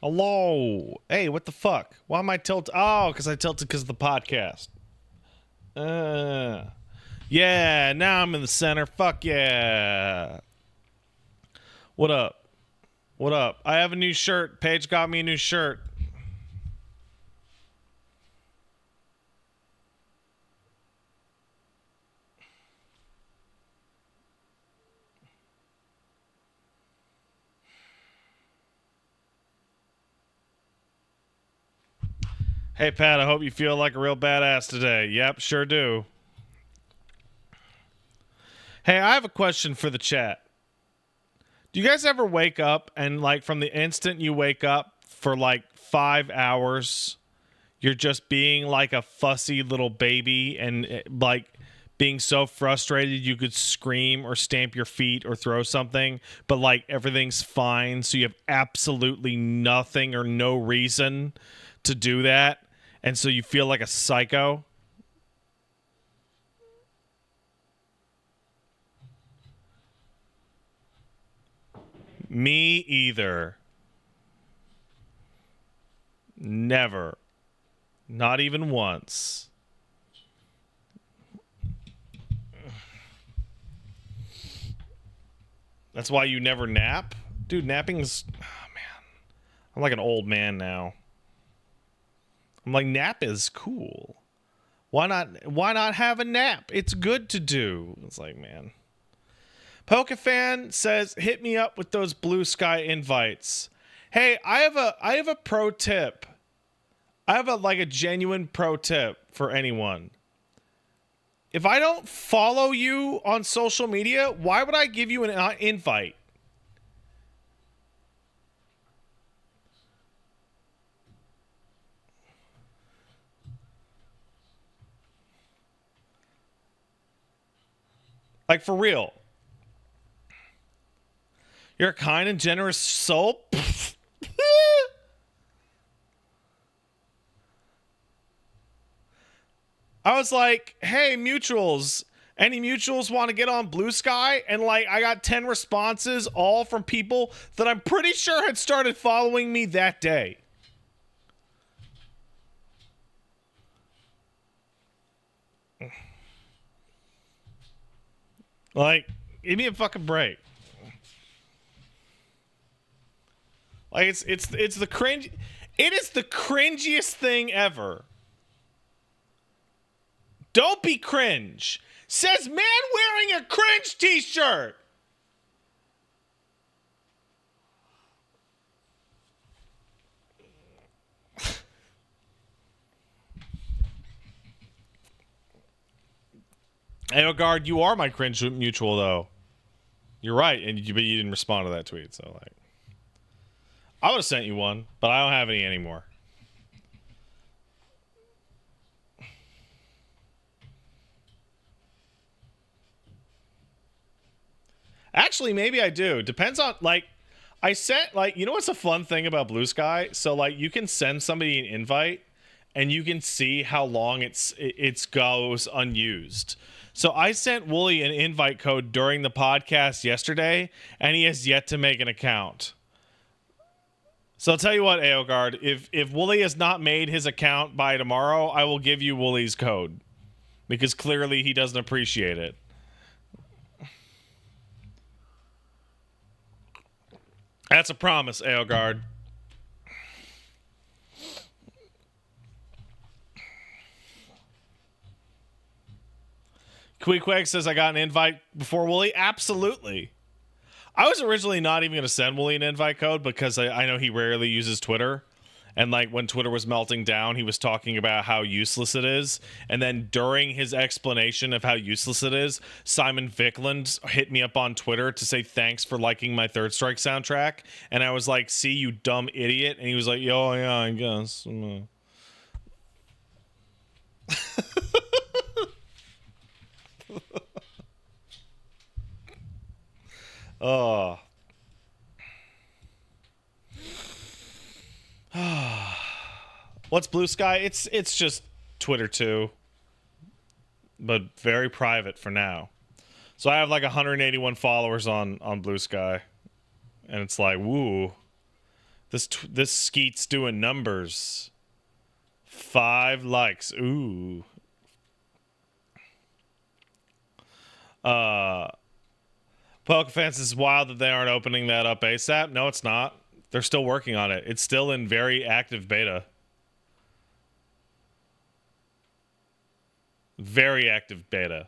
Hello. Hey, what the fuck? Why am I tilted? Oh, because I tilted because of the podcast. Yeah, now I'm in the center. Fuck yeah. What up? What up? I have a new shirt. Paige got me a new shirt. Hey, Pat, I hope you feel like a real badass today. Yep, sure do. Hey, I have a question for the chat. Do you guys ever wake up and, like, from the instant you wake up for, like, 5 hours, you're just being like a fussy little baby and, like, being so frustrated you could scream or stamp your feet or throw something, but, like, everything's fine, so you have absolutely nothing or no reason to do that, and so you feel like a psycho? Me either. Never. Not even once. That's why you never nap? Dude, napping's... Oh, man. I'm like an old man now. I'm like, nap is cool. Why not have a nap? It's good to do. It's like, man. Pokefan says, hit me up with those blue sky invites. Hey, I have a pro tip. I have a genuine pro tip for anyone. If I don't follow you on social media, why would I give you an invite? Like, for real. You're a kind and generous soul? I was like, hey, mutuals. Any mutuals want to get on Blue Sky? And, like, I got 10 responses, all from people that I'm pretty sure had started following me that day. Like, give me a fucking break. Like, it's the cringe. It is the cringiest thing ever. Don't be cringe. Says man wearing a cringe t-shirt. Hey, Ogard, you are my cringe mutual, though. You're right, but you didn't respond to that tweet, so, like... I would have sent you one, but I don't have any anymore. Actually, maybe I do. Depends on, like... I sent, like... You know what's a fun thing about Blue Sky? So, like, you can send somebody an invite, and you can see how long it goes unused. So I sent Wooly an invite code during the podcast yesterday, and he has yet to make an account. So I'll tell you what, Aogard, if Wooly has not made his account by tomorrow, I will give you Wooly's code. Because clearly he doesn't appreciate it. That's a promise, Aogard. Queequeg says I got an invite before Wooly. Absolutely. I was originally not even going to send Wooly an invite code because I know he rarely uses Twitter. And, like, when Twitter was melting down, he was talking about how useless it is. And then during his explanation of how useless it is, Simon Vickland hit me up on Twitter to say thanks for liking my Third Strike soundtrack. And I was like, see, you dumb idiot. And he was like, yo, yeah, I guess. Oh. What's Blue Sky? It's just Twitter too, but very private for now. So I have like 181 followers on Blue Sky, and it's like, woo, This skeet's doing numbers. 5 likes. Ooh. Pokefans is wild that they aren't opening that up ASAP. No, it's not. They're still working on it. It's still in very active beta. Very active beta.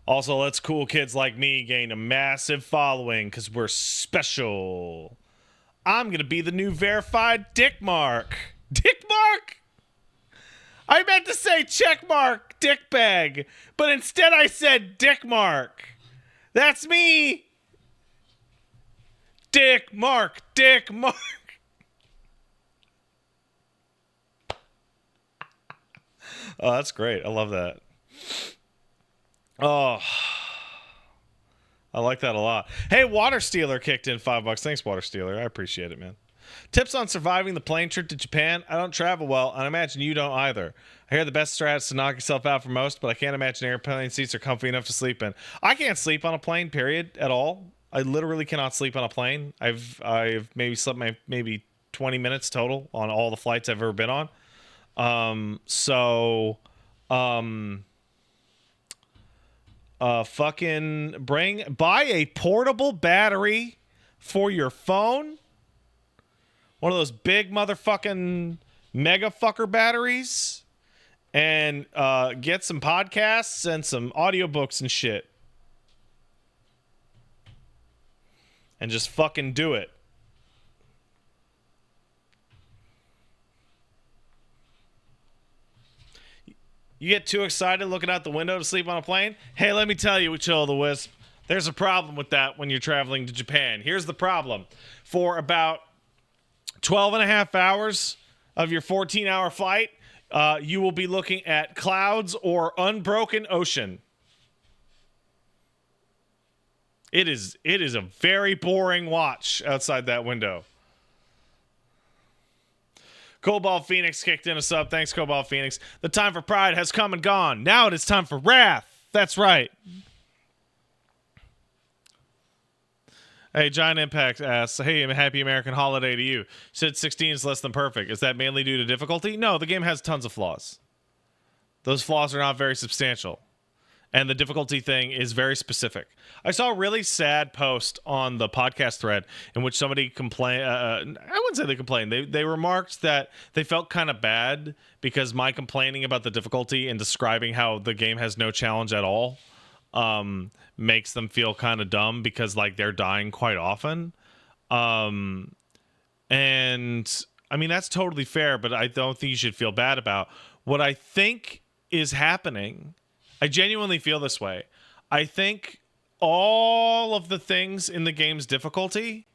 Also, let's cool kids like me gain a massive following because we're special. I'm going to be the new verified Dick Mark. Dick Mark? I meant to say check mark, dick bag, but instead I said Dick Mark. That's me. Dick Mark, Dick Mark. Oh, that's great. I love that. Oh, I like that a lot. Hey, Water Stealer kicked in $5. Thanks, Water Stealer. I appreciate it, man. Tips on surviving the plane trip to Japan. I don't travel well, and I imagine you don't either. I hear the best strat is to knock yourself out for most, but I can't imagine airplane seats are comfy enough to sleep in. I can't sleep on a plane, period, at all. I literally cannot sleep on a plane. I've maybe slept maybe 20 minutes total on all the flights I've ever been on. Buy a portable battery for your phone. One of those big motherfucking mega fucker batteries. And get some podcasts and some audiobooks and shit. And just fucking do it. You get too excited looking out the window to sleep on a plane? Hey, let me tell you, Will-O-the-Wisp, there's a problem with that when you're traveling to Japan. Here's the problem. For about 12 and a half hours of your 14-hour flight, you will be looking at clouds or unbroken ocean. It is a very boring watch outside that window. Cobalt Phoenix kicked in a sub. Thanks, Cobalt Phoenix. The time for pride has come and gone. Now it is time for wrath. That's right. Hey, Giant Impact asks, hey, happy American holiday to you. Said 16 is less than perfect. Is that mainly due to difficulty? No, the game has tons of flaws. Those flaws are not very substantial. And the difficulty thing is very specific. I saw a really sad post on the podcast thread in which somebody complained. I wouldn't say they complained. They remarked that they felt kind of bad because my complaining about the difficulty and describing how the game has no challenge at all makes them feel kind of dumb because like they're dying quite often. And I mean, that's totally fair, but I don't think you should feel bad about what I think is happening. I genuinely feel this way. I think all of the things in the game's difficulty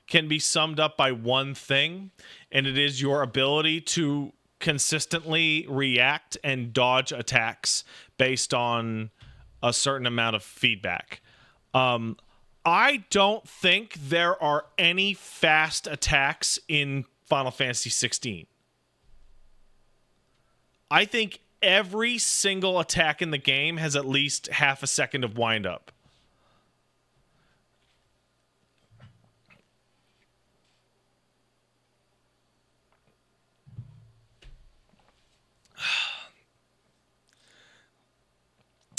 can be summed up by one thing, and it is your ability to consistently react and dodge attacks based on a certain amount of feedback. I don't think there are any fast attacks in Final Fantasy 16. I think every single attack in the game has at least half a second of wind up.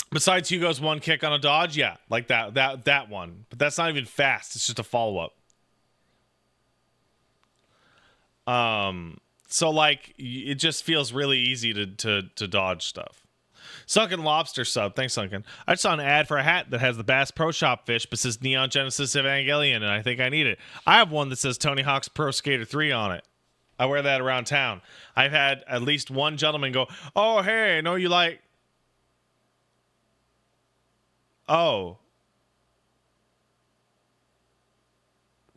Besides Hugo's one kick on a dodge, yeah, like that one. But that's not even fast. It's just a follow-up. So like it just feels really easy to dodge stuff. Sunken Lobster sub, thanks Sunken. I just saw an ad for a hat that has the Bass Pro Shop fish but says Neon Genesis Evangelion, and I think I need it. I have one that says Tony Hawk's Pro Skater 3 on it. I wear that around town. I've had at least one gentleman go, "Oh hey, I know you like." Oh.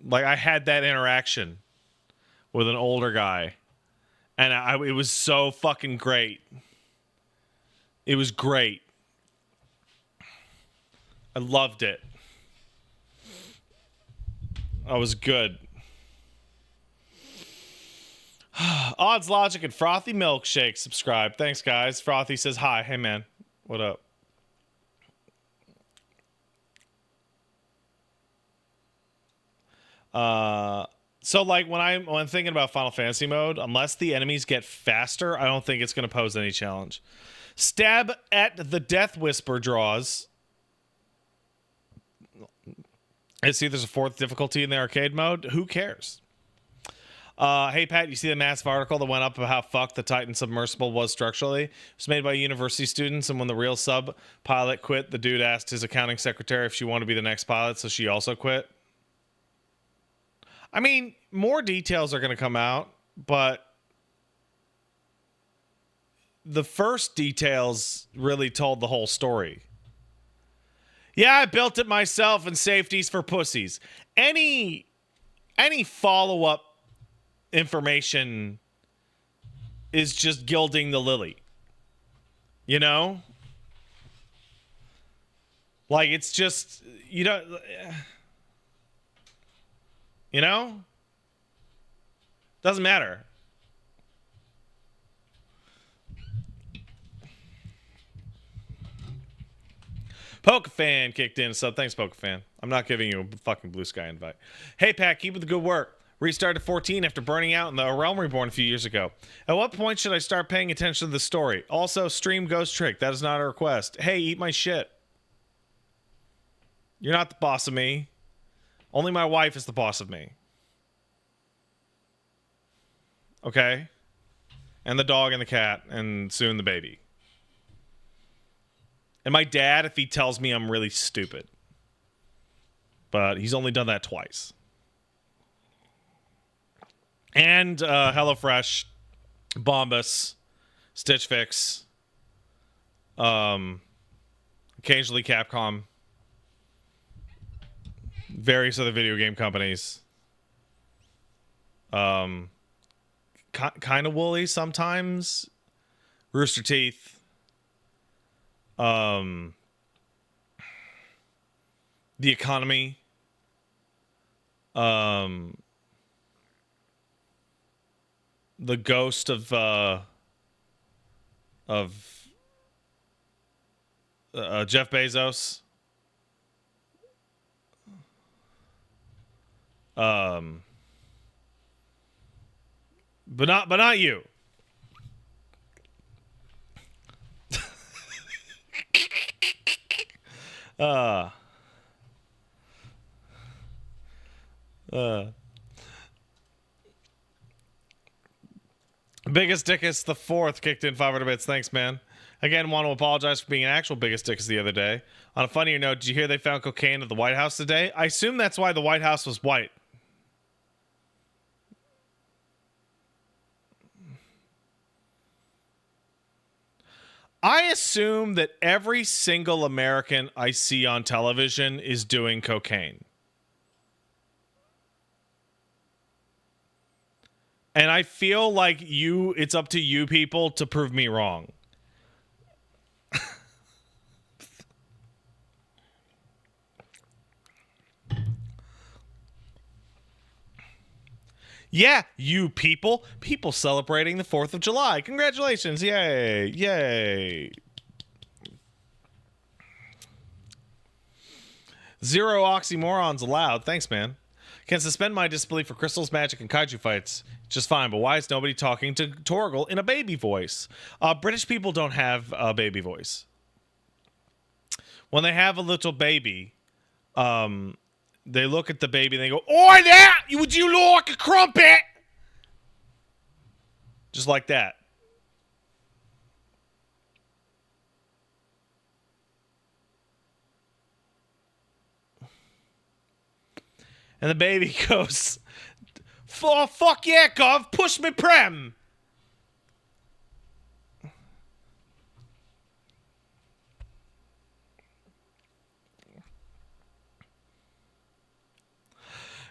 Like I had that interaction with an older guy. And it was so fucking great. It was great. I loved it. I was good. Odds Logic and Frothy Milkshake subscribe. Thanks, guys. Frothy says hi. Hey, man. What up? So like when I'm thinking about Final Fantasy mode, unless the enemies get faster, I don't think it's going to pose any challenge. Stab at the Death Whisper draws. I see there's a 4th difficulty in the arcade mode. Who cares? Hey, Pat, you see the massive article that went up about how fucked the Titan submersible was structurally? It was made by university students, and when the real sub pilot quit, the dude asked his accounting secretary if she wanted to be the next pilot, so she also quit. I mean, more details are going to come out, but the first details really told the whole story. Yeah, I built it myself, and safety's for pussies. Any follow-up information is just gilding the lily. You know? Like, it's just, you know? Doesn't matter. Pokefan kicked in, so thanks, Pokefan. I'm not giving you a fucking Blue Sky invite. Hey, Pat, keep up the good work. Restarted 14 after burning out in the Realm Reborn a few years ago. At what point should I start paying attention to the story? Also, stream Ghost Trick. That is not a request. Hey, eat my shit. You're not the boss of me. Only my wife is the boss of me. Okay? And the dog and the cat, and soon the baby. And my dad if he tells me I'm really stupid. But he's only done that twice. And HelloFresh, Bombas, Stitch Fix, occasionally Capcom, various other video game companies. Kind of Woolly sometimes. Rooster Teeth. The Economy. The ghost of Jeff Bezos. But not you. Biggest Dickus the 4th kicked in 500 bits. Thanks, man. Again, want to apologize for being an actual Biggest Dickus the other day. On a funnier note, did you hear they found cocaine at the White House today? I assume that's why the White House was white. I assume that every single American I see on television is doing cocaine. And I feel like it's up to you people to prove me wrong. Yeah, you people. People celebrating the 4th of July. Congratulations. Yay. Yay. Zero oxymorons allowed. Thanks, man. Can suspend my disbelief for crystals, magic, and kaiju fights. Just fine, but why is nobody talking to Torgal in a baby voice? British people don't have a baby voice. When they have a little baby, they look at the baby and they go, "Oi there! Would you like a crumpet?" Just like that. And the baby goes, "Oh, fuck yeah, Gov, push me prem."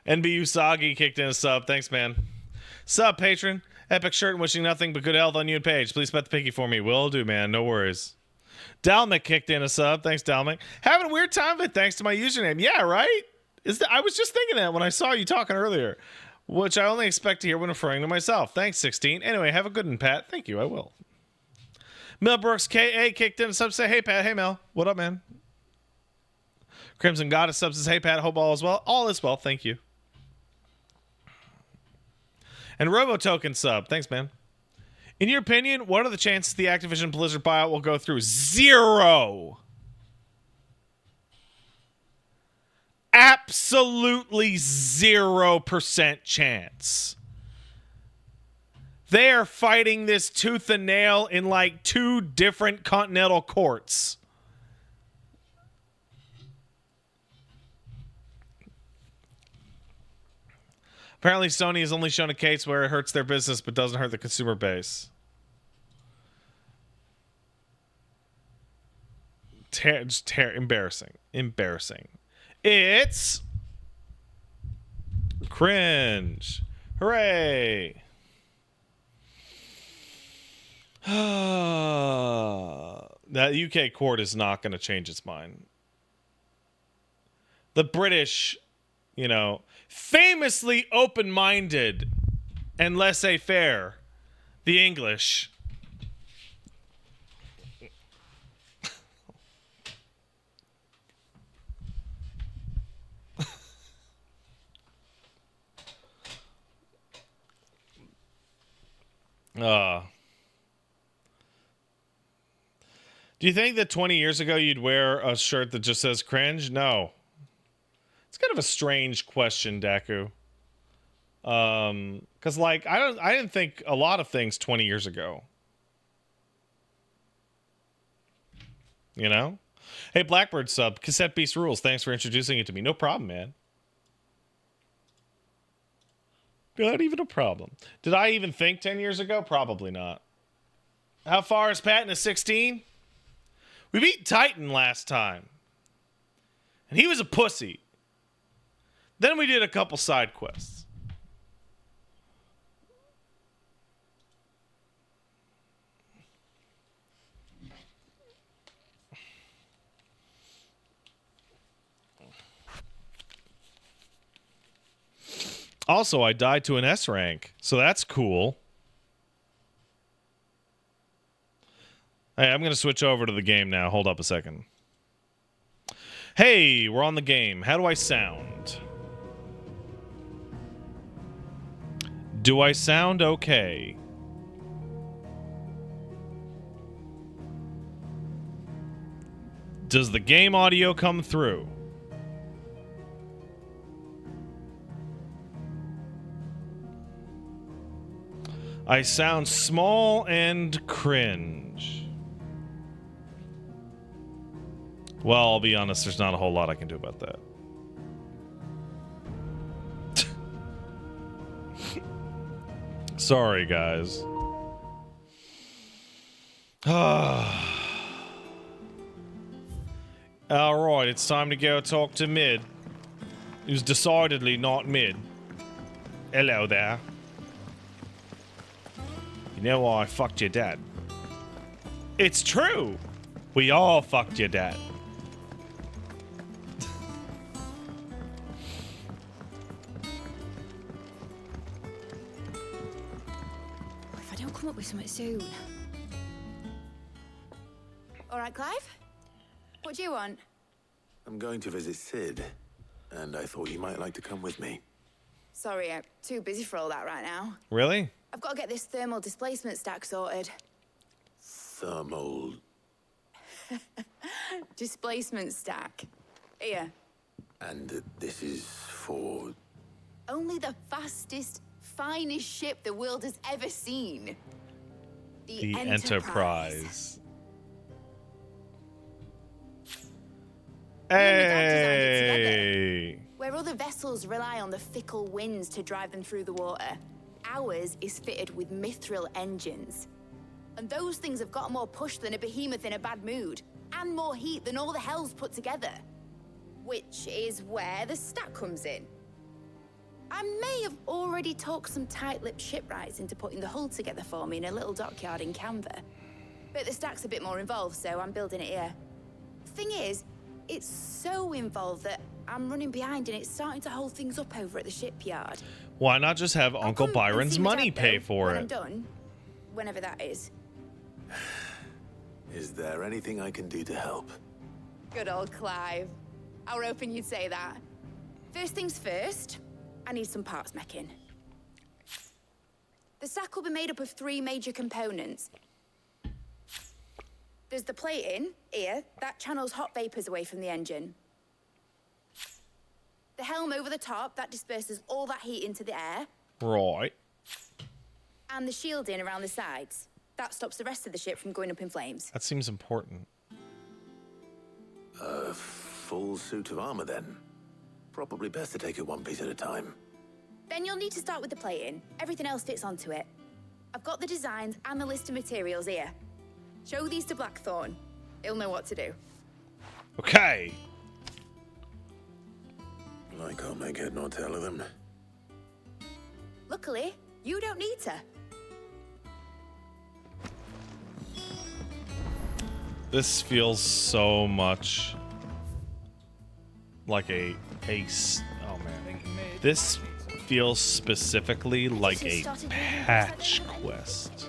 NBU Usagi kicked in a sub. Thanks, man. Sub, patron. Epic shirt and wishing nothing but good health on you and Paige. Please bet the pinky for me. Will do, man. No worries. Dalmic kicked in a sub. Thanks, Dalmic. Having a weird time of it thanks to my username. Yeah, right? I was just thinking that when I saw you talking earlier, which I only expect to hear when referring to myself. Thanks, 16. Anyway, have a good one, Pat. Thank you. I will. Mel Brooks KA kicked in a sub. Say, hey, Pat. Hey, Mel. What up, man? Crimson Goddess sub says, hey, Pat. Hope all is well. All is well. Thank you. And RoboToken sub. Thanks, man. In your opinion, what are the chances the Activision Blizzard buyout will go through? 0. Absolutely 0% chance. They are fighting this tooth and nail in like 2 different continental courts. Apparently, Sony has only shown a case where it hurts their business but doesn't hurt the consumer base. Embarrassing. Embarrassing. It's cringe. Hooray. That UK court is not going to change its mind. The British, you know, famously open-minded and laissez-faire. The English. Do you think that 20 years ago you'd wear a shirt that just says cringe? No. It's kind of a strange question, Daku. Cause like I didn't think a lot of things 20 years ago. You know? Hey, Blackbird sub, Cassette Beast rules. Thanks for introducing it to me. No problem, man. Not even a problem. Did I even think 10 years ago? Probably not. How far is Pat in a 16? We beat Titan last time. And he was a pussy. Then we did a couple side quests. Also, I died to an S rank, so that's cool. Hey, I'm going to switch over to the game now. Hold up a second. Hey, we're on the game. How do I sound? Do I sound okay? Does the game audio come through? I sound small and cringe. Well, I'll be honest, there's not a whole lot I can do about that. Sorry, guys. Alright, it's time to go talk to Mid. Who's decidedly not Mid. Hello there. You know why I fucked your dad? It's true! We all fucked your dad. If I don't come up with something soon. Alright, Clive? What do you want? I'm going to visit Sid, and I thought you might like to come with me. Sorry, I'm too busy for all that right now. Really? I've got to get this thermal displacement stack sorted. Thermal... Displacement stack. Here. And this is for... Only the fastest, finest ship the world has ever seen. The Enterprise. Hey! Where other vessels rely on the fickle winds to drive them through the water, ours is fitted with mithril engines. And those things have got more push than a behemoth in a bad mood, and more heat than all the hells put together. Which is where the stack comes in. I may have already talked some tight-lipped shipwrights into putting the hull together for me in a little dockyard in Canva. But the stack's a bit more involved, so I'm building it here. Thing is, it's so involved that I'm running behind and it's starting to hold things up over at the shipyard. Why not just have Uncle Byron's money pay for when it? I'm done, whenever that is. Is there anything I can do to help? Good old Clive. I were hoping you'd say that. First things first, I need some parts mecking. The stack will be made up of 3 major components. There's the plating, here, that channels hot vapors away from the engine. The helm over the top, that disperses all that heat into the air. Right. And the shielding around the sides. That stops the rest of the ship from going up in flames. That seems important. A full suit of armor, then. Probably best to take it one piece at a time. Then you'll need to start with the plating. Everything else fits onto it. I've got the designs and the list of materials here. Show these to Blackthorn. He'll know what to do. Okay. I can't make head nor tail of them. Luckily, you don't need to. This feels so much like oh man. This feels specifically like a patch quest.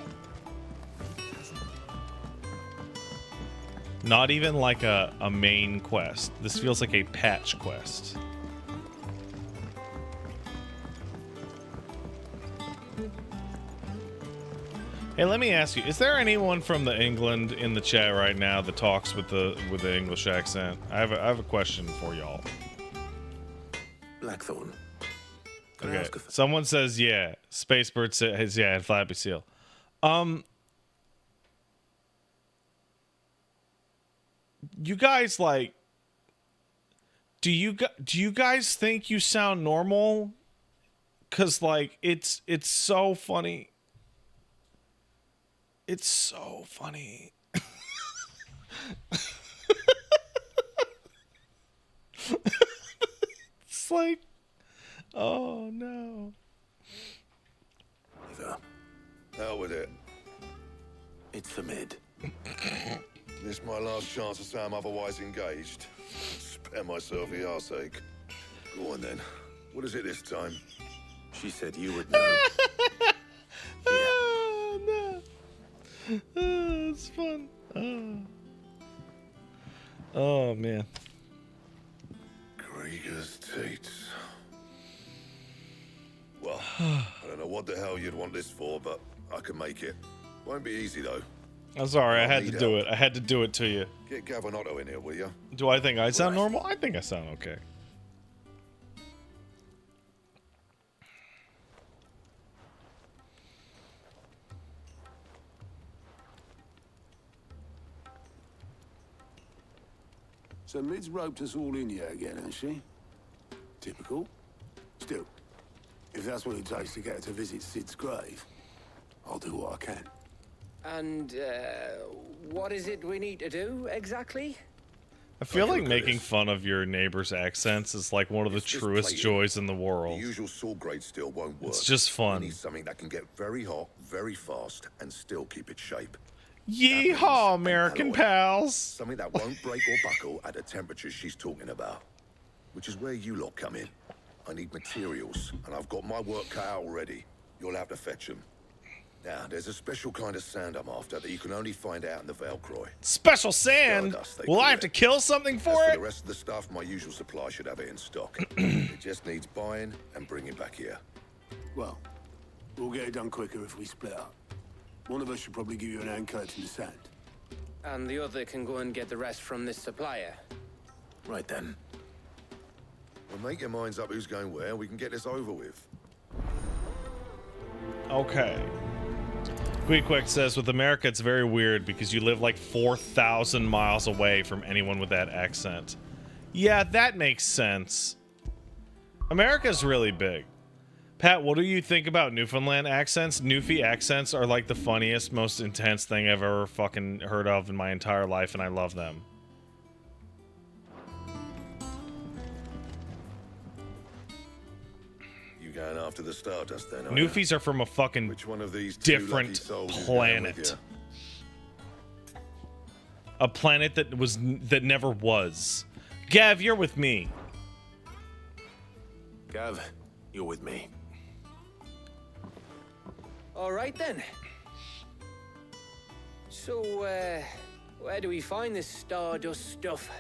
Not even like a main quest. This feels like a patch quest. Hey, let me ask you, is there anyone from the England in the chat right now that talks with the English accent? I have a question for y'all. Blackthorn. Can I Okay. ask a Someone says yeah. Spacebird says yeah, and Flappy Seal. You guys like do you guys think you sound normal? 'Cause like it's so funny. It's so funny. It's like, oh no. Eva, Hell with it. it's for mid. This my last chance to say I'm otherwise engaged. Spare myself the arseache. Go on then. What is it this time? She said you would know. Oh no. Oh, it's fun. Oh man. Krieger's teats. Well, I don't know what the hell you'd want this for, but I can make it. Won't be easy though. I'm sorry, I I'll had to need do help. it. I had to do it to you. Get Gavin Otto in here, will you? Do I think I sound Right. normal? I think I sound okay. So Mid's roped us all in here again, hasn't she? Typical. Still, if that's what it takes to get her to visit Sid's grave, I'll do what I can. And, what is it we need to do, exactly? I feel like look at making this. fun of your neighbor's accents is like one of the It's just truest plated. joys in the The world. usual saw grade steel won't work. It's just fun. You need something that can get very hot, very fast, and still keep its shape. Yeehaw, an American alloy. pals! Something that won't break or buckle at the temperatures she's talking about. Which is where you lot come in. I need materials, and I've got my work cut out already. You'll have to fetch them. Now, there's a special kind of sand I'm after that you can only find out in the Valcroy. Special sand? Stardust, they Will call I have it. to kill something As for for it? the rest of the stuff, my usual supply should have it in stock. It just needs buying and bringing back here. Well, we'll get it done quicker if we split up. One of us should probably give you an hand collecting the sand. And the other can go and get the rest from this supplier. Right then. Well, make your minds up who's going where, we can get this over with. Okay. Quick says, with America, it's very weird because you live like 4,000 miles away from anyone with that accent. Yeah, that makes sense. America's really big. Pat, what do you think about Newfoundland accents? Newfie accents are like the funniest, most intense thing I've ever fucking heard of in my entire life, and I love them. You going after the Stardust then, are you? Newfies are from a fucking Which one of these two lucky different souls is going with planet. you? A planet that never was. Gav, you're with me. Gav, you're with me. All right, then. So, where do we find this Stardust stuff?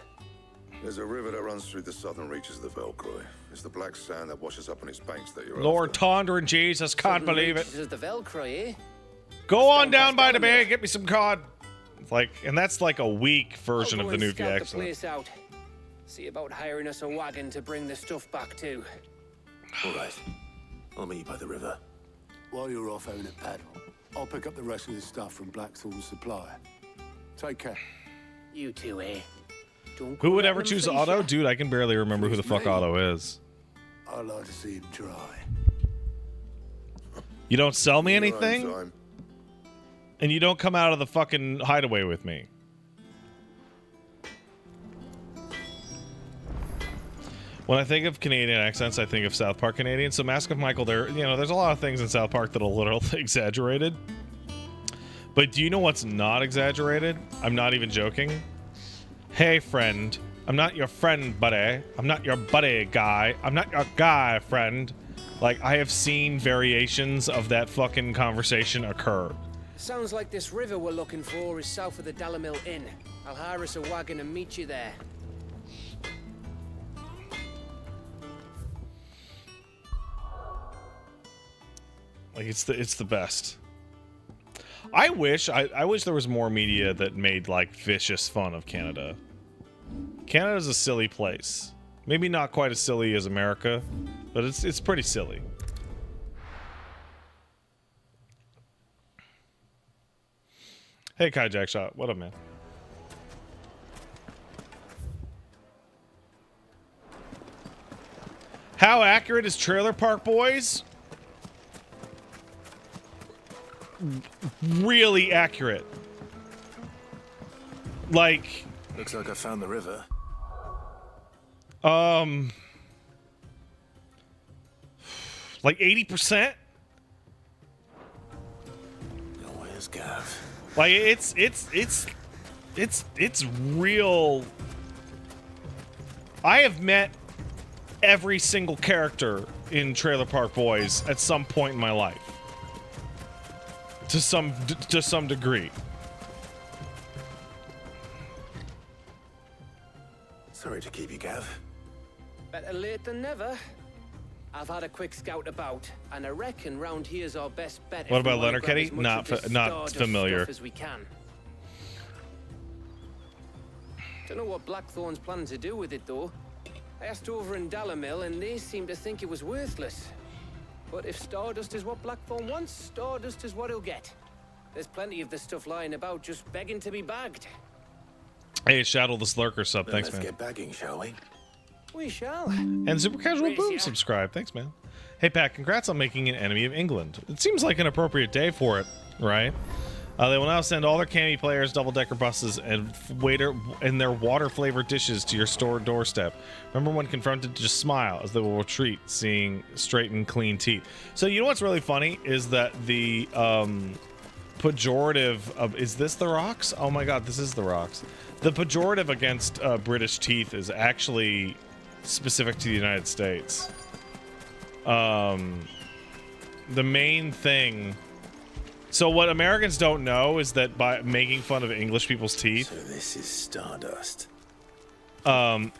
There's a river that runs through the southern reaches of the Velcroy. It's the black sand that washes up on its banks that you're Lord after. Tonder and Jesus, can't believe it. This is the Velcro, eh? Go on down by the bay, get me some cod. Like, and that's like a weak version I'll of go the and Nuki scout the accent. place out. See about hiring us a wagon to bring the stuff back to. All right. I'll meet you by the river. While you're off having a paddle, I'll pick up the rest of the stuff from Blackthorn's supply. Take care. You two, eh? Don't Who go would let ever them choose face Otto? ya. Dude, I can barely remember who the fuck Me? Otto is. I'd like to see him try. You don't sell me Your own anything, time. and you don't come out of the fucking hideaway with me. When I think of Canadian accents, I think of South Park Canadian. So Mask of Michael, there's a lot of things in South Park that are a little exaggerated. But do you know what's not exaggerated? I'm not even joking. Hey, friend. I'm not your friend, buddy. I'm not your buddy, guy. I'm not your guy, friend. Like, I have seen variations of that fucking conversation occur. Sounds like this river we're looking for is south of the Dalamil Inn. I'll hire us a wagon and meet you there. Like, it's the best. I wish there was more media that made like vicious fun of Canada. Canada's a silly place. Maybe not quite as silly as America, but it's pretty silly. Hey, Kai Jackshot, what up, man? How accurate is Trailer Park Boys? Really accurate. Like, Looks like I found the river. like 80%. No, where's Gav? Like it's real. I have met every single character in Trailer Park Boys at some point in my life. To some degree. Sorry to keep you, Gav. Better late than never. I've had a quick scout about, and I reckon round here's our best bet. What if we about wanna grab Letterkenny? as much Not of this not Stardust familiar. stuff as we can. Don't know what Blackthorn's planning to do with it, though. I asked over in Dalamil, and they seem to think it was worthless. But if Stardust is what Blackthorn wants, Stardust is what he'll get. There's plenty of this stuff lying about, just begging to be bagged. Hey, Shadow the Slurker sub. Thanks, Let's man. get bagging, shall we? We shall. And Super Casual Raise Boom ya. subscribe. Thanks, man. Hey, Pat, congrats on making an enemy of England. It seems like an appropriate day for it, right? They will now send all their Cammy players, double-decker buses, and their water-flavored dishes to your store doorstep. Remember when confronted, just smile, as they will retreat, seeing straight and clean teeth. So you know what's really funny is that the pejorative of... Is this the rocks? Oh my god, this is the rocks. The pejorative against British teeth is actually specific to the United States. The main thing... So what Americans don't know is that by making fun of English people's teeth So this is Stardust.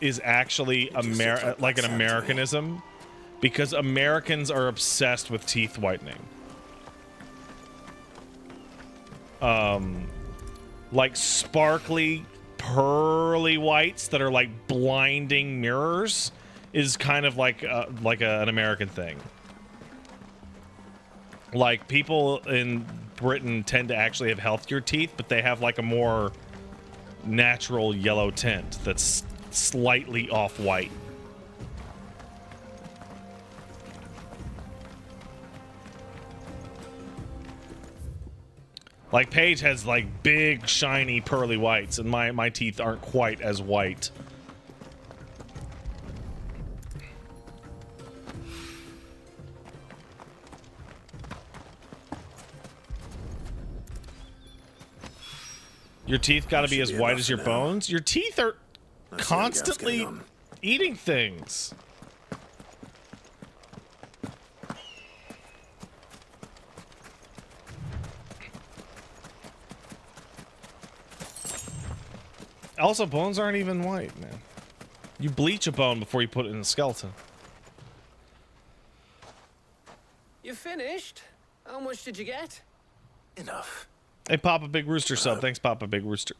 is actually looks like like an Black Sand to me. Americanism, because Americans are obsessed with teeth whitening. Like sparkly, pearly whites that are like blinding mirrors is kind of like an American thing. Like, people in Britain tend to actually have healthier teeth, but they have like a more natural yellow tint that's slightly off-white. Like, Paige has like big, shiny, pearly whites, and my teeth aren't quite as white. Your teeth got to be should as be white enough as for your now. bones? Your teeth are Let's see how Gav's constantly getting on. eating things. Also, bones aren't even white, man. You bleach a bone before you put it in a skeleton. You finished? How much did you get? Enough. Hey, Papa Big Rooster sub. Thanks, Papa Big Rooster.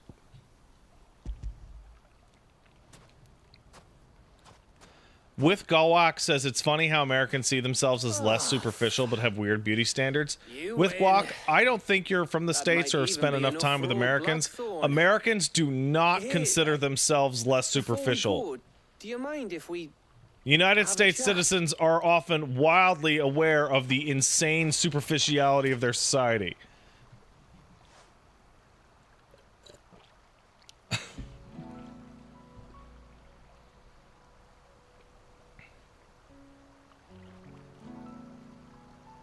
With Gawak says it's funny how Americans see themselves as less superficial but have weird beauty standards. With Guac, I don't think you're from the States or have spent enough time with Americans. Americans do not consider themselves less superficial. Do you mind if we... United States citizens are often wildly aware of the insane superficiality of their society.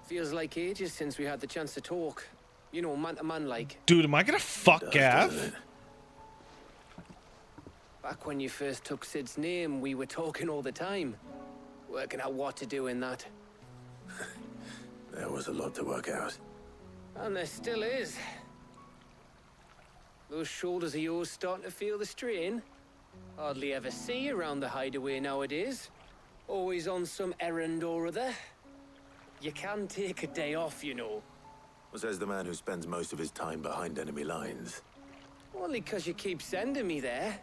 Feels like ages since we had the chance to talk. You know, man to man like. Dude, am I gonna fuck Gav? Back when you first took Sid's name, we were talking all the time. Working out what to do in that. There was a lot to work out. And there still is. Those shoulders of yours starting to feel the strain. Hardly ever see you around the hideaway nowadays. Always on some errand or other. You can take a day off, you know. Says the man who spends most of his time behind enemy lines. Only 'cause you keep sending me there.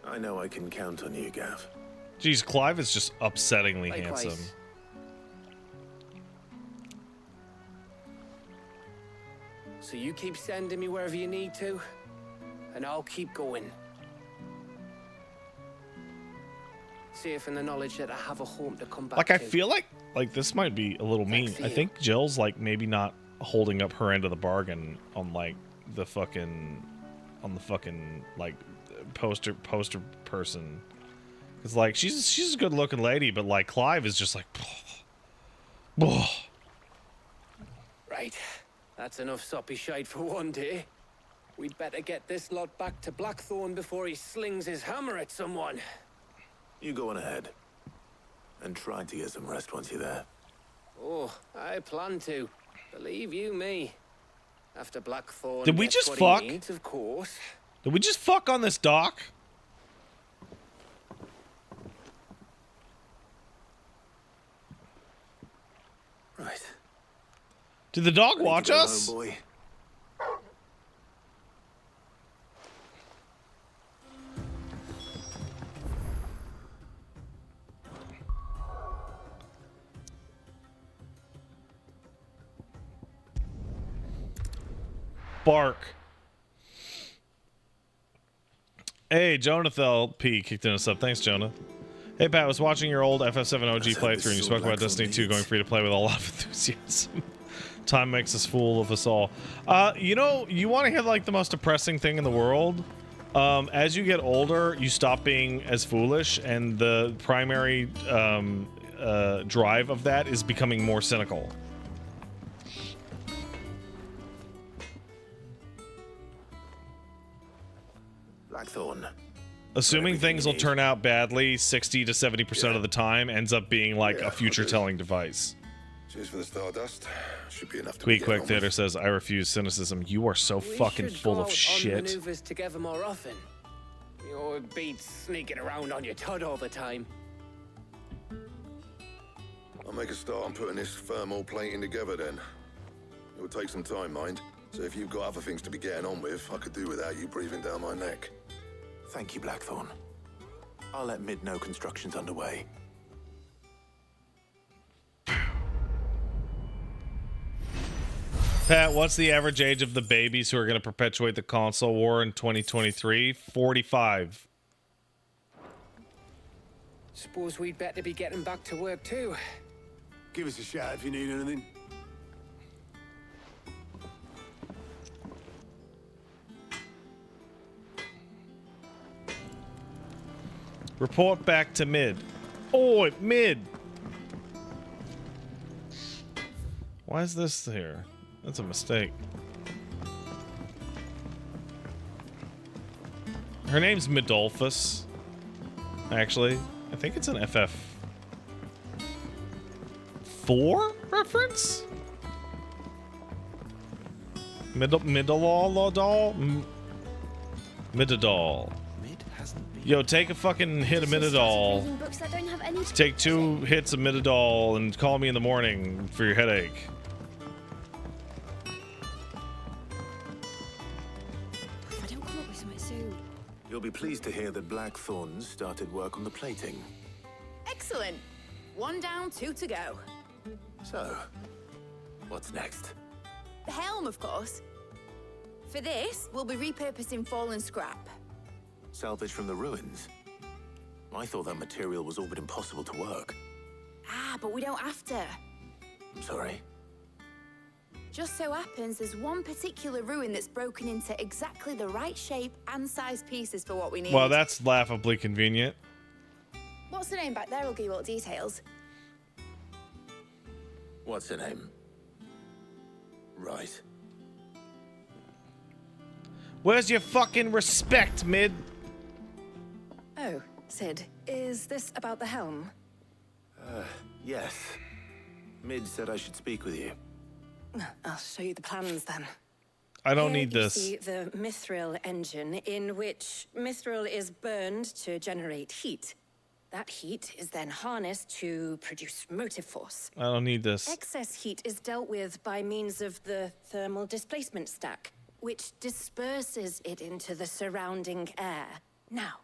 I know I can count on you, Gav. Jeez, Clive is just upsettingly Likewise. handsome. So you keep sending me wherever you need to, and I'll keep going. Safe in the knowledge that I have a home to come back Like, to. I feel like this might be a little mean. I think Jill's, like, maybe not holding up her end of the bargain on, like, the fucking, like, poster person. Because, like, she's a good-looking lady, but, like, Clive is just like, Right. That's enough soppy shite for one day. We'd better get this lot back to Blackthorn before he slings his hammer at someone. You go on ahead. And try to get some rest once you're there. Oh, I plan to. Believe you me. After Blackthorn Did we gets just what fuck? he needs, of course. Did we just fuck on this dock? Right. Did the dog Ready to watch go us? home, boy? Bark. Hey, Jonathan P kicked in us up. Thanks, Jonah. Hey, Pat, I was watching your old FF7 OG playthrough and you spoke about Destiny 2 going free to play with a lot of enthusiasm. Time makes us fool of us all. You know, you want to hear like the most depressing thing in the world? As you get older, you stop being as foolish, and the primary drive of that is becoming more cynical. Blackthorn. Assuming things will turn out badly 60 to 70% of the time ends up being like a future telling device. Cheers for the Stardust. Should be enough to Tweet get Quick on Theater with. says, I refuse cynicism. You are so We fucking should full go of out on shit. maneuvers together more often. You beat sneaking around on your tud all the time. I'll make a start on putting this thermal plating together then. It will take some time, mind. So if you've got other things to be getting on with, I could do without you breathing down my neck. Thank you, Blackthorn. I'll let Mid know construction's underway. Pat, what's the average age of the babies who are going to perpetuate the console war in 2023? 45. Suppose we'd better be getting back to work too. Give us a shout if you need anything. Report back to Mid. Oi, Mid! Why is this here? That's a mistake. Her name's Midolphus. Actually, I think it's an FF4 reference? Middle doll? Midodol. Mid hasn't been. Yo, take a fucking hit of Midodol. Reading books that don't have any. Take 2 hits of Midodol and call me in the morning for your headache. If I don't come up with something soon. You'll be pleased to hear that Blackthorn's started work on the plating. Excellent. 1 down, 2 to go. So, what's next? The helm, of course. For this, we'll be repurposing fallen scrap. Salvage from the ruins? I thought that material was all but impossible to work. Ah, but we don't have to. I'm sorry. Just so happens there's one particular ruin that's broken into exactly the right shape and size pieces for what we need. Well, that's laughably convenient. What's the name back there? I'll give you all the details. What's her name? Right. Where's your fucking respect, Mid? Oh, Sid, is this about the helm? Yes. Mid said I should speak with you. I'll show you the plans then. I don't Here need you this. see the mithril engine, in which mithril is burned to generate heat. That heat is then harnessed to produce motive force. I don't need this. Excess heat is dealt with by means of the thermal displacement stack, which disperses it into the surrounding air. Now,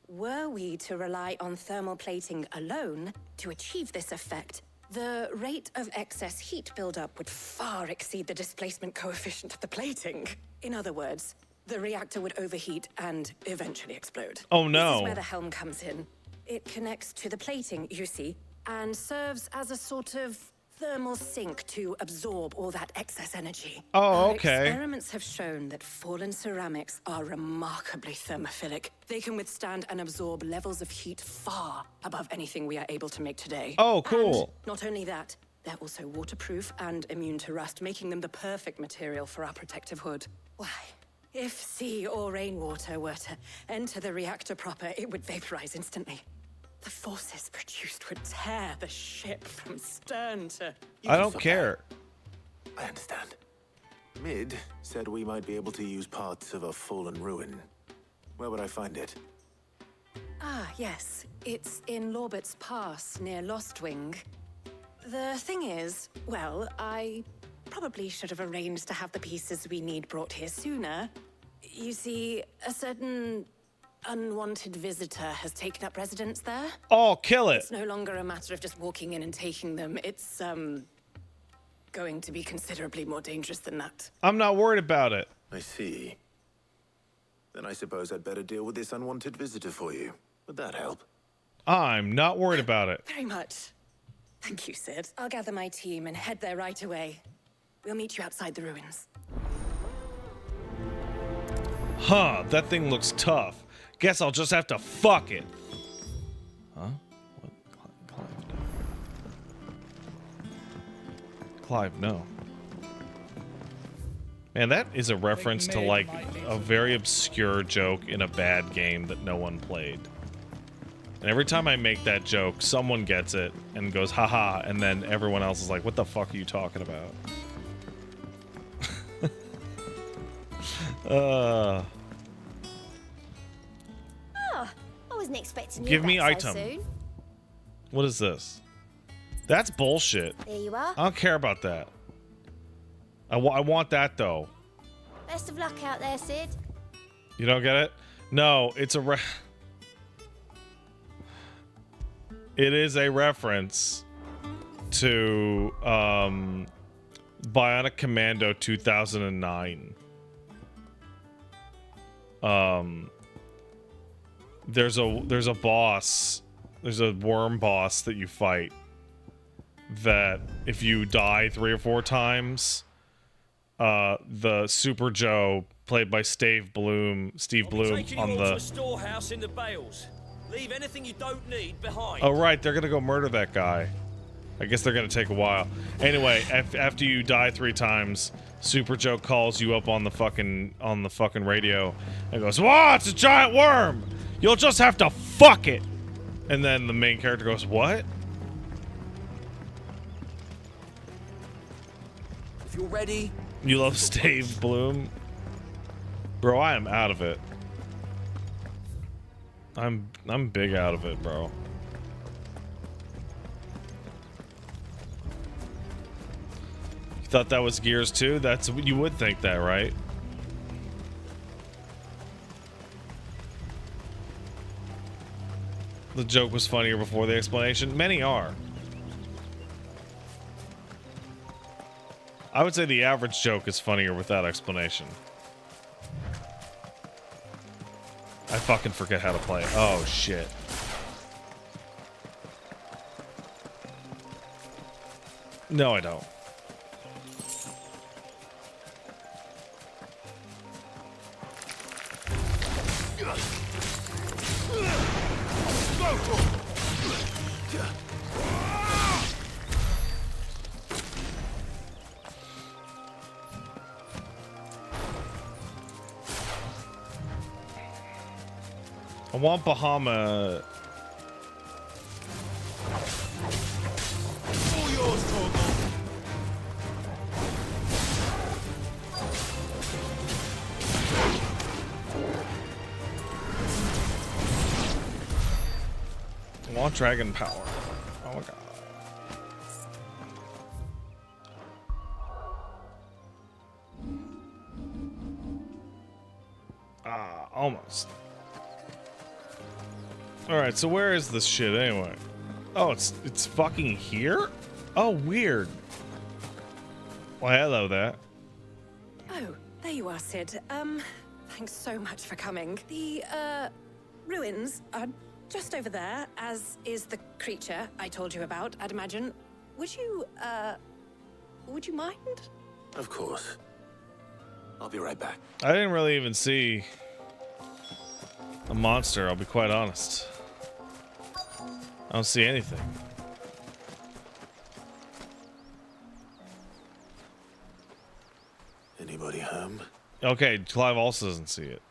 were we to rely on thermal plating alone to achieve this effect, the rate of excess heat buildup would far exceed the displacement coefficient of the plating. In other words, the reactor would overheat and eventually explode. Oh, This no. is where the helm comes in. It connects to the plating, you see, and serves as a sort of thermal sink to absorb all that excess energy. Oh, Our okay. Experiments have shown that fallen ceramics are remarkably thermophilic. They can withstand and absorb levels of heat far above anything we are able to make today. Oh, cool. And not only that, they're also waterproof and immune to rust, making them the perfect material for our protective hood. Why? If sea or rainwater were to enter the reactor proper, it would vaporize instantly. The forces produced would tear the ship from stern to... I don't care. I understand. Mid said we might be able to use parts of a fallen ruin. Where would I find it? Ah, yes. It's in Lorbert's Pass, near Lostwing. The thing is, well, I probably should have arranged to have the pieces we need brought here sooner. You see, a certain unwanted visitor has taken up residence there. Oh, kill it. It's no longer a matter of just walking in and taking them. It's, going to be considerably more dangerous than that. I'm not worried about it. I see. Then I suppose I'd better deal with this unwanted visitor for you. Would that help? I'm not worried about it. Very much. Thank you, Sid. I'll gather my team and head there right away. We'll meet you outside the ruins. Huh, that thing looks tough. Guess I'll just have to fuck it. Huh? What? Clive, no. Clive, no. Man, that is a reference to, like, a very obscure joke in a bad game that no one played. And every time I make that joke, someone gets it and goes, haha, and then everyone else is like, what the fuck are you talking about? Oh, I wasn't expecting you Give me back so item. soon. What is this? That's bullshit. There you are. I don't care about that. I want that, though. Best of luck out there, Sid. You don't get it? No, it's a it is a reference to Bionic Commando 2009. There's a boss, there's a worm boss that you fight that if you die 3 or 4 times, the Super Joe, played by Steve Bloom on the storehouse in the bales. Leave anything you don't need behind. Oh right, they're gonna go murder that guy. I guess they're gonna take a while. Anyway, after you die 3 times, Super Joe calls you up on the fucking radio and goes, "Wow, it's a giant worm. You'll just have to fuck it." And then the main character goes, "What?" If you're ready. You love Steve Bloom? Bro, I am out of it. I'm big out of it, bro. You thought that was Gears 2? That's you would think that, right? The joke was funnier before the explanation. Many are. I would say the average joke is funnier without explanation. I fucking forget how to play. Oh, shit. No, I don't. I want Bahamut. All yours, Torgal. I want dragon power. Oh my god. Almost. Alright, so where is this shit anyway? Oh, it's fucking here? Oh, weird. Well, hello there. Oh, there you are, Sid. Thanks so much for coming. The, ruins are just over there, as is the creature I told you about, I'd imagine. Would you mind? Of course. I'll be right back. I didn't really even see a monster, I'll be quite honest. I don't see anything. Anybody home? Okay, Clive also doesn't see it.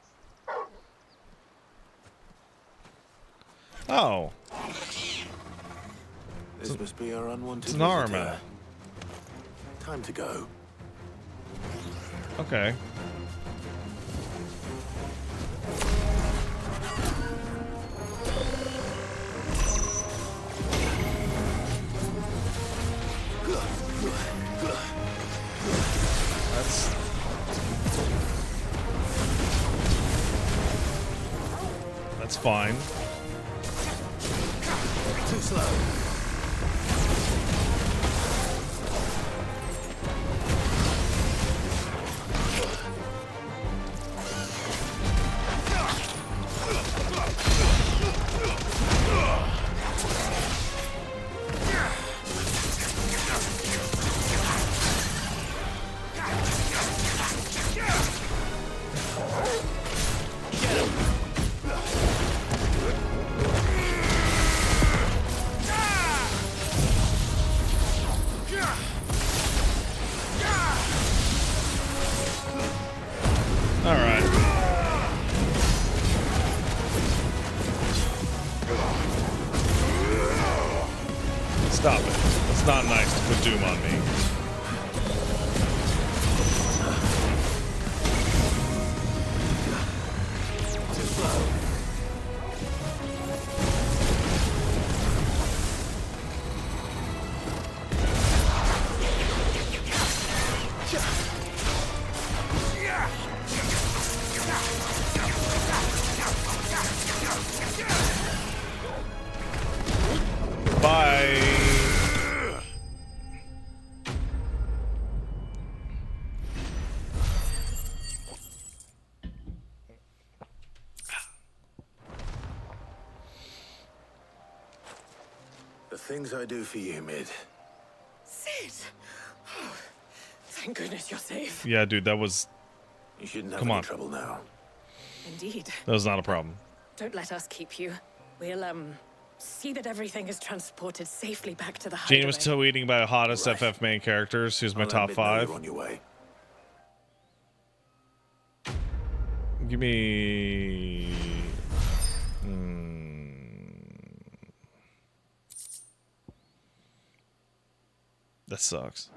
Oh. This must be our unwanted It's an arm visitor. out. Time to go. Okay. That's fine. Too slow. Stop it. It's not nice to put Doom on me. Bye. The things I do for you, Mid. Sid! Oh, thank goodness you're safe. Yeah, dude, that was... You shouldn't have Come any on. trouble now. Indeed. That was not a problem. Don't let us keep you. We'll, see that everything is transported safely back to the hideaway. Gene was tweeting about hottest Right. FF main characters. Who's my I'll let top Mid know 5? you're on your way. Give me... That sucks.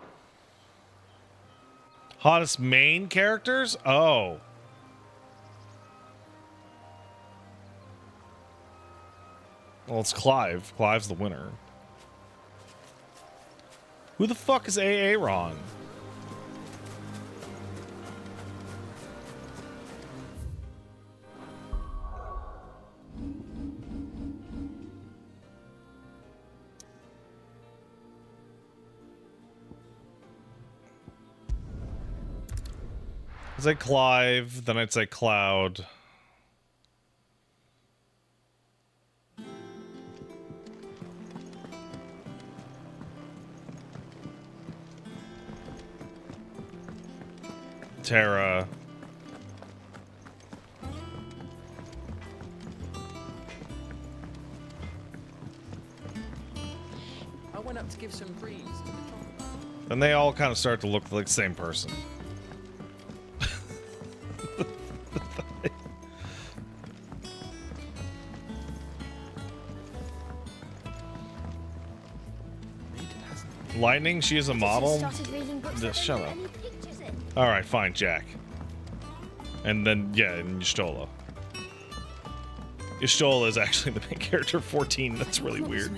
Hottest main characters? Oh. Well, it's Clive. Clive's the winner. Who the fuck is Aaron? I'd say Clive, then I'd say Cloud. Tara. I went up to give some breeze to the chocolate. And they all kind of start to look like the same person. Lightning, she is a model. Shut up. All right, fine, Jack. And then, yeah, and Y'shtola. Y'shtola is actually the main character, 14. That's really weird.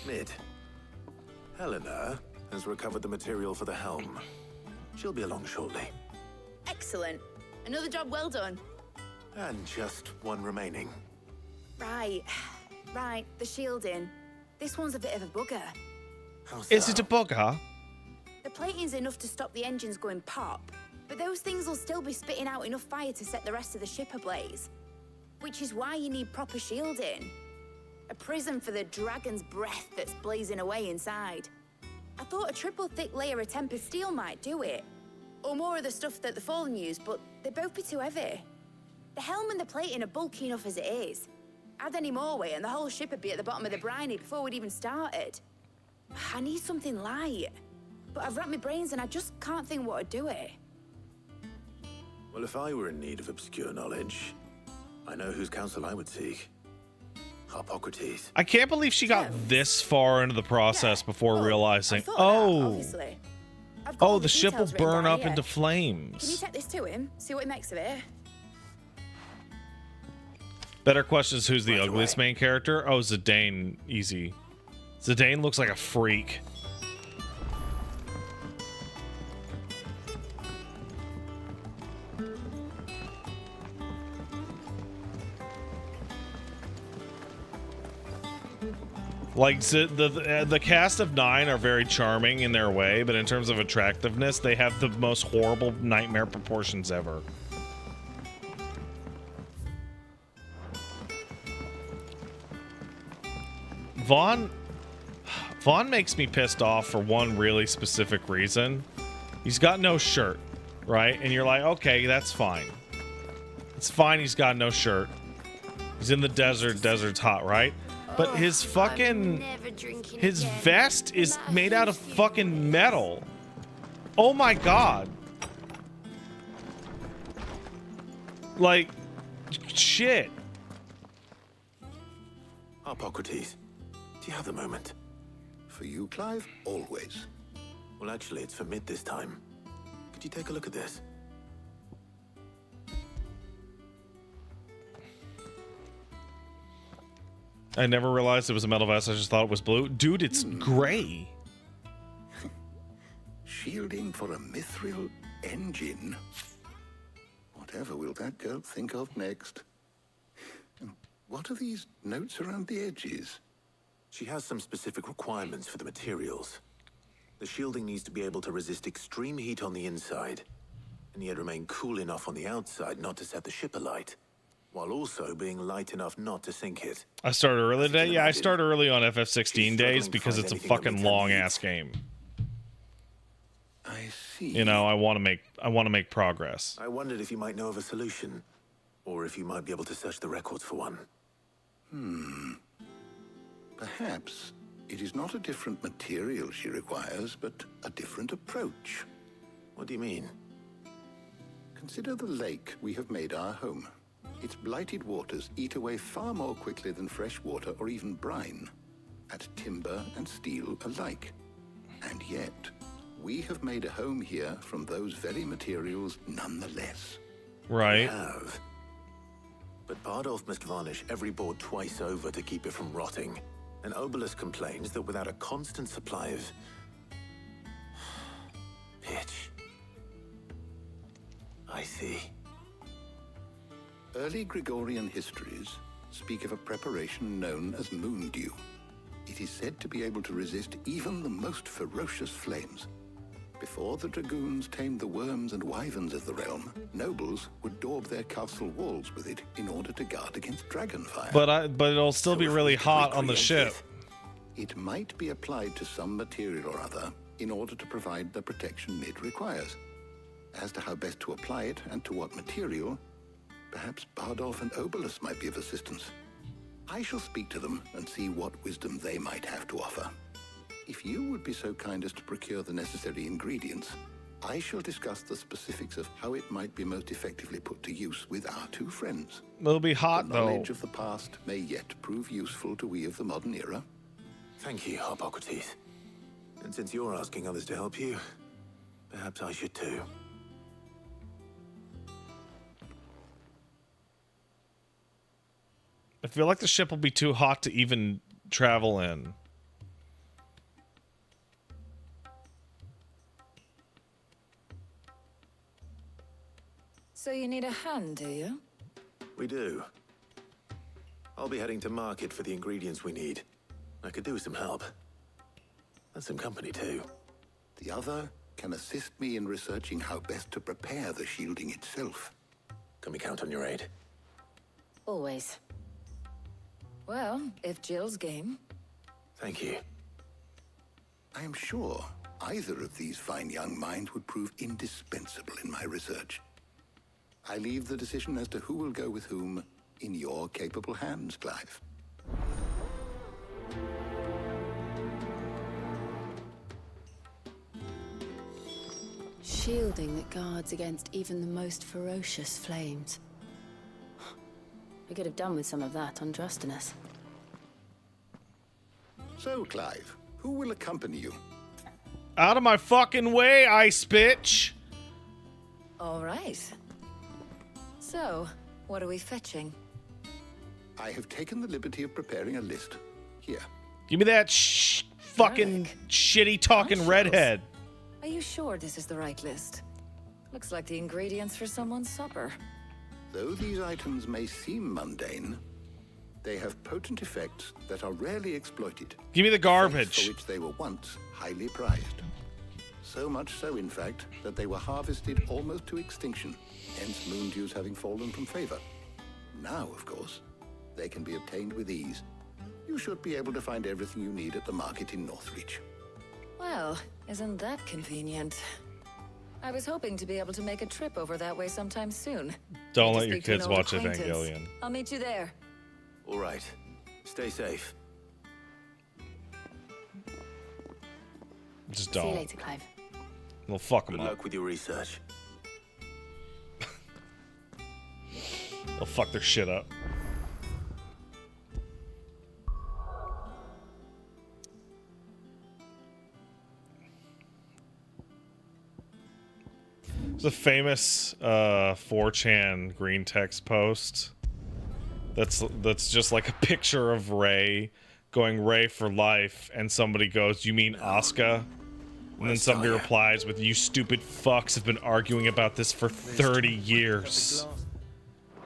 Mid. Helena has recovered the material for the helm. She'll be along shortly. Excellent. Another job well done. And just one remaining. Right. Right, the shielding. This one's a bit of a bugger. Is it a bugger? The plating's enough to stop the engines going pop, but those things will still be spitting out enough fire to set the rest of the ship ablaze. Which is why you need proper shielding. A prism for the dragon's breath that's blazing away inside. I thought a triple thick layer of tempered steel might do it. Or more of the stuff that the Fallen use, but they'd both be too heavy. The helm and the plating are bulky enough as it is. Add any more weight and the whole ship would be at the bottom of the briny before we'd even started. I need something light. But I've racked my brains and I just can't think what would do it. Well, if I were in need of obscure knowledge, I know whose counsel I would seek. Hippocrates. I can't believe she got this far into the process before realizing, oh, the ship will burn up into flames. Can you take this to him? See what he makes of it? Better question is who's the ugliest main character? Oh, Zidane. Easy. Zidane looks like a freak. Like, the cast of 9 are very charming in their way, but in terms of attractiveness, they have the most horrible nightmare proportions ever. Vaughn makes me pissed off for one really specific reason. He's got no shirt, right? And you're like, okay, that's fine. It's fine he's got no shirt. He's in the desert, desert's hot, right? But his fucking... his vest is made out of fucking metal. Oh my god. Like, shit. Hippocrates, do you have the moment? For you, Clive? Always. Well, actually, it's for Mid this time. Could you take a look at this? I never realized it was a metal vest. I just thought it was blue. Dude, it's gray. Shielding for a mithril engine. Whatever will that girl think of next? What are these notes around the edges? She has some specific requirements for the materials. The shielding needs to be able to resist extreme heat on the inside, and yet remain cool enough on the outside not to set the ship alight, while also being light enough not to sink it. I started early today. Yeah, I start early on FF16 days because it's a fucking long ass game. I see. You know, I want to make progress. I wondered if you might know of a solution, or if you might be able to search the records for one. Perhaps it is not a different material she requires, but a different approach. What do you mean? Consider the lake we have made our home. Its blighted waters eat away far more quickly than fresh water or even brine, at timber and steel alike. And yet, we have made a home here from those very materials nonetheless. Right. We have. But Bardolph must varnish every board twice over to keep it from rotting. And Obelisk complains that without a constant supply of pitch. I see. Early Gregorian histories speak of a preparation known as moon dew. It is said to be able to resist even the most ferocious flames. Before the dragoons tamed the worms and wyverns of the realm, nobles would daub their castle walls with it in order to guard against dragonfire. But it'll still be really hot on the ship. It might be applied to some material or other in order to provide the protection it requires. As to how best to apply it and to what material, perhaps Bardolph and Obelisk might be of assistance. I shall speak to them and see what wisdom they might have to offer. If you would be so kind as to procure the necessary ingredients, I shall discuss the specifics of how it might be most effectively put to use with our two friends. It'll be hot, the though. Knowledge of the past may yet prove useful to we of the modern era. Thank you, Hippocrates. And since you're asking others to help you, perhaps I should too. I feel like the ship will be too hot to even travel in. So you need a hand, do you? We do. I'll be heading to market for the ingredients we need. I could do with some help. And some company too. The other can assist me in researching how best to prepare the shielding itself. Can we count on your aid? Always. Well, if Jill's game. Thank you. I am sure either of these fine young minds would prove indispensable in my research. I leave the decision as to who will go with whom in your capable hands, Clive. Shielding that guards against even the most ferocious flames. We could have done with some of that on Drustinus. So, Clive, who will accompany you? Out of my fucking way, ice bitch! All right. So, what are we fetching? I have taken the liberty of preparing a list. Here. Give me that fucking shitty talking redhead. Are you sure this is the right list? Looks like the ingredients for someone's supper. Though these items may seem mundane, they have potent effects that are rarely exploited. Give me the garbage. Effects for which they were once highly prized. So much so, in fact, that they were harvested almost to extinction, hence moon dews having fallen from favor. Now, of course, they can be obtained with ease. You should be able to find everything you need at the market in Northreach. Well, isn't that convenient? I was hoping to be able to make a trip over that way sometime soon. Don't Need to let your speak to an kids old watch acquaintance. Evangelion. I'll meet you there. All right. Stay safe. Just See you don't. later, Clive. They'll fuck them Good up. luck with your research. They'll fuck their shit up. There's a famous 4chan green text post that's just like a picture of Ray going Ray for life, and somebody goes, "You mean Asuka?" And then somebody replies with, "You stupid fucks have been arguing about this for 30 years.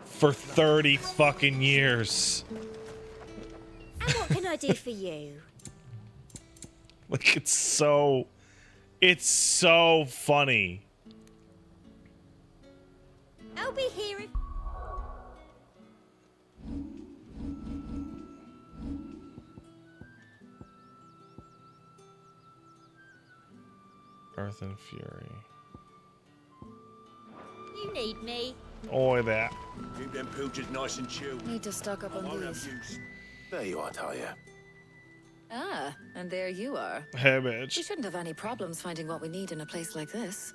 For 30 fucking years." And what can I do for you? Like, it's so funny. I'll be here if... Earth and Fury. You need me. Oi, that. Keep them pilchers nice and chilled. Need to stock up on these. There you are, Talia. Ah, and there you are. Hey, bitch. We shouldn't have any problems finding what we need in a place like this.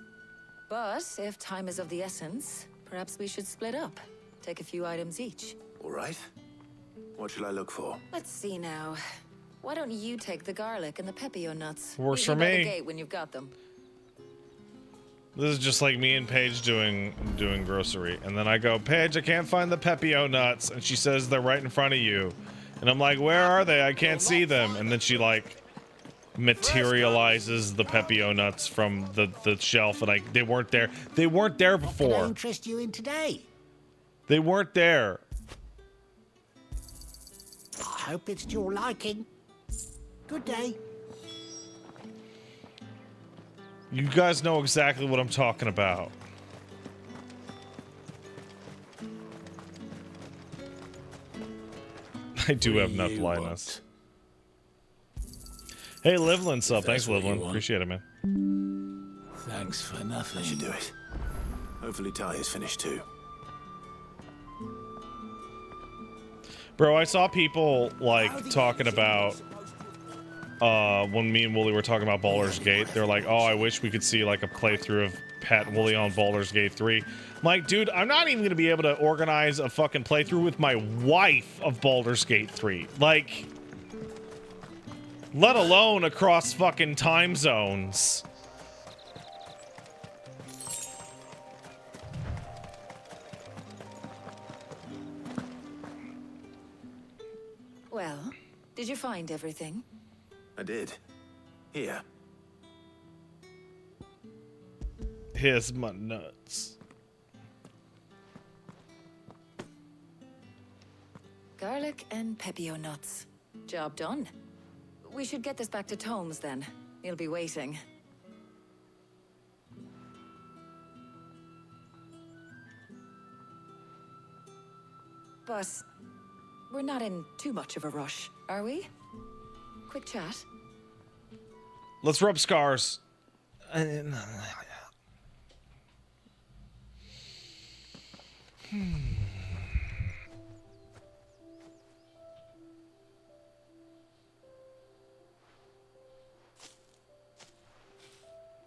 But if time is of the essence, perhaps we should split up. Take a few items each. All right. What should I look for? Let's see now. Why don't you take the garlic and the pepio nuts? Works Meet for by the me. gate when you've got them. This is just like me and Paige doing grocery, and then I go, Paige, I can't find the Pepio nuts, and she says they're right in front of you, and I'm like, where are they? I can't see them, and then she like materializes the Pepio nuts from the shelf, and they weren't there. They weren't there Can I before. interest you in today? They weren't there. I hope it's to your liking. Good day. You guys know exactly what I'm talking about. I do have nut blindness. Hey, Livlin sub. Thanks, Livlin. Appreciate it, man. Thanks for nothing. That should do it. Hopefully Ty is finished too. Bro, I saw people like talking about when me and Wooly were talking about Baldur's Gate. They're like, oh, I wish we could see like a playthrough of Pat and Wooly on Baldur's Gate 3. I'm like, dude, I'm not even gonna be able to organize a fucking playthrough with my wife of Baldur's Gate 3. Like, let alone across fucking time zones. Well, did you find everything? I did. Here. Here's my nuts. Garlic and Pepio nuts. Job done. We should get this back to Tomes then. He'll be waiting. But we're not in too much of a rush, are we? Quick chat. Let's rub scars.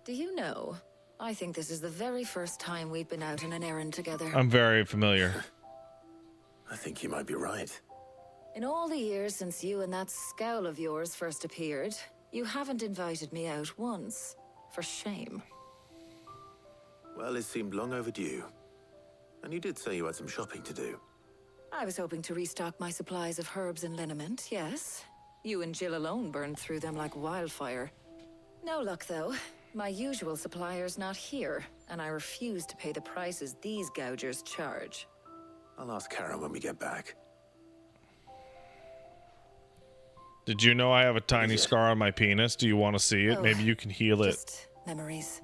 Do you know, I think this is the very first time we've been out on an errand together. I'm very familiar. I think you might be right. In all the years since you and that scowl of yours first appeared, you haven't invited me out once. For shame. Well, it seemed long overdue. And you did say you had some shopping to do. I was hoping to restock my supplies of herbs and liniment, yes. You and Jill alone burned through them like wildfire. No luck, though. My usual supplier's not here, and I refuse to pay the prices these gougers charge. I'll ask Karen when we get back. Did you know I have a tiny scar on my penis? Do you want to see it? Oh, Maybe you can heal it. Just memories.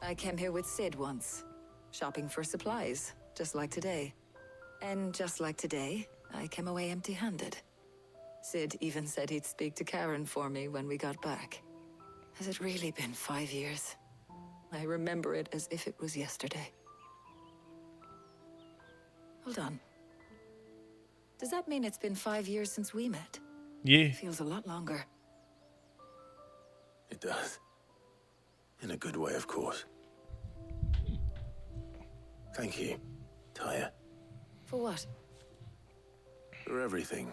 I came here with Sid once, shopping for supplies, just like today. And just like today, I came away empty-handed. Sid even said he'd speak to Karen for me when we got back. Has it really been 5 years? I remember it as if it was yesterday. Hold on. Does that mean it's been 5 years since we met? Yeah. It feels a lot longer. It does. In a good way, of course. Thank you, Tyre. For what? For everything.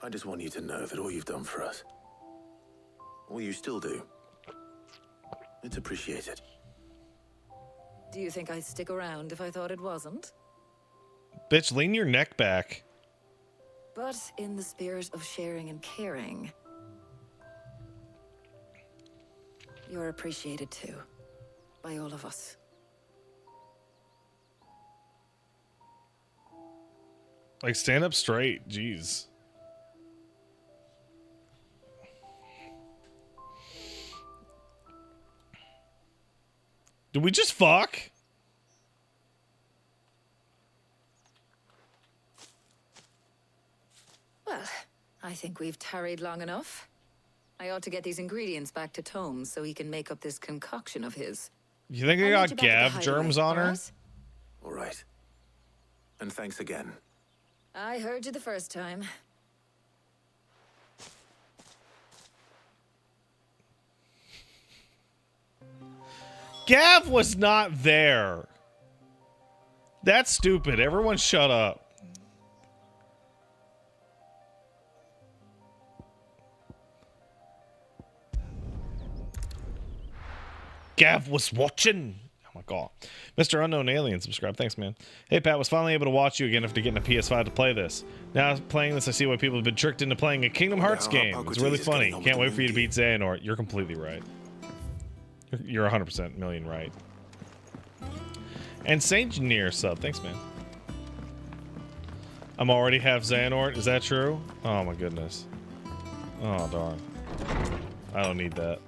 I just want you to know that all you've done for us, all you still do, it's appreciated. Do you think I'd stick around if I thought it wasn't? Bitch, lean your neck back. But in the spirit of sharing and caring, you're appreciated too, by all of us. Like, stand up straight. Jeez. Did we just fuck? Well, I think we've tarried long enough. I ought to get these ingredients back to Tomes so he can make up this concoction of his. You think I I'll meet got you back at the Gav germs hideaway, on her? alright? All right. And thanks again. I heard you the first time. Gav was not there. That's stupid. Everyone shut up. Scav was watching. Oh my god. Mr. Unknown Alien, subscribe. Thanks, man. Hey, Pat, was finally able to watch you again after getting a PS5 to play this. Now playing this, I see why people have been tricked into playing a Kingdom Hearts game. It's really funny. Can't wait for you to beat Xehanort. You're completely right. You're 100% million right. And Saint Near sub. Thanks, man. I'm already half Xehanort. Is that true? Oh my goodness. Oh, darn. I don't need that.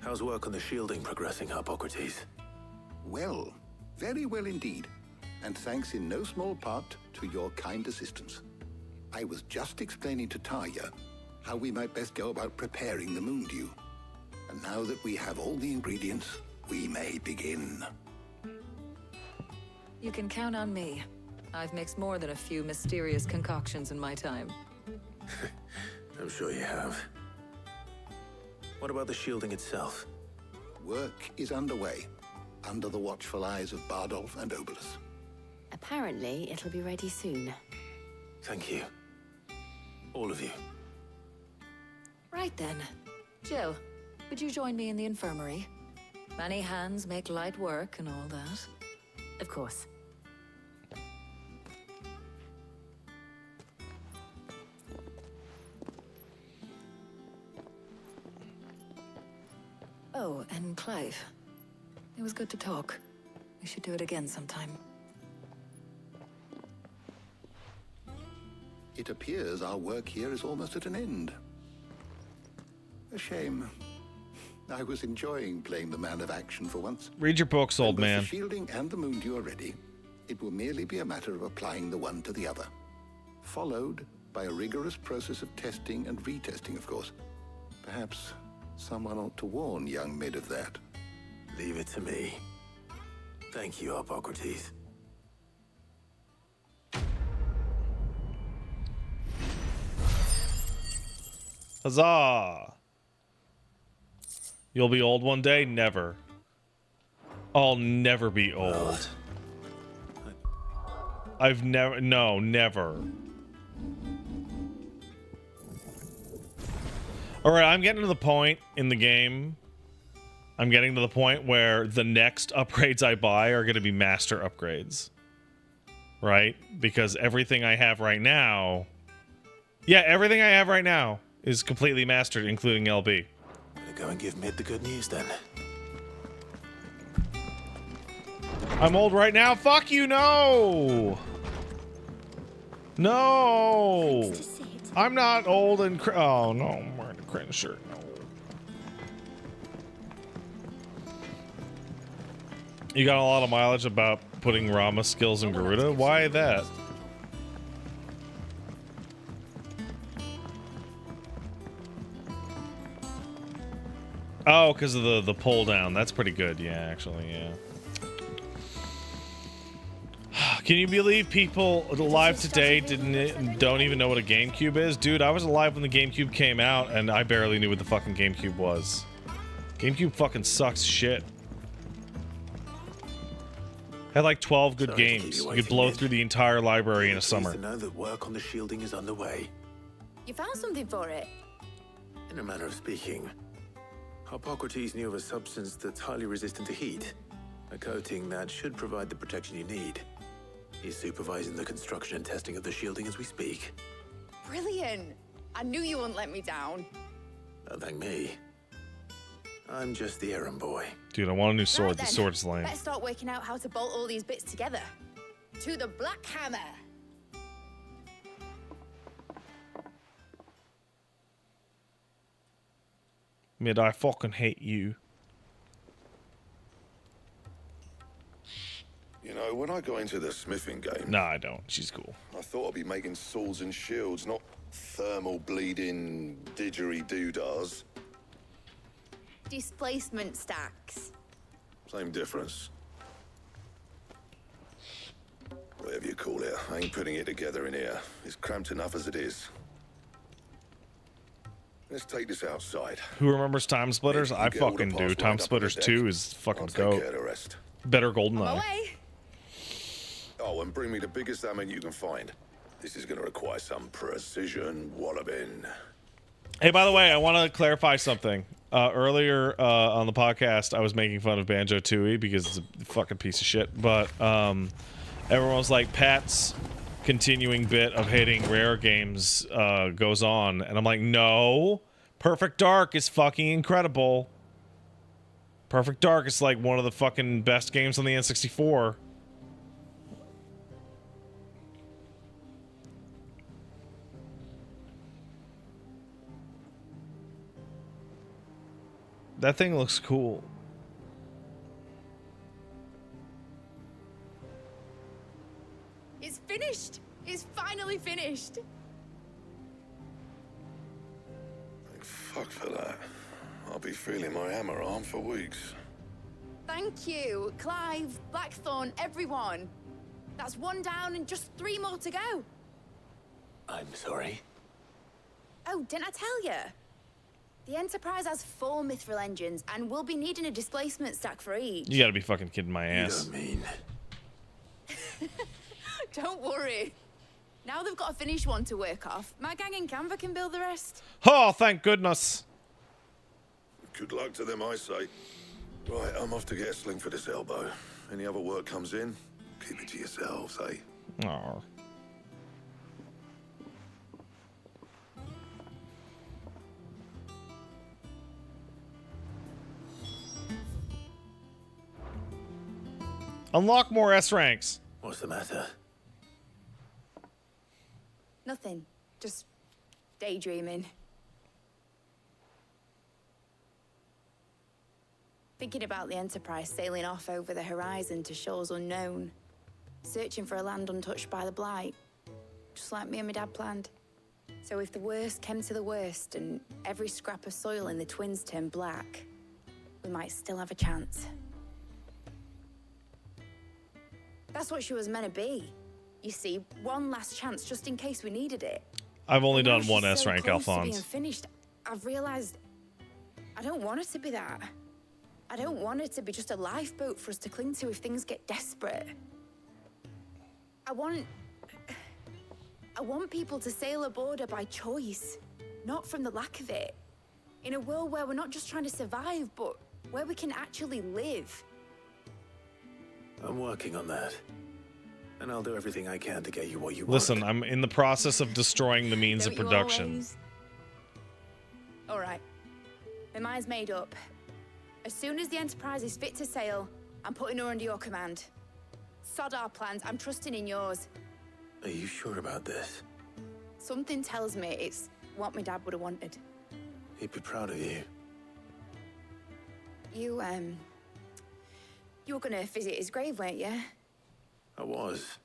How's work on the shielding progressing, Hippocrates? Well, very well indeed. And thanks in no small part to your kind assistance. I was just explaining to Tarja how we might best go about preparing the moon dew. And now that we have all the ingredients, we may begin. You can count on me. I've mixed more than a few mysterious concoctions in my time. I'm sure you have. What about the shielding itself? Work is underway, under the watchful eyes of Bardolph and Obolus. Apparently, it'll be ready soon. Thank you. All of you. Right then. Jill, would you join me in the infirmary? Many hands make light work and all that. Of course. Oh, and Clive. It was good to talk. We should do it again sometime. It appears our work here is almost at an end. A shame. I was enjoying playing the man of action for once. Read your books, old When both man. the shielding and the moon dew are ready, it will merely be a matter of applying the one to the other. Followed by a rigorous process of testing and retesting, of course. Perhaps someone ought to warn young Mid of that. Leave it to me. Thank you, Hippocrates. Huzzah! You'll be old one day? Never. I'll never be old. I've never... No, never. Alright, I'm getting to the point in the game. I'm getting to the point where the next upgrades I buy are going to be master upgrades. Right? Because everything I have right now... Yeah, everything I have right now is completely mastered, including LB. Gonna go and give Mid the good news then. I'm old right now. Fuck you, no! No! I'm not old and oh no, I'm wearing a cringe shirt. No. You got a lot of mileage about putting Rama skills in Garuda? Why that? Oh, because of the pull down. That's pretty good, yeah, actually, yeah. Can you believe people alive today don't even know what a GameCube is? Dude, I was alive when the GameCube came out, and I barely knew what the fucking GameCube was. GameCube fucking sucks shit. Had like 12 good games. You could blow through the entire library in a summer. To know that work on the shielding is underway. You found something for it? In a manner of speaking, Hippocrates knew of a substance that's highly resistant to heat. A coating that should provide the protection you need. He's supervising the construction and testing of the shielding as we speak. Brilliant! I knew you wouldn't let me down. Don't thank me. I'm just the errand boy. Dude, I want a new sword. Right The then, sword's lame. Let's start working out how to bolt all these bits together. To the Black Hammer! Mid, I fucking hate you. You know, when I got into the smithing game... Nah, I don't. She's cool. I thought I'd be making swords and shields, not thermal bleeding didgeridoo-dahs. Displacement stacks. Same difference. Whatever you call it, I ain't putting it together in here. It's cramped enough as it is. Let's take this outside. Who remembers Time Splitters? Maybe I you get all the fucking do. parts Time lined up on Splitters the deck. 2 is fucking I'll take care of goat. the rest. Better On GoldenEye. my way. Oh, and bring me the biggest salmon you can find. This is going to require some precision walloping. Hey, by the way, I want to clarify something. Earlier on the podcast, I was making fun of Banjo-Tooie because it's a fucking piece of shit. But everyone was like, Pat's continuing bit of hating rare games goes on. And I'm like, no. Perfect Dark is fucking incredible. Perfect Dark is like one of the fucking best games on the N64. That thing looks cool. It's finished. It's finally finished. Thank fuck for that. I'll be feeling my hammer arm for weeks. Thank you, Clive, Blackthorn, everyone. That's one down and just 3 more to go. I'm sorry. Oh, didn't I tell you? The Enterprise has 4 mithril engines, and we'll be needing a displacement stack for each. You gotta be fucking kidding my ass. You don't mean... Don't worry. Now they've got a finished one to work off. My gang in Canva can build the rest. Oh, thank goodness. Good luck to them, I say. Right, I'm off to get a sling for this elbow. Any other work comes in, keep it to yourselves, eh? Oh. Unlock more S ranks. What's the matter? Nothing. Just daydreaming. Thinking about the Enterprise sailing off over the horizon to shores unknown. Searching for a land untouched by the Blight. Just like me and my dad planned. So if the worst came to the worst and every scrap of soil in the Twins turned black, we might still have a chance. That's what she was meant to be. You see, one last chance just in case we needed it. I've only Now done one she's S so rank, close to being Alphonse. finished, I've realized I don't want it to be that. I don't want it to be just a lifeboat for us to cling to if things get desperate. I want people to sail aboard her by choice, not from the lack of it. In a world where we're not just trying to survive, but where we can actually live. I'm working on that. And I'll do everything I can to get you what you Listen, want. I'm in the process of destroying the means of Don't you production. always? All right. My mind's made up. As soon as the Enterprise is fit to sail, I'm putting her under your command. Sod our plans. I'm trusting in yours. Are you sure about this? Something tells me it's what my dad would have wanted. He'd be proud of you. You were gonna visit his grave, weren't you? I was.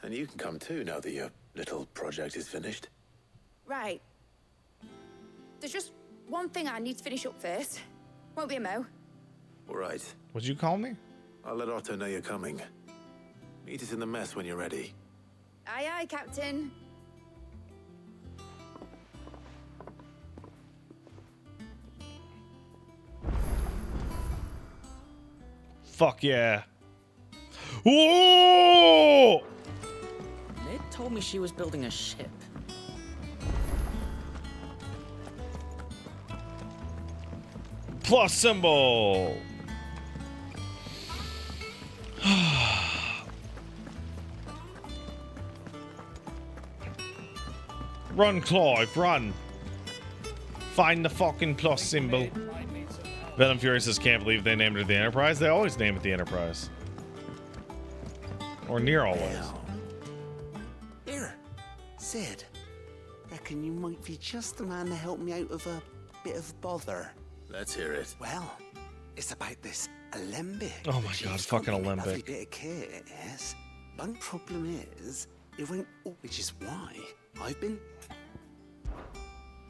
And you can come too now that your little project is finished. Right. There's just one thing I need to finish up first. Won't be a mo. All right. Would you call me? I'll let Otto know you're coming. Meet us in the mess when you're ready. Aye, aye, Captain. Fuck yeah. Whoa! Ned told me she was building a ship. Plus symbol. Run, Clive, run. Find the fucking plus symbol. Venom Fury says, can't believe they named it the Enterprise. They always name it the Enterprise. Or near always. Here, Sid. Reckon you might be just the man to help me out of a bit of bother. Let's hear it. Well, it's about this alembic. Oh my god, fucking Lovely Alembic. bit of kit, yes. One problem is, it won't, which is why I've been...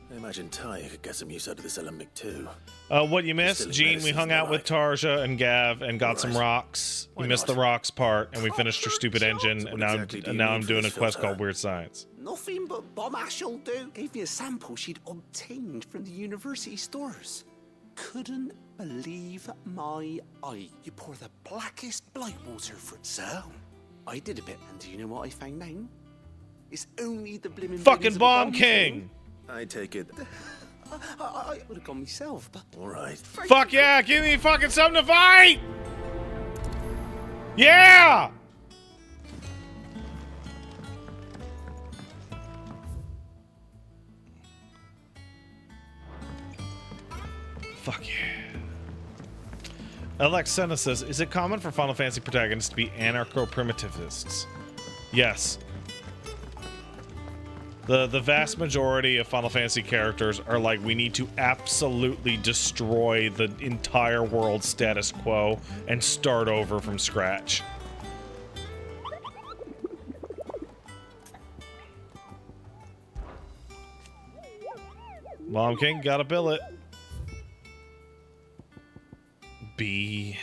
I imagine Ty could get some use out of this alembic too. What you missed, Distilling Gene? We medicines hung and the out with like. Tarja and Gav and got some Alright. rocks. Why We missed not? the rocks part, and we finished her stupid engine, So and what exactly do you now need I'm for doing a this quest filter? called Weird Science. Nothing but bomb ash'll do. Gave me a sample she'd obtained from the university stores. Couldn't believe my eye. You pour the blackest blight water for it, sir. I did a bit, and do you know what I found out? It's only the blimmin' Fucking beginnings of a Bomb bomb King! I take it. I would have gone myself, but... All right. Fuck yeah! Give me fucking something to fight! Yeah! Fuck yeah. Alexena says, is it common for Final Fantasy protagonists to be anarcho-primitivists? Yes. The vast majority of Final Fantasy characters are like, we need to absolutely destroy the entire world status quo and start over from scratch. Mom King, gotta bill it. B.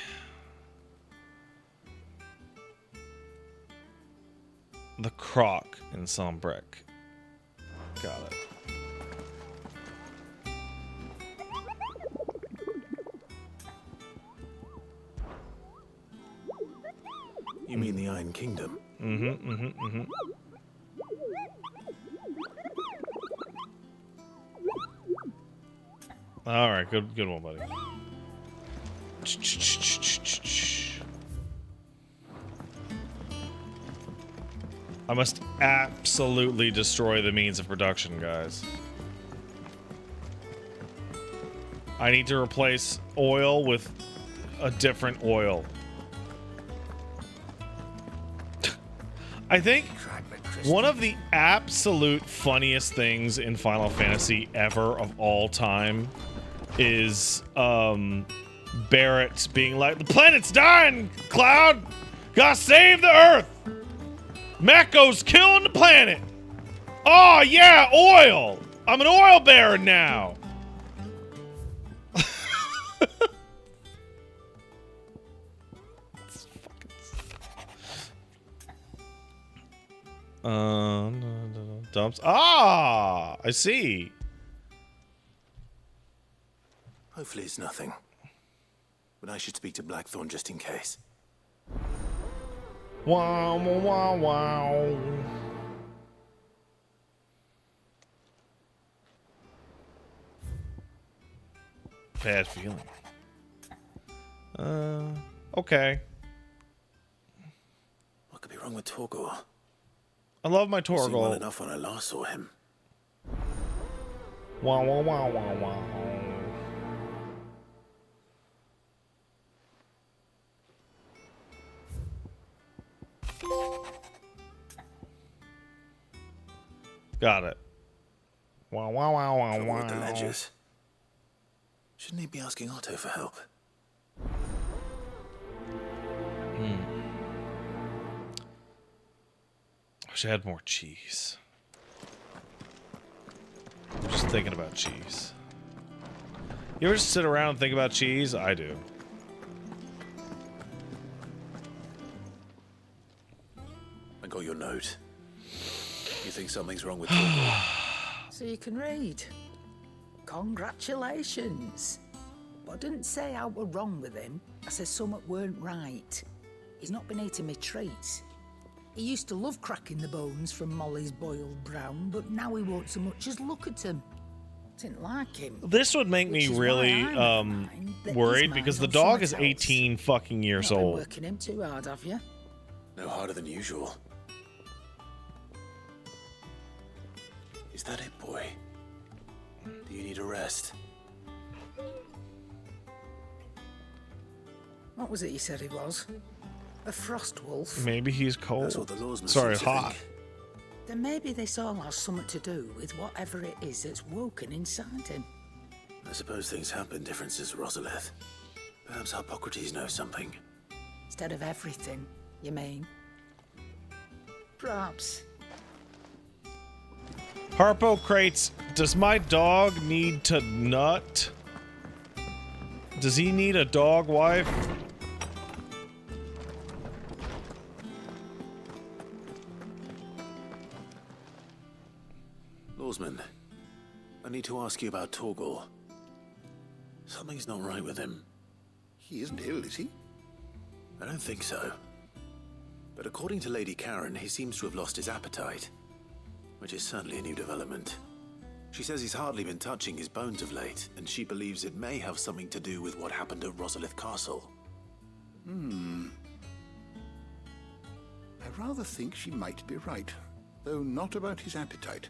The Croc in Sombrek. Got it. You mean the Iron Kingdom? All right, good one, buddy. I must absolutely destroy the means of production, guys. I need to replace oil with a different oil. I think one of the absolute funniest things in Final Fantasy ever of all time is Barrett being like, the planet's dying, Cloud! Gotta save the Earth! Mako's killing the planet! Oh yeah, oil! I'm an oil baron now! Dumps. Ah! I see. Hopefully it's nothing. But I should speak to Blackthorn just in case. Wow, wow, wow. Bad feeling. Okay. What could be wrong with Torgor? I love my Seemed well Torgor. enough when I last saw him. Wow, wow, wow, wow, wow. Got it. Wow, wow, wow, wow, Trouble with the wow. ledgers. Shouldn't he be asking Otto for help? Wish I had more cheese. I'm just thinking about cheese. You ever just sit around and think about cheese? I do. I got your note. You think something's wrong with Torgor? So you can read. Congratulations. But I didn't say I were wrong with him. I said something weren't right. He's not been eating me treats. He used to love cracking the bones from Molly's boiled brown, but now he won't so much as look at them. Didn't like him. This would make me really worried because the dog is 18 fucking years Not been old. working him too hard, have you? No harder than usual. Is that it, boy? Do you need a rest? What was it you said he was? A frost wolf? Maybe he's cold. That's what the lawsman Sorry, seems to hot. think. Then maybe this all has something to do with whatever it is that's woken inside him. I suppose things have been different since Rosalith. Perhaps Hippocrates knows something. Instead of everything, you mean? Perhaps. Harpo crates, does my dog need to nut? Does he need a dog wife? Lawsman, I need to ask you about Torgor. Something's not right with him. He isn't ill, is he? I don't think so. But according to Lady Karen, he seems to have lost his appetite. which is certainly a new development. She says he's hardly been touching his bones of late, and she believes it may have something to do with what happened at Rosalith Castle. I rather think she might be right, though not about his appetite.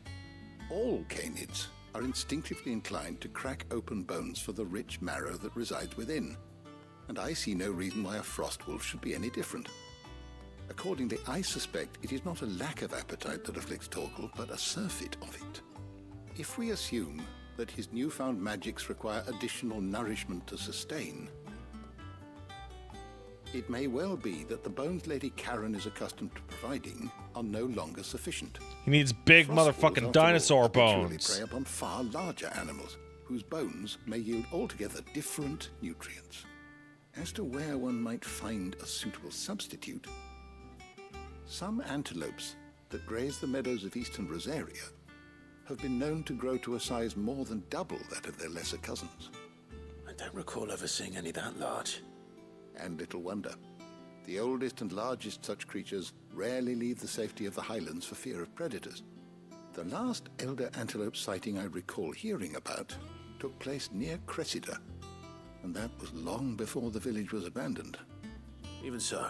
All canids are instinctively inclined to crack open bones for the rich marrow that resides within, and I see no reason why a frost wolf should be any different. Accordingly, I suspect it is not a lack of appetite that afflicts Torkel, but a surfeit of it. If we assume that his newfound magics require additional nourishment to sustain, it may well be that the bones Lady Karen is accustomed to providing are no longer sufficient. He needs big Frost wolves, motherfucking after dinosaur all, habitually bones. prey upon far larger animals, whose bones may yield altogether different nutrients. As to where one might find a suitable substitute, some antelopes that graze the meadows of eastern Rosaria have been known to grow to a size more than double that of their lesser cousins. I don't recall ever seeing any that large. And little wonder. The oldest and largest such creatures rarely leave the safety of the highlands for fear of predators. The last elder antelope sighting I recall hearing about took place near Cressida, and that was long before the village was abandoned. Even so,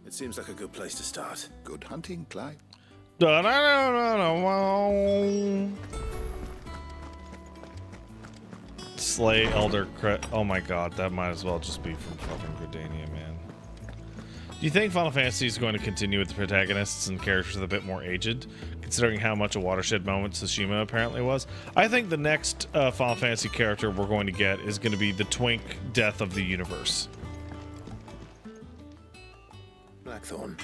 it seems like a good place to start. Good hunting, Clive. Slay Elder Oh my god, that might as well just be from fucking Gridania, man. Do you think Final Fantasy is going to continue with the protagonists and characters a bit more aged, considering how much a watershed moment Tsushima apparently was? I think the next Final Fantasy character we're going to get is going to be the twink death of the universe. Blackthorn,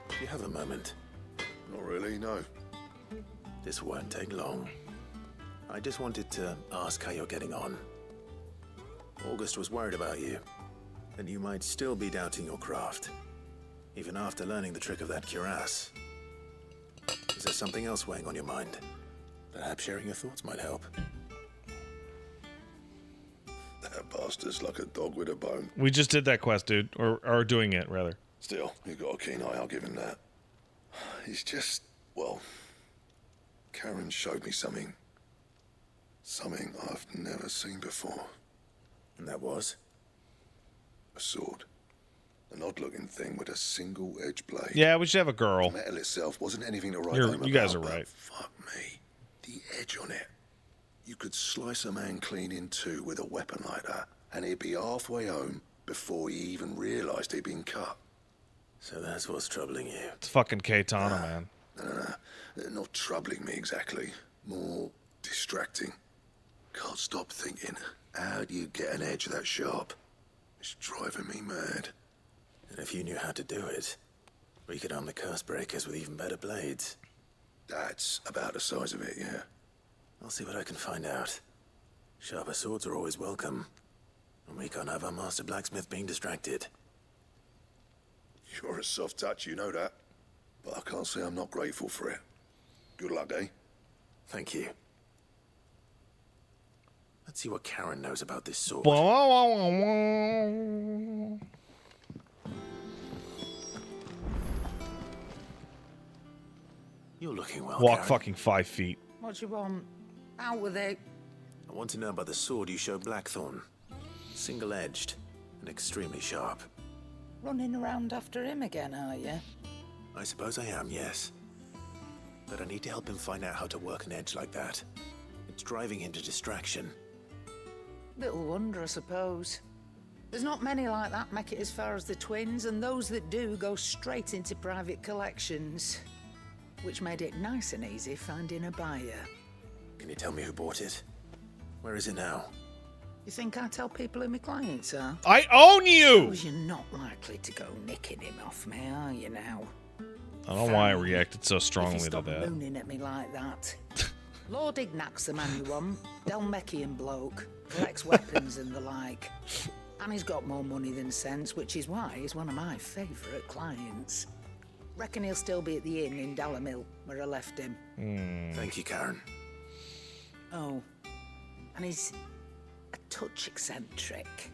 do you have a moment? Not really, no. This won't take long. I just wanted to ask how you're getting on. August was worried about you, and you might still be doubting your craft, even after learning the trick of that cuirass. Is there something else weighing on your mind? Perhaps sharing your thoughts might help. That bastard's like a dog with a bone. We just did that quest, dude. Or are doing it, rather. Still, you got a keen eye, I'll give him that. He's just, well, Karen showed me something. Something I've never seen before. And that was? A sword. An odd-looking thing with a single edge blade. Yeah, we should have a girl. The metal itself wasn't anything to write home about. You guys are right. Fuck me. The edge on it. You could slice a man clean in two with a weapon like that, and he'd be halfway home before he even realised he'd been cut. So that's what's troubling you. It's fucking Katana, man. No. Not troubling me exactly. More distracting. Can't stop thinking, how do you get an edge that sharp? It's driving me mad. And if you knew how to do it, we could arm the curse breakers with even better blades. That's about the size of it, yeah. I'll see what I can find out. Sharper swords are always welcome. And we can't have our master blacksmith being distracted. You're a soft touch, you know that. But I can't say I'm not grateful for it. Good luck, eh? Thank you. Let's see what Karen knows about this sword. You're looking well, Walk Karen. fucking 5 feet. What do you want? Out with it. I want to know about the sword you showed Blackthorn. Single-edged and extremely sharp. Running around after him again, are you? I suppose I am, yes. But I need to help him find out how to work an edge like that. It's driving him to distraction. Little wonder, I suppose. There's not many like that make it as far as the twins, and those that do go straight into private collections. Which made it nice and easy finding a buyer. Can you tell me who bought it? Where is it now? You think I tell people who my clients are? I own you! Because you're not likely to go nicking him off me, are you now? I don't know why I reacted so If strongly you to stop that. mooning at me like that. Lord Ignac's the man you want. Dalmekian bloke. Collects weapons and the like. And he's got more money than sense, which is why he's one of my favourite clients. Reckon he'll still be at the inn in Dalamil, where I left him. Thank you, Karen. Oh, and he's a touch eccentric,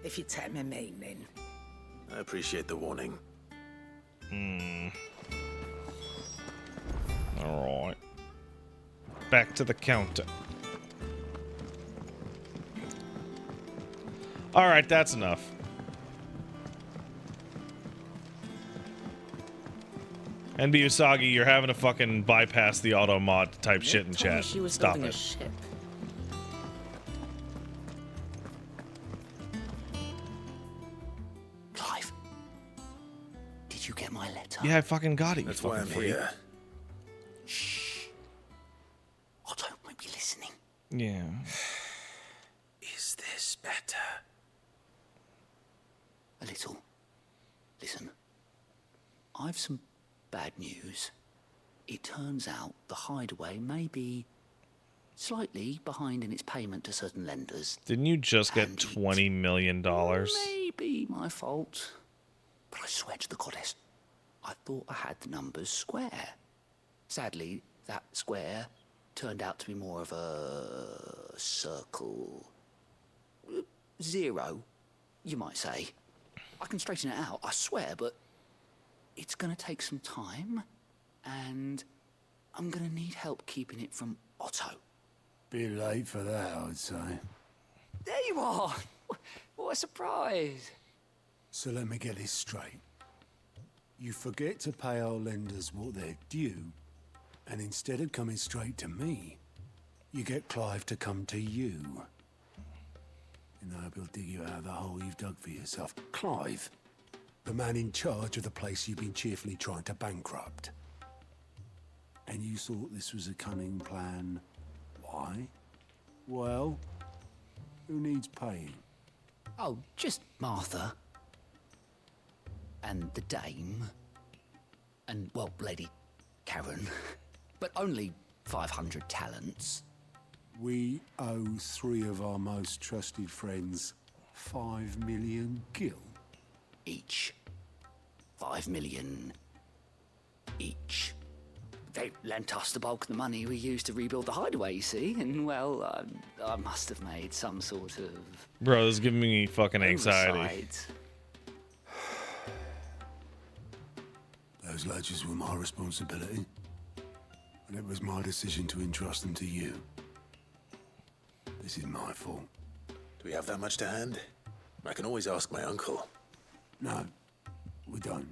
if you take my meaning. I appreciate the warning. All right. Back to the counter. All right, that's enough. NB Usagi, you're having to fucking bypass the auto mod type shit in chat. She was Stop building it. a ship. Clive, did you get my letter? Yeah, I fucking got it. That's you why fucking I'm freak. here. Shh. Otto might be listening. Yeah. Is this better? A little. Listen, I've some bad news. It turns out the hideaway may be slightly behind in its payment to certain lenders. Didn't you just get $20 million? Maybe my fault. But I swear to the goddess, I thought I had the numbers square. Sadly, that square turned out to be more of a circle. Zero, you might say. I can straighten it out, I swear, but it's gonna take some time, and I'm gonna need help keeping it from Otto. Bit late for that, I'd say. There you are! What a surprise! So let me get this straight. You forget to pay our lenders what they're due, and instead of coming straight to me, you get Clive to come to you. And I hope he'll dig you out of the hole you've dug for yourself. Clive, the man in charge of the place you've been cheerfully trying to bankrupt. And you thought this was a cunning plan. Why? Well, who needs paying? Oh, just Martha. And the dame. And, well, Lady Karen. But only 500 talents. We owe 3 of our most trusted friends 5 million gil. Each. 5 million each. They lent us the bulk of the money we used to rebuild the hideaway, you see, and, well, I must have made some sort of... Bro, this is giving me fucking anxiety. oversight. Those ledgers were my responsibility, and it was my decision to entrust them to you. This is my fault. Do we have that much to hand? I can always ask my uncle. No, we don't.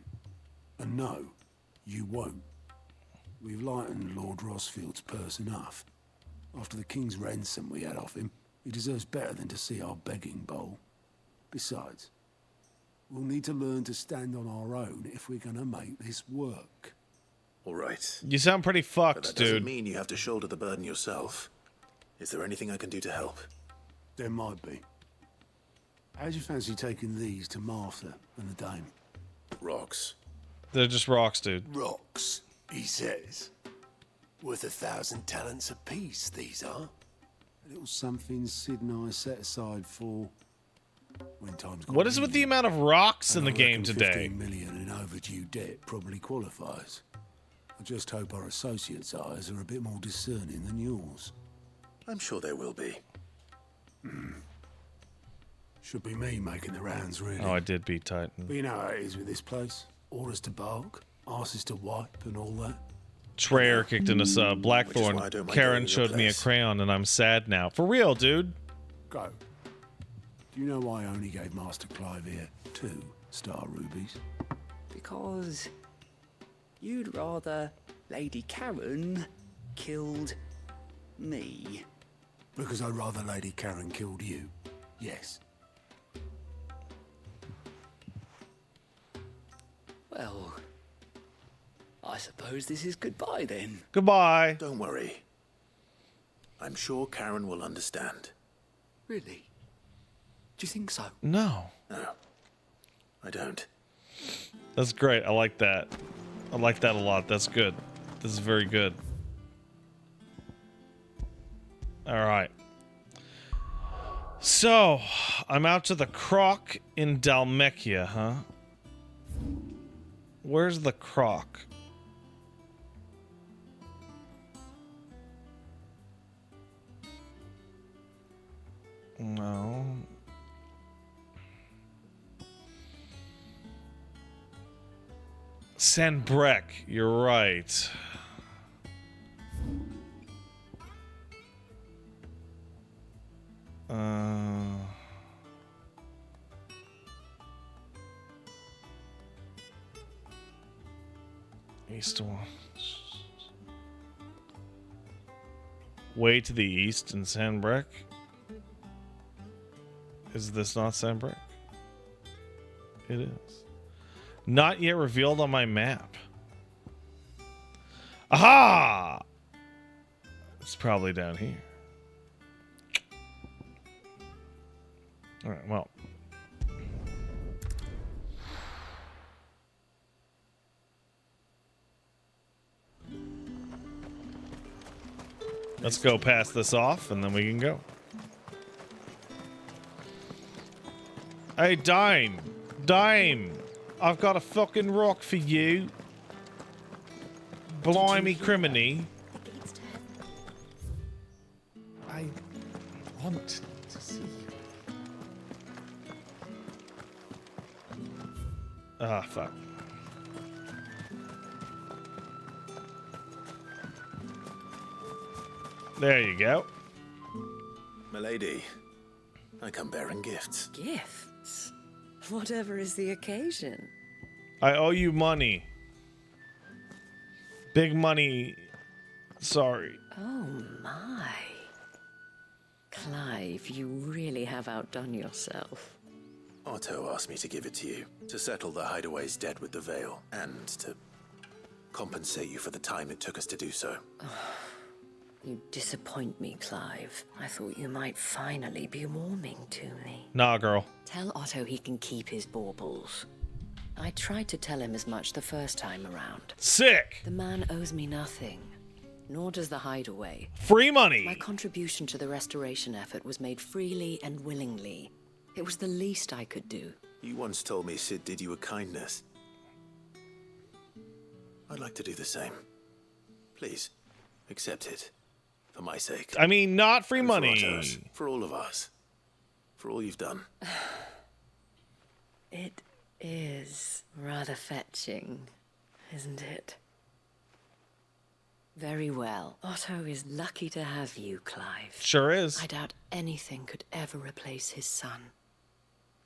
And no, you won't. We've lightened Lord Rosfield's purse enough. After the king's ransom we had off him, he deserves better than to see our begging bowl. Besides, we'll need to learn to stand on our own if we're gonna make this work. All right. You sound pretty But fucked, that doesn't dude. mean you have to shoulder the burden yourself. Is there anything I can do to help? There might be. How'd you fancy taking these to Martha and the dame? Rocks. They're just rocks, dude. Rocks, he says. Worth 1,000 talents apiece, these are. A little something Sid and I set aside for when times got What is with the amount of rocks in and the I game reckon today? 15 million in overdue debt probably qualifies. I just hope our associates' eyes are a bit more discerning than yours. I'm sure there will be. Should be me making the rounds, really. Oh, I did beat Titan. But you know how it is with this place. Orders to bark, asses to wipe, and all that. Treyer kicked in a sub. Which is why I Blackthorn. don't mind going Karen to your showed me a place. crayon and I'm sad now. For real, dude. Go. Do you know why I only gave Master Clive here 2 star rubies? Because you'd rather Lady Karen killed me. Because I'd rather Lady Karen killed you. Yes. Well, I suppose this is goodbye then. Goodbye. Don't worry. I'm sure Karen will understand. Really? Do you think so? No. No, I don't. That's great. I like that. I like that a lot. That's good. This is very good. All right. So, I'm out to the Croc in Dalmechia, huh? Where's the Croc? No. Sanbrek, you're right. east one. Way to the east in Sandbreak. Is this not Sandbreak? It is. Not yet revealed on my map. Aha! It's probably down here. Alright, well. Let's go pass this off and then we can go. Hey, Dime. Dime. I've got a fucking rock for you. Blimey criminy. I want to see you. Ah, fuck. There you go. Milady, I come bearing gifts. Gifts? Whatever is the occasion. I owe you money. Big money. Sorry. Oh my. Clive, you really have outdone yourself. Otto asked me to give it to you, to settle the Hideaway's debt with the Veil, and to compensate you for the time it took us to do so. You disappoint me, Clive. I thought you might finally be warming to me. Nah, girl. Tell Otto he can keep his baubles. I tried to tell him as much the first time around. Sick! The man owes me nothing, nor does the Hideaway. Free money! My contribution to the restoration effort was made freely and willingly. It was the least I could do. You once told me Sid did you a kindness. I'd like to do the same. Please, accept it. For my sake. I mean, not free And money. For Otto's, for all of us. For all you've done. It is rather fetching, isn't it? Very well. Otto is lucky to have you, Clive. Sure is. I doubt anything could ever replace his son.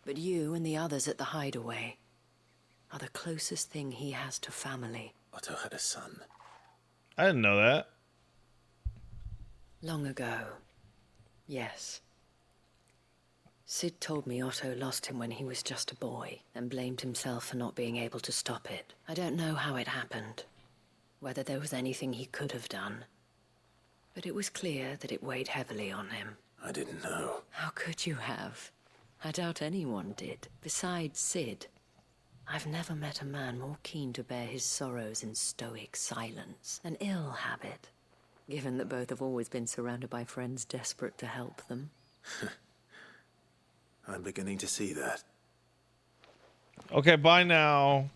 But you and the others at the Hideaway are the closest thing he has to family. Otto had a son. I didn't know that. Long ago. Yes. Sid told me Otto lost him when he was just a boy and blamed himself for not being able to stop it. I don't know how it happened, whether there was anything he could have done. But it was clear that it weighed heavily on him. I didn't know. How could you have? I doubt anyone did. Besides Sid, I've never met a man more keen to bear his sorrows in stoic silence. An ill habit, given that both have always been surrounded by friends desperate to help them. I'm beginning to see that. Okay, bye now.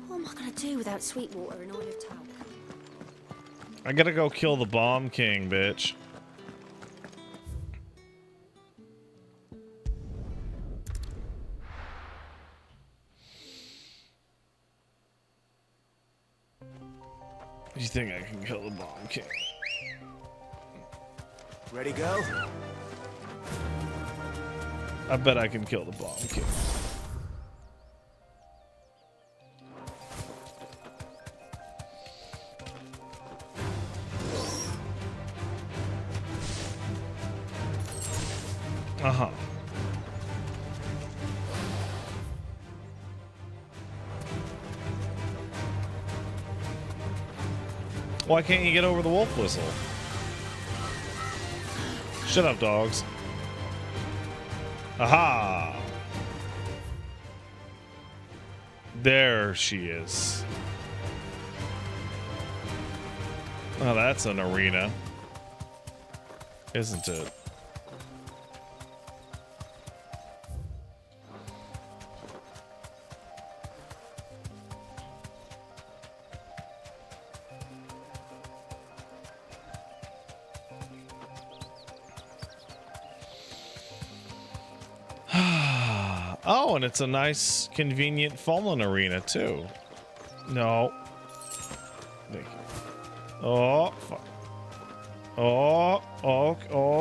What am I going to do without Sweetwater and Olive Talc? I gotta go kill the Bomb King, bitch. You think I can kill the Bomb King? Ready, go? I bet I can kill the Bomb King. Uh-huh. Why can't you get over the wolf whistle? Shut up, dogs. Aha! There she is. Oh, that's an arena. Isn't it? Oh, and it's a nice, convenient fallen arena, too. No. Thank you. Oh, fuck. Oh,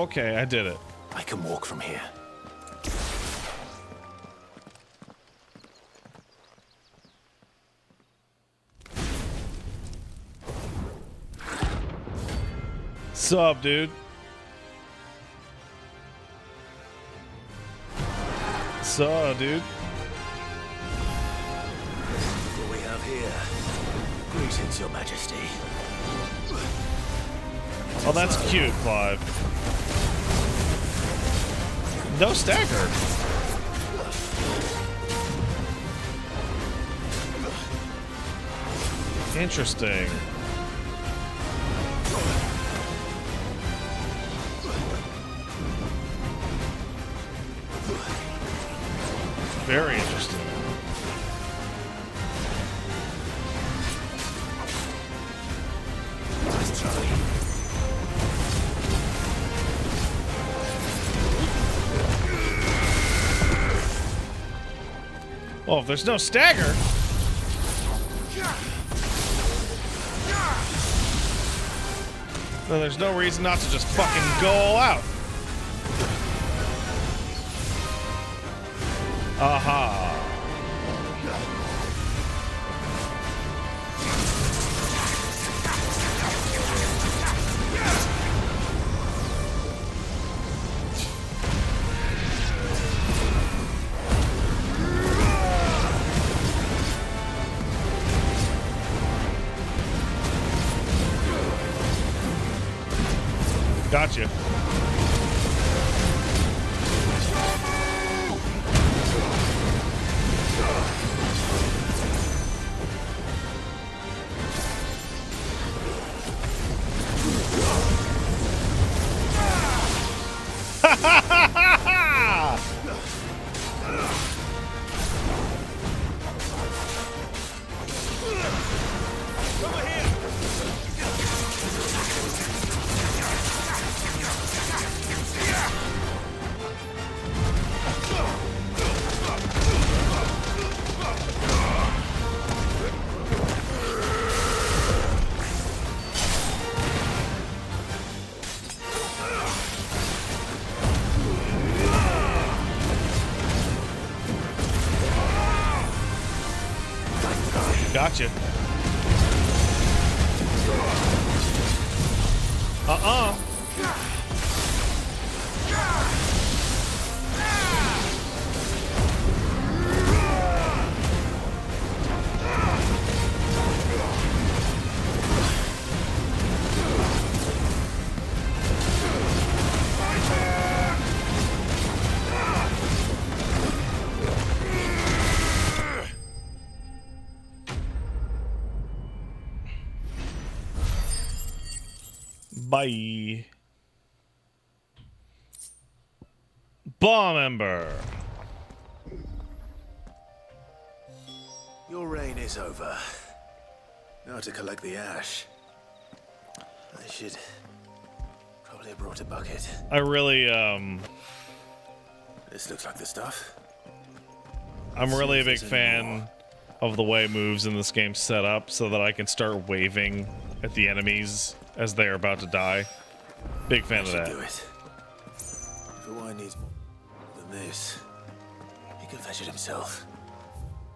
okay, I did it. I can walk from here. Sup, dude? Sup, dude? What we have here. Greetings, Your Majesty. Oh, that's cute, Clive. No stagger. Interesting. Very interesting. Well, if there's no stagger, then there's no reason not to just fucking go all out. Aha. Gotcha. Gotcha. Bye. Bomb Ember. Your reign is over. Now to collect the ash. I should probably have brought a bucket. I really, This looks like the stuff. I'm really a big fan of the way moves in this game set up so that I can start waving at the enemies as they're about to die. Big fan of that. Do it. If the wine needs more than this, he can fetch it himself.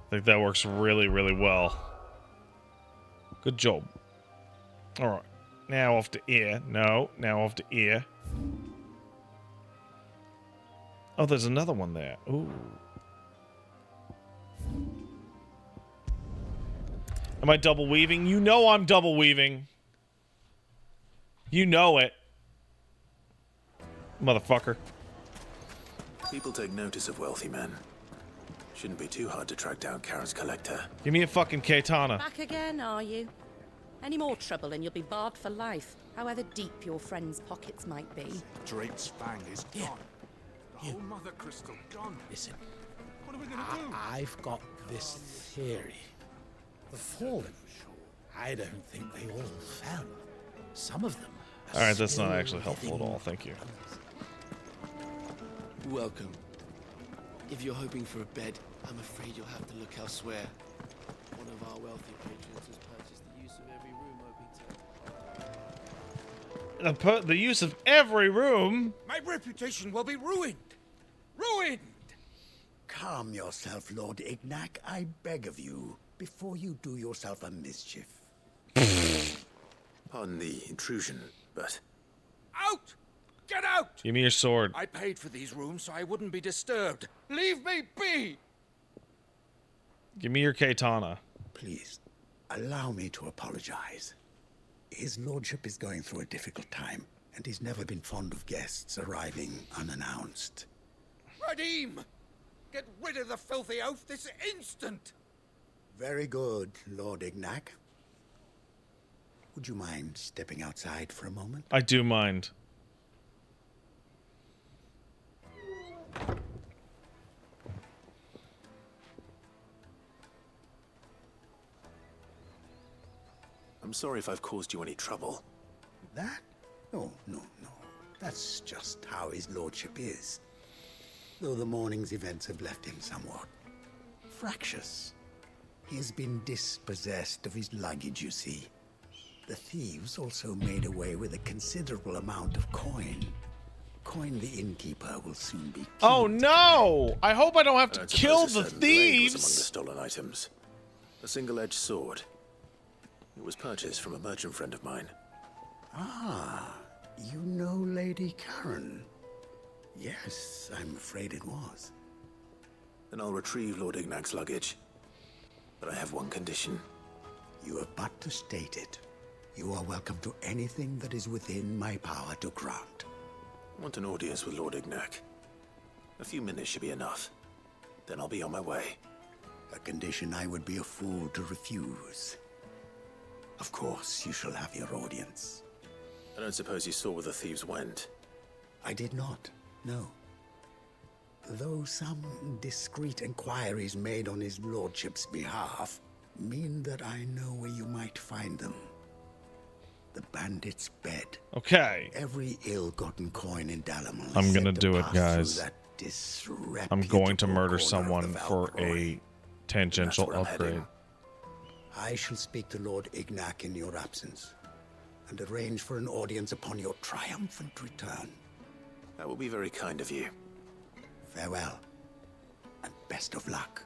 I think that works really, really well. Good job. Alright. Now off to ear. No, now off to ear. Oh, there's another one there. Ooh. Am I double weaving? You know I'm double weaving. You know it. Motherfucker. People take notice of wealthy men. Shouldn't be too hard to track down Karen's collector. Give me a fucking katana. Back again, are you? Any more trouble and you'll be barred for life, however deep your friend's pockets might be. Drake's fang is gone. The whole mother crystal gone. Listen. What are we gonna do? I've got this theory. The Fallen. I don't think they all fell. Some of them. Alright, that's not actually helpful at all. Thank you. Welcome. If you're hoping for a bed, I'm afraid you'll have to look elsewhere. One of our wealthy patrons has purchased the use of every room, hoping to... The use of every room? My reputation will be ruined. Ruined! Calm yourself, Lord Ignac, I beg of you, before you do yourself a mischief. Pardon the intrusion, but Out! Get out! Give me your sword. I paid for these rooms so I wouldn't be disturbed. Leave me be! Give me your katana. Please, allow me to apologize. His lordship is going through a difficult time, and he's never been fond of guests arriving unannounced. Radim! Get rid of the filthy oaf this instant! Very good, Lord Ignac. Would you mind stepping outside for a moment? I do mind. I'm sorry if I've caused you any trouble. That? No. That's just how his lordship is. Though the morning's events have left him somewhat fractious. He has been dispossessed of his luggage, you see. The thieves also made away with a considerable amount of coin. Coin the innkeeper will soon be killed. Oh no! I hope I don't have to kill the certain blade was thieves! among the stolen items. A single-edged sword. It was purchased from a merchant friend of mine. Ah, you know Lady Karen? Yes, I'm afraid it was. Then I'll retrieve Lord Ignac's luggage. But I have one condition. You have but to state it. You are welcome to anything that is within my power to grant. I want an audience with Lord Ignac. A few minutes should be enough. Then I'll be on my way. A condition I would be a fool to refuse. Of course, you shall have your audience. I don't suppose you saw where the thieves went. I did not, no. Though some discreet inquiries made on his lordship's behalf mean that I know where you might find them. The bandit's bed. Okay. Every ill-gotten coin in Dalamon. I'm gonna do it, guys. I'm going to murder someone for a tangential upgrade. I shall speak to Lord Ignac in your absence, and arrange for an audience upon your triumphant return. That will be very kind of you. Farewell, and best of luck.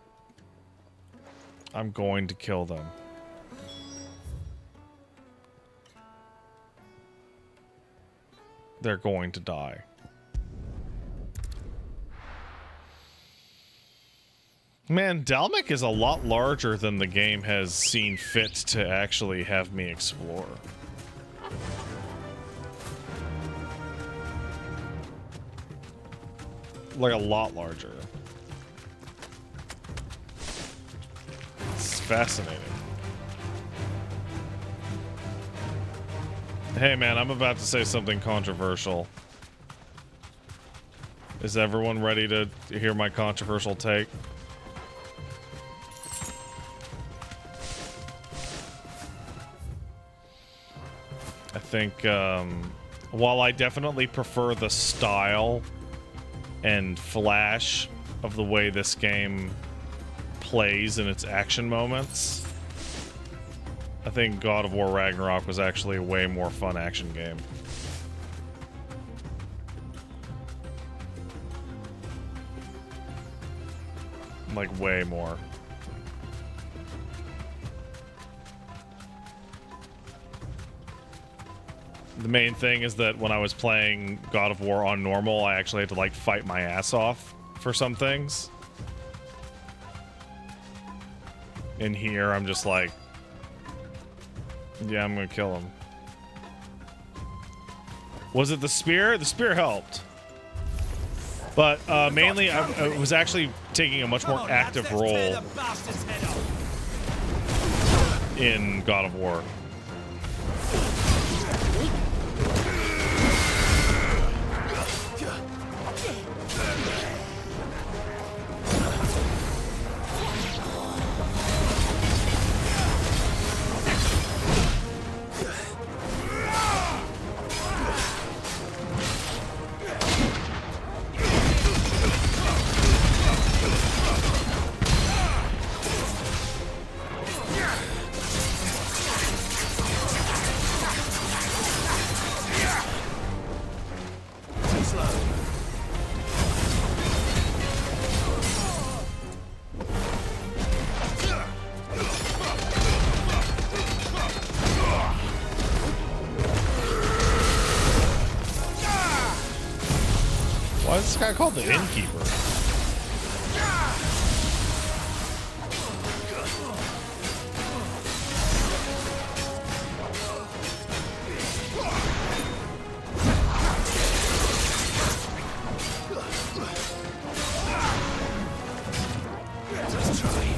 I'm going to kill them. They're going to die. Man, Dalmec is a lot larger than the game has seen fit to actually have me explore. Like a lot larger. It's fascinating. Hey man, I'm about to say something controversial. Is everyone ready to hear my controversial take? I think, while I definitely prefer the style and flash of the way this game plays in its action moments, I think God of War Ragnarok was actually a way more fun action game. Like, way more. The main thing is that when I was playing God of War on normal, I actually had to, like, fight my ass off for some things. In here, I'm just like, yeah, I'm gonna kill him. Was it the spear? The spear helped. But mainly, I was actually taking a much more active role in God of War. Why is this guy called the innkeeper? Let's try.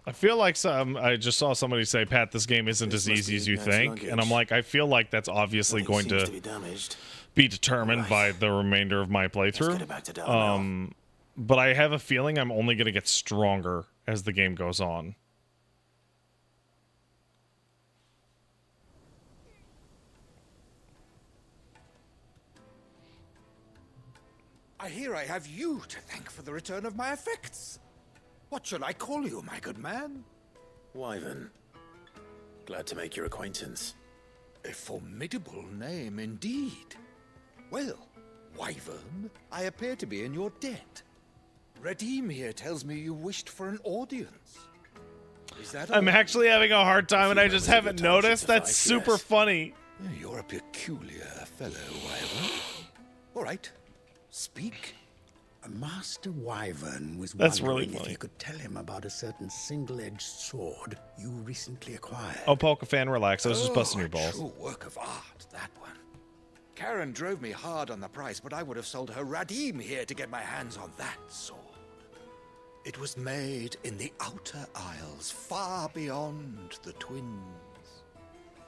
I feel like I just saw somebody say, Pat, this game isn't as easy as you think. And I'm like, I feel like that's obviously going to be determined by the remainder of my playthrough. But I have a feeling I'm only going to get stronger as the game goes on. I hear I have you to thank for the return of my effects. What should I call you, my good man? Wyvern. Glad to make your acquaintance. A formidable name indeed. Well, Wyvern, I appear to be in your debt. Redeem here tells me you wished for an audience. Is that I'm all? actually having a hard time and I just haven't noticed. That's super funny. You're a peculiar fellow, Wyvern. All right, speak. Master Wyvern was That's wondering really if funny. you could tell him about a certain single-edged sword you recently acquired. Oh, Poke-fan, relax. I was just busting your A balls. true work of art, that one. Karen drove me hard on the price, but I would have sold her Radim here to get my hands on that sword. It was made in the Outer Isles, far beyond the Twins,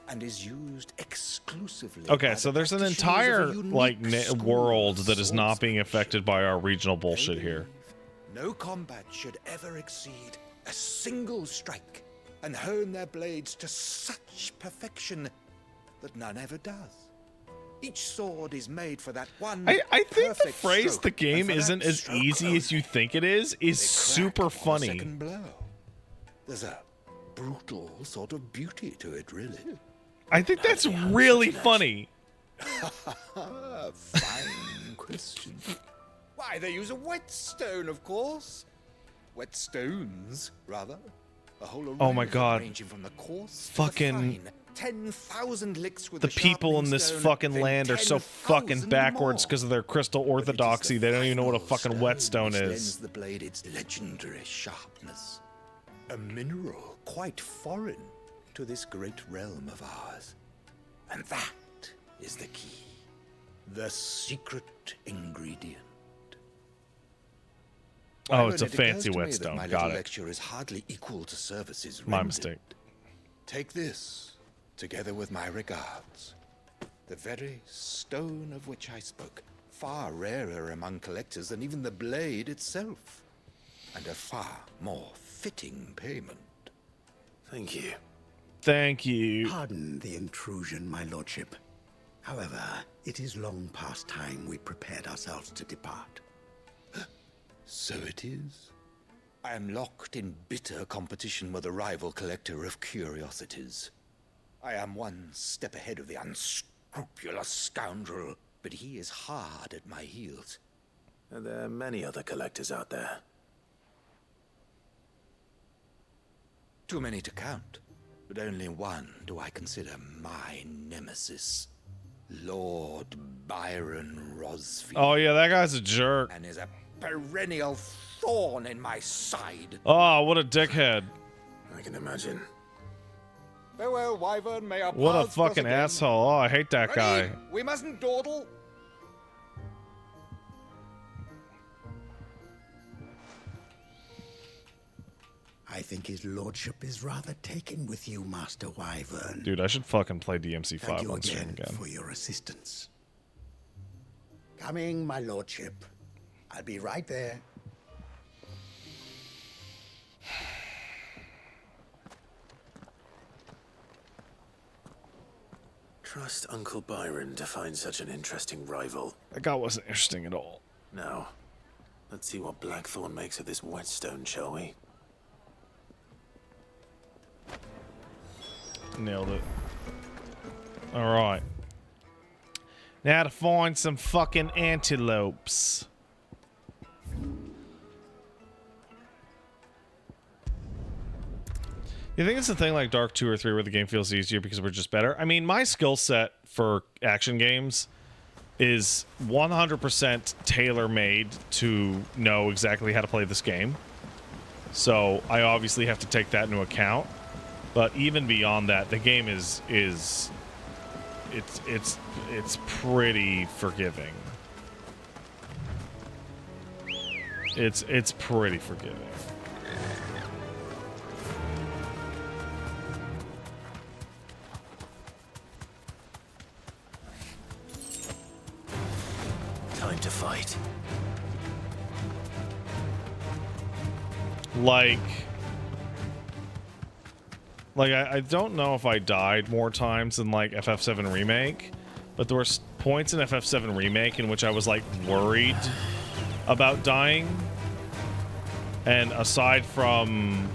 and is used exclusively. Okay, so there's an entire like world that is not being affected by our regional bullshit here. No combat should ever exceed a single strike, and hone their blades to such perfection that none ever does. Each sword is made for that one. I think the perfect phrase stroke, "the game and for that isn't as stroke easy alone, as you think it is they crack super on a funny. second blow. There's a brutal sort of beauty to it, really. I think that's really funny. Fine question. Why, they use a whetstone, of course. Whetstones, rather. A whole array Oh my of them God. ranging from the coarse to Fucking the fine. 10,000 licks with the people in this sharpening fucking stone, land are so 10,000 fucking backwards more. because of their crystal orthodoxy. They don't even know what a fucking whetstone Which lends is. the blade its legendary sharpness. A mineral quite foreign to this great realm of ours. And that is the key. The secret ingredient. Oh, it's a Wyvern, it occurs fancy to me that whetstone. My Got little it. lecture is hardly equal to services My rendered. mistake. Take this, together with my regards. The very stone of which I spoke, far rarer among collectors than even the blade itself, and a far more fitting payment. Thank you. Thank you. Pardon the intrusion, my lordship. However, it is long past time we prepared ourselves to depart. So it is. I am locked in bitter competition with a rival collector of curiosities. I am one step ahead of the unscrupulous scoundrel, but he is hard at my heels. Are there many other collectors out there? Too many to count, but only one do I consider my nemesis. Lord Byron Rosfield. Oh yeah, that guy's a jerk. And is a perennial thorn in my side. Oh, what a dickhead. I can imagine. Farewell, Wyvern. May our What a paths cross fucking again. asshole. Oh, I hate that Ready? guy. We mustn't dawdle. I think his lordship is rather taken with you, Master Wyvern. Dude, I should fucking play DMC5 Thank you on stream again again. for your assistance. Coming, my lordship. I'll be right there. Trust Uncle Byron to find such an interesting rival. That guy wasn't interesting at all. Now, let's see what Blackthorn makes of this whetstone, shall we? Nailed it. Alright. Now to find some fucking antelopes. You think it's a thing like Dark 2 or 3 where the game feels easier because we're just better? I mean, my skill set for action games is 100% tailor-made to know exactly how to play this game. So I obviously have to take that into account. But even beyond that, the game is it's pretty forgiving. It's pretty forgiving. Time to fight. Like I don't know if I died more times than like FF7 Remake, but there were points in FF7 Remake in which I was like worried about dying. And aside from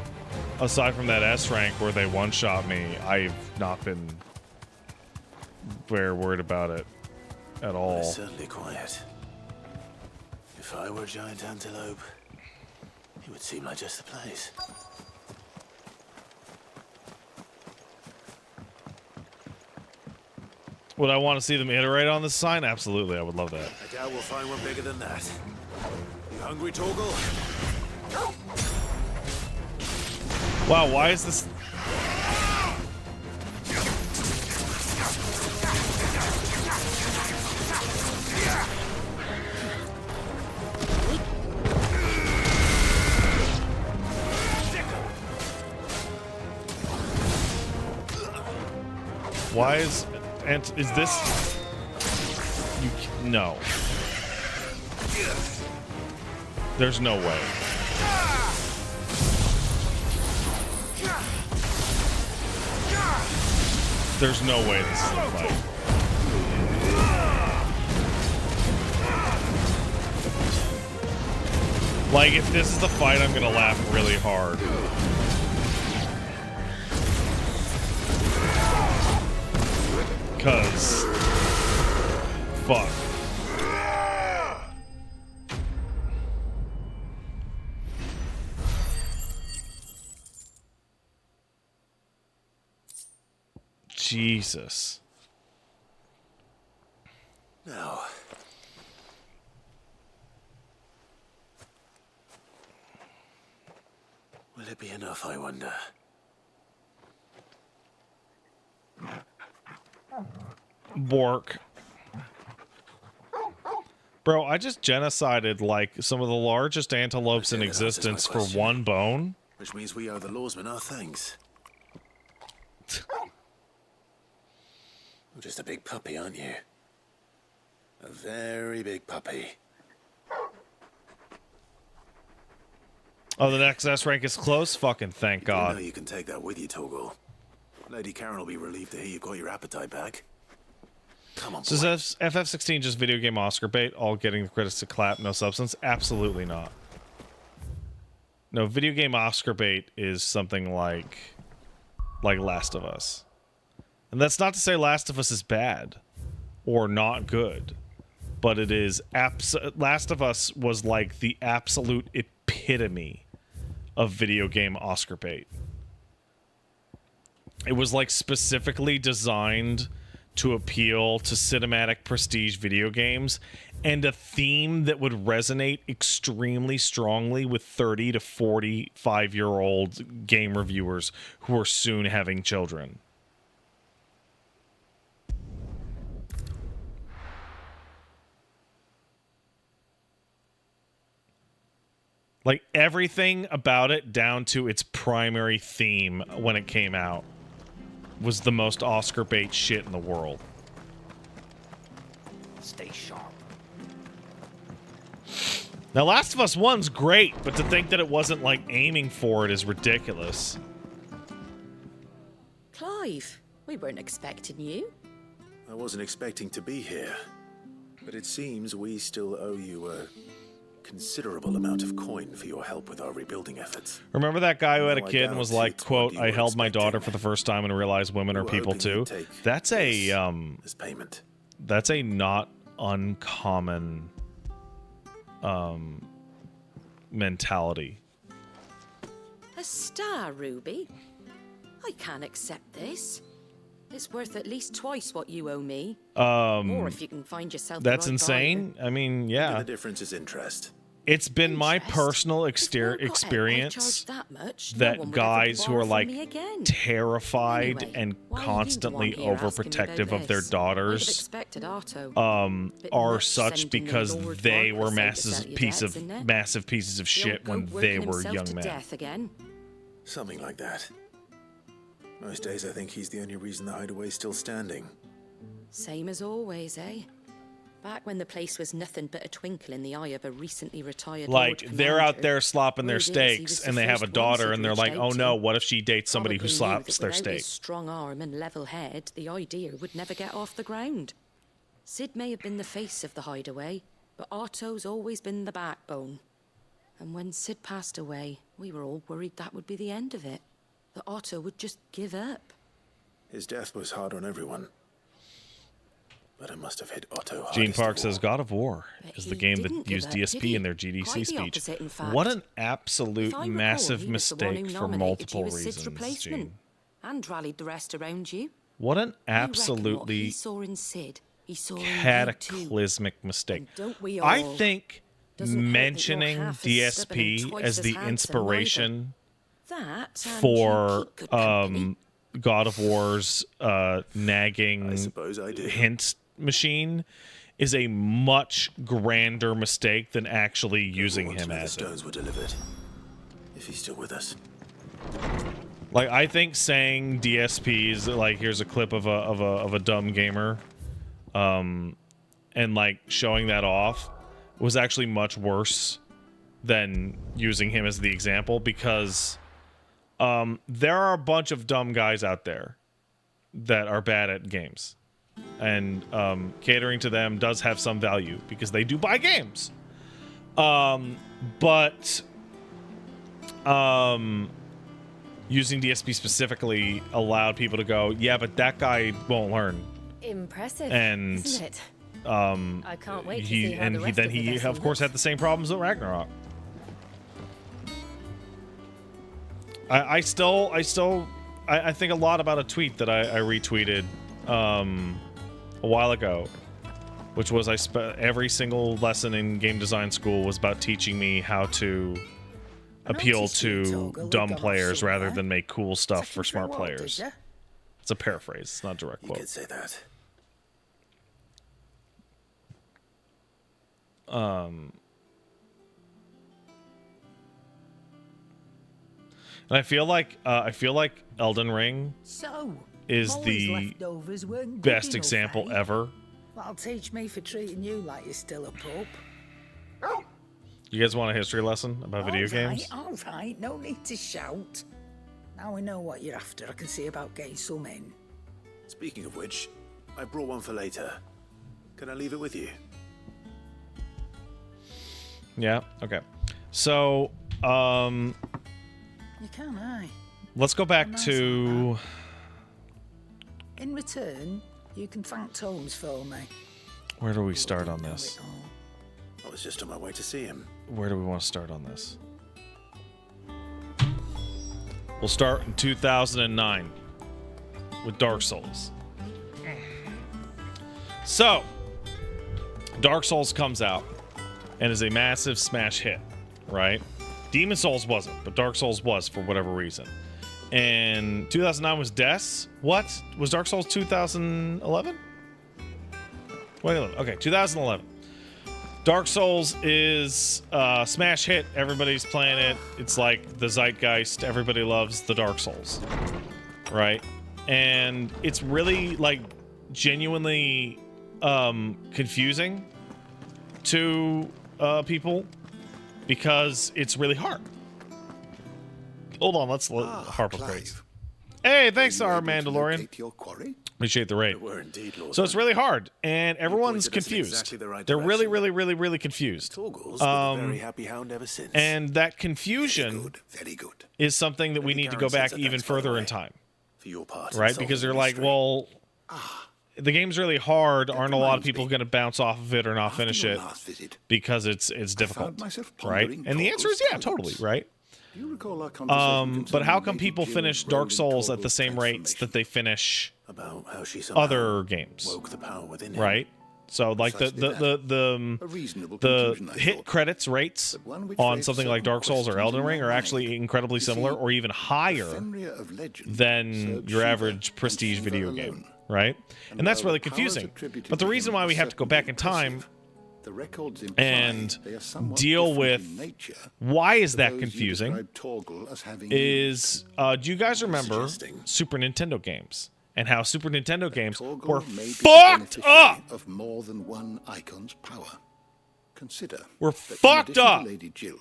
that S rank where they one-shot me, I've not been very worried about it at all. It's certainly quiet. If I were a giant antelope, it would seem like just the place. Would I want to see them iterate on this sign? Absolutely, I would love that. I doubt we'll find one bigger than that. You hungry, Torgal? Wow, why is this... Why is... And is this... No. There's no way. There's no way this is a fight. Like, if this is the fight, I'm gonna laugh really hard. Cause... Fuck. Jesus. No. Will it be enough, I wonder? Bork. Bro, I just genocided like some of the largest antelopes in existence for one bone. Which means we owe the lawsmen our thanks. You're just a big puppy, aren't you? A very big puppy. Oh, the next S rank is close? Fucking thank God. You know you can take that with you, Torgal. Lady Karen will be relieved to hear you've got your appetite back. Come on, So is FF16 just video game Oscar bait, all getting the critics to clap, no substance? Absolutely not. No, video game Oscar bait is something like Last of Us. And that's not to say Last of Us is bad or not good, but it is Last of Us was like the absolute epitome of video game Oscar bait. It was like specifically designed to appeal to cinematic prestige video games and a theme that would resonate extremely strongly with 30 to 45-year-old game reviewers who are soon having children. Like everything about it down to its primary theme when it came out was the most Oscar bait shit in the world. Stay sharp. Now, Last of Us 1's great, but to think that it wasn't, like, aiming for it is ridiculous. Clive, we weren't expecting you. I wasn't expecting to be here, but it seems we still owe you a considerable amount of coin for your help with our rebuilding efforts. Remember that guy who had a No, I kid and was doubt like, it's quote, what you I were held my daughter for the first time and realized women are were people hoping too? you'd take That's a, as payment. That's a not uncommon mentality. A star, Ruby? I can't accept this. It's worth at least twice what you owe me. Or if you can find yourself That's the right insane. buyer. I mean, yeah. The difference is interest. It's been my personal experience that guys who are like terrified and constantly overprotective of their daughters are such because they were massive pieces of shit when they were young men. Something like that. Most days I think he's the only reason the hideaway's still standing. Same as always, eh? Back when the place was nothing but a twinkle in the eye of a recently retired like Lord they're out there Commander. slopping their Word is, he steaks was and the they have a first daughter one and they're Sid like, reached oh out no, to. what if she dates somebody who Probably knew slaps that their without steak? his strong arm and level head, the idea would never get off the ground. Sid may have been the face of the hideaway, but Otto's always been the backbone. And when Sid passed away, we were all worried that would be the end of it. That Otto would just give up. His death was hard on everyone. But it must have hit Otto hardest Gene Park of says all. God of War is the game that didn't used give up, did DSP he? in their GDC Quite the speech. opposite, in fact. What an If absolute I recall, massive he was the one who mistake for nominated multiple you as Sid's reasons, replacement, Gene. and rallied the rest around you. What an I reckon what he absolutely saw in Sid, he saw in you too. cataclysmic mistake. Don't we I all? think Doesn't hurt that you're mentioning half as stubborn and DSP twice as as the handsome inspiration That and you for keep good company. God of War's nagging I suppose I do. hint machine is a much grander mistake than actually using him The as it. stones were delivered. If he's still with us. Like, I think saying DSPs, like, here's a clip of a dumb gamer, and like showing that off was actually much worse than using him as the example, because there are a bunch of dumb guys out there that are bad at games, and catering to them does have some value because they do buy games. But using DSP specifically allowed people to go, yeah, but that guy won't learn. Impressive, And isn't it? I can't wait to he see how the rest then of the he vessel of course looks. had the same problems with Ragnarok. I think a lot about a tweet that I retweeted a while ago, which was every single lesson in game design school was about teaching me how to appeal to dumb players rather than make cool stuff for smart players. It's a paraphrase. It's not a direct quote. You could say that. And I feel like Elden Ring So, is Molly's the leftovers weren't good best enough, example eh? ever. That'll teach me for treating you like you're still a pup. You guys want a history lesson about video games? All right, no need to shout. Now we know what you're after. I can see about getting some in. Speaking of which, I brought one for later. Can I leave it with you? Yeah, okay. So, You can, aye. let's go back Nice to... In return, you can thank Tomes for me. Where do we start on this? I was just on my way to see him. Where do we want to start on this? We'll start in 2009 with Dark Souls. So, Dark Souls comes out and is a massive smash hit, right? Demon Souls wasn't, but Dark Souls was for whatever reason. And 2009 was Death's. What? Was Dark Souls 2011? Wait, okay, 2011. Dark Souls is a smash hit. Everybody's playing it. It's like the zeitgeist. Everybody loves the Dark Souls, right? And it's really like genuinely confusing to people because it's really hard. Hold on, let's Harper praise. Hey, thanks, our Mandalorian. Your quarry? Appreciate the raid. Were indeed, Lord. So it's really hard, and everyone's pointed us in confused. exactly the right They're really, direction. really confused. Torgal's been a very happy hound ever since. And that confusion Very good. is something that we need to go Karen back says even thanks, by the further way, in time, for your part in right? solving Because the they're like, mystery. well, the game's really hard, aren't a lot of people going to bounce off of it or not finish it because it's difficult, right? And the answer is yeah, totally, right? Do you recall our conversation But how come concerning people Lady finish Jill Dark rolling Souls at the Torgal's same rates that they finish About how she somehow other games, woke the power within him. right? So like A reasonable the conclusion, I hit thought. credits rates one which on raised something like certain Dark Souls or questions Elden in Ring my are mind. actually incredibly You similar see, or even higher Fenrir of legend than served your Shiva average and prestige Shiva video alone. game, right? And that's while really the powers confusing. attributed But the to reason him why are we have to go back in certainly time impressive. The records imply and they are somewhat deal different with in nature why is to that those you confusing described Torgal as having is do you guys remember Super Nintendo games and how Super Nintendo games Torgal were may be fucked beneficiary up? of more than one icon's power. Consider We're that in fucked addition to up. Lady Jill,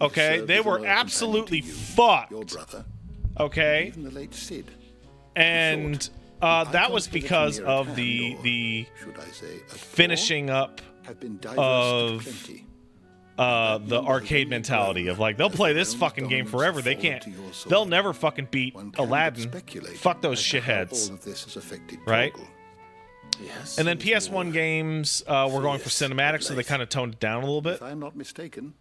Okay, served they as a were loyal companion absolutely to you, fucked. your brother, Okay, even the late Cid. and that was because of the Should I say, a finishing up have been diverse of to plenty. the arcade mentality of like they'll play this fucking game forever. They can't. They'll never fucking beat Aladdin. Fuck those shitheads. All of this has affected Right? Torgal. Yes. And then PS1 games were going for cinematics, so they kind of toned it down a little bit. If I'm not mistaken,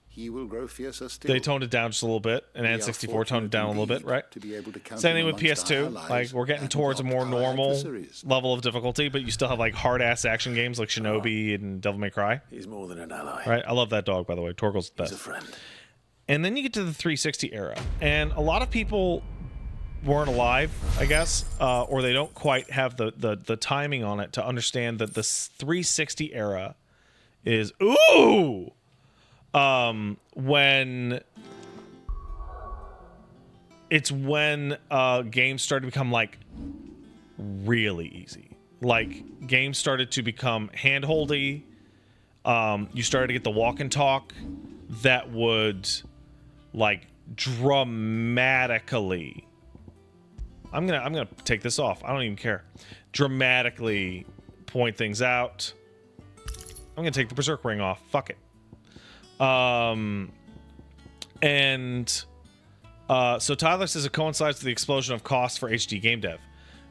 he will grow fiercer still. They toned it down just a little bit, and We are N64 toned it down a little bit, indeed right? to be able to count Same him thing with amongst our PS2. allies Like we're getting and towards a not more our normal adversaries. level of difficulty, but you still have like hard ass action games like Shinobi and Devil May Cry. He's more than an ally. Right? I love that dog, by the way. Torgal's the He's best. a friend. And then you get to the 360 era, and a lot of people weren't alive, I guess, or they don't quite have the timing on it to understand that this 360 era is when it's when games started to become like really easy. Like games started to become handholdy. You started to get the walk and talk that would like dramatically. I'm gonna take this off. I don't even care. Dramatically point things out. I'm gonna take the Berserk ring off. Fuck it. So Tyler says it coincides with the explosion of costs for HD game dev.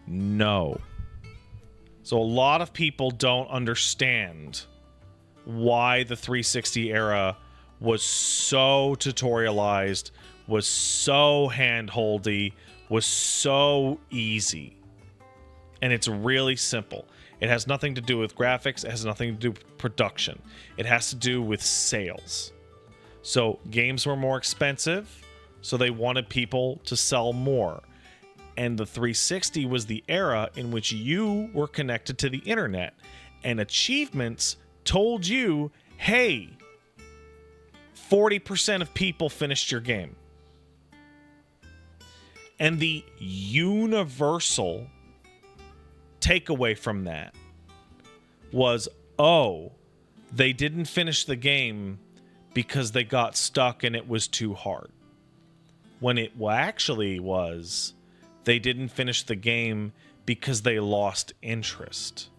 No. So a lot of people don't understand why the 360 era was so tutorialized, was so handholdy, was so easy. And it's really simple. It has nothing to do with graphics. It has nothing to do with production. It has to do with sales. So games were more expensive, so they wanted people to sell more. And the 360 was the era in which you were connected to the internet. And achievements told you, hey, 40% of people finished your game. And the universal takeaway from that was, oh, they didn't finish the game because they got stuck and it was too hard. When it actually was, they didn't finish the game because they lost interest.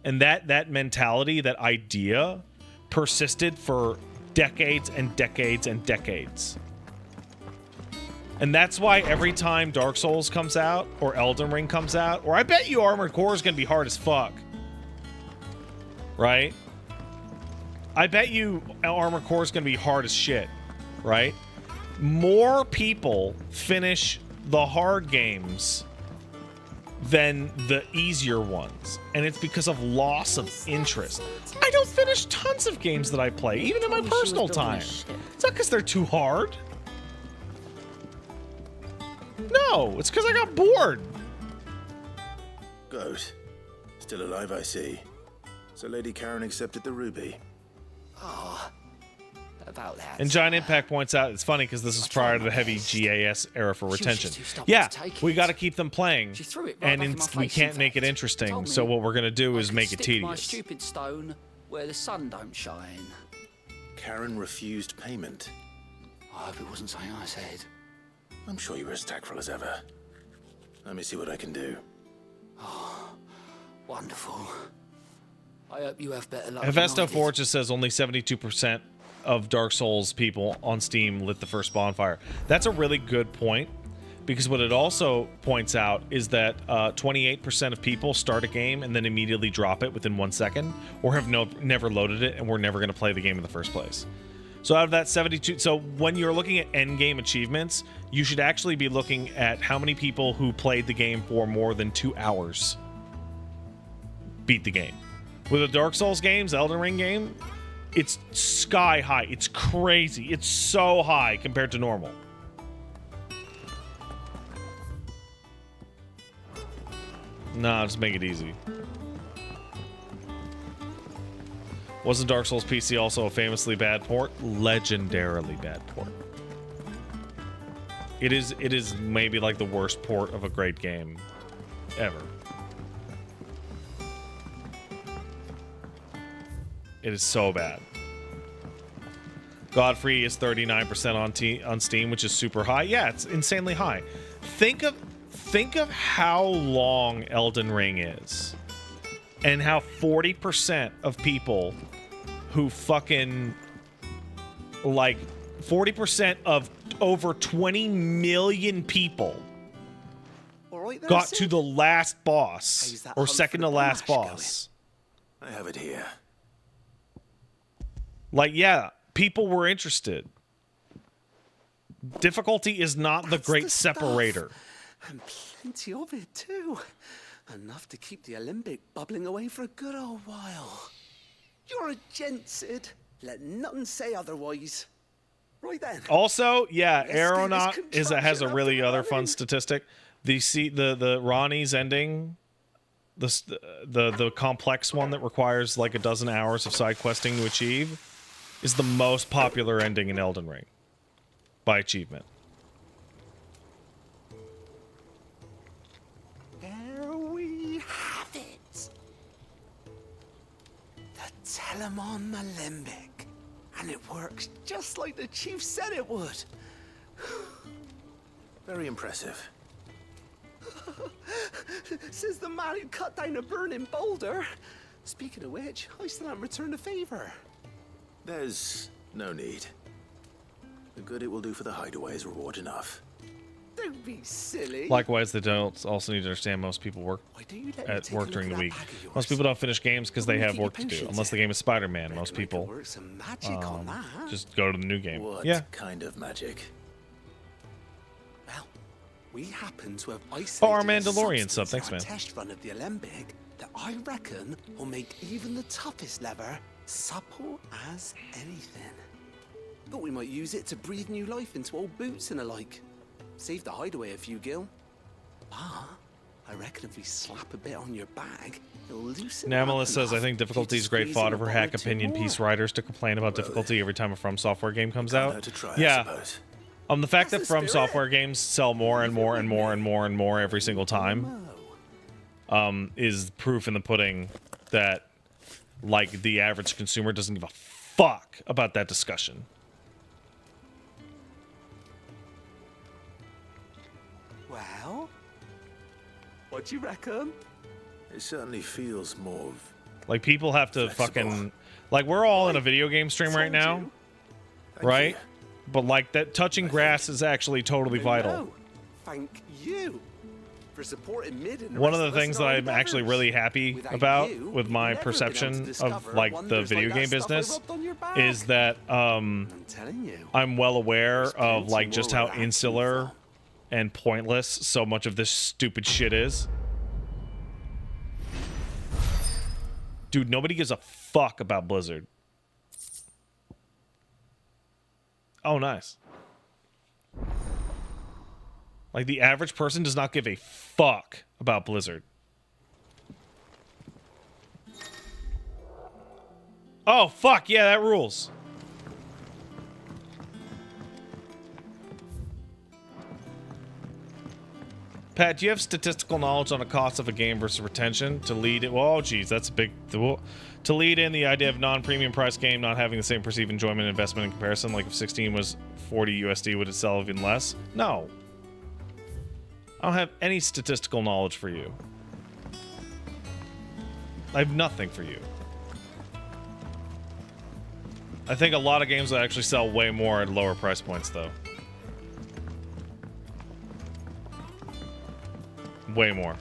And that mentality, that idea, persisted for decades and decades and decades. And that's why every time Dark Souls comes out, or Elden Ring comes out, or I bet you Armored Core is going to be hard as fuck. Right? I bet you Armored Core is going to be hard as shit. Right? More people finish the hard games than the easier ones. And it's because of loss of interest. I don't finish tons of games that I play, even in my personal time. It's not because they're too hard. No, it's because I got bored. Goat. Still alive, I see. So Lady Karen accepted the ruby. Oh, about that. And Giant Impact points out it's funny because this is prior to the heavy GAS era for retention. Yeah, we got to keep them playing, and we can't make it interesting. So what we're gonna do is make it Stick my tedious. stupid stone where the sun don't shine. Karen refused payment. I hope it wasn't something I said. I'm sure you were as tactful as ever. Let me see what I can do. Oh, wonderful. I hope you have better luck. than Hefesto I did. 4 just says only 72% of Dark Souls people on Steam lit the first bonfire. That's a really good point, because what it also points out is that 28% of people start a game and then immediately drop it within 1 second, or have never loaded it and were never going to play the game in the first place. So out of that 72, so when you're looking at end game achievements, you should actually be looking at how many people who played the game for more than 2 hours beat the game. With the Dark Souls games, Elden Ring game, it's sky high. It's crazy. It's so high compared to normal. Nah, just make it easy. Wasn't Dark Souls PC also a famously bad port? Legendarily bad port. It is maybe like the worst port of a great game ever. It is so bad. Godfrey is 39% on Steam, which is super high. Yeah, it's insanely high. Think of how long Elden Ring is, and how 40% of people who fucking, like, 40% of over 20 million people got to the last boss, or second to last boss. I have it here. Like, yeah, people were interested. Difficulty is not the great separator. And plenty of it, too. Enough to keep the Olympic bubbling away for a good old while. You're a gent, Sid. Let nothing say otherwise. Right then. Also, yeah, Let's get Aeronaut this has a contraption really up and other fun running. statistic. The Ronnie's ending, the complex one that requires like a dozen hours of side questing to achieve, is the most popular ending in Elden Ring by achievement. There we have it. The Telemon Alembic. And it works just like the chief said it would. Very impressive. Says the man who cut down a burning boulder. Speaking of which, I still haven't returned the favor. There's no need. The good it will do for the hideaway is reward enough. Don't be silly. Likewise, they don't also need to understand most people work at work during the week. Most people don't finish games because they have work to do. Unless the game is Spider-Man, most people just go to the new game. What Yeah. kind of magic? Well, we happen to have Oh, isolated our a Mandalorian substance sub. Thanks, in our man. test run of the Alembic that I reckon will make even the toughest lever supple as anything. Thought we might use it to breathe new life into old boots and the like. Save the hideaway a few gil. Ah, I reckon if we slap a bit on your bag, it'll loosen up Namalus says, I enough think difficulty is great squeeze fodder in for a hack bottle or two opinion more. piece writers to complain about difficulty every time a From Software game comes Can't out. hurt to try, I Yeah. suppose. The fact that From Software games sell more and more and more and more and more every single time is proof in the pudding that, like, the average consumer doesn't give a fuck about that discussion. Well, what do you reckon? It certainly feels more Like, people have to fucking... Like, we're all in a video game stream right now, right? But, like, that touching grass is actually totally vital. No, thank you for supporting Mid and the One of rest the us things in that our I'm actually endeavors. really happy Without about you, with we'd my never been able to perception discover of, like, the wonders video like game that stuff I business rubbed on your back. is that I'm telling you. I'm well aware of, plenty like, just more how where that came insular and pointless so much of this stupid shit is. Dude, nobody gives a fuck about Blizzard. Oh, nice. Like, the average person does not give a fuck about Blizzard. Oh, fuck, yeah, that rules. Pat, do you have statistical knowledge on the cost of a game versus retention to lead it? Well, geez, that's a big... To lead in the idea of non-premium price game not having the same perceived enjoyment and investment in comparison, like if 16 was 40 USD, would it sell even less? No. I don't have any statistical knowledge for you. I have nothing for you. I think a lot of games will actually sell way more at lower price points, though. Way more.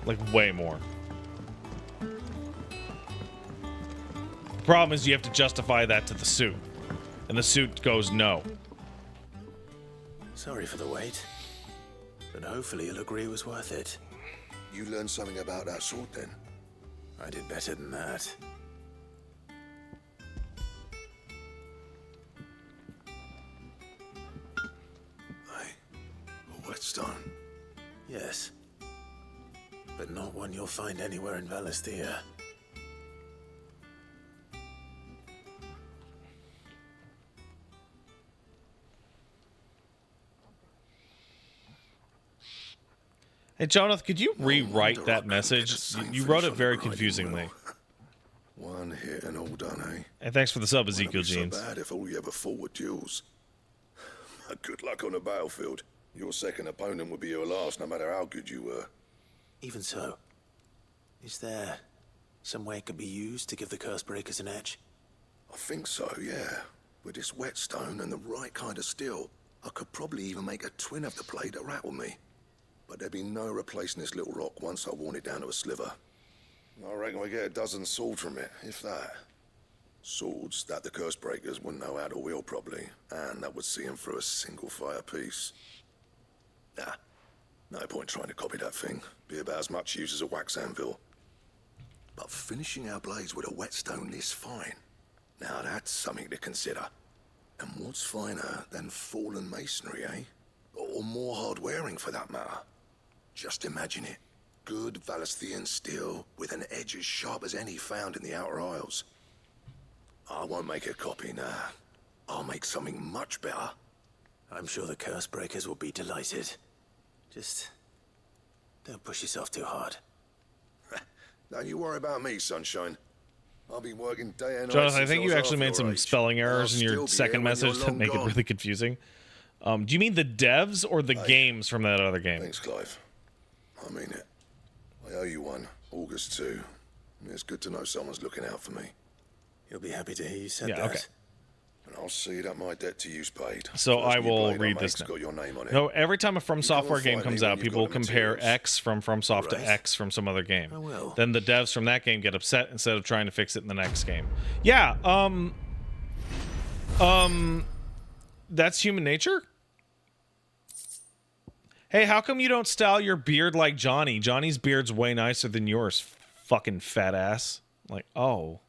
Like, way more. The problem is you have to justify that to the suit. And the suit goes, no. Sorry for the wait. But hopefully you'll agree it was worth it. You learned something about that sword then? I did better than that. A whetstone? Yes. But not one you'll find anywhere in Valisthea. Hey, Jonathan, could you rewrite that message? You wrote it very confusingly. One hit and all done, eh? And thanks for the sub, Ezekiel Wouldn't it be Jeans. so bad if all you ever fought were duels. Good luck on the battlefield. Your second opponent would be your last, no matter how good you were. Even so, is there some way it could be used to give the curse breakers an edge? I think so, yeah. With this whetstone and the right kind of steel, I could probably even make a twin of the blade to rattle me. But there'd be no replacing this little rock once I worn it down to a sliver. I reckon we get a dozen swords from it, if that. Swords that the curse breakers wouldn't know how to wield properly, and that would see them through a single fire piece. Nah, no point trying to copy that thing. Be about as much use as a wax anvil. But finishing our blades with a whetstone this fine, now that's something to consider. And what's finer than fallen masonry, eh? Or more hard-wearing, for that matter. Just imagine it. Good Valisthean steel with an edge as sharp as any found in the Outer Isles. I won't make a copy, nah. I'll make something much better. I'm sure the curse breakers will be delighted. Just don't push yourself too hard. Don't you worry about me, sunshine. I'll be working day and night. Jonathan, I think you actually made some spelling errors in your still be second here when message you're that long make it gone. really confusing. Do you mean the devs or the games from that other game? Thanks, Clive. I mean it. I owe you one. August 2. It's good to know someone's looking out for me. You'll be happy to hear you said Yeah, that. okay. And I'll see that my debt to you's paid. So First I new will blade read make's this now. got your name on it. No, every time a From You Software come game and find comes me when out, you've people got the compare materials. X from FromSoft to Right. X from some other game. I will. Then the devs from that game get upset instead of trying to fix it in the next game. Yeah, that's human nature? Hey, how come you don't style your beard like Johnny? Johnny's beard's way nicer than yours, fucking fat ass. Like, oh.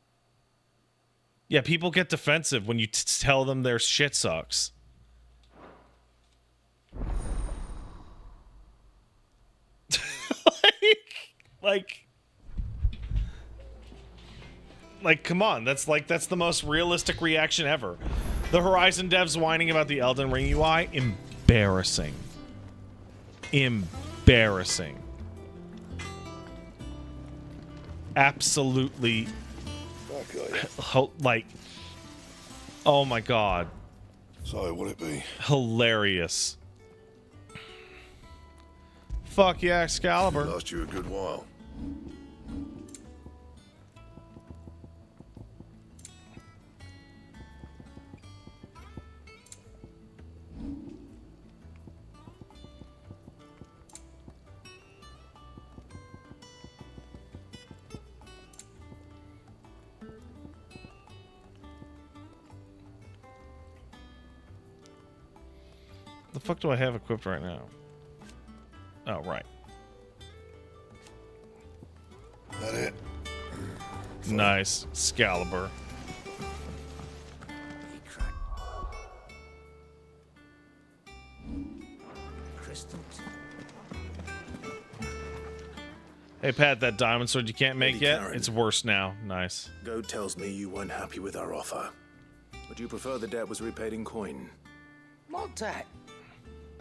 Yeah, people get defensive when you tell them their shit sucks. Like, come on. That's the most realistic reaction ever. The Horizon devs whining about the Elden Ring UI? Embarrassing. Embarrassing. Absolutely. Like, oh my god. So, will it be? Hilarious. Fuck yeah, Excalibur. Last you a good while. The fuck do I have equipped right now? Oh, right. That it? Nice. Excalibur. Crystals. Hey, Pat, that diamond sword you can't make Lady yet? Karen. It's worse now. Nice. Goad tells me you weren't happy with our offer. Would you prefer the debt was repaid in coin? What debt?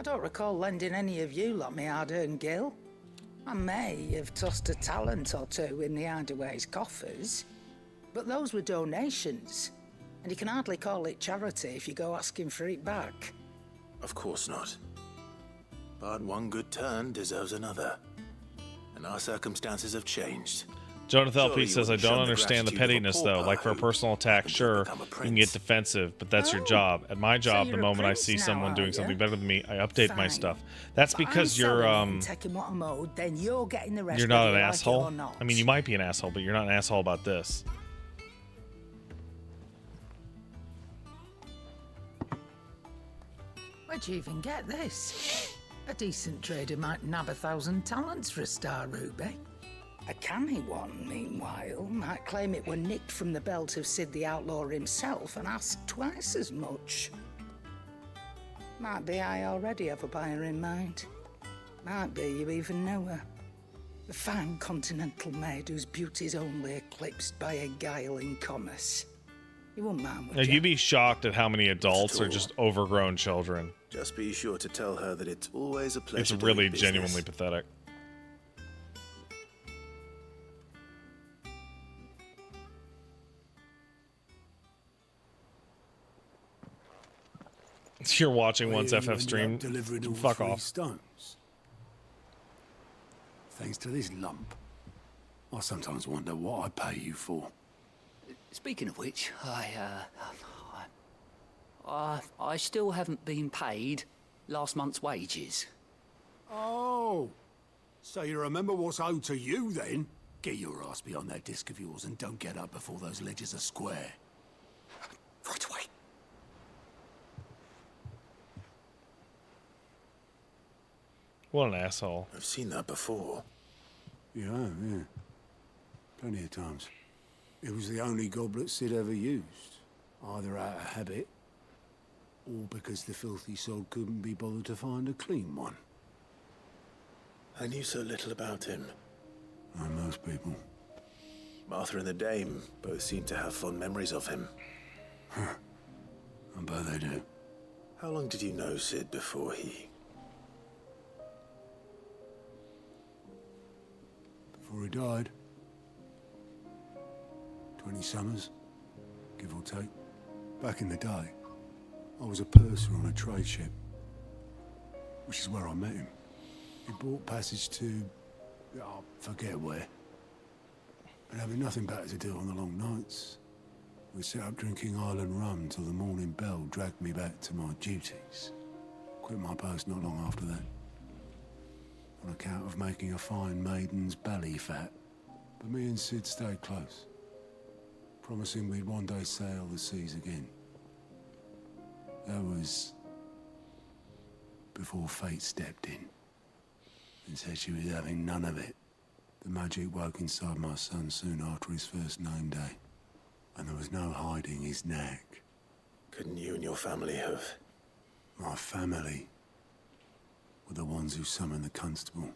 I don't recall lending any of you like me hard-earned gil. I may have tossed a talent or two in the Hideaway's coffers, but those were donations, and you can hardly call it charity if you go asking for it back. Of course not. But one good turn deserves another. And our circumstances have changed. Jonathan LP Surely says, you I wouldn't don't shun the understand the gratitude of a pettiness, though. pauper Like, for a who personal attack, sure, become a you can get prince. defensive, but that's your Oh, job. At my job, the you're a moment I prince see now, someone are doing ya? something better than me, I update my Fine. stuff. That's But I'm because you're, selling it and taking what I'm owed, then you're getting the rest. you're not whether an you like it asshole. or not. I mean, you might be an asshole, but you're not an asshole about this. Where'd you even get this? A decent trader might nab 1,000 talents for a star ruby. A canny one, meanwhile, might claim it were nicked from the belt of Sid the Outlaw himself and ask twice as much. Might be I already have a buyer in mind. Might be you even know her. The fine continental maid whose beauty's only eclipsed by a guile in commerce. You wouldn't mind, would Now, you? you'd be shocked at how many adults are just overgrown children. Just be sure to tell her that it's always a pleasure. It's doing really business. genuinely pathetic. You're watching one's You FF ended stream. up delivering all Fuck 3 off. stones. Thanks to this lump. I sometimes wonder what I pay you for. Speaking of which, I still haven't been paid last month's wages. Oh, so you remember what's owed to you then? Get your ass behind that disc of yours and don't get up before those ledgers are square. Right away. What an asshole. I've seen that before. Yeah, yeah. Plenty of times. It was the only goblet Sid ever used. Either out of habit, or because the filthy soul couldn't be bothered to find a clean one. I knew so little about him. Like most people. Martha and the Dame both seem to have fond memories of him. Huh. I bet they do. How long did you know Sid before he... Before he died. 20 summers, give or take. Back in the day, I was a purser on a trade ship, which is where I met him. He bought passage to, I forget where. And having nothing better to do on the long nights, we set up drinking island rum till the morning bell dragged me back to my duties. Quit my post not long after that, on account of making a fine maiden's belly fat. But me and Sid stayed close, promising we'd one day sail the seas again. That was before fate stepped in and said she was having none of it. The magic woke inside my son soon after his first name day, and there was no hiding his knack. Couldn't you and your family have... My family were the ones who summoned the constable,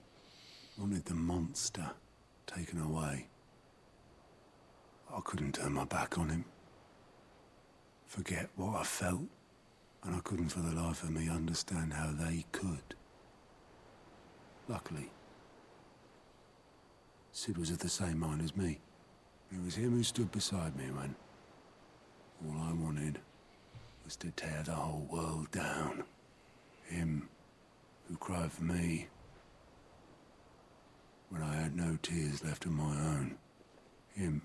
wanted the monster taken away. I couldn't turn my back on him, forget what I felt, and I couldn't for the life of me understand how they could. Luckily, Sid was of the same mind as me. It was him who stood beside me when all I wanted was to tear the whole world down. Him who cried for me when I had no tears left of my own. Him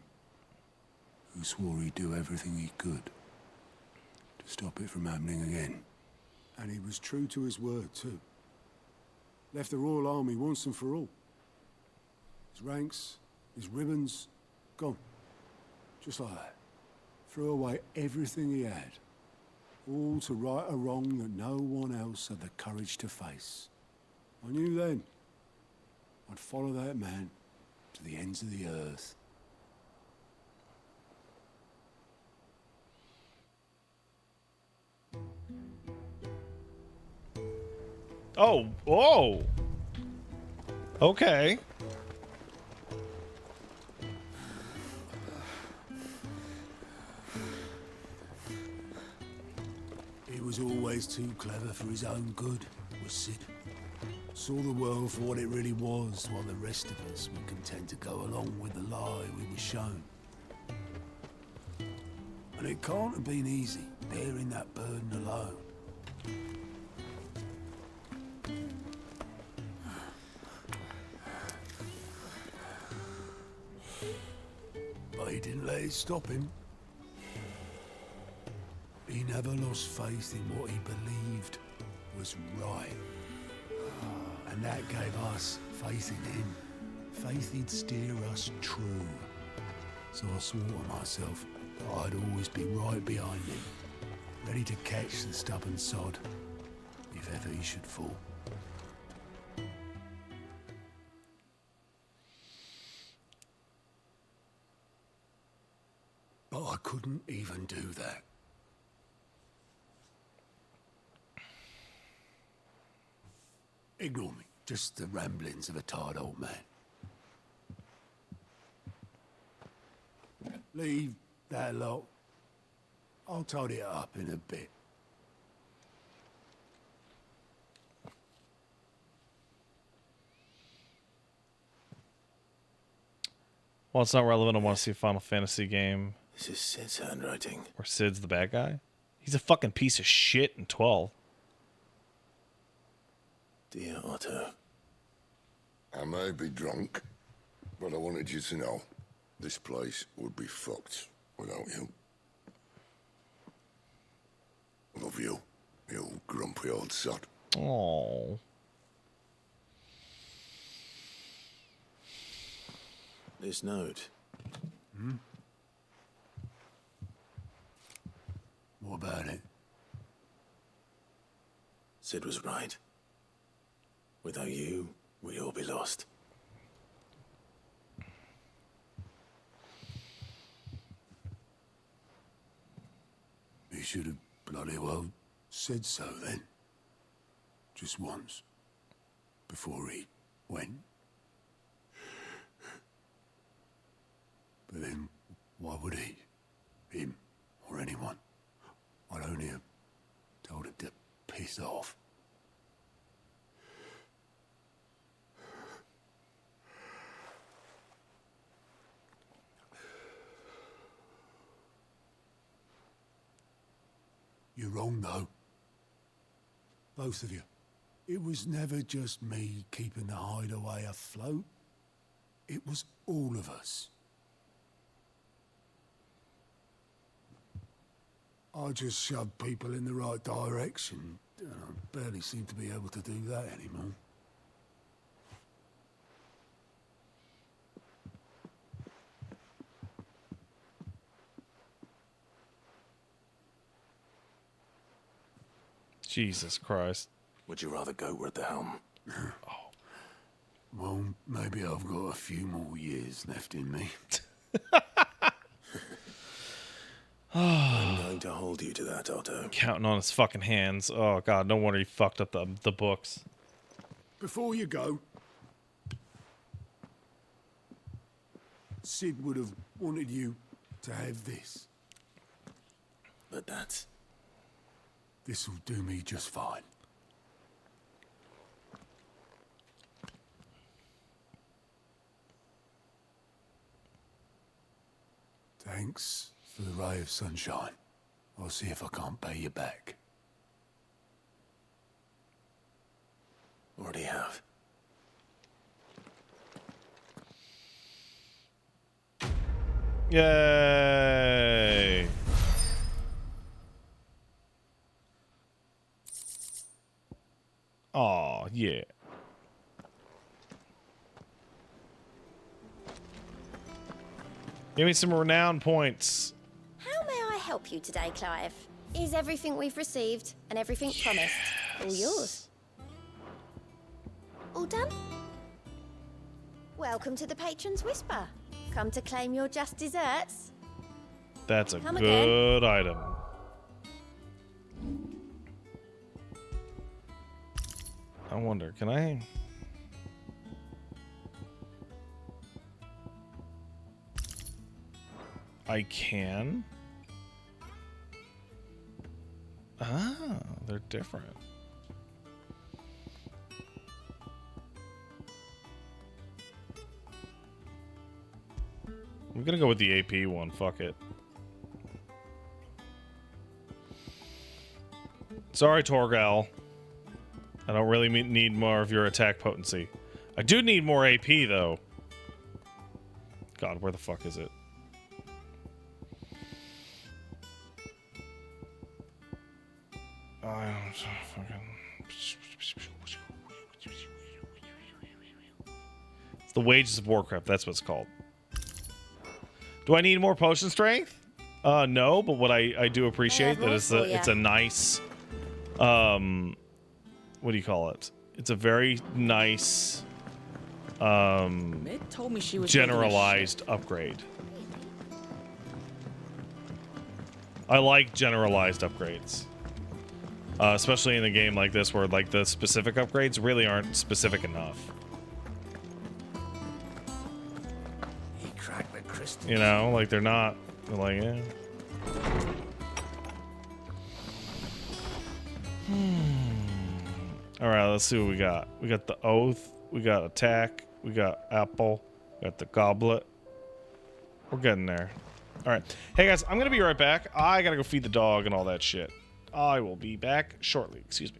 who swore he'd do everything he could to stop it from happening again. And he was true to his word, too. Left the Royal Army once and for all. His ranks, his ribbons, gone. Just like that. Threw away everything he had. All to right a wrong that no one else had the courage to face. I knew then I'd follow that man to the ends of the earth. Oh, whoa. Okay. He was always too clever for his own good, was Sid. Saw the world for what it really was, while the rest of us were content to go along with the lie we were shown. And it can't have been easy, bearing that burden alone. didn't let it stop him. He never lost faith in what he believed was right. And that gave us faith in him. Faith he'd steer us true. So I swore to myself that I'd always be right behind him, ready to catch the stubborn sod if ever he should fall. But I couldn't even do that. Ignore me. Just the ramblings of a tired old man. Leave that lot. I'll tidy it up in a bit. Well, it's not relevant. I want to see a Final Fantasy game. This is Sid's handwriting. Where Sid's the bad guy? He's a fucking piece of shit in 12. Dear Otto. I may be drunk, but I wanted you to know this place would be fucked without you. Love you, you grumpy old sod. Oh. This note. What about it? Sid was right. Without you, we'd all be lost. He should have bloody well said so then. Just once. Before he went. But then, why would he? Him, or anyone? I'd only have told him to piss off. You're wrong, though. Both of you. It was never just me keeping the hideaway afloat. It was all of us. I just shoved people in the right direction. I barely seem to be able to do that anymore. Jesus Christ. Would you rather go at the helm? Well, maybe I've got a few more years left in me. I'm going to hold you to that, Otto. Counting on his fucking hands. Oh, God, no wonder he fucked up the books. Before you go, Sid would have wanted you to have this. But that's... This'll do me just fine. Thanks for the ray of sunshine. I'll see if I can't pay you back. Already have. Yay! Oh, yeah. Give me some renown points. How may I help you today, Clive? Is everything we've received and everything promised all yours? All done? Welcome to the Patron's Whisper. Come to claim your just desserts? That's a Come good item. I wonder, can I... I can? Ah, they're different. I'm gonna go with the AP one, fuck it. Sorry, Torgal. I don't really need more of your attack potency. I do need more AP, though. God, where the fuck is it? It's the Wages of Warcraft. That's what it's called. Do I need more potion strength? No, but what I do appreciate that it's a nice, what do you call it? It's a very nice, Mid told me she was generalized upgrade. I like generalized upgrades. Especially in a game like this where like the specific upgrades really aren't specific enough. He cracked the crystal. You know, like they're not, they're like, yeah. Alright, let's see what we got. We got the Oath, we got Attack, we got Apple, we got the Goblet. We're getting there. Alright. Hey guys, I'm gonna be right back. I gotta go feed the dog and all that shit. I will be back shortly. Excuse me.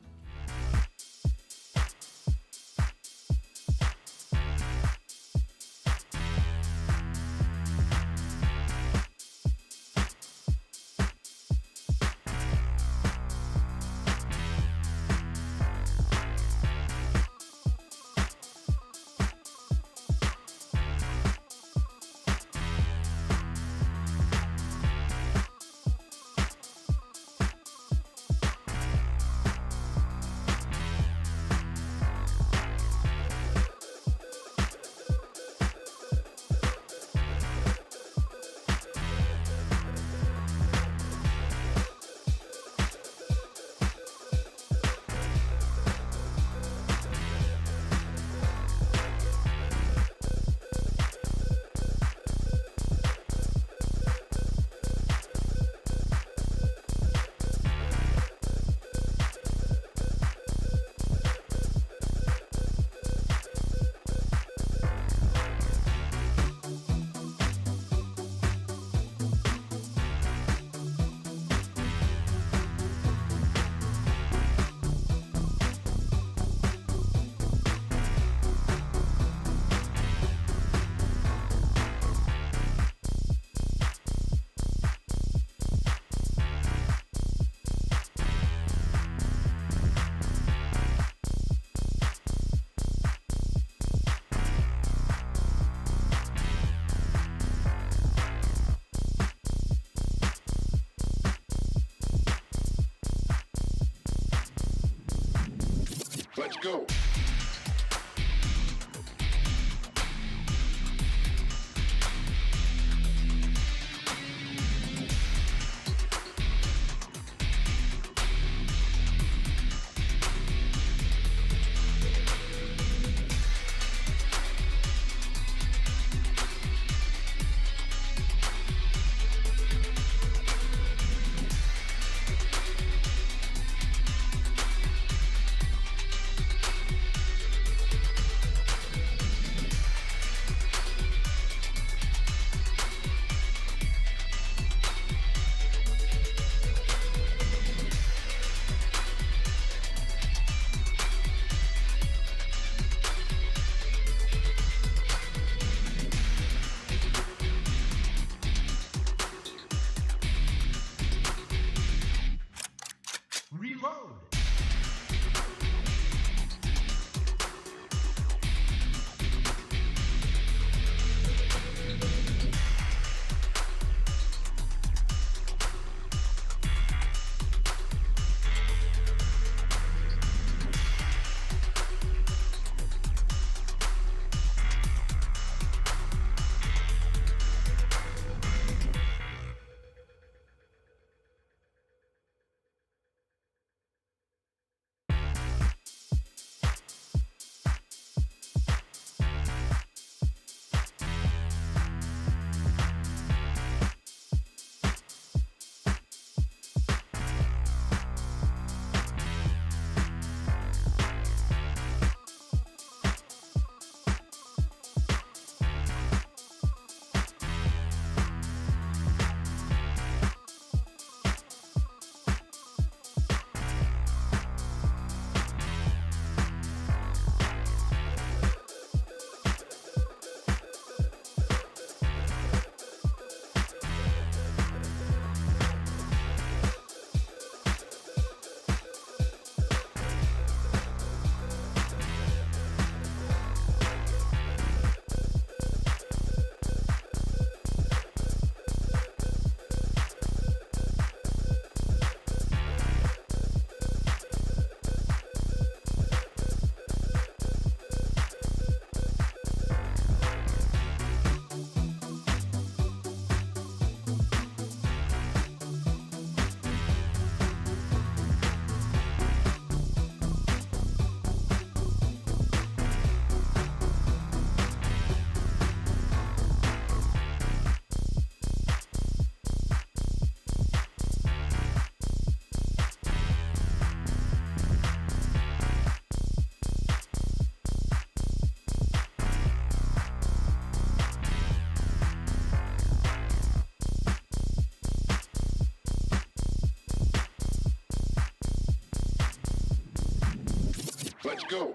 Let's go. go.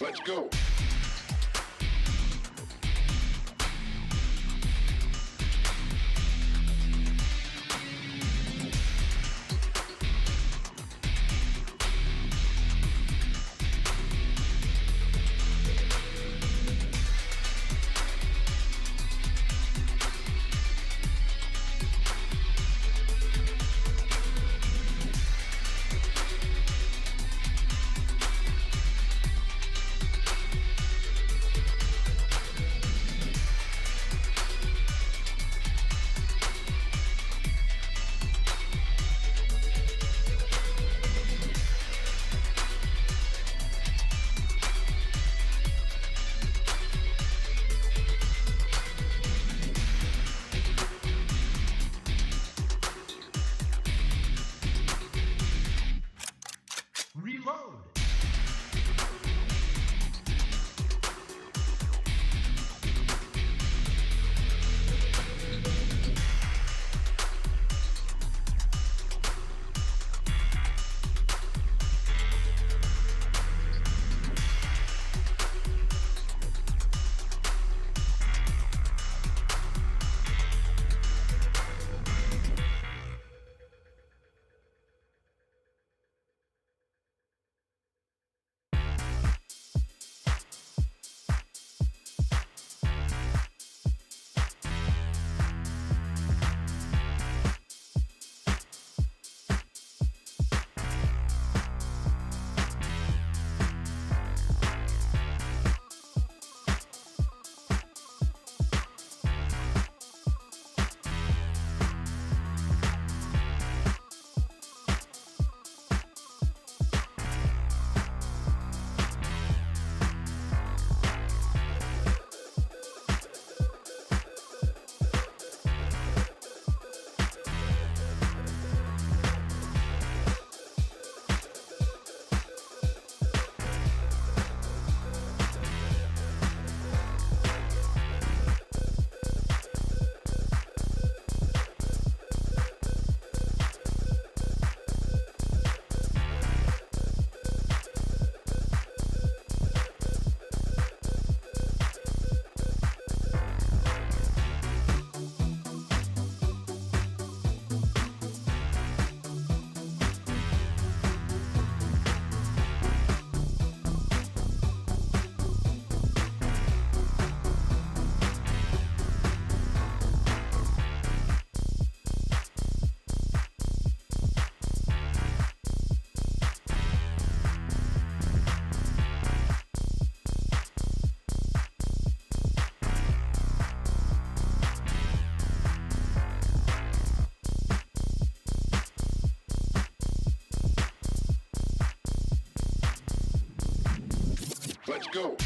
Let's go. Let's go.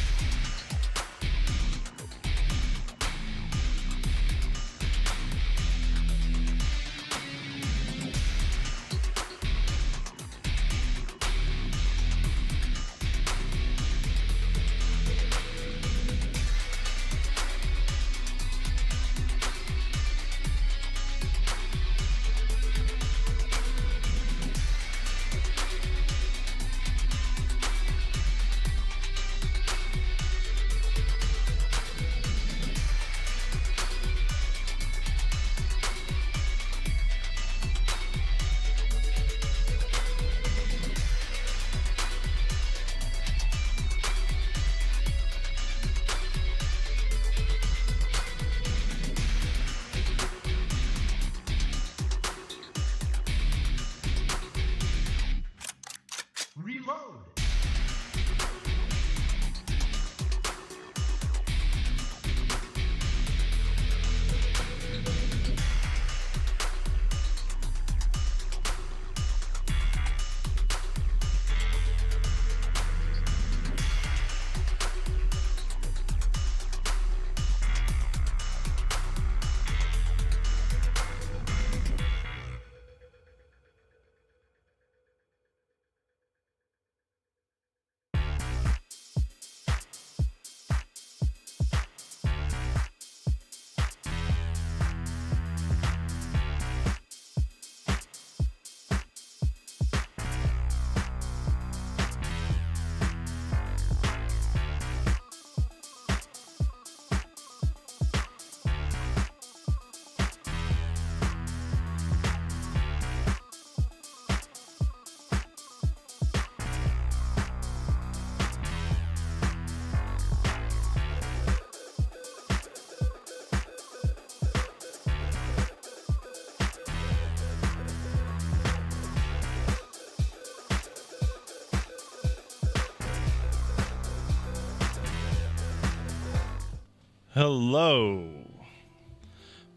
Hello.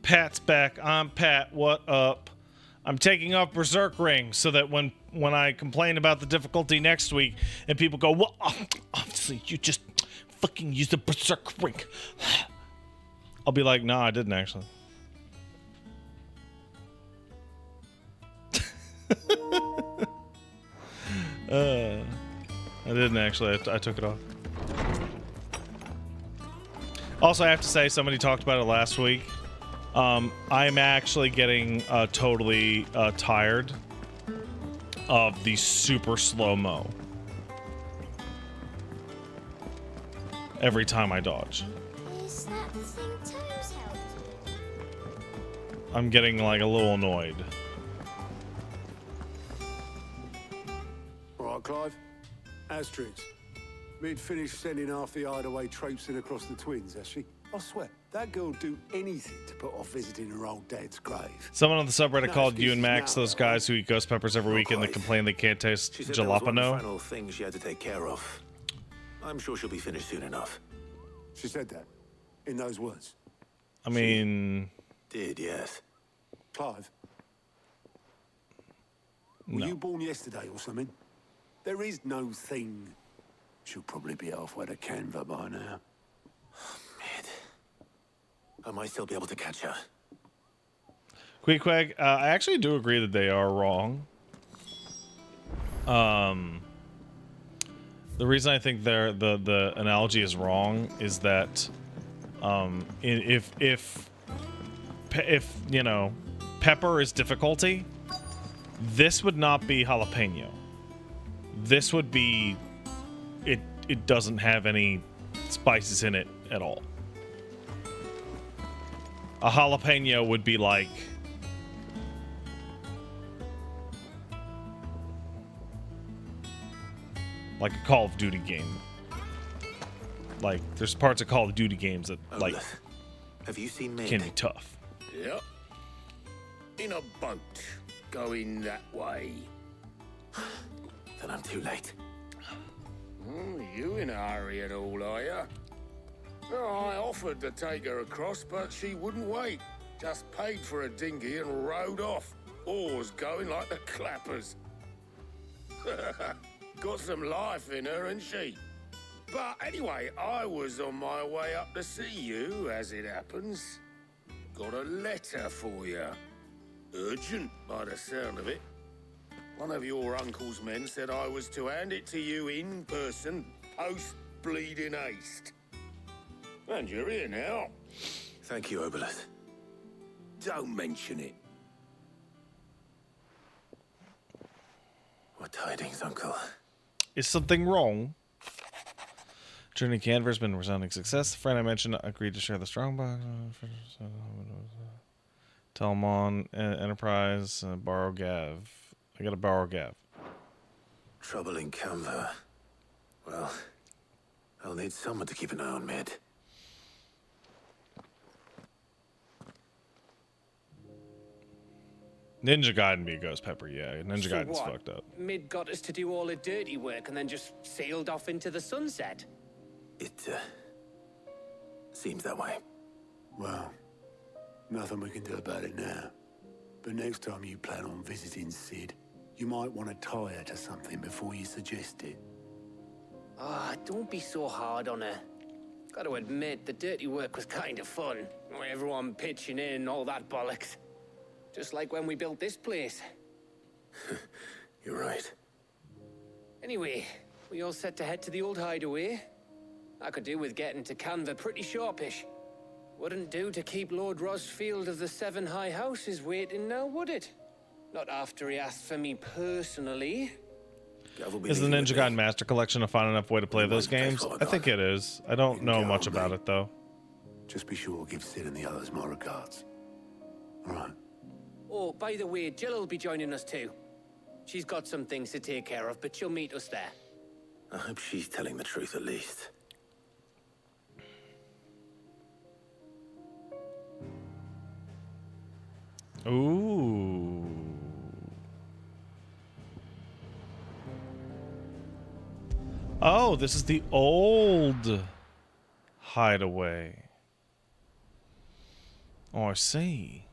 Pat's back. I'm Pat. What up? I'm taking off Berserk Ring so that when I complain about the difficulty next week and people go, well, obviously you just fucking used the Berserk Ring. I'll be like, no, I didn't actually. I didn't actually. I took it off. Also, I have to say, somebody talked about it last week. I'm actually getting totally tired of the super slow-mo every time I dodge. Is that the thing Toes helped with? I'm getting like a little annoyed. All right, Clive. Asterix. Mid-finished sending half the hideaway traipsing across the twins, has she? I swear, that girl'd do anything to put off visiting her old dad's grave. Someone on the subreddit No called you and excuses Max now, those guys who eat ghost peppers every weekend that complain they can't taste She said there was one jalapeno. final thing she had to take care of. I'm sure she'll be finished soon enough. She said that? In those words? I mean... Did, yes. Clive? Were No. you born yesterday or something? There is no thing. She'll probably be halfway to Canva by now. I might still be able to catch her. Queequeg, I actually do agree that they are wrong. The reason I think the analogy is wrong is that if you know, pepper is difficulty, this would not be jalapeno. This would be it doesn't have any spices in it at all. A jalapeno would be like a Call of Duty game. Like there's parts of Call of Duty games that like have you seen me? Can be tough. Yep. In a boat, going that way. Then I'm too late. You in a hurry at all, are you? Oh, I offered to take her across, but she wouldn't wait. Just paid for a dinghy and rowed off. Oars going like the clappers. Got some life in her, ain't she? But anyway, I was on my way up to see you, as it happens. Got a letter for you. Urgent, by the sound of it. One of your uncle's men said I was to hand it to you in person, post-bleeding haste. And you're here now. Thank you, Obolus. Don't mention it. What tidings, Uncle? Is something wrong? Journey to Canver has been a resounding success. The friend I mentioned agreed to share the strongbox. Telmon, Enterprise, borrow Gav. I gotta borrow Gav. Trouble in Canva. Well, I'll need someone to keep an eye on Mid. Ninja Gaiden me Ghost Pepper, yeah. Ninja So Gaiden's what? fucked up. Mid got us to do all the dirty work and then just sailed off into the sunset. It, seems that way. Well, nothing we can do about it now. But next time you plan on visiting Sid, you might want to tie her to something before you suggest it. Ah, don't be so hard on her. Got to admit, the dirty work was kind of fun. Everyone pitching in, all that bollocks. Just like when we built this place. You're right. Anyway, we all set to head to the old hideaway. I could do with getting to Canva pretty sharpish. Wouldn't do to keep Lord Rosfield of the Seven High Houses waiting now, would it? Not after he asked for me personally. Is the Ninja Gaiden Master Collection a fun enough way to play those games? I think it is. I don't know much about it, though. Just be sure to give Sid and the others my regards. All right. Oh, by the way, Jill will be joining us too. She's got some things to take care of, but she'll meet us there. I hope she's telling the truth at least. Ooh. Oh, this is the old hideaway. Oh, I see.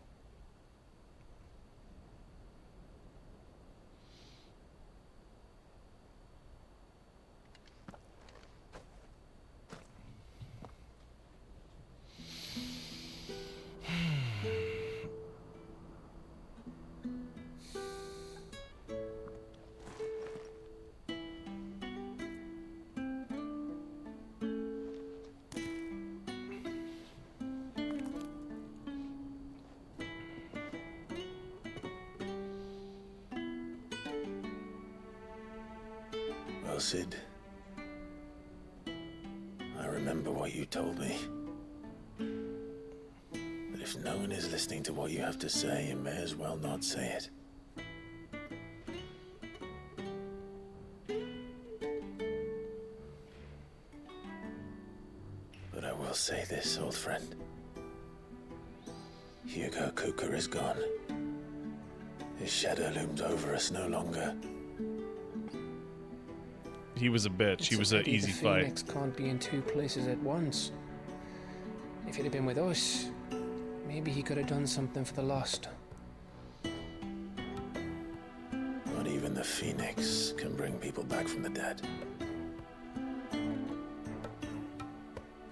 Well, Sid, I remember what you told me. But if no one is listening to what you have to say, you may as well not say it. But I will say this, old friend. Hugo Kuka is gone. His shadow looms over us no longer. He was a bitch. He was an easy the fight. Phoenix can't be in two places at once. If he'd have been with us, maybe he could have done something for the lost. Not even the Phoenix can bring people back from the dead.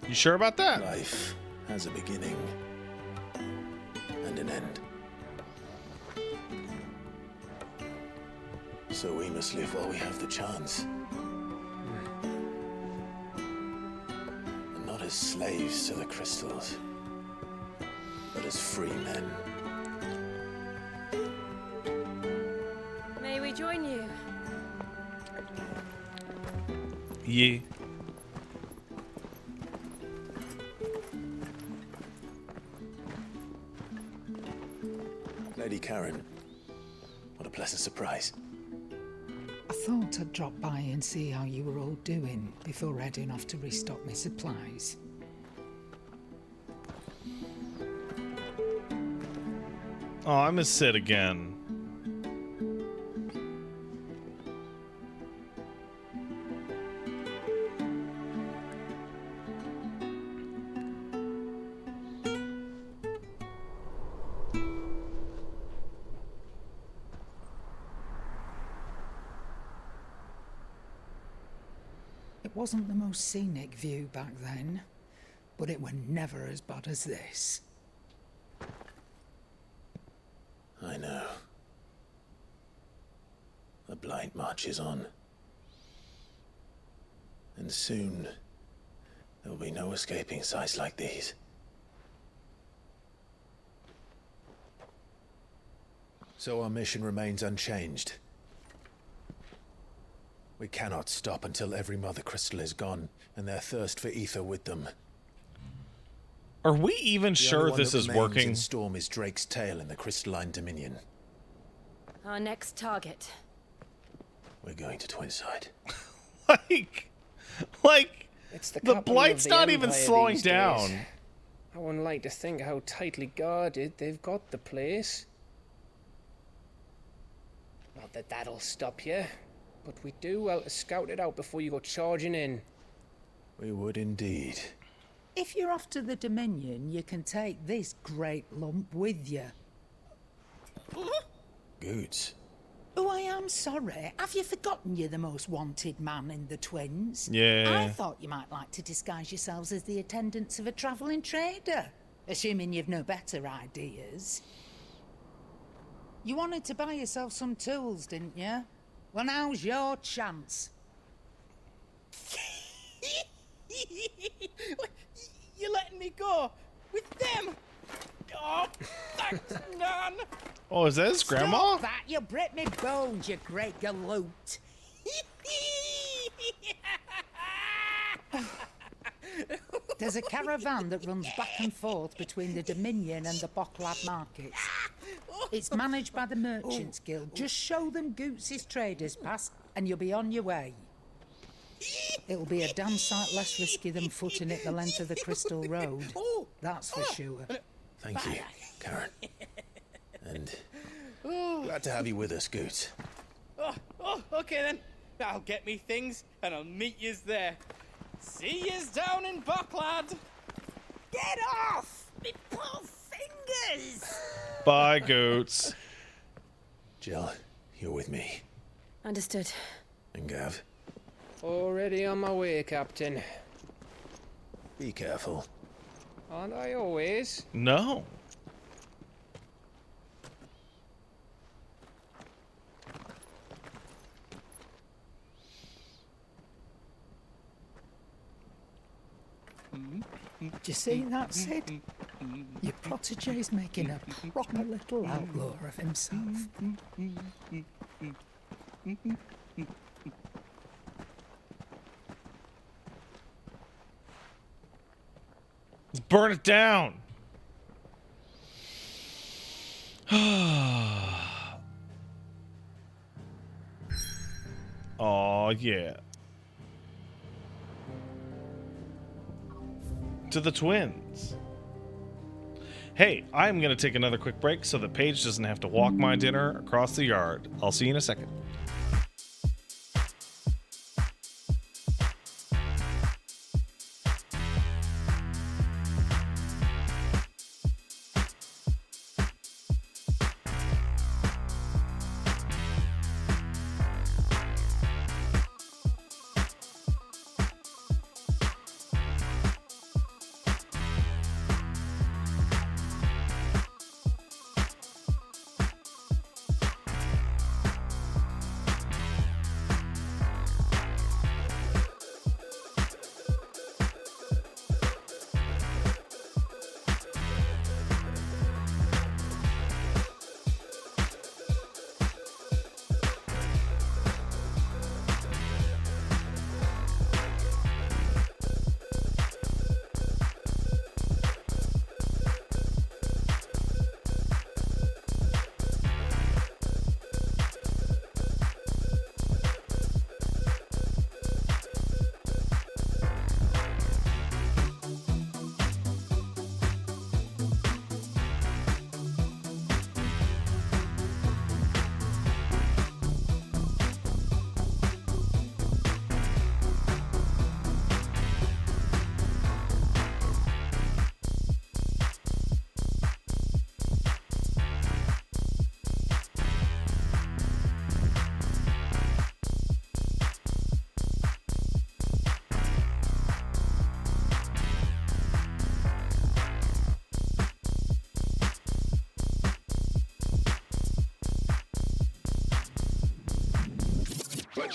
You sure about that? Life has a beginning and an end. So we must live while we have the chance. And not as slaves to the crystals, but as free men. May we join you? Yeah. Lady Karen, what a pleasant surprise. I thought I'd drop by and see how you were all doing before heading off to restock my supplies. Oh, I miss Sid again. It wasn't the most scenic view back then, but it were never as bad as this. I know. The Blight marches on. And soon, there'll be no escaping sights like these. So our mission remains unchanged. We cannot stop until every Mother Crystal is gone, and their thirst for ether with them. Are we even sure this is working? In Storm is Drake's tail in the Crystalline Dominion. Our next target. We're going to Twinside. like It's the capital Blight's of the not even Empire slowing these down. days. I wouldn't like to think how tightly guarded they've got the place. Not that that'll stop you, but we do well to scout it out before you go charging in. We would indeed. If you're off to the Dominion, you can take this great lump with you. Goods. Oh, I am sorry. Have you forgotten you're the most wanted man in the Twins? Yeah. I thought you might like to disguise yourselves as the attendants of a travelling trader, assuming you've no better ideas. You wanted to buy yourself some tools, didn't you? Well, now's your chance. You're letting me go with them? Oh, thanks, Nan. Oh, is that his grandma? Stop that! You break me bones, you great galoot. There's a caravan that runs back and forth between the Dominion and the Bocklad markets. It's managed by the Merchants Guild. Just show them Goots' traders pass and you'll be on your way. It'll be a damn sight less risky than footing it the length of the Crystal Road. That's for sure. Thank you, Karen. And glad to have you with us, Goots. Okay then. I'll get me things and I'll meet yous there. See yous down in Bocklad. Get off! Me poor fingers! Bye, Goots. Jill, you're with me. Understood. And Gav, Already on my way, Captain. be careful. Aren't I always? No. Do you see that, Sid? Your protege's making a proper little outlaw of himself. Let's burn it down. Oh, yeah. To the Twins. Hey, I'm going to take another quick break so that Paige doesn't have to walk my dinner across the yard. I'll see you in a second.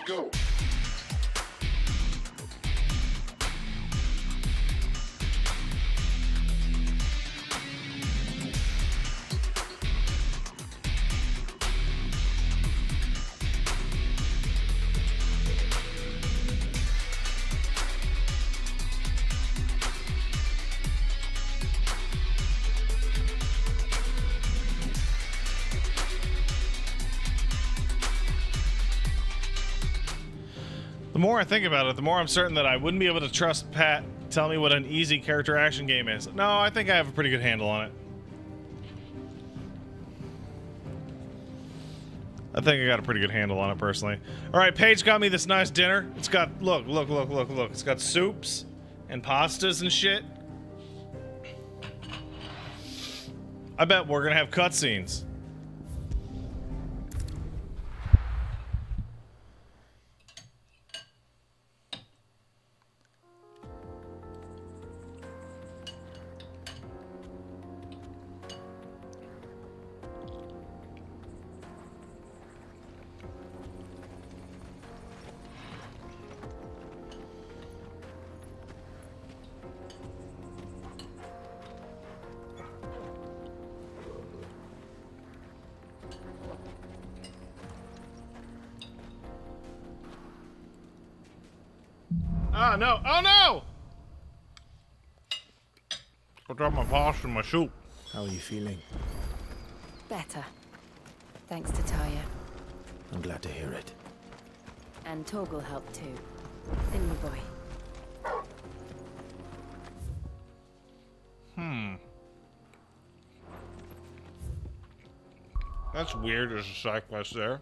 go. The more I think about it, the more I'm certain that I wouldn't be able to trust Pat tell me what an easy character action game is. No, I think I have a pretty good handle on it. I think I got a pretty good handle on it personally. All right, Paige got me this nice dinner. It's got, look. It's got soups and pastas and shit. I bet we're gonna have cutscenes. Oh no! Oh no! I dropped my pasta in my soup. How are you feeling? Better. Thanks to Talia. I'm glad to hear it. And Torgal helped too. Didn't you, boy? That's weird. There's a side quest there.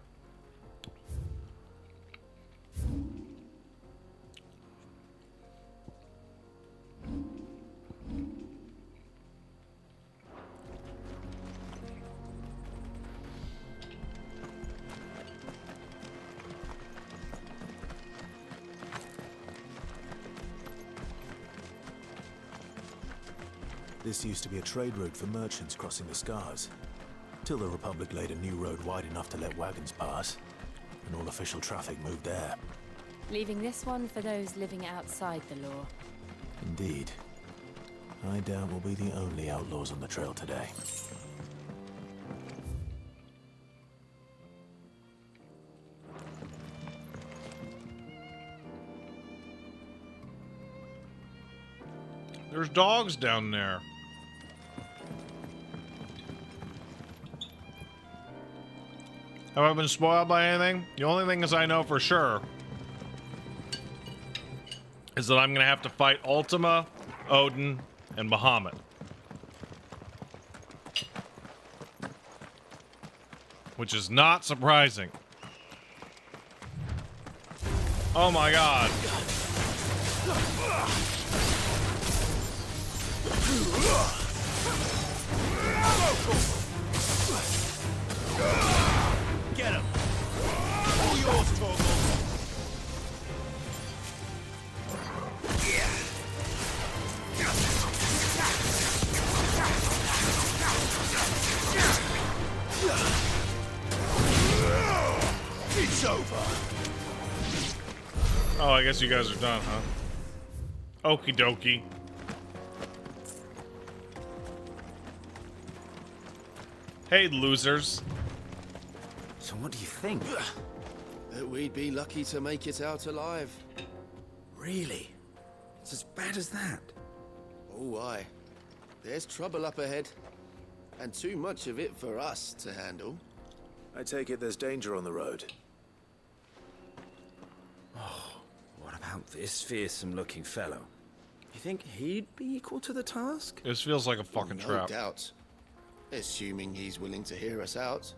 This used to be a trade route for merchants crossing the Scars, till the Republic laid a new road wide enough to let wagons pass, and all official traffic moved there. Leaving this one for those living outside the law. Indeed. I doubt we'll be the only outlaws on the trail today. There's dogs down there. Have I been spoiled by anything? The only thing is I know for sure is that I'm gonna have to fight Ultima, Odin, and Bahamut. Which is not surprising. Oh my god. Get him! All yours, Torgal! It's over! Oh, I guess you guys are done, huh? Okie dokie. Hey, losers. So what do you think? That we'd be lucky to make it out alive. Really? It's as bad as that? Oh, aye. There's trouble up ahead. And too much of it for us to handle. I take it there's danger on the road. Oh, what about this fearsome-looking fellow? You think he'd be equal to the task? This feels like a fucking trap. No doubt. Assuming he's willing to hear us out.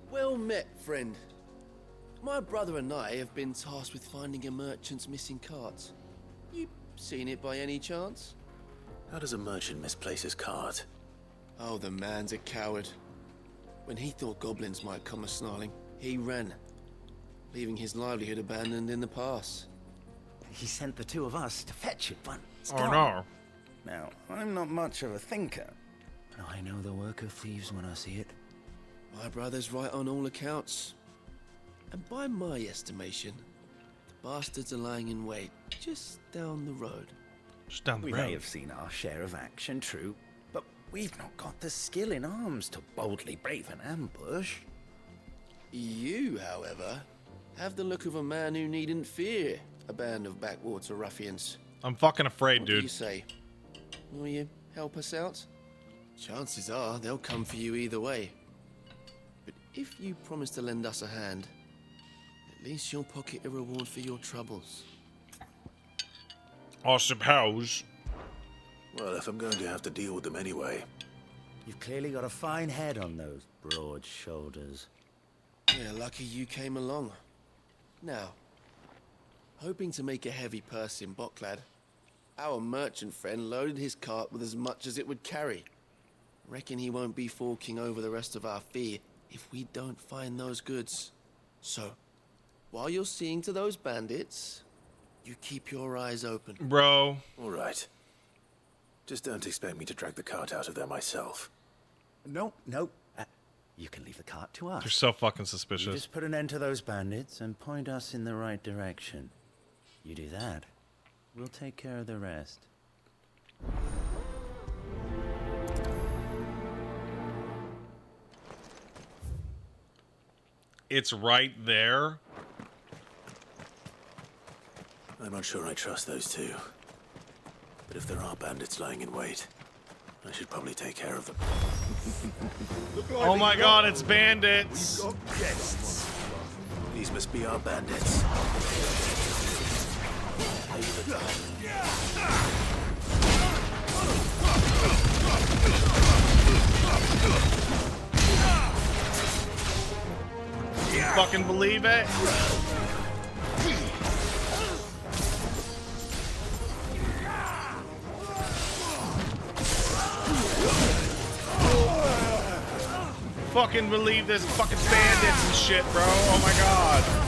Well met, friend. My brother and I have been tasked with finding a merchant's missing cart. You seen it by any chance? How does a merchant misplace his cart? Oh, the man's a coward. When he thought goblins might come a-snarling, he ran, leaving his livelihood abandoned in the pass. He sent the two of us to fetch it, but it's Oh gone. no. Now, I'm not much of a thinker, but I know the work of thieves when I see it. My brother's right on all accounts. And by my estimation, the bastards are lying in wait just down the road. Just down the We road. may have seen our share of action, true, but we've not got the skill in arms to boldly brave an ambush. You, however, have the look of a man who needn't fear a band of backwater ruffians. I'm fucking afraid, What dude. do you say? Will you help us out? Chances are they'll come for you either way. But if you promise to lend us a hand, at least you'll pocket a reward for your troubles. I suppose. Well, if I'm going to have to deal with them anyway. You've clearly got a fine head on those broad shoulders. Yeah, lucky you came along. Now, hoping to make a heavy purse in Bocklad, our merchant friend loaded his cart with as much as it would carry. Reckon he won't be forking over the rest of our fee if we don't find those goods. So, while you're seeing to those bandits, you keep your eyes open. Bro. All right. Just don't expect me to drag the cart out of there myself. No. You can leave the cart to us. You're so fucking You suspicious. just put an end to those bandits and point us in the right direction. You do that, we'll take care of the rest. It's right there. I'm not sure I trust those two. But if there are bandits lying in wait, I should probably take care of them. Oh my god, it's bandits. We've got guests. These must be our bandits. You fucking believe it? Fucking believe this fucking bandits and shit, bro. Oh my god.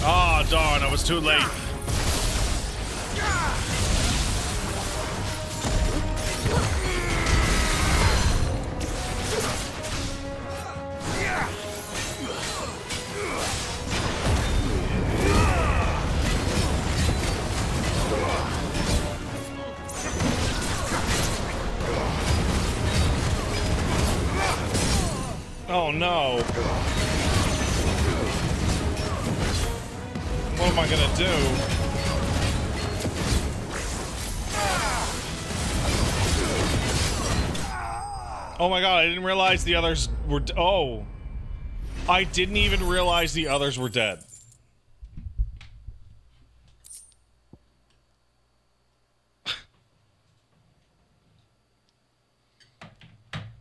Oh darn, I was too late. Oh no. What am I gonna do? Oh my god, I didn't realize the others were oh. I didn't even realize the others were dead.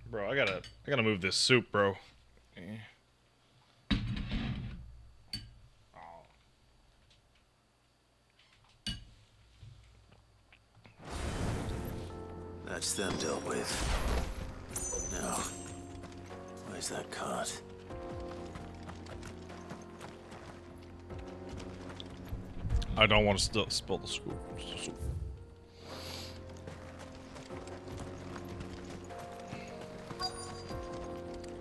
Bro, I gotta move this soup, bro. That's them dealt with. Now, where's that cart? I don't want to spill the soup.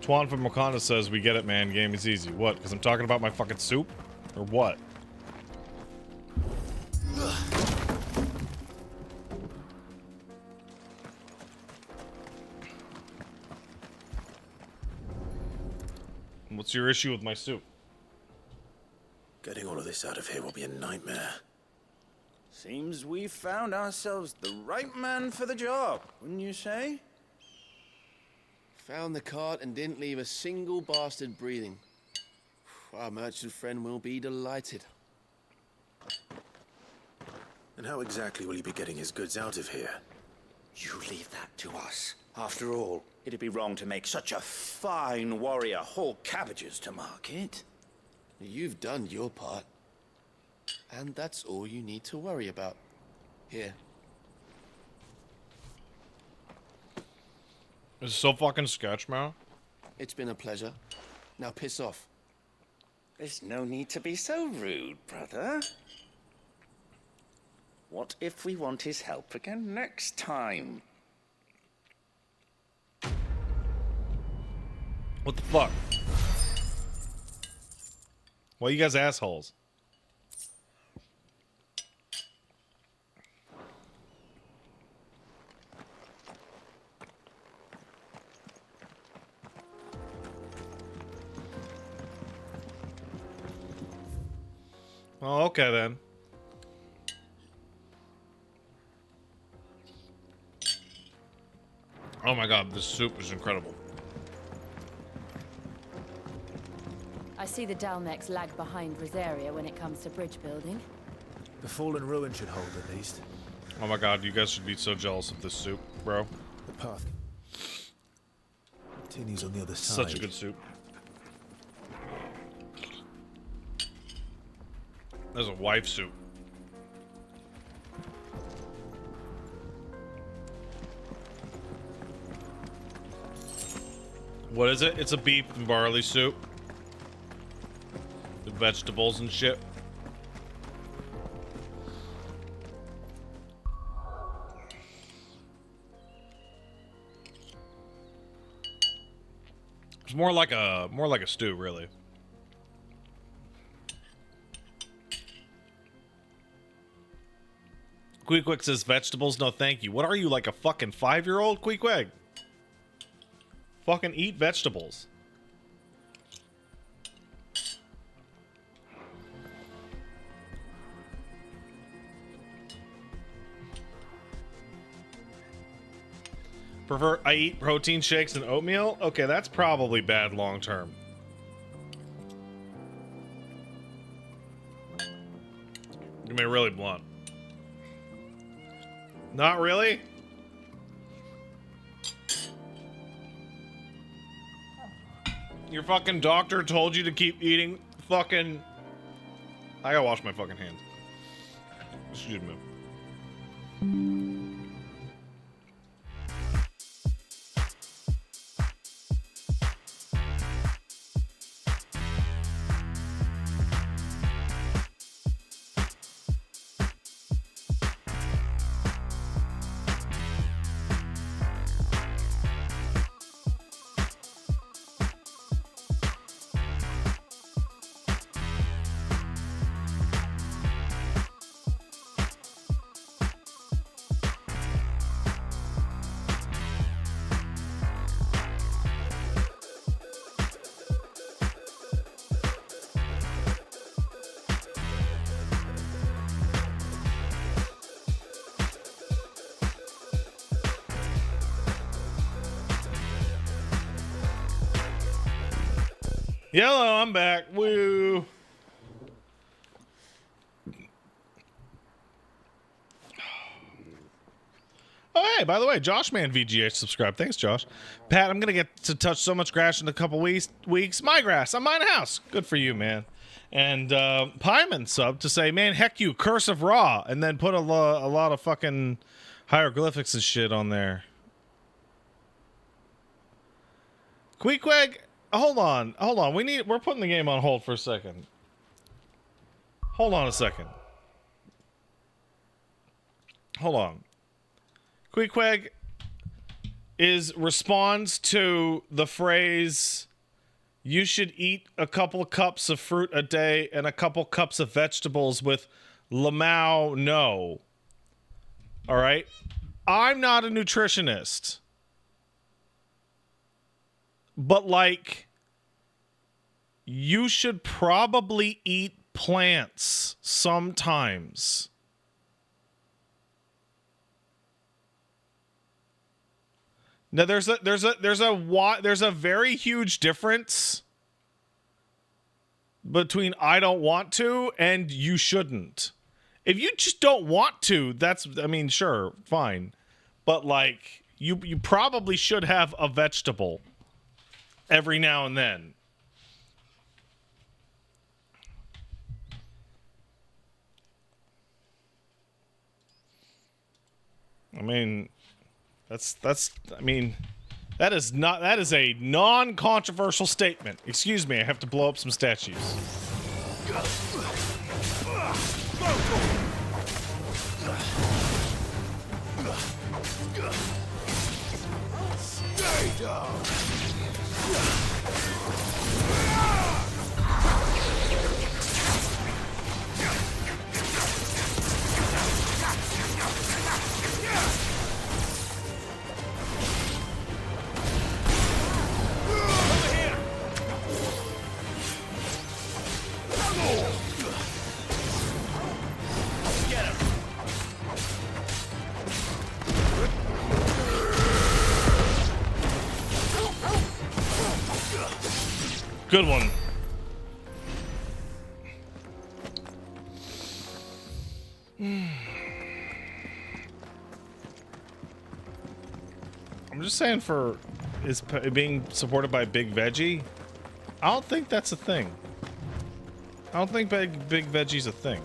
Twan from Wakanda says, we get it, man. Game is easy. What? Because I'm talking about my fucking soup? Or what? What's your issue with my soup? Getting all of this out of here will be a nightmare. Seems we've found ourselves the right man for the job, wouldn't you say? Found the cart and didn't leave a single bastard breathing. Our merchant friend will be delighted. And how exactly will he be getting his goods out of here? You leave that to us. After all, it'd be wrong to make such a fine warrior haul cabbages to market. You've done your part. And that's all you need to worry about. Here. It's so fucking sketch, man. It's been a pleasure. Now piss off. There's no need to be so rude, brother. What if we want his help again next time? What the fuck? Why you guys assholes? Oh, okay then. Oh my god, this soup is incredible. I see the Dalmex lag behind Rosaria when it comes to bridge building. The fallen ruin should hold at least. Oh my god, you guys should be so jealous of this soup, bro. The path continues on the other side. Such a good soup. There's a wife soup. What is it? It's a beef and barley soup. The vegetables and shit. It's more like a stew, really. Queequeg says vegetables, no thank you. What are you, like a fucking 5-year-old, Queequeg? Fucking eat vegetables. I eat protein shakes and oatmeal? Okay, that's probably bad long term. Give me really blunt. Not really? Your fucking doctor told you to keep eating fucking... I gotta wash my fucking hands. Excuse me. Yellow, I'm back. Woo. Oh, hey, by the way, Joshman VGH subscribed. Thanks, Josh. Pat, I'm going to get to touch so much grass in a couple weeks. My grass on mine house. Good for you, man. And Pyman sub to say, man, heck you, Curse of Ra. And then put a lot of fucking hieroglyphics and shit on there. Queequeg. Hold on. We're putting the game on hold for a second. Hold on a second. Hold on. Queequeg responds to the phrase, you should eat a couple cups of fruit a day and a couple cups of vegetables with Lamau no. All right? I'm not a nutritionist. But, like, you should probably eat plants sometimes. Now, there's a very huge difference between I don't want to and you shouldn't. If you just don't want to, sure, fine. But, like, you probably should have a vegetable every now and then. I mean, That is not. That is a non-controversial statement. Excuse me. I have to blow up some statues. Stay down. Good one. I'm just saying, for being supported by Big Veggie, I don't think that's a thing. I don't think Big Veggie's a thing.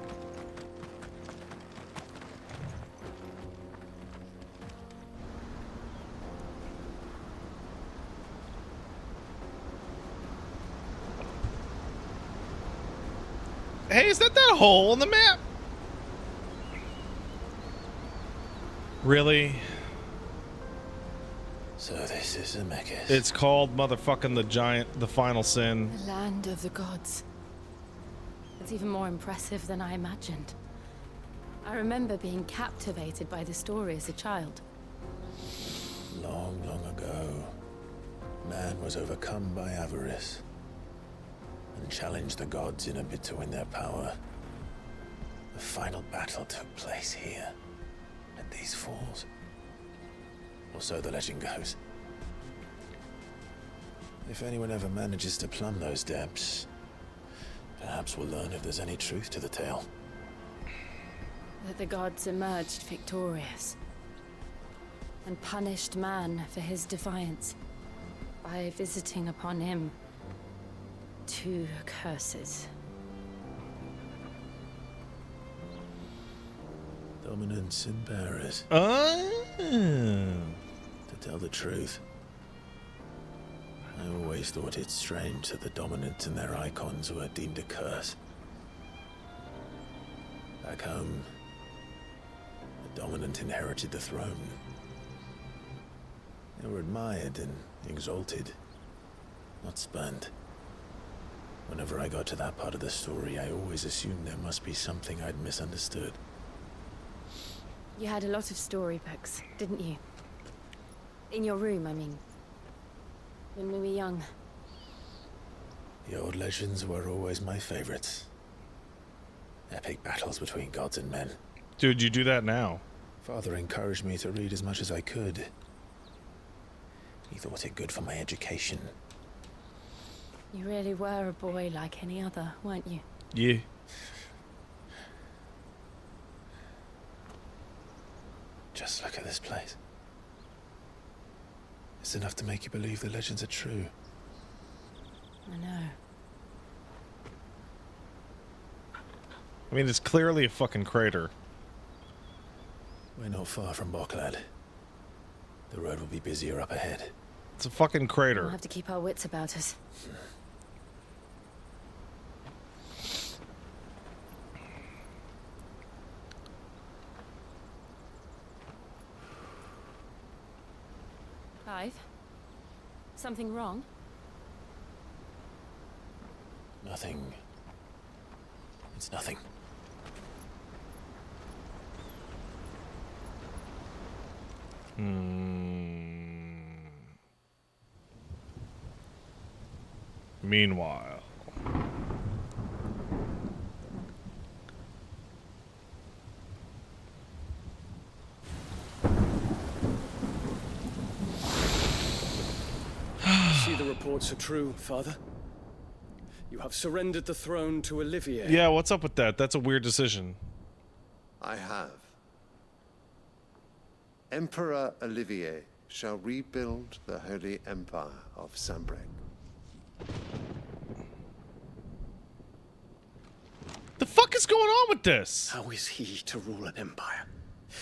Hey, is that hole in the map? Really? So this is Zemeckis. It's called motherfucking the final sin. The land of the gods. It's even more impressive than I imagined. I remember being captivated by the story as a child. Long, long ago, man was overcome by avarice and challenged the gods in a bid to win their power. The final battle took place here, at these falls. Or so the legend goes. If anyone ever manages to plumb those depths, perhaps we'll learn if there's any truth to the tale. That the gods emerged victorious and punished man for his defiance by visiting upon him 2 curses. Dominance and bearers. Oh. To tell the truth, I always thought it strange that the dominant and their icons were deemed a curse. Back home, the dominant inherited the throne. They were admired and exalted, not spurned. Whenever I got to that part of the story, I always assumed there must be something I'd misunderstood. You had a lot of storybooks, didn't you? In your room, I mean. When we were young. The old legends were always my favorites. Epic battles between gods and men. Dude, you do that now. Father encouraged me to read as much as I could. He thought it good for my education. You really were a boy like any other, weren't you? Yeah. Just look at this place. It's enough to make you believe the legends are true. I know. I mean, it's clearly a fucking crater. We're not far from Boklad. The road will be busier up ahead. It's a fucking crater. We'll have to keep our wits about us. Clive? Something wrong? Nothing. It's nothing. Meanwhile. See, the reports are true, Father. You have surrendered the throne to Olivier. Yeah, what's up with that? That's a weird decision. I have. Emperor Olivier shall rebuild the Holy Empire of Sambrec. The fuck is going on with this? How is he to rule an empire?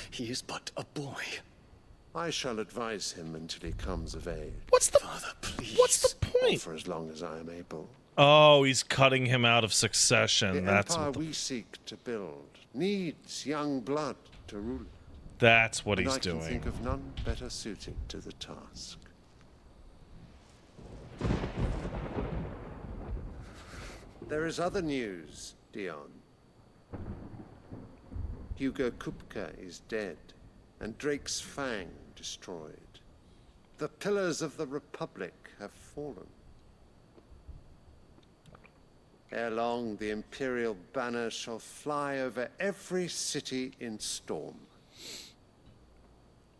He is but a boy. I shall advise him until he comes of age. What's the point? For as long as I am able. Oh, he's cutting him out of succession. The That's empire what we seek to build needs young blood to rule it. that's what And he's I doing. can think of none better suited to the task. There is other news, Dion. Hugo Kupka is dead, and Drake's Fang destroyed. The pillars of the Republic have fallen. Ere long, the Imperial banner shall fly over every city in Storm.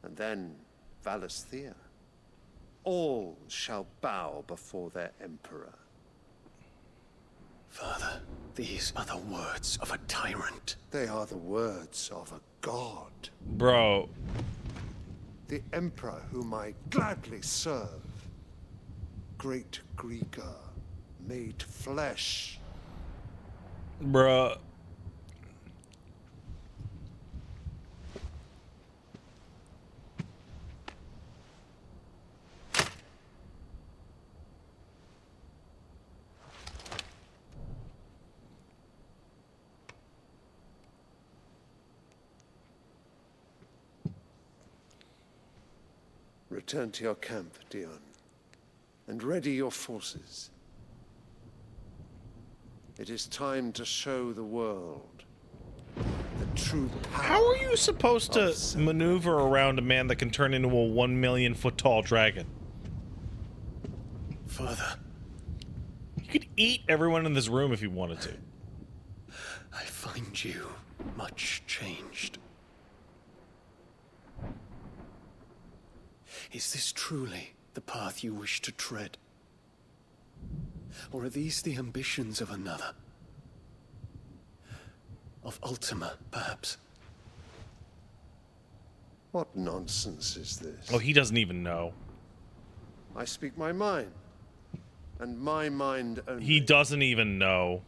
And then, Valisthea. All shall bow before their Emperor. Father, these are the words of a tyrant. They are the words of a god. Bro. The Emperor whom I gladly serve. Great Greeker, made flesh. Bruh. Return to your camp, Dion, and ready your forces. It is time to show the world the true power. How are you supposed to maneuver around a man that can turn into a 1 million foot tall dragon? Father. You could eat everyone in this room if you wanted to. I find you much changed. Is this truly the path you wish to tread? Or are these the ambitions of another? Of Ultima, perhaps? What nonsense is this? Oh, he doesn't even know. I speak my mind, and my mind only. He doesn't even know.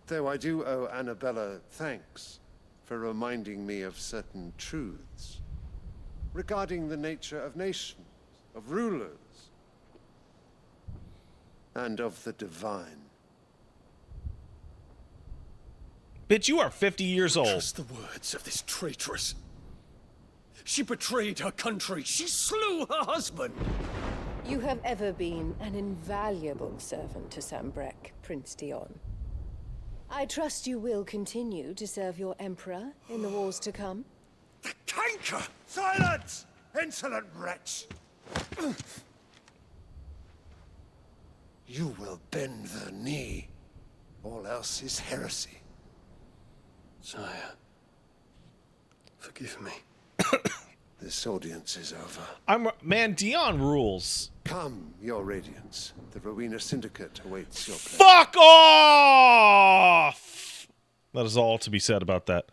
Though I do owe Annabella thanks for reminding me of certain truths regarding the nature of nations, of rulers, and of the divine. Bitch, you are 50 years old. Trust the words of this traitress. She betrayed her country. She slew her husband. You have ever been an invaluable servant to Sambrek, Prince Dion. I trust you will continue to serve your Emperor in the wars to come. Canker! Silence! Insolent wretch! You will bend the knee. All else is heresy. Sire, forgive me. This audience is over. Man, Dion rules. Come, your radiance. The Rowena Syndicate awaits your place. Fuck off! That is all to be said about that.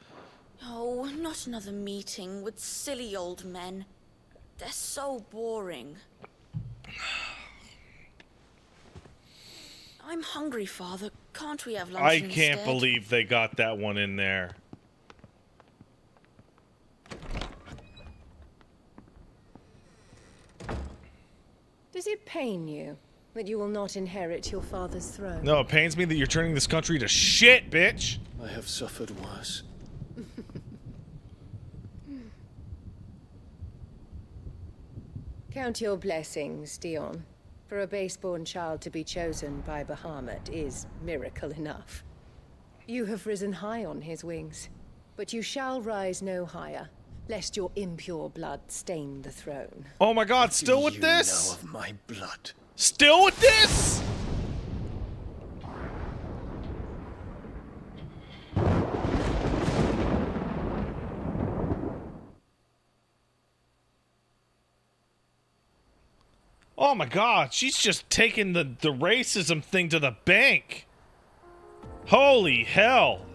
Oh, not another meeting with silly old men. They're so boring. I'm hungry, Father. Can't we have lunch I instead? can't believe they got that one in there. Does it pain you that you will not inherit your father's throne? No, it pains me that you're turning this country to shit, bitch. I have suffered worse. Count your blessings, Dion. For a base-born child to be chosen by Bahamut is miracle enough. You have risen high on his wings, but you shall rise no higher, lest your impure blood stain the throne. Oh my god, still with You this? know of my blood. Still with this? Oh my god, she's just taking the racism thing to the bank. Holy hell.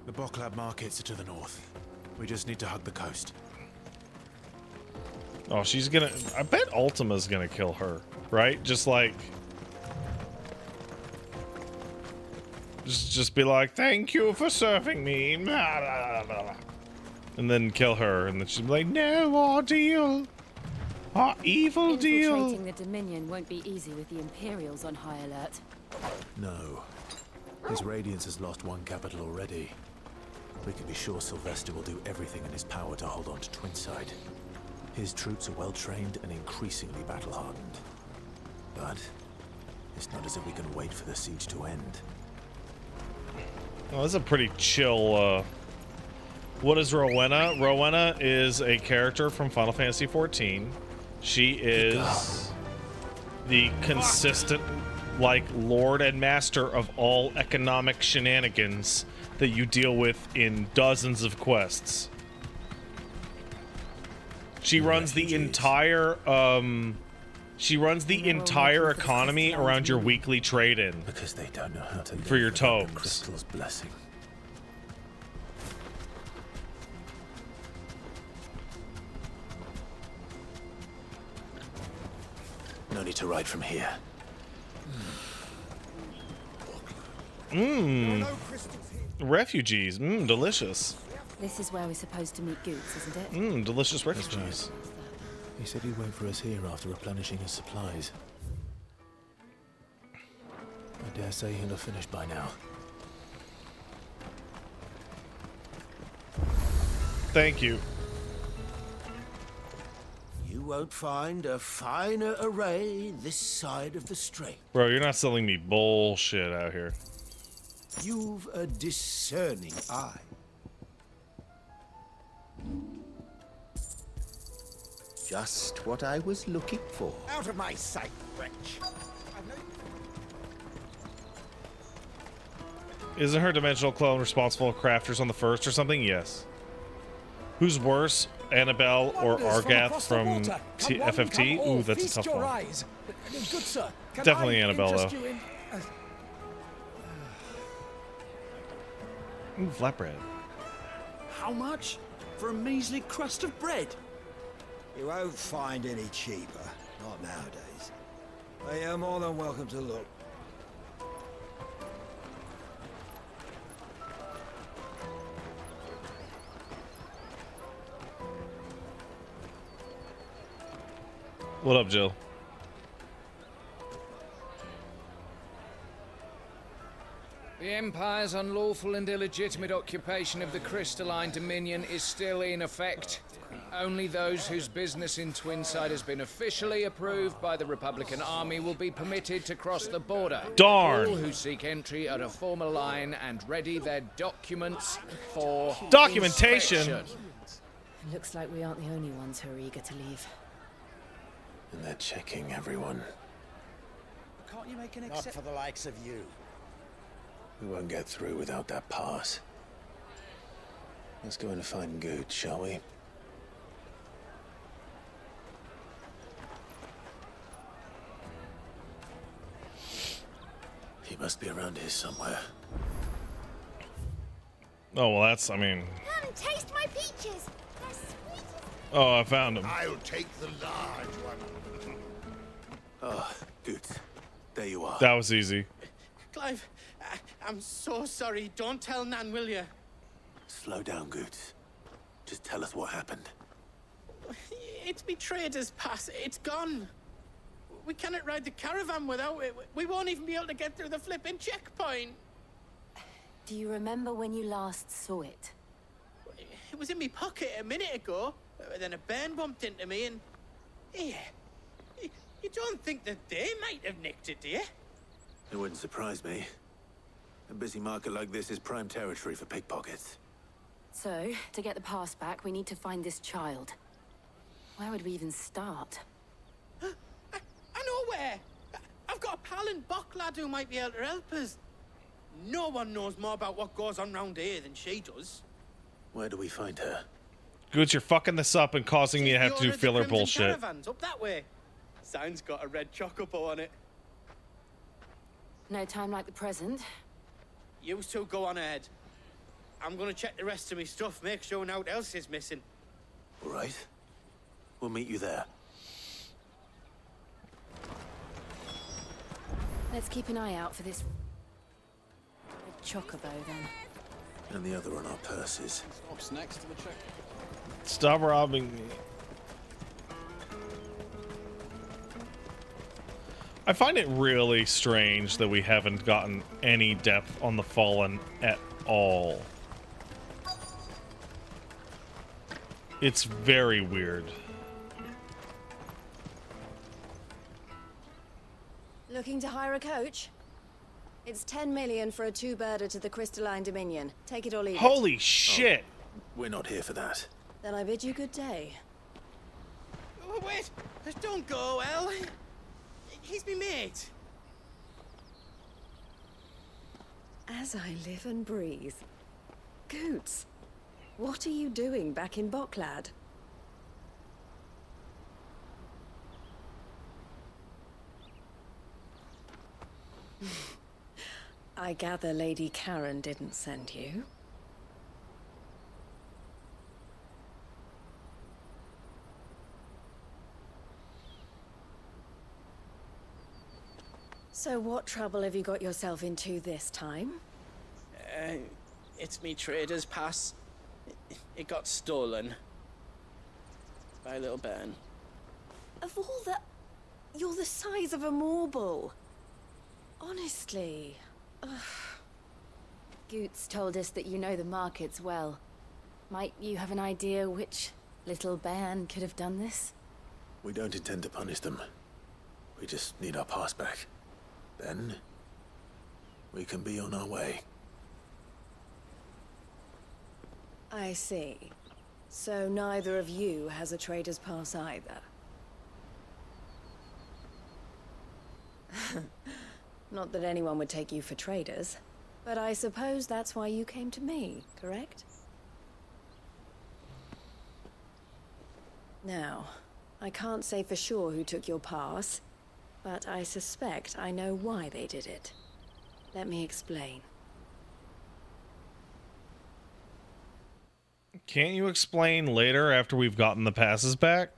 The Boklab markets are to the north. We just need to hug the coast. Oh, she's gonna... I bet Ultima's gonna kill her, right? Just like... Just be like, thank you for serving me. And then kill her. And then she'd be like, no, our deal. Our evil deal. Infiltrating the Dominion won't be easy with the Imperials on high alert. No. His Radiance has lost one capital already. We can be sure Sylvester will do everything in his power to hold on to Twinside. His troops are well trained and increasingly battle-hardened. But it's not as if we can wait for the siege to end. Well, that's a pretty chill, What is Rowena? Rowena is a character from Final Fantasy XIV. She is the consistent, like, lord and master of all economic shenanigans that you deal with in dozens of quests. She runs the entire, economy around your weekly trade-in. Because they don't know how to live for your without the tomes. crystal's blessing. No need to ride from here. Mmm. Refugees. Mmm, delicious. This is where we're supposed to meet Goots, isn't it? Mmm, delicious refugees. He said he'd wait for us here after replenishing his supplies. I dare say he'll have finished by now. Thank you. You won't find a finer array this side of the strait. Bro, you're not selling me bullshit out here. You've a discerning eye. Just what I was looking for. Out of my sight, wretch. Isn't her dimensional clone responsible for crafters on the first or something? Yes. Who's worse, Annabelle or Argath from FFT? Ooh, that's a tough one. Good sir, Definitely Annabelle, though. Ooh, flatbread. How much? For a measly crust of bread? You won't find any cheaper. Not nowadays. But you're more than welcome to look. What up, Jill? The Empire's unlawful and illegitimate occupation of the Crystalline Dominion is still in effect. Only those whose business in Twinside has been officially approved by the Republican Army will be permitted to cross the border. Darn. All who seek entry are to form a line and ready their documents for documentation. inspection. It looks like we aren't the only ones who are eager to leave. And they're checking everyone. Can't you make an exception? Not for the likes of you. We won't get through without that pass. Let's go in and find Good, shall we? He must be around here somewhere. Oh, well, that's, I mean... Come, taste my peaches. They're sweet as... Oh, I found him. I'll take the large one. Oh, Good. There you are. That was easy. Clive, I'm so sorry. Don't tell Nan, will you? Slow down, Good. Just tell us what happened. It's me trader's pass. It's gone. We cannot ride the caravan without it. We won't even be able to get through the flipping checkpoint. Do you remember when you last saw it? It was in my pocket a minute ago. Then a bairn bumped into me and... Yeah. You don't think that they might have nicked it, do you? It wouldn't surprise me. A busy market like this is prime territory for pickpockets. So, to get the pass back, we need to find this child. Where would we even start? I know where! I've got a pal in Bocklad who might be able to help us. No one knows more about what goes on round here than she does. Where do we find her? Goods, you're fucking this up and causing me to have to do filler bullshit. Caravans up that way. Sign's got a red chocobo on it. No time like the present. You two go on ahead. I'm gonna check the rest of my stuff, make sure nothing else is missing. All right. We'll meet you there. Let's keep an eye out for this chocobo then. And the other on our purses. Stops next to the check. Stop robbing me. I find it really strange that we haven't gotten any depth on the Fallen at all. It's very weird. Looking to hire a coach? It's 10 million for a two-birder to the Crystalline Dominion. Take it or leave it. Holy shit! We're not here for that. Then I bid you good day. Oh, wait! Don't go, El. He's my mate. As I live and breathe. Goots, what are you doing back in Bocklad? I gather Lady Karen didn't send you. So what trouble have you got yourself into this time? It's me trader's pass. It got stolen. By little Ben. Of all the... You're the size of a marble. Honestly. Ugh. Goots told us that you know the markets well. Might you have an idea which little bairn could have done this? We don't intend to punish them. We just need our pass back. Then, we can be on our way. I see. So neither of you has a trader's pass either. Not that anyone would take you for traders, but I suppose that's why you came to me, correct? Now, I can't say for sure who took your pass, but I suspect I know why they did it. Let me explain. Can't you explain later after we've gotten the passes back?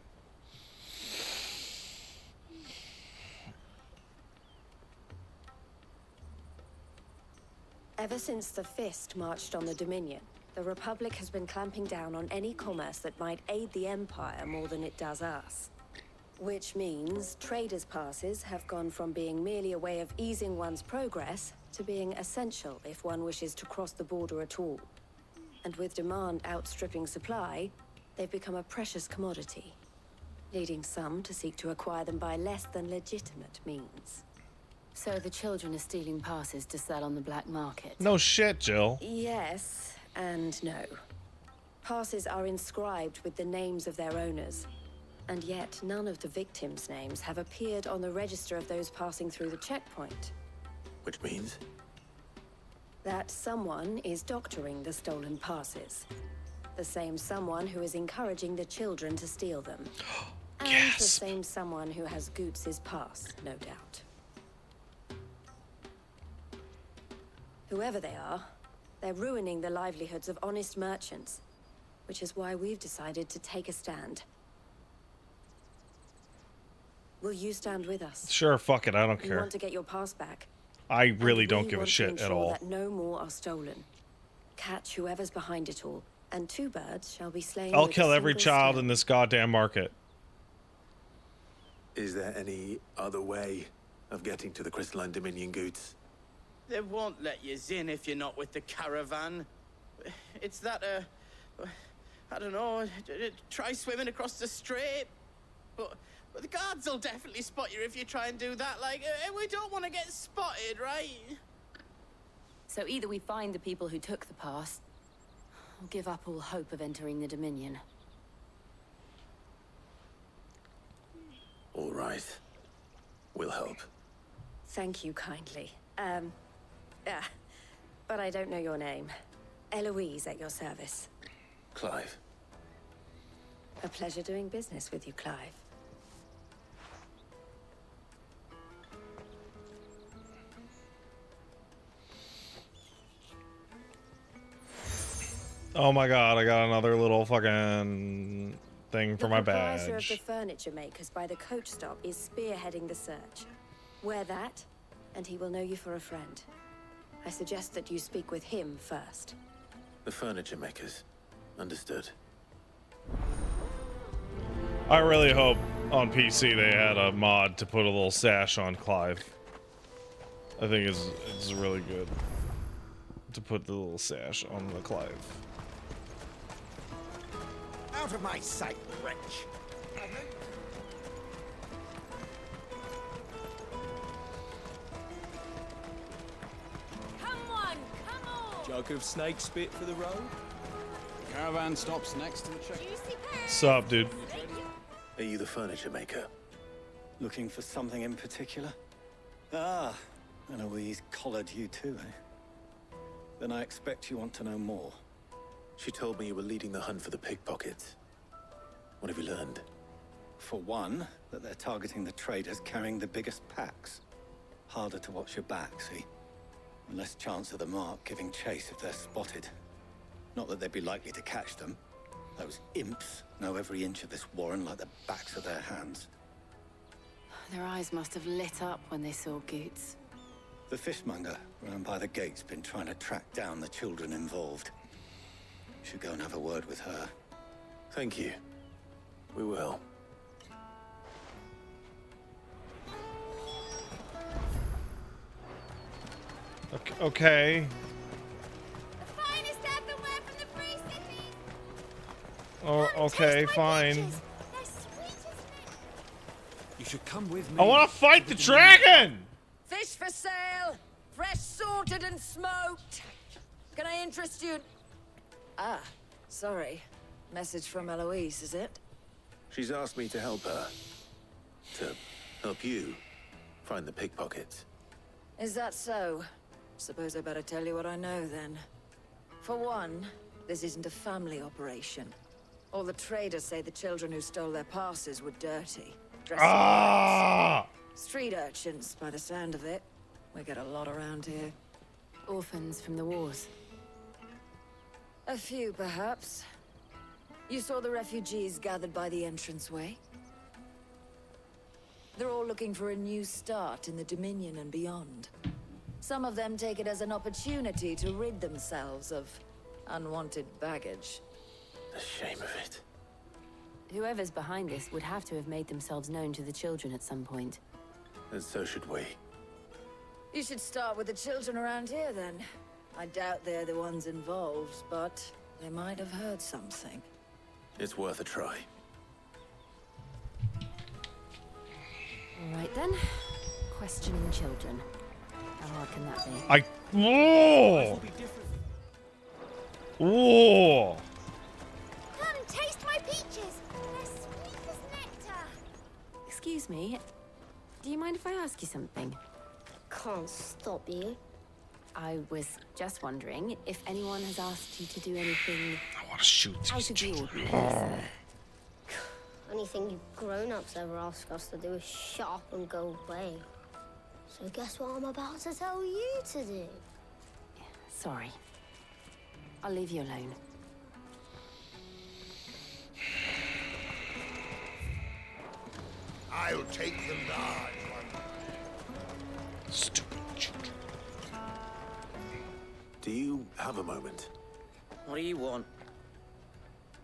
Ever since the Fist marched on the Dominion, the Republic has been clamping down on any commerce that might aid the Empire more than it does us. Which means traders' passes have gone from being merely a way of easing one's progress to being essential if one wishes to cross the border at all. And with demand outstripping supply, they've become a precious commodity, leading some to seek to acquire them by less than legitimate means. So the children are stealing passes to sell on the black market? No shit, Jill. Yes and no. Passes are inscribed with the names of their owners, and yet none of the victims' names have appeared on the register of those passing through the checkpoint. Which means? That someone is doctoring the stolen passes. The same someone who is encouraging the children to steal them. And the same someone who has Goots' pass, no doubt. Whoever they are, they're ruining the livelihoods of honest merchants, which is why we've decided to take a stand. Will you stand with us? Sure, fuck it, I don't You care. want to get your pass back? I really And don't we give a want to shit at ensure all. that no more are stolen. Catch whoever's behind it all, and two birds shall be slain. I'll with a kill every single child stone. in this goddamn market. Is there any other way of getting to the Crystalline Dominion, Goots? They won't let you in if you're not with the caravan. It's that, I don't know, try swimming across the strait. But the guards will definitely spot you if you try and do that. Like, we don't want to get spotted, right? So either we find the people who took the pass, or give up all hope of entering the Dominion. All right. We'll help. Thank you kindly. But I don't know your name. Eloise at your service. Clive. A pleasure doing business with you, Clive. Oh my god, I got another little fucking thing for my The proprietor of badge. the furniture makers by the coach stop is spearheading the search. Wear that, and he will know you for a friend. I suggest that you speak with him first. The furniture makers. Understood. I really hope on PC they had a mod to put a little sash on Clive. I think it's really good to put the little sash on the Clive. Out of my sight, wretch! Jug of snake spit for the road? The caravan stops next to the check. Sup, dude? Are you the furniture maker? Looking for something in particular? Ah, and Eloise collared you too, eh? Then I expect you want to know more. She told me you were leading the hunt for the pickpockets. What have you learned? For one, that they're targeting the traders carrying the biggest packs. Harder to watch your back, see? And less chance of the mark giving chase if they're spotted. Not that they'd be likely to catch them. Those imps know every inch of this warren like the backs of their hands. Their eyes must have lit up when they saw Goots. The fishmonger round by the gate's been trying to track down the children involved. Should go and have a word with her. Thank you. We will. Okay. The finest earthenware from the free cities. Oh, okay, fine. They're sweet as You should come with me. I want to fight the dragon! Fish for sale! Fresh sorted and smoked! Can I interest you? Ah, sorry. Message from Eloise, is it? She's asked me to help her. To help you find the pickpockets. Is that so? Suppose I better tell you what I know then. For one, this isn't a family operation. All the traders say the children who stole their passes were dirty. Dressed in rags. Street urchins, by the sound of it. We get a lot around here. Orphans from the wars. A few, perhaps. You saw the refugees gathered by the entranceway? They're all looking for a new start in the Dominion and beyond. Some of them take it as an opportunity to rid themselves of unwanted baggage. The shame of it. Whoever's behind this would have to have made themselves known to the children at some point. And so should we. You should start with the children around here, then. I doubt they're the ones involved, but they might have heard something. It's worth a try. All right, then. Questioning children. How hard can that be? Whoa! Whoa! Come, taste my peaches. They're sweet as nectar. Excuse me. Do you mind if I ask you something? Can't stop you. I was just wondering if anyone has asked you to do anything I want to shoot out of the ordinary. Anything you grown-ups ever ask us to do is shut up and go away. So guess what I'm about to tell you to do? Sorry. I'll leave you alone. I'll take the large one. Stupid children. Do you have a moment? What do you want?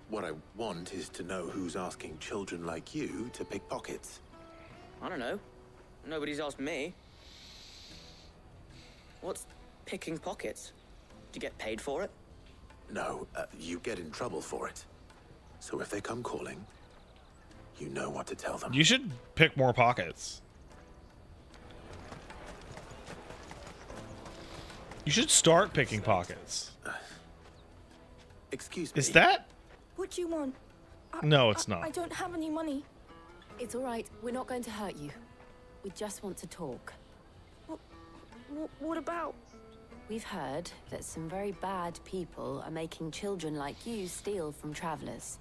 What I want is to know who's asking children like you to pick pockets. I don't know. Nobody's asked me. What's picking pockets? Do you get paid for it? No, you get in trouble for it. So if they come calling, you know what to tell them. You should pick more pockets. You should start picking pockets. Excuse me. Is that? What do you want? No, it's not. I don't have any money. It's all right. We're not going to hurt you. We just want to talk. What about? We've heard that some very bad people are making children like you steal from travelers.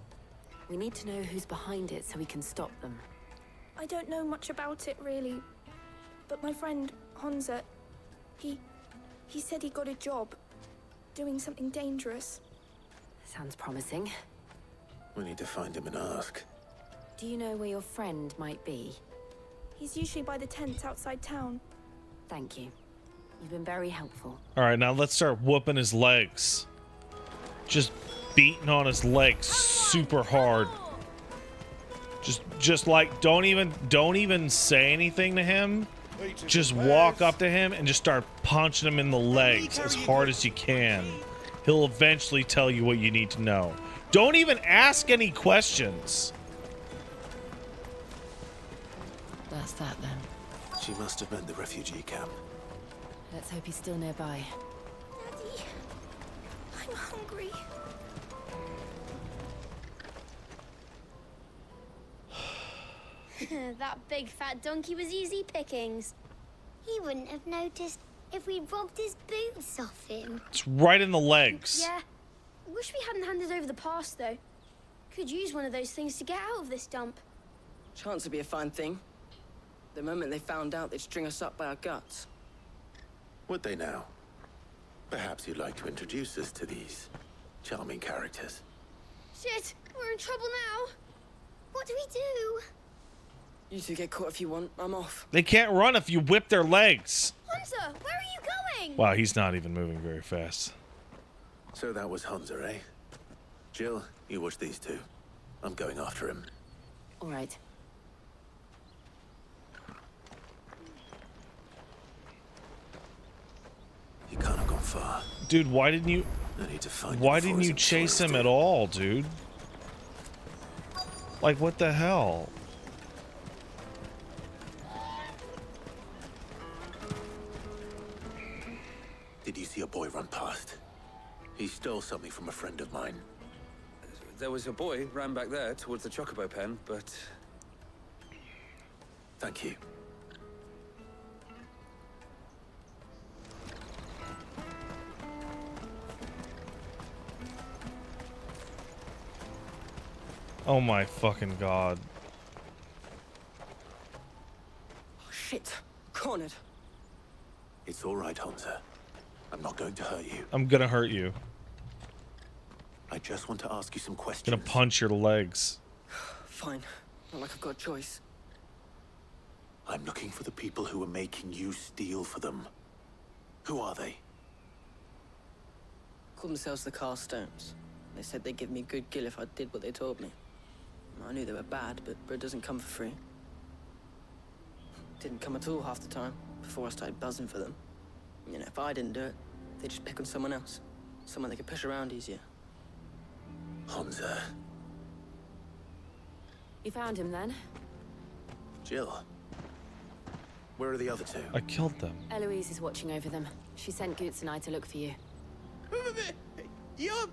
We need to know who's behind it so we can stop them. I don't know much about it, really. But my friend, Honza, he said he got a job doing something dangerous. Sounds promising. We need to find him and ask. Do you know where your friend might be? He's usually by the tents outside town. Thank you. You've been very helpful. All right, now let's start whooping his legs. Just beating on his legs super hard. Just like don't even say anything to him. Just walk up to him and just start punching him in the legs as hard as you can. He'll eventually tell you what you need to know. Don't even ask any questions. That's that then. She must have meant the refugee camp. Let's hope he's still nearby. Daddy, I'm hungry. That big fat donkey was easy pickings. He wouldn't have noticed if we'd robbed his boots off him. It's right in the legs. Yeah. Wish we hadn't handed over the pass, though. Could use one of those things to get out of this dump. Chance would be a fine thing. The moment they found out, they'd string us up by our guts. Would they now? Perhaps you'd like to introduce us to these charming characters. Shit, we're in trouble now. What do we do? You two get caught if you want. I'm off. They can't run if you whip their legs. Hunter, where are you going? Wow, he's not even moving very fast. So that was Hunter, eh? Jill, you watch these two. I'm going after him. All right. He can't have gone far. Dude, why didn't you... I need to find Why him didn't you chase him at all, dude? Like, what the hell? Did you see a boy run past? He stole something from a friend of mine. There was a boy ran back there towards the chocobo pen, but... Thank you. Oh my fucking god. Oh, shit. Cornered. It's all right, Hunter. I'm not going to hurt you. I'm gonna hurt you. I just want to ask you some questions. Gonna punch your legs. Fine. Not like I've got a choice. I'm looking for the people who are making you steal for them. Who are they? Call themselves the Carstones. They said they'd give me good gill if I did what they told me. I knew they were bad, but bread doesn't come for free. Didn't come at all half the time, before I started buzzing for them. You know, if I didn't do it, they'd just pick on someone else. Someone they could push around easier. Hunter. You found him then? Jill. Where are the other two? I killed them. Eloise is watching over them. She sent Goots and I to look for you. You're...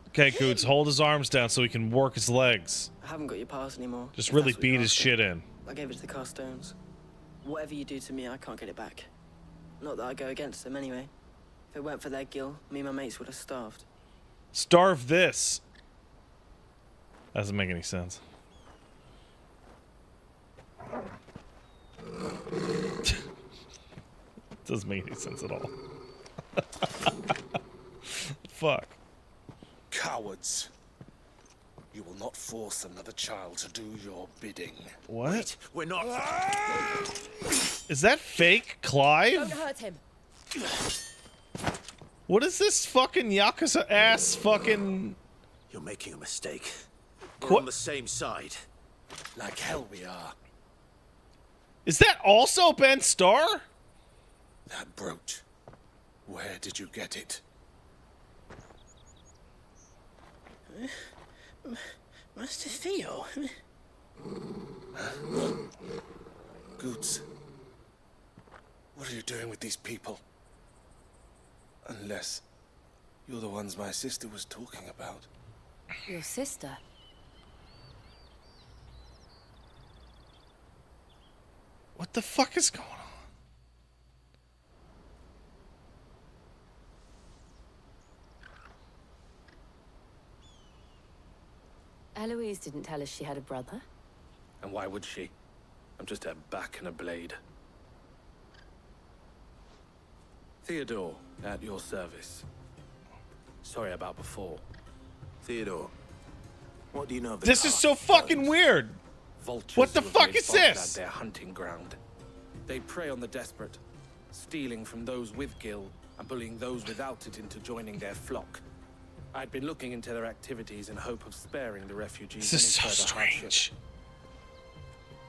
Okay, Goots, hold his arms down so he can work his legs. I haven't got your pass anymore. Just if really that's what you're beat his asking. shit in. I gave it to the Carstones. Whatever you do to me, I can't get it back. Not that I go against them anyway. If it weren't for their gill, me and my mates would have starved. Starve this. Doesn't make any sense. Doesn't make any sense at all. Fuck. Cowards. You will not force another child to do your bidding. What? Wait, we're not. Is that fake Clive? Don't hurt him. What is this fucking Yakuza ass fucking... You're making a mistake. We're on the same side. Like hell we are. Is that also Ben Starr? That brooch. Where did you get it? Master Theo. Goots. What are you doing with these people? Unless you're the ones my sister was talking about. Your sister? What the fuck is going on? Eloise didn't tell us she had a brother. And why would she? I'm just her back and a blade. Theodore, at your service. Sorry about before. Theodore, what do you know of the This is so fucking weird. Vultures What the who have fuck made is Baghdad this? their hunting ground. They prey on the desperate, stealing from those with Gil and bullying those without it into joining their flock. I'd been looking into their activities in hope of sparing the refugees This is any so further hardship. strange.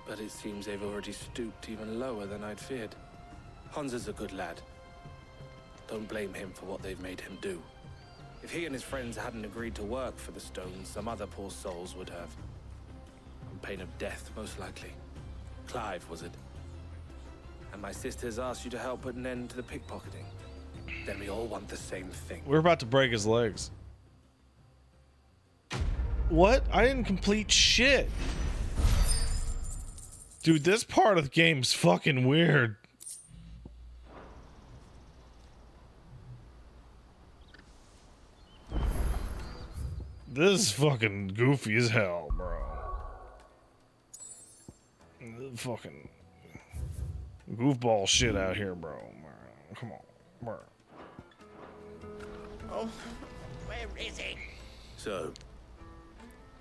But it seems they've already stooped even lower than I'd feared. Hans is a good lad. Don't blame him for what they've made him do. If he and his friends hadn't agreed to work for the stones, some other poor souls would have. On pain of death, most likely. Clive, was it? And my sisters asked you to help put an end to the pickpocketing. Then we all want the same thing. We're about to break his legs. What? I didn't complete shit. Dude, this part of the game's fucking weird. This is fucking goofy as hell, bro. Fucking goofball shit out here, bro. Come on, bro. Oh, where is he? So,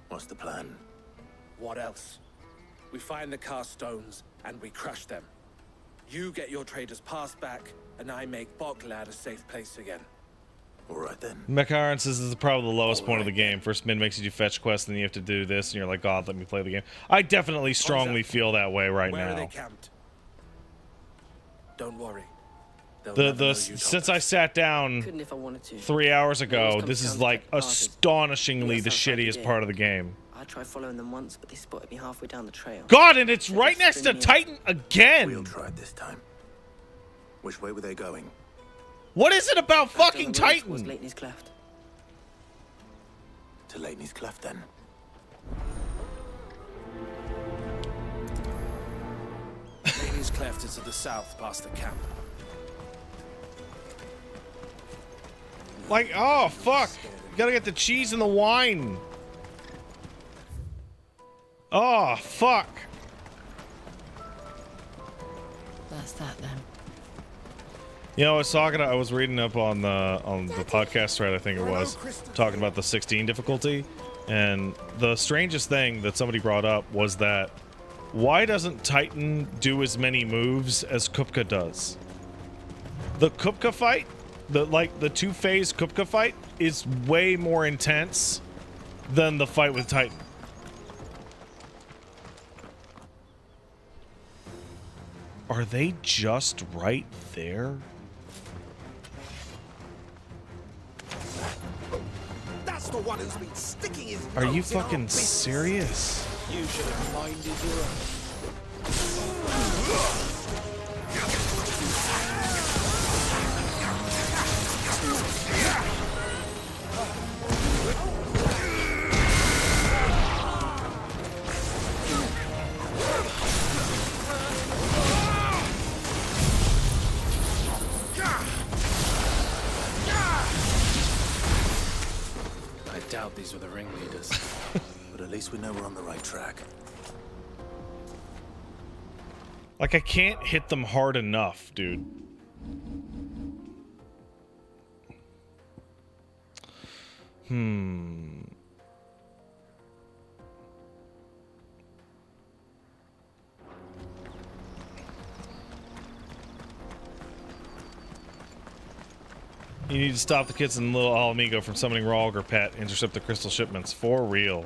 what's the plan? What else? We find the cast stones and we crush them. You get your trader's pass back, and I make Boklad a safe place again. All right then. Mechairon says this is probably the lowest point of the game. First min makes you do fetch quests, and then you have to do this, and you're like, God, let me play the game. I definitely strongly feel that way right Where now. are they camped? Don't worry. They'll never know you told Since us. I sat down Couldn't if I wanted to. 3 hours Always ago, come this down is to like take parties. astonishingly the That sounds like shittiest it. part of the game. I tried following them once, but they spotted me halfway down the trail. God, and it's They right just next to spin me out. Titan again. We'll try it this time. Which way were they going? What is it about fucking Was Titan? Leighton's Cleft. To Leighton's Cleft then. Leighton's Cleft is to the south, past the camp. Like, oh, fuck. You gotta get the cheese and the wine. Oh, fuck. That's that then. You know, I was reading up on the podcast thread, I think it was, talking about the 16 difficulty, and the strangest thing that somebody brought up was that why doesn't Titan do as many moves as Kupka does? The Kupka fight, the two-phase Kupka fight, is way more intense than the fight with Titan. Are they just right there? That's the one who's been sticking his Are you nose in our fucking business. serious? You should have minded your own. I doubt these were the ringleaders. But at least we know we're on the right track. Like, I can't hit them hard enough, dude. You need to stop the kids in Little Alamigo from summoning Raw Ogre Pet. Intercept the crystal shipments. For real.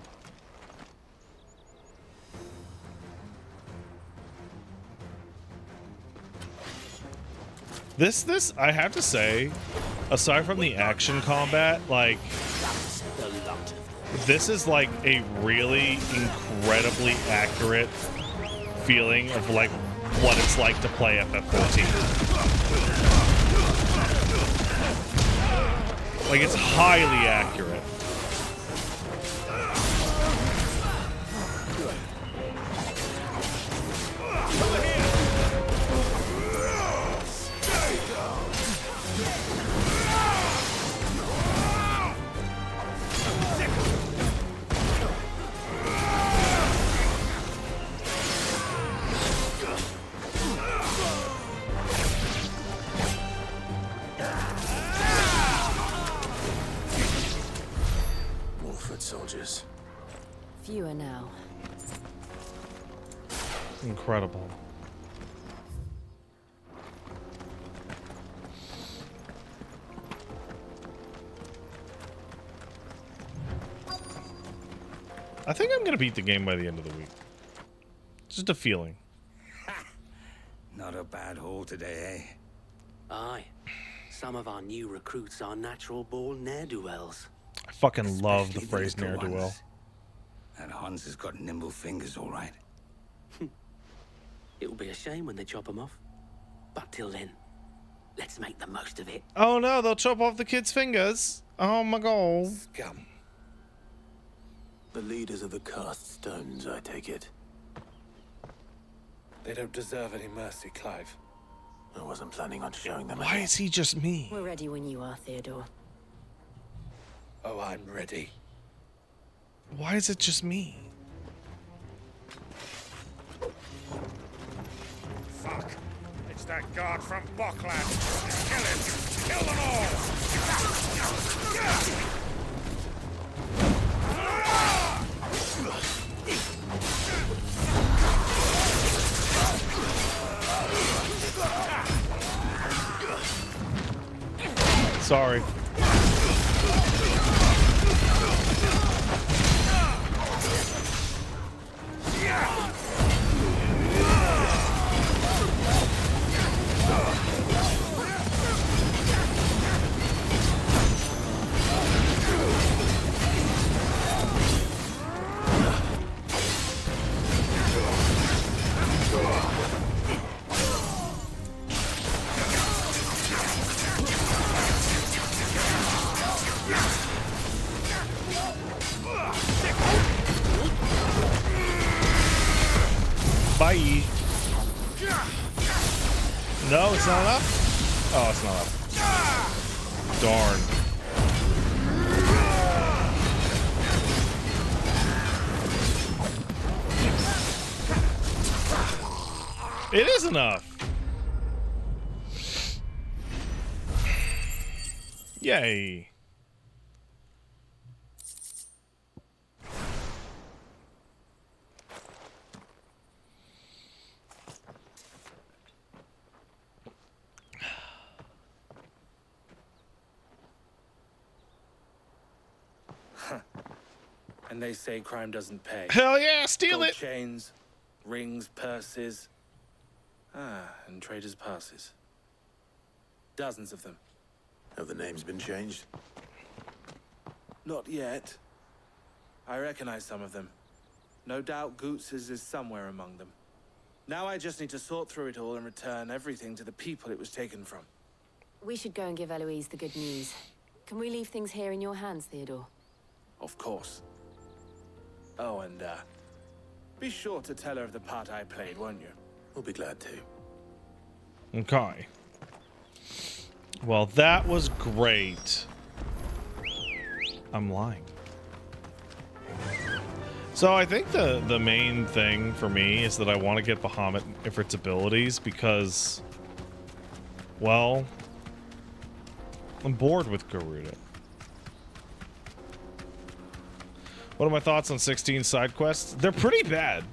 This, I have to say, aside from the action combat, like, this is like a really incredibly accurate feeling of like what it's like to play FF14. Like, it's highly accurate. More foot soldiers. Fewer now. Incredible. I think I'm gonna beat the game by the end of the week. Just a feeling. Not a bad haul today, eh? Aye. Some of our new recruits are natural-born ne'er-do-wells. I fucking love the Especially phrase little ne'er-do-well. ones. And Hans has got nimble fingers, all right. It'll be a shame when they chop them off. But till then, let's make the most of it. Oh no, they'll chop off the kid's fingers. Oh my god. Scum. The leaders of the cast stones, I take it. They don't deserve any mercy, Clive. I wasn't planning on showing them. Why is he just me? We're ready when you are, Theodore. Oh, I'm ready. Why is it just me? Fuck. It's that guard from Bockland. Kill him. Kill them all. Sorry. Bye. No, it's not enough? Oh, it's not enough. Darn. It is enough. Yay. And they say crime doesn't pay. Hell yeah, steal Gold it. Chains, rings, purses. And traders' passes. Dozens of them. Have the names been changed? Not yet. I recognize some of them. No doubt Goots's is somewhere among them. Now I just need to sort through it all and return everything to the people it was taken from. We should go and give Eloise the good news. Can we leave things here in your hands, Theodore? Of course. Oh, and, be sure to tell her of the part I played, won't you? We'll be glad to. Okay. Well, that was great. I'm lying. So I think the main thing for me is that I want to get Bahamut Ifrit's abilities because, well, I'm bored with Garuda. What are my thoughts on 16 side quests? They're pretty bad.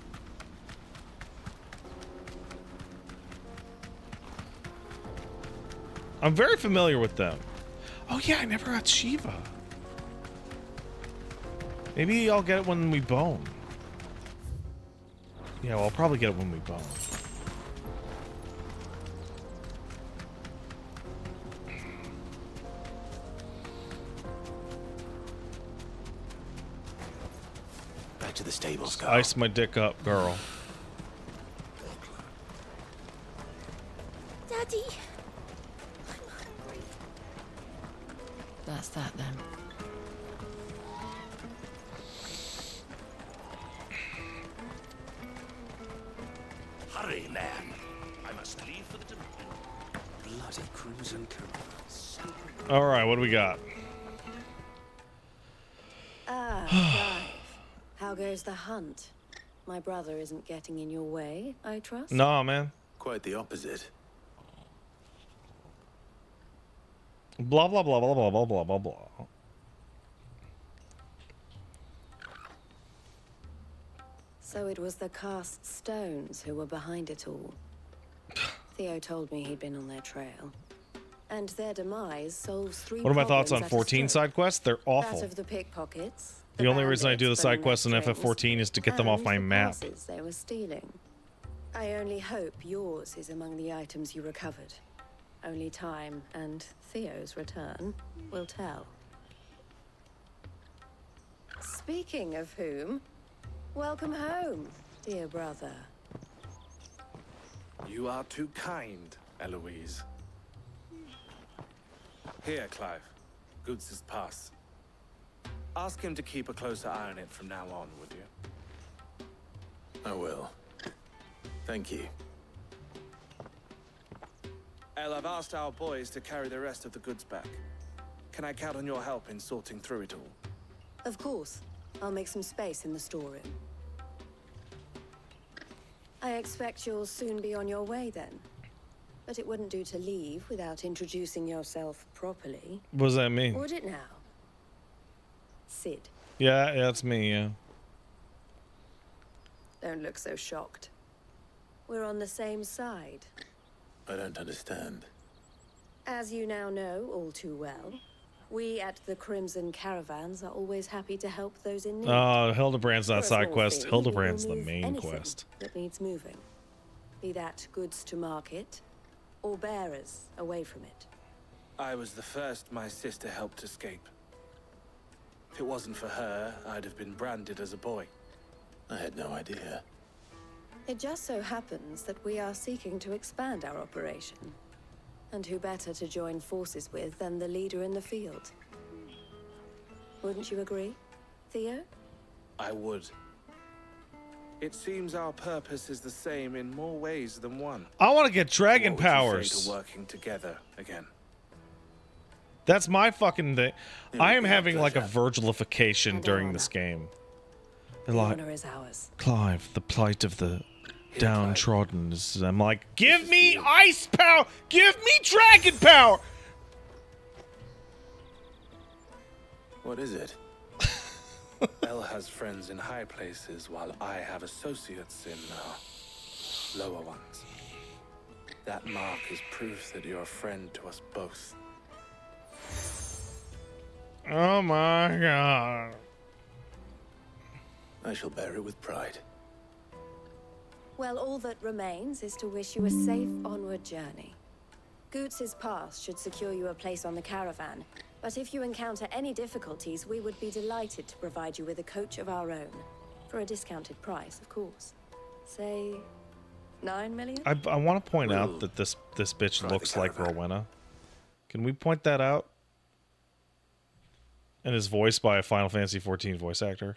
I'm very familiar with them. Oh yeah, I never got Shiva. Maybe I'll get it when we bone. Yeah, well, I'll probably get it when we bone. Back to the stables, Carl. Ice my dick up, girl. Daddy. That's that then. Hurry, man. I must leave for the Dominion. Bloody crimson curtains. All right, what do we got? Clive. How goes the hunt? My brother isn't getting in your way, I trust? Nah, man. Quite the opposite. Blah, blah, blah, blah, blah, blah, blah, blah, blah. So it was the cast stones who were behind it all. Theo told me he'd been on their trail. And their demise solves three What are my thoughts on problems at a 14 stroke. side quests? They're awful. That of the pickpockets, The only reason I do the side quests in FF14 is to get them off my map. Passes they were stealing. I only hope yours is among the items you recovered. Only time and Theo's return will tell. Speaking of whom, welcome home, dear brother. You are too kind, Eloise. Here, Clive. Goods' pass. Ask him to keep a closer eye on it from now on, would you? I will. Thank you. El, I've asked our boys to carry the rest of the goods back. Can I count on your help in sorting through it all? Of course. I'll make some space in the storeroom. I expect you'll soon be on your way then. But it wouldn't do to leave without introducing yourself properly. What does that mean? Would it now? Sid. Yeah, that's me, yeah. Don't look so shocked. We're on the same side. I don't understand. As you now know all too well, we at the Crimson Caravans are always happy to help those in need. Oh, Hildebrand's For not a side small quest. fee, Hildebrand's we will the move main anything quest. that needs moving. Be that goods to market, or bearers away from it. I was the first my sister helped escape. If it wasn't for her, I'd have been branded as a boy. I had no idea. It just so happens that we are seeking to expand our operation. And who better to join forces with than the leader in the field? Wouldn't you agree, Theo? I would. It seems our purpose is the same in more ways than one. I want to get dragon What would you say powers. to working together again? That's my fucking thing. It I would am be our having like a pleasure. Virgilification during this game. They're The like, honor is ours. Clive, the plight of the downtrodden is. I'm like, give me ice power! Give me dragon power! What is it? Elle has friends in high places, while I have associates in lower ones. That mark is proof that you're a friend to us both. Oh my god. I shall bear it with pride. Well, all that remains is to wish you a safe onward journey. Goots' pass should secure you a place on the caravan, but if you encounter any difficulties, we would be delighted to provide you with a coach of our own. For a discounted price, of course. Say, 9 million? I want to point out that this bitch try looks the like caravan. Rowena. Can we point that out? And is voiced by a Final Fantasy XIV voice actor.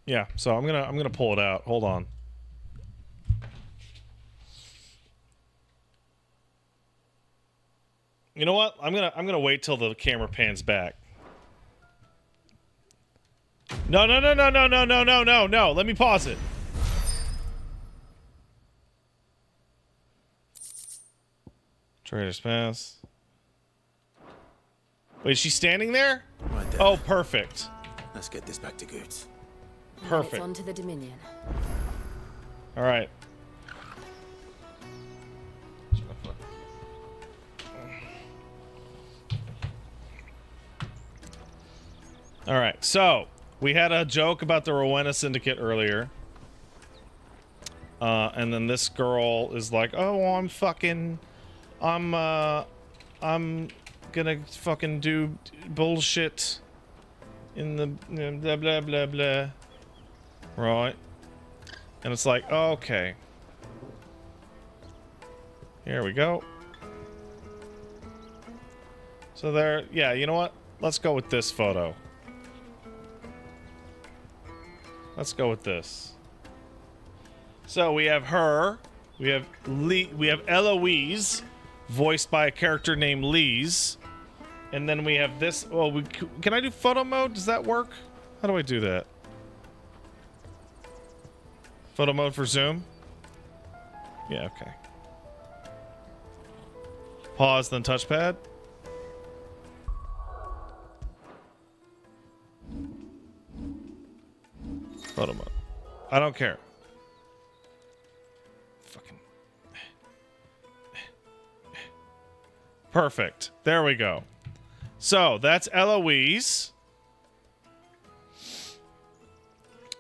Yeah, so I'm gonna pull it out. Hold on. You know what? I'm gonna wait till the camera pans back. No. Let me pause it. Trader's Pass. Wait, is she standing there? Right there. Oh, perfect. Let's get this back to Goots. Perfect. It's on to the Dominion. All right. All right. So we had a joke about the Rowena Syndicate earlier, and then this girl is like, "Oh, I'm gonna fucking do bullshit in the blah blah blah blah." Right. And it's like, oh, okay. Here we go. So there, yeah, you know what? Let's go with this photo. Let's go with this. So we have her, we have Eloise, voiced by a character named Lise, and then we have this. Oh, can I do photo mode? Does that work? How do I do that? Photo mode for Zoom? Yeah, okay. Pause, then touchpad. Photo mode. I don't care. Fucking. Perfect. There we go. So that's Eloise.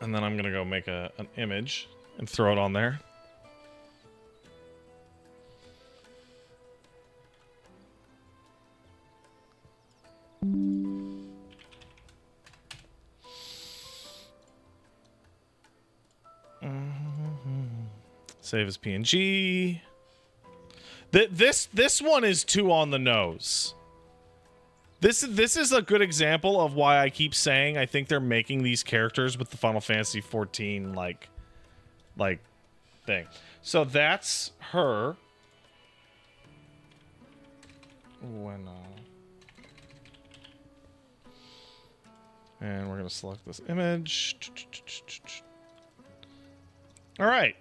And then I'm going to go make an image and throw it on there. Save as PNG. This one is too on the nose. This is a good example of why I keep saying I think they're making these characters with the Final Fantasy 14 like thing. So that's her. When and we're gonna select this image. All right.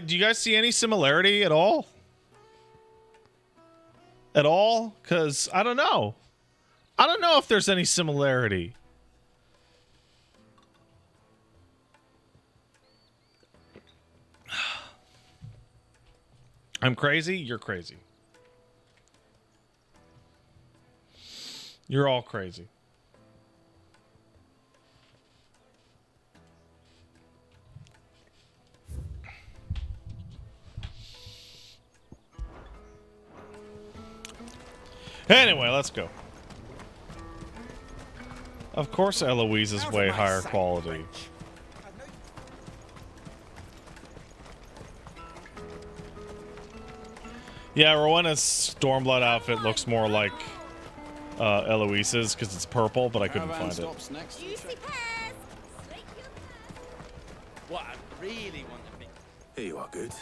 Do you guys see any similarity at all? At all? Because I don't know. I don't know if there's any similarity. I'm crazy. You're crazy. You're all crazy. Anyway, let's go. Of course Eloise is way higher quality. Yeah, Rowena's Stormblood outfit looks more like Eloise's because it's purple, but I couldn't find it. What I really want to be. Here you are, Goods.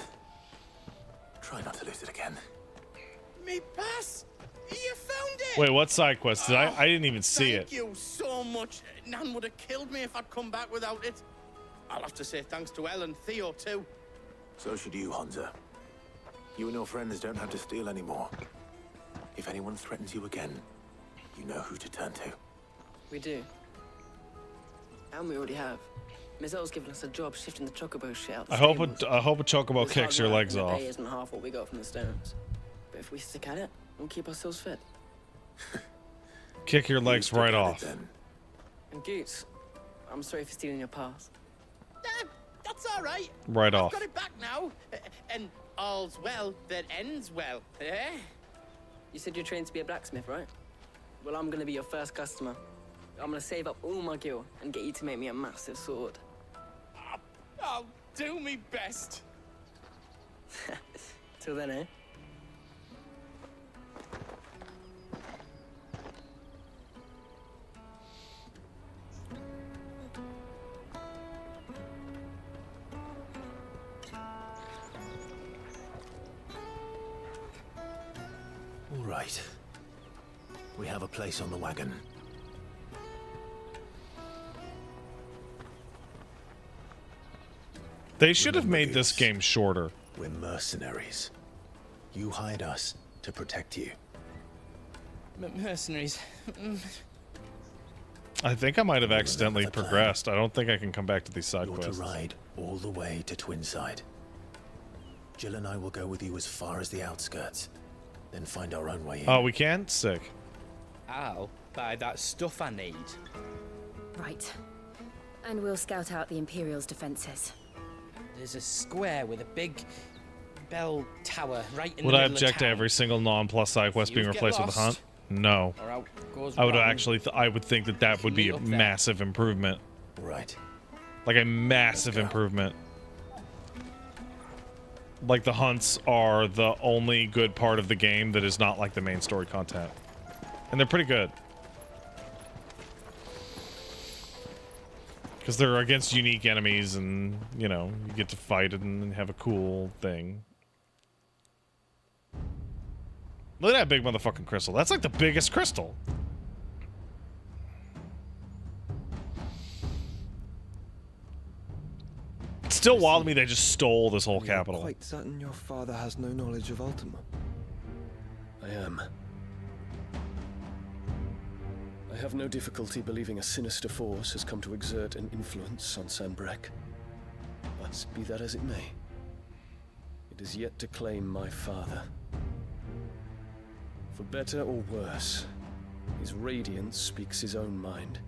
Try not to lose it again. Me pass! You found it! Wait, what side quest? Did I didn't even see it. Thank you so much. Nan would have killed me if I'd come back without it. I'll have to say thanks to Elle and Theo, too. So should you, Hansa. You and your friends don't have to steal anymore. If anyone threatens you again, you know who to turn to. We do. And we already have. Mizelle's given us a job shifting the chocobo shit out the I hope stables. a chocobo It's kicks hard your work, legs and the off. pay isn't half what we got from the stones. But if we stick at it, we'll keep ourselves fit. Kick your legs right off. And Goots, I'm sorry for stealing your pass. That's all right. Right I've off. got it back now. And all's well that ends well. Eh? You said you're trained to be a blacksmith, right? Well, I'm gonna be your first customer. I'm gonna save up all my gil and get you to make me a massive sword. I'll do me best. Till then, eh? All right. We have a place on the wagon. They should have made this game shorter. We're mercenaries. You hired us to protect you. Mercenaries. I think I might have accidentally progressed. I don't think I can come back to these side You're quests. to ride all the way to Twinside. Jill and I will go with you as far as the outskirts, then find our own way in. Oh, we can? Sick. I'll buy that stuff I need. Right. And we'll scout out the Imperial's defenses. There's a square with a big bell tower right in Would the I middle of object to town. every single non-plus side quest being You get replaced with a hunt? lost, No. or out goes I would wrong. actually, I would think that that would be a Meet up there. massive improvement. Right. Like a massive improvement. Like the hunts are the only good part of the game that is not like the main story content. And they're pretty good. Because they're against unique enemies and, you know, you get to fight and have a cool thing. Look at that big motherfucking crystal. That's like the biggest crystal. still wild to me they just stole this whole You're capital. quite certain your father has no knowledge of Ultima? I am. I have no difficulty believing a sinister force has come to exert an influence on Sanbreque. But be that as it may, it is yet to claim my father. For better or worse, his radiance speaks his own mind.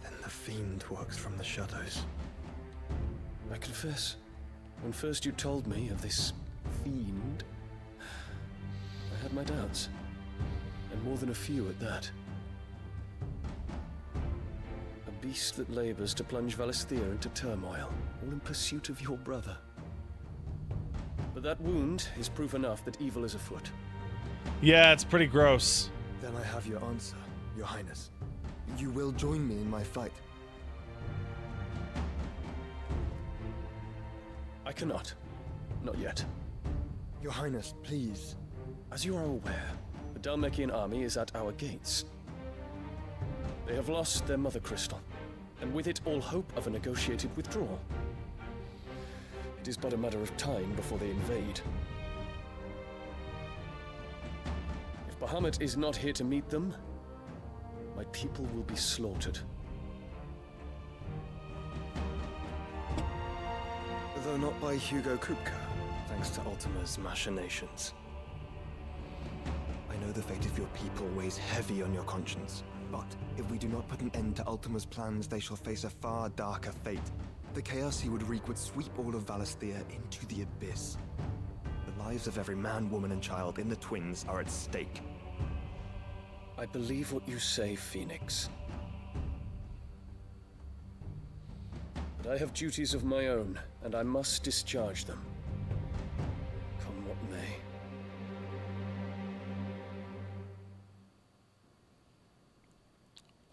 Then the fiend works from the shadows. I confess, when first you told me of this fiend, I had my doubts. And more than a few at that. A beast that labors to plunge Valisthea into turmoil, all in pursuit of your brother. But that wound is proof enough that evil is afoot. Yeah, it's pretty gross. Then I have your answer, Your Highness. You will join me in my fight. I cannot. Not yet. Your Highness, please. As you are aware, the Dhalmekian army is at our gates. They have lost their mother crystal, and with it all hope of a negotiated withdrawal. It is but a matter of time before they invade. If Bahamut is not here to meet them, my people will be slaughtered. Though not by Hugo Kupka, thanks to Ultima's machinations. I know the fate of your people weighs heavy on your conscience, but if we do not put an end to Ultima's plans, they shall face a far darker fate. The chaos he would wreak would sweep all of Valisthea into the abyss. The lives of every man, woman, and child in the Twins are at stake. I believe what you say, Phoenix. But I have duties of my own, and I must discharge them. Come what may.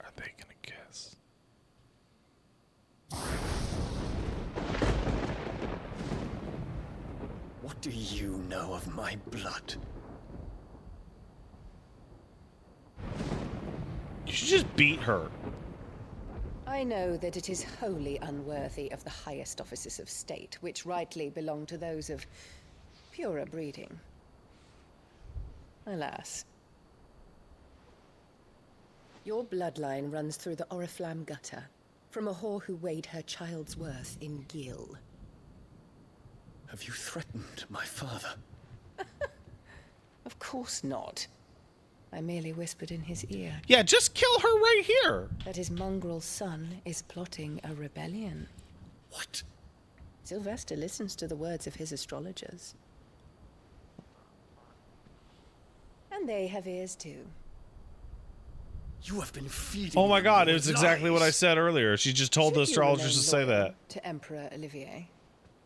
Are they gonna guess? What do you know of my blood? You should just beat her. I know that it is wholly unworthy of the highest offices of state, which rightly belong to those of purer breeding. Alas. Your bloodline runs through the Oriflamme gutter, from a whore who weighed her child's worth in gil. Have you threatened my father? Of course not. I merely whispered in his ear. Yeah, just kill her right here. That his mongrel son is plotting a rebellion. What? Sylvester listens to the words of his astrologers. And they have ears too. You have been feeding. Oh my god, it was lies. exactly what I said earlier. She just told the Should you astrologers to remain say loyal that. to Emperor Olivier,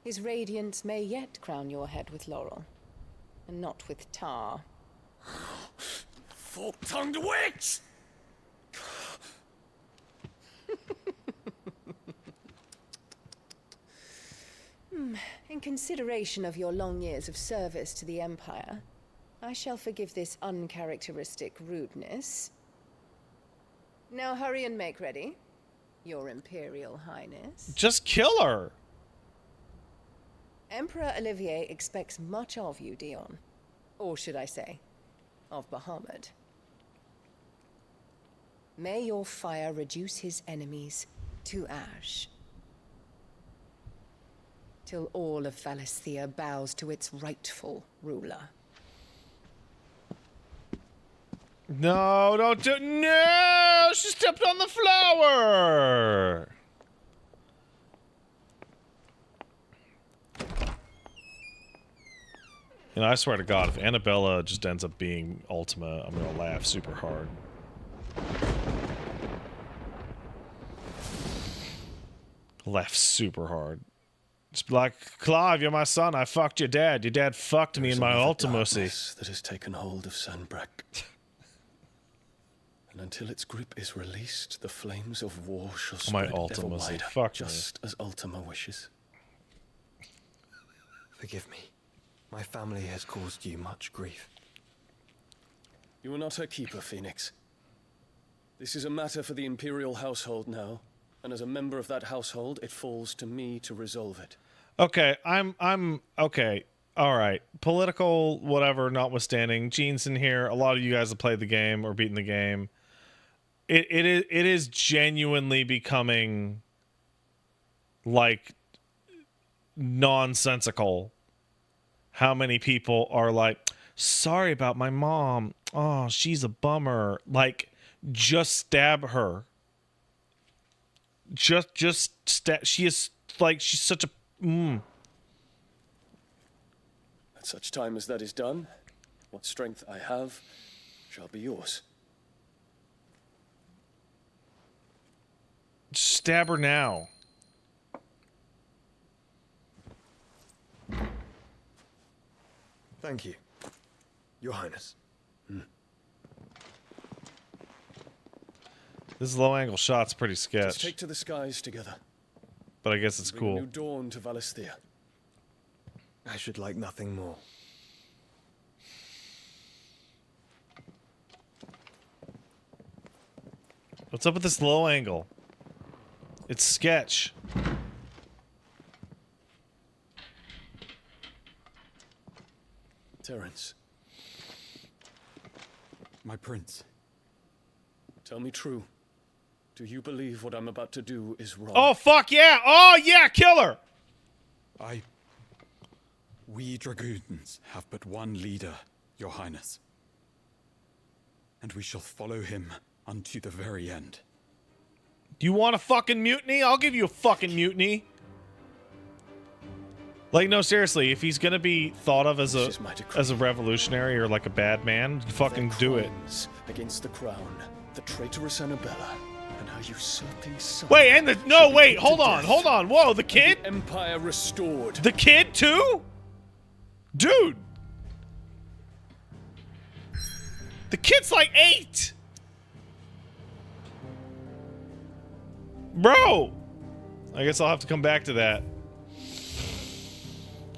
his radiance may yet crown your head with laurel, and not with tar. Fork-tongued witch! In consideration of your long years of service to the Empire, I shall forgive this uncharacteristic rudeness. Now hurry and make ready, Your Imperial Highness. Just kill her. Emperor Olivier expects much of you, Dion. Or should I say, of Bahamut. May your fire reduce his enemies to ash. Till all of Valisthea bows to its rightful ruler. No, don't do. No, she stepped on the flower. You know, I swear to God, if Annabella just ends up being Ultima, I'm gonna laugh super hard. Laugh super hard. Just be like, Clive, you're my son. I fucked your dad. Your dad fucked me in my ultimacy. That has taken hold of Sanbreque. And until its grip is released, the flames of war shall My spread ever ultimacy. wider, Fuck me. just as Ultima wishes. Forgive me. My family has caused you much grief. You are not her keeper, Phoenix. This is a matter for the Imperial household now, And as a member of that household, it falls to me to resolve it. Okay, I'm okay. All right. Political whatever notwithstanding, Gene's in here. A lot of you guys have played the game or beaten the game. It is genuinely becoming like nonsensical how many people are like, sorry about my mom. Oh, she's a bummer. Like, just stab her. Just stab. She is like, she's such a At such time as that is done, what strength I have shall be yours. Stab her now. Thank you, Your Highness. This low angle shot's pretty sketch. Let's take to the skies together. But I guess it's Bring cool. a new dawn to Valisthea. I should like nothing more. What's up with this low angle? It's sketch. Terence. My prince. Tell me true. Do you believe what I'm about to do is wrong? Oh, fuck yeah! Oh, yeah, kill her! We dragoons have but one leader, Your Highness. And we shall follow him unto the very end. Do you want a fucking mutiny? I'll give you a fucking mutiny. Like, no, seriously, if he's gonna be thought of as a revolutionary or like a bad man, fucking do it. Against the crown, the traitorous Annabella, and her usurping son. Wait, and the no, wait, hold on, hold on. Whoa, the kid? The empire restored. The kid too? Dude. The kid's like 8. Bro. I guess I'll have to come back to that.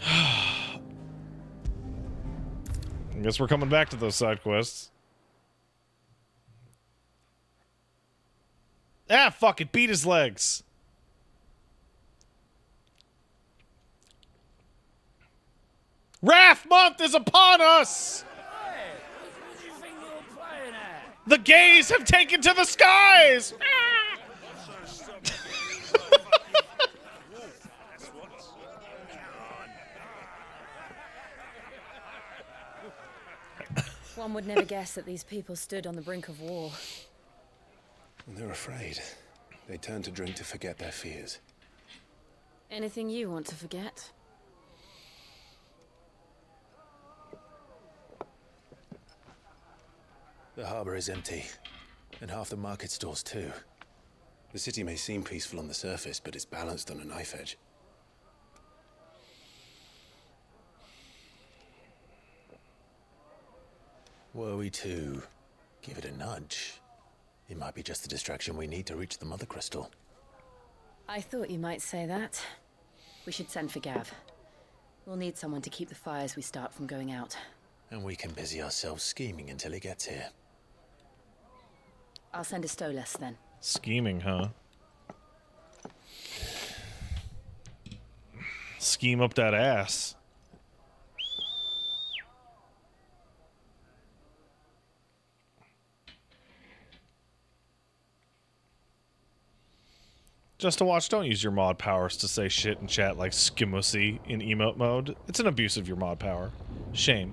I guess we're coming back to those side quests. Ah, fuck it. Beat his legs. Wrath Month is upon us! Hey, what do you think you're playing at? The gays have taken to the skies! One would never guess that these people stood on the brink of war. They're afraid. They turn to drink to forget their fears. Anything you want to forget? The harbor is empty, and half the market stalls too. The city may seem peaceful on the surface, but it's balanced on a knife edge. Were we to give it a nudge, it might be just the distraction we need to reach the Mother Crystal. I thought you might say that. We should send for Gav. We'll need someone to keep the fires we start from going out. And we can busy ourselves scheming until he gets here. I'll send a Stolas then. Scheming, huh? Scheme up that ass. Just to watch, don't use your mod powers to say shit in chat like skimussy in emote mode. It's an abuse of your mod power. Shame.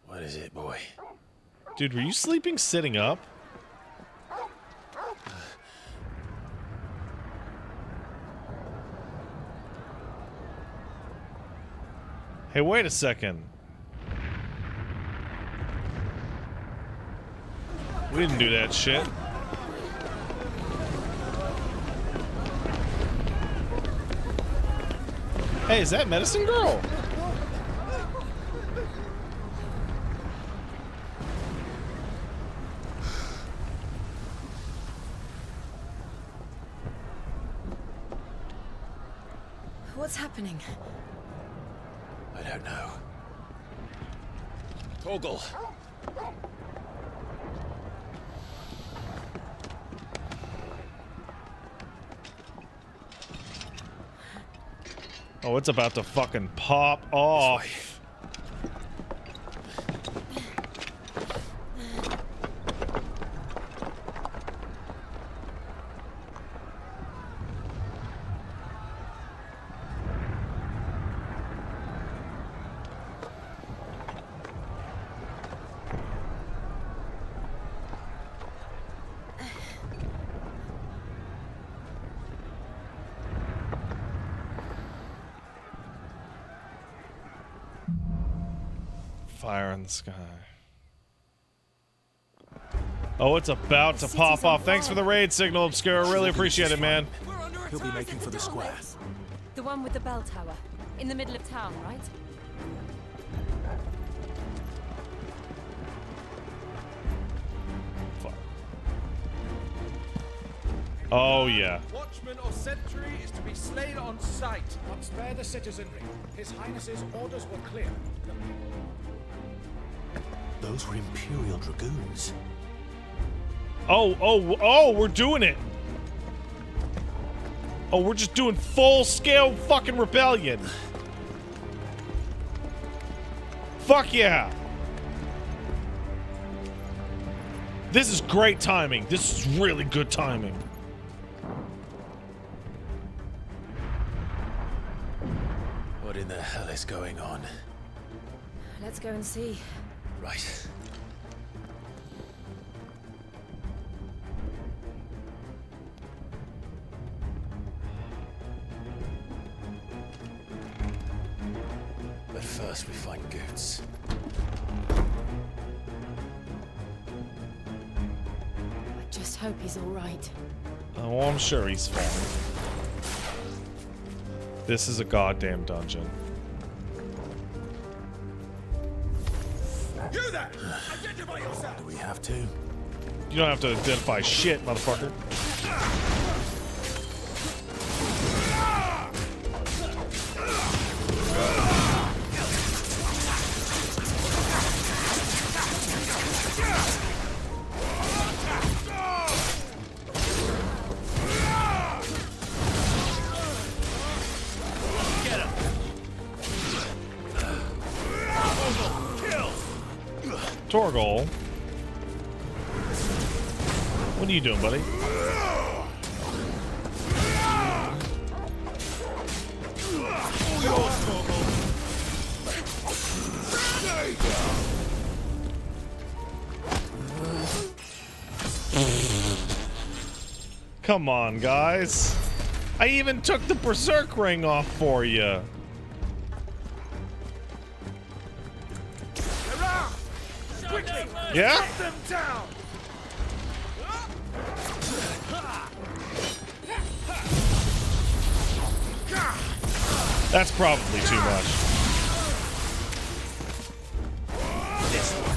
What is it, boy? Dude, were you sleeping sitting up? Hey, wait a second. We didn't do that shit. Hey, is that Medicine Girl? What's happening? I don't know. Torgal. Oh, it's about to fucking pop off. Fire in the sky. Oh, it's about to pop off. Thanks for the raid signal, Obscura. Really appreciate it, man. He'll be making for the square. The one with the bell tower. In the middle of town, right? Oh, yeah. Watchman or sentry is to be slain on sight. But spare the citizenry. His Highness's orders were clear. Those were Imperial Dragoons. Oh, we're doing it. Oh, we're just doing full-scale fucking rebellion. Fuck yeah. This is great timing. This is really good timing. What in the hell is going on? Let's go and see. Right. But first we find Goots. I just hope he's all right. Oh, I'm sure he's fine. This is a goddamn dungeon. You there! Identify yourself! Do we have to? You don't have to identify shit, motherfucker. Torgal. What are you doing, buddy? Come on, guys. I even took the berserk ring off for you. Yeah? Cut them down! That's probably too much. This one.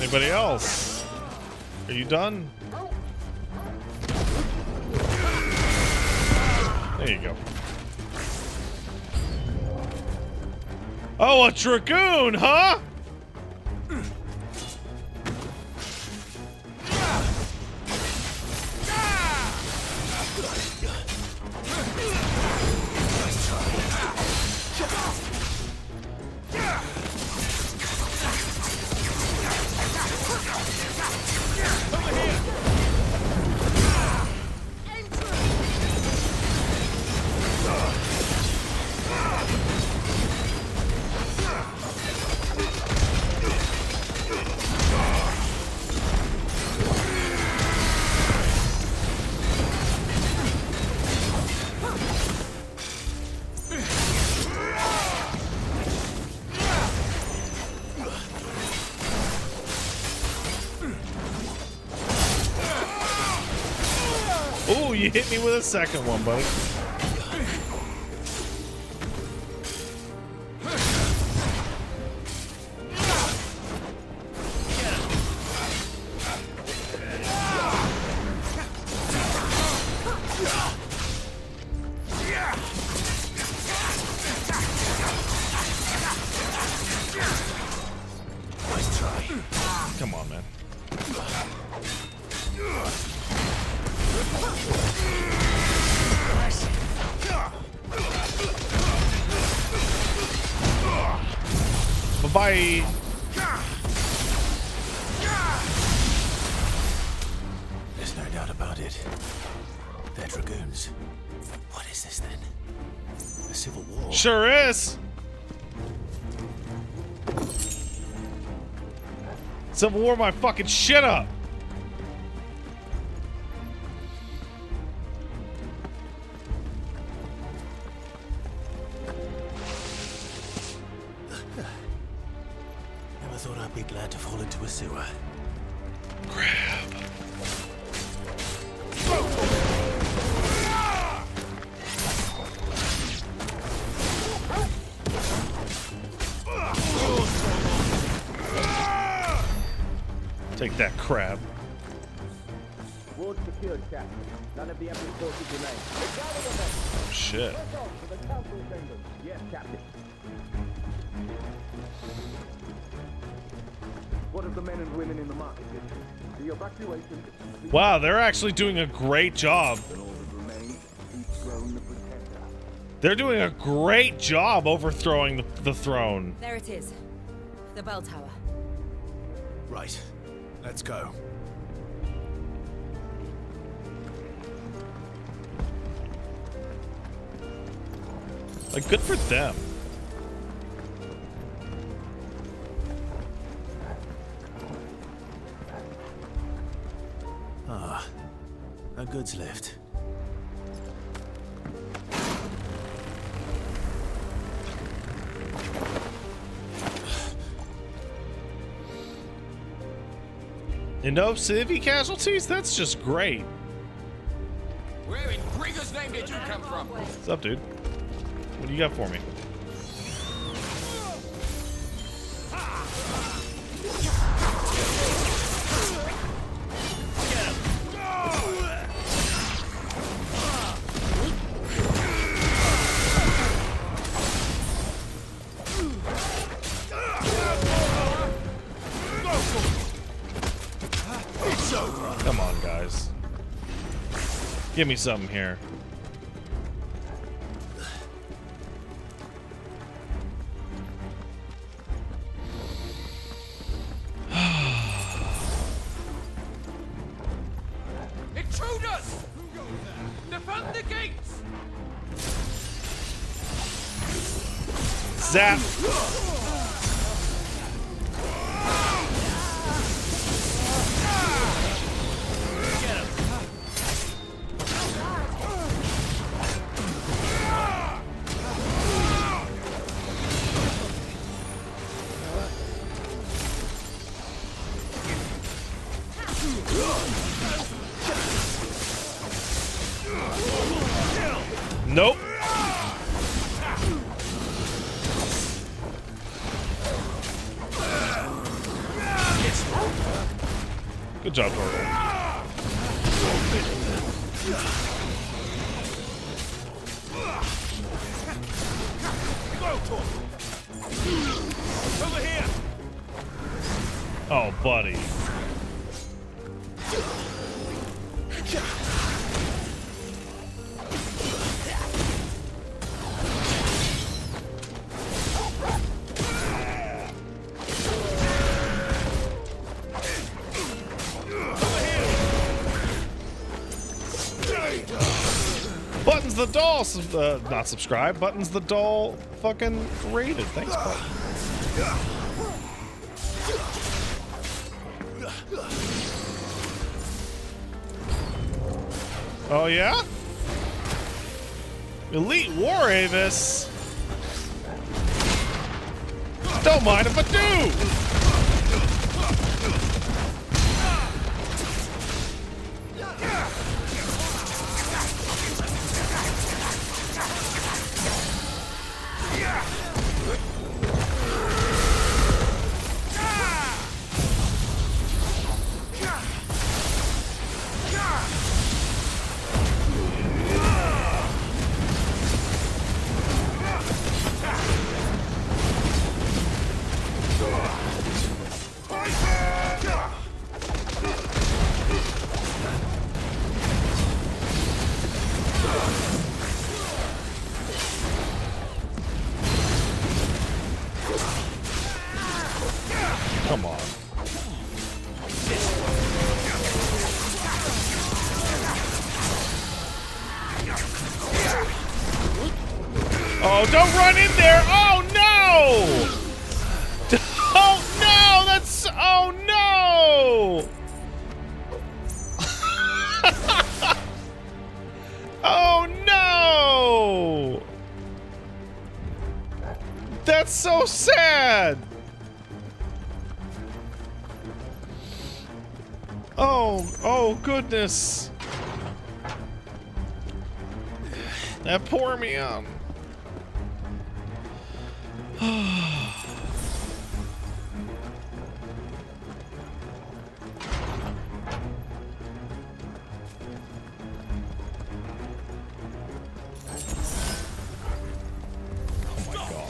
Anybody else? Are you done? There you go. Oh, a dragoon, huh? you hit me with a second one, buddy. Nice try. Come on, man. Bye-bye. There's no doubt about it. They're dragoons. What is this then? A civil war? Sure is. Civil War my fucking shit up. Never thought I'd be glad to fall into a sewer. Take that crab. Ward secured, Captain. None of the enemy forces remain. Oh, shit. To the council chambers. Yes, Captain. What of the men and women in the market district? The evacuation is complete. Wow, they're actually doing a great job. And all that remains, dethrone the pretender. They're doing a great job overthrowing the throne. There it is. The bell tower. Right. Let's go. Like, good for them. Ah, a goods lift. And no civvy casualties? That's just great. Where in Grigger's name did you come from? What's up, dude? What do you got for me? Come on, guys. Give me something here. Intruders! Defend the gates! Zap! Nope. Good job, Torgal. Over here! Oh, buddy. Buttons the doll, not subscribe. Buttons the doll, fucking rated. Thanks, bud. Oh yeah? Elite War Avis. Don't mind if I do. Oh, don't run in there! Oh no! Oh no! That's oh no! Oh no! That's so sad! Oh goodness. That poor man.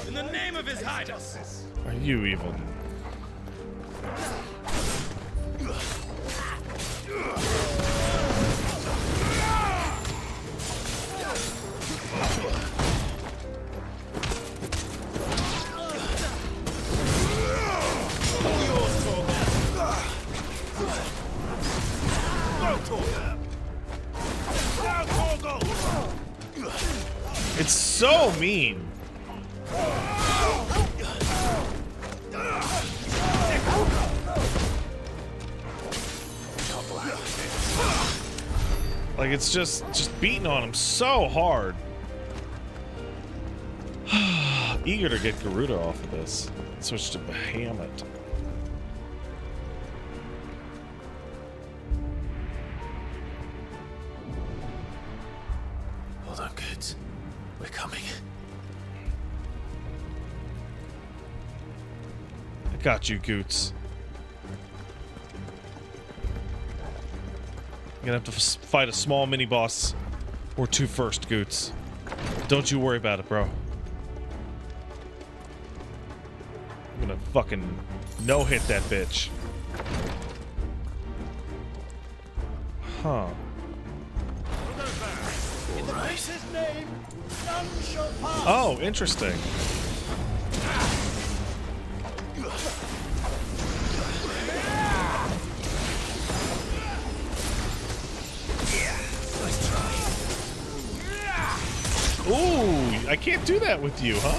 In the name of His Highness! Are you even? It's so mean. Like it's just beating on him so hard. Eager to get Garuda off of this. Switch to Bahamut. Hold on, kids. We're coming. I got you, Goots. You're gonna have to fight a small mini boss or two first, Goots. Don't you worry about it, bro. I'm gonna fucking no-hit that bitch. Huh. In the Prince's name, none shall pass. Oh, interesting. Ooh, I can't do that with you, huh?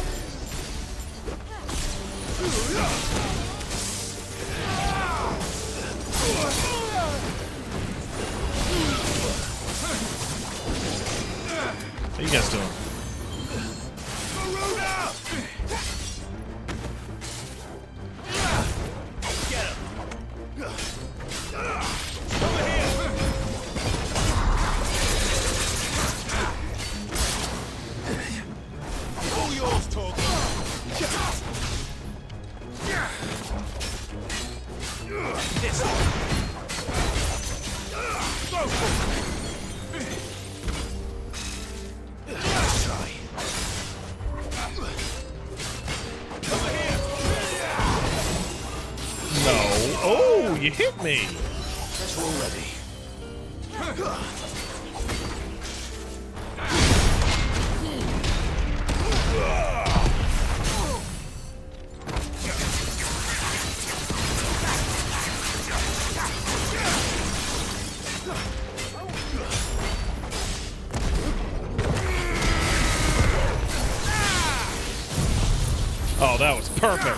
How you guys doing? You hit me. We're ready. Oh, that was perfect.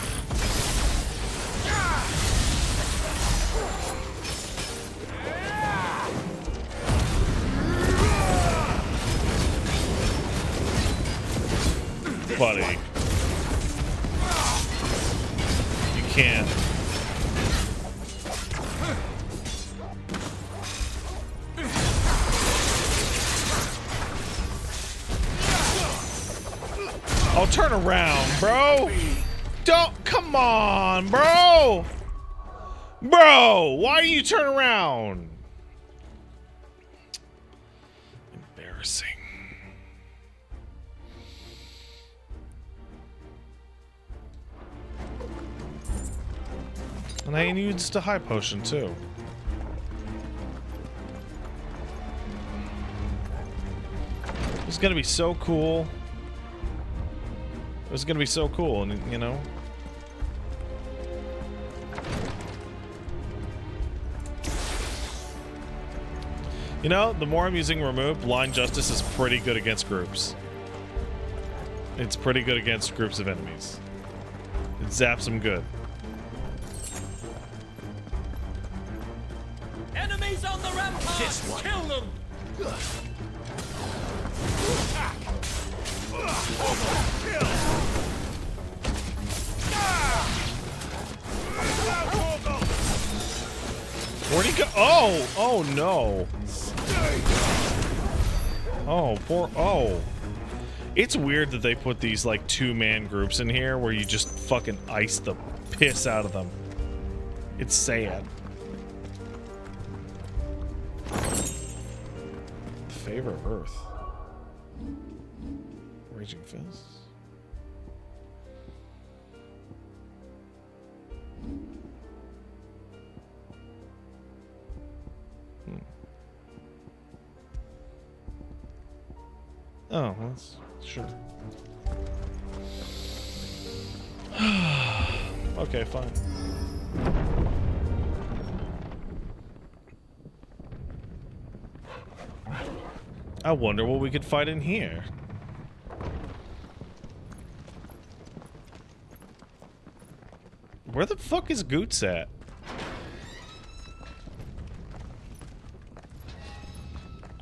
Buddy. You can't. Oh, turn around, bro. Don't, come on, bro. Bro, why do you turn around? Embarrassing. And I used a high potion too. It's gonna be so cool. It's gonna be so cool, and you know. You know, the more I'm using remove, blind justice is pretty good against groups. It's pretty good against groups of enemies. It zaps them good. Enemies on the ramparts! This one. Kill them! Where'd he go? Oh! Oh no. Oh, poor. Oh. It's weird that they put these like 2-man groups in here where you just fucking ice the piss out of them. It's sad. Favor of Earth. Raging Fists. Oh, that's sure. Okay, fine. I wonder what we could fight in here. Where the fuck is Goots at?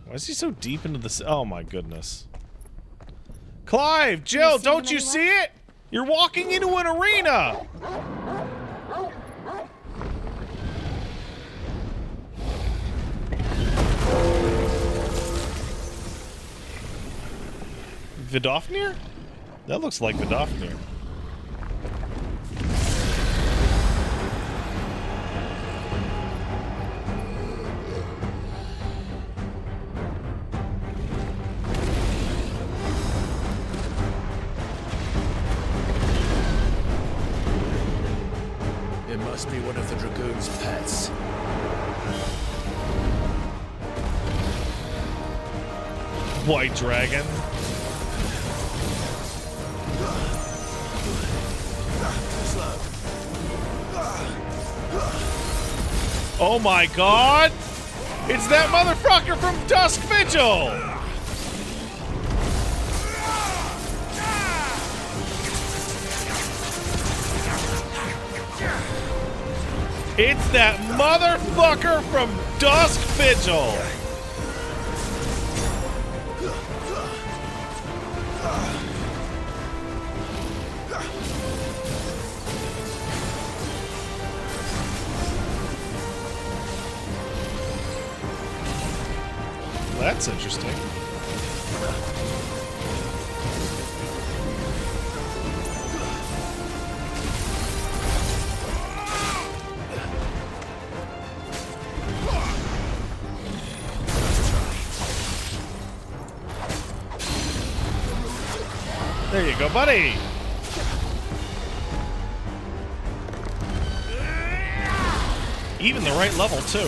Why is he so deep into this? Oh my goodness. Clive, Jill, don't you see it? You're walking into an arena. Vidofnir? That looks like Vidofnir. It must be one of the Dragoon's pets. White dragon. Oh my god! It's that motherfucker from Dusk Vigil! It's that motherfucker from Dusk Vigil! That's interesting. There you go, buddy. Even the right level, too.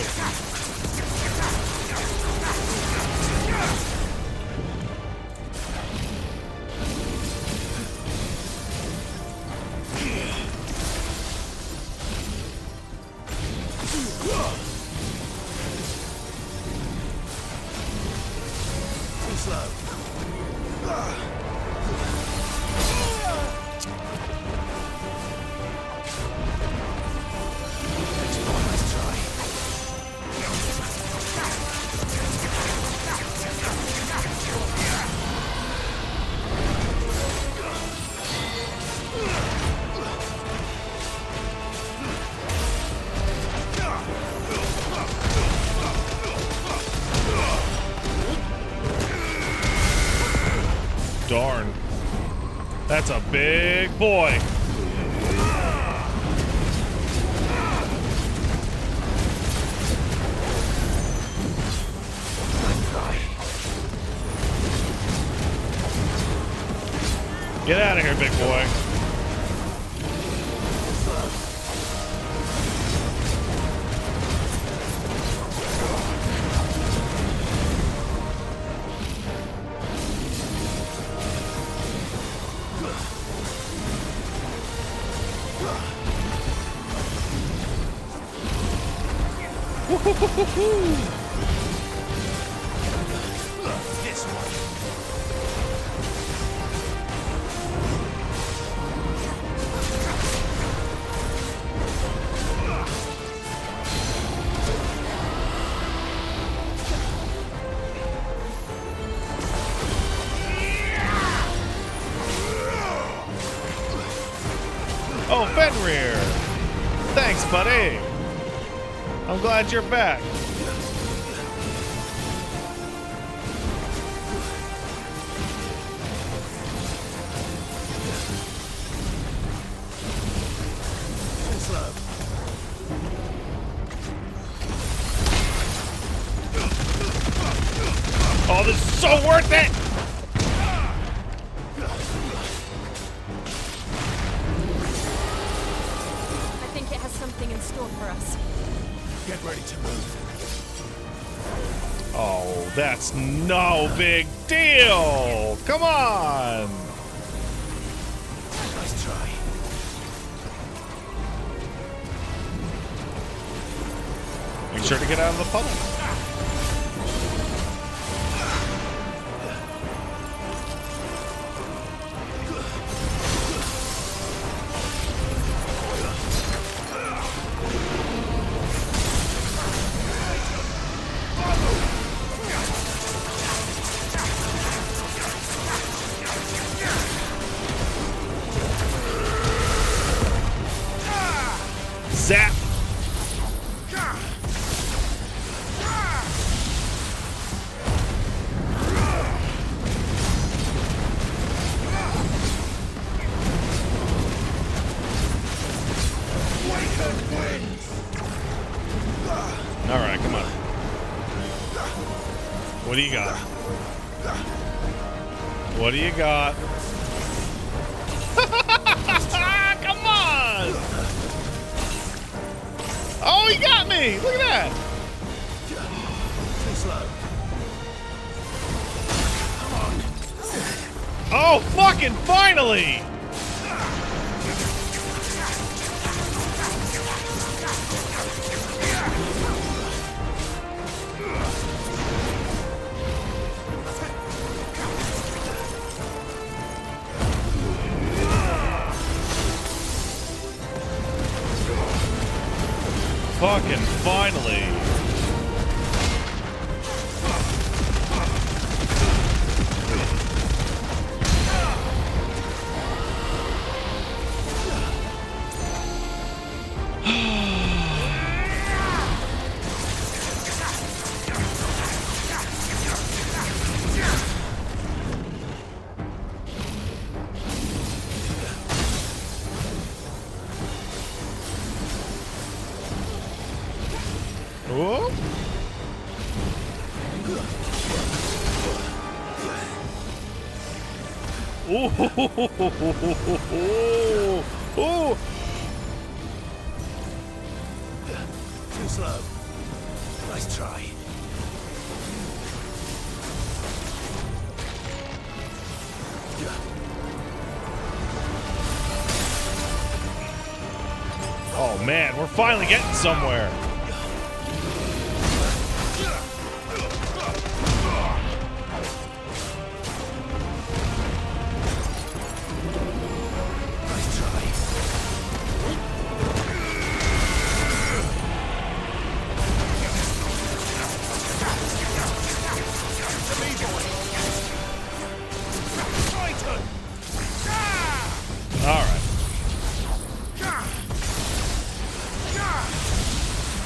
Darn. That's a big boy. Get out of here, big boy. Oh, Fenrir! Thanks, buddy! I'm glad you're back. Oh, this is so worth it! I think it has something in store for us. Get ready to move. Oh, that's no big deal! Come on! Nice try. Make sure to get out of the funnel. Zap! Alright, come on. What do you got? What do you got? Come on! Oh, he got me! Look at that! Too slow. Oh, fucking finally! Fucking finally. Whoa. Ooh. Too slow. Nice try. Oh man, we're finally getting somewhere.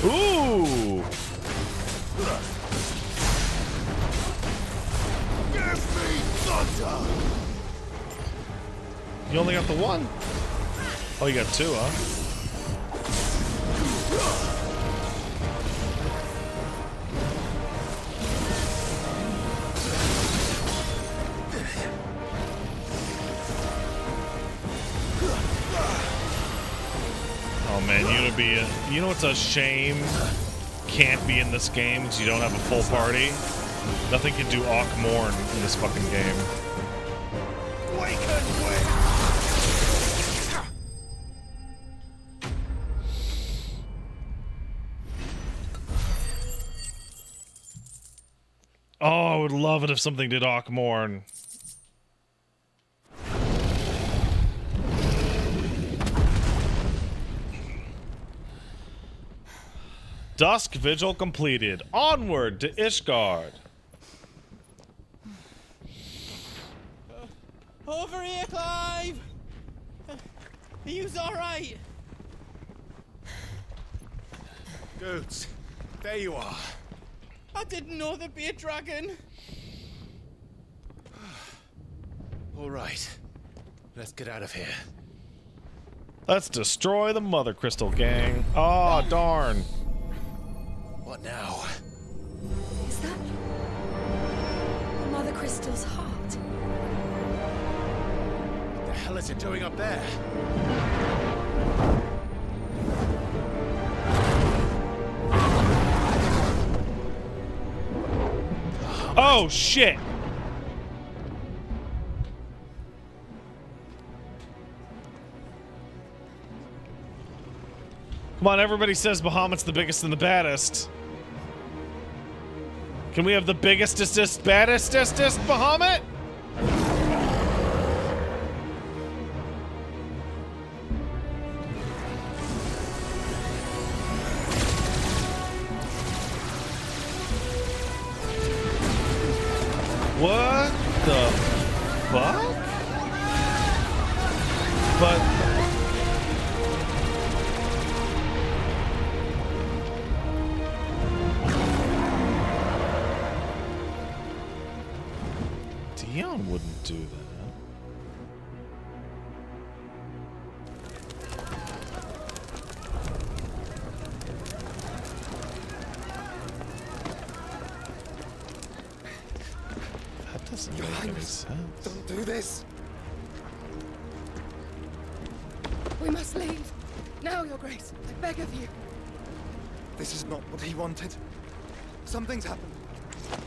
Ooh! Give me thunder! You only got the one? Oh, you got two, huh? Oh man, you know it's a shame can't be in this game because you don't have a full party. Nothing can do Auk Morn in this fucking game. Oh, I would love it if something did Auk Morn. Dusk Vigil completed. Onward to Ishgard. Over here, Clive! Are you alright? Goods, there you are. I didn't know there'd be a dragon. All right, let's get out of here. Let's destroy the Mother Crystal gang. Oh, darn. What now? Is that the Mother Crystal's heart? What the hell is it doing up there? Oh, shit. Come on, everybody says Bahamut's the biggest and the baddest. Can we have the biggestest, baddestest Bahamut? What the fuck? But Dion wouldn't do that. That doesn't Your make any Highness, sense. don't do this. We must leave. Now, Your Grace. I beg of you. This is not what he wanted. Something's happened.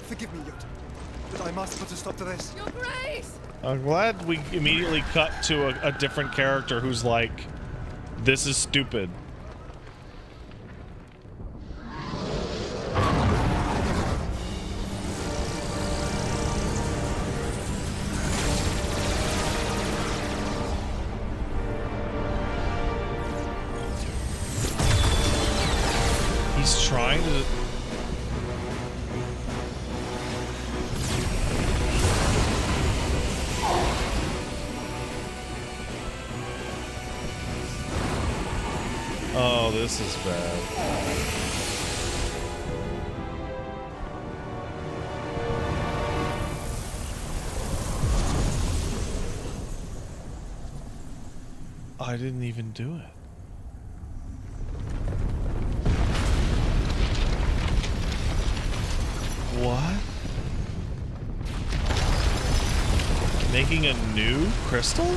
Forgive me, Yut. But I must put a stop to this. Your Grace! I'm glad we immediately cut to a different character who's like, this is stupid. He's trying to... Oh, this is bad. I didn't even do it. What? Making a new crystal?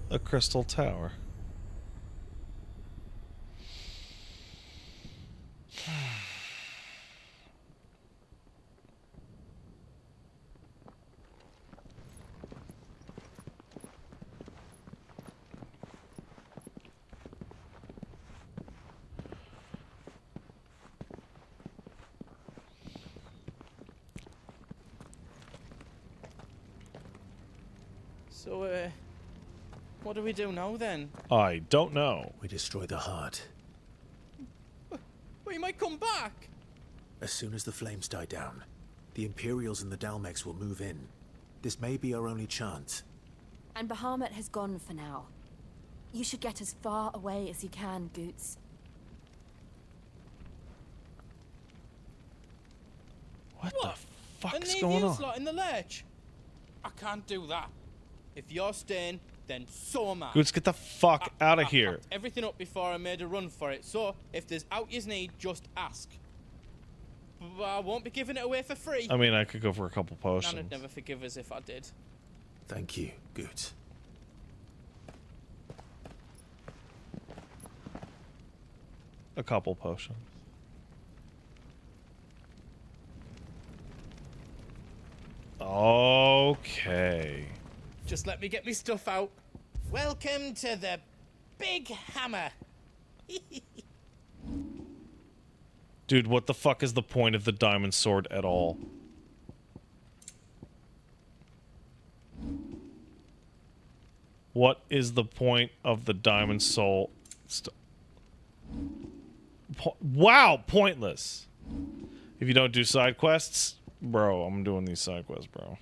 A crystal tower. So, what do we do now then? I don't know. We destroy the heart. Well, you might come back. As soon as the flames die down, the Imperials and the Dalmex will move in. This may be our only chance. And Bahamut has gone for now. You should get as far away as you can, Goots. What the fuck's And leave going you on? lot in the lurch? I can't do that. If you're staying, then so am I. Goots, get the fuck out of here. Packed everything up before I made a run for it, so if there's out you need, just ask. But I won't be giving it away for free. I mean, I could go for a couple potions. Nana'd never forgive us if I did. Thank you, Goots. A couple potions. Okay. Just let me get me stuff out. Welcome to the Big Hammer. Dude, what the fuck is the point of the diamond sword at all? What is the point of the diamond soul? Wow, pointless. If you don't do side quests, bro, I'm doing these side quests, bro.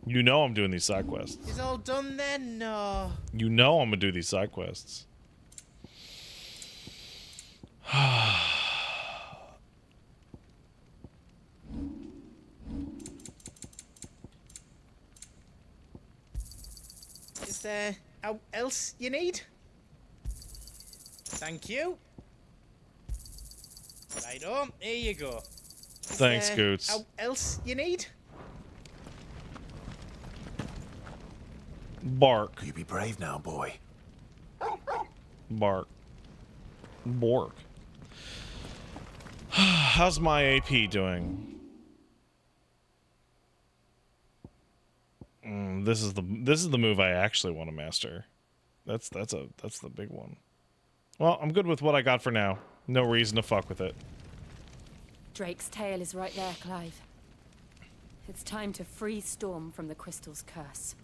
You know I'm doing these side quests. It's all done then? No. You know I'm gonna do these side quests. Is there else you need? Thank you. Right on, here you go. Thanks, Goots. Else you need? Bark. You be brave now, boy. Bark. Bork. How's my AP doing? This is the move I actually want to master. That's the big one. Well, I'm good with what I got for now. No reason to fuck with it. Drake's tail is right there, Clive. It's time to free Storm from the crystal's curse.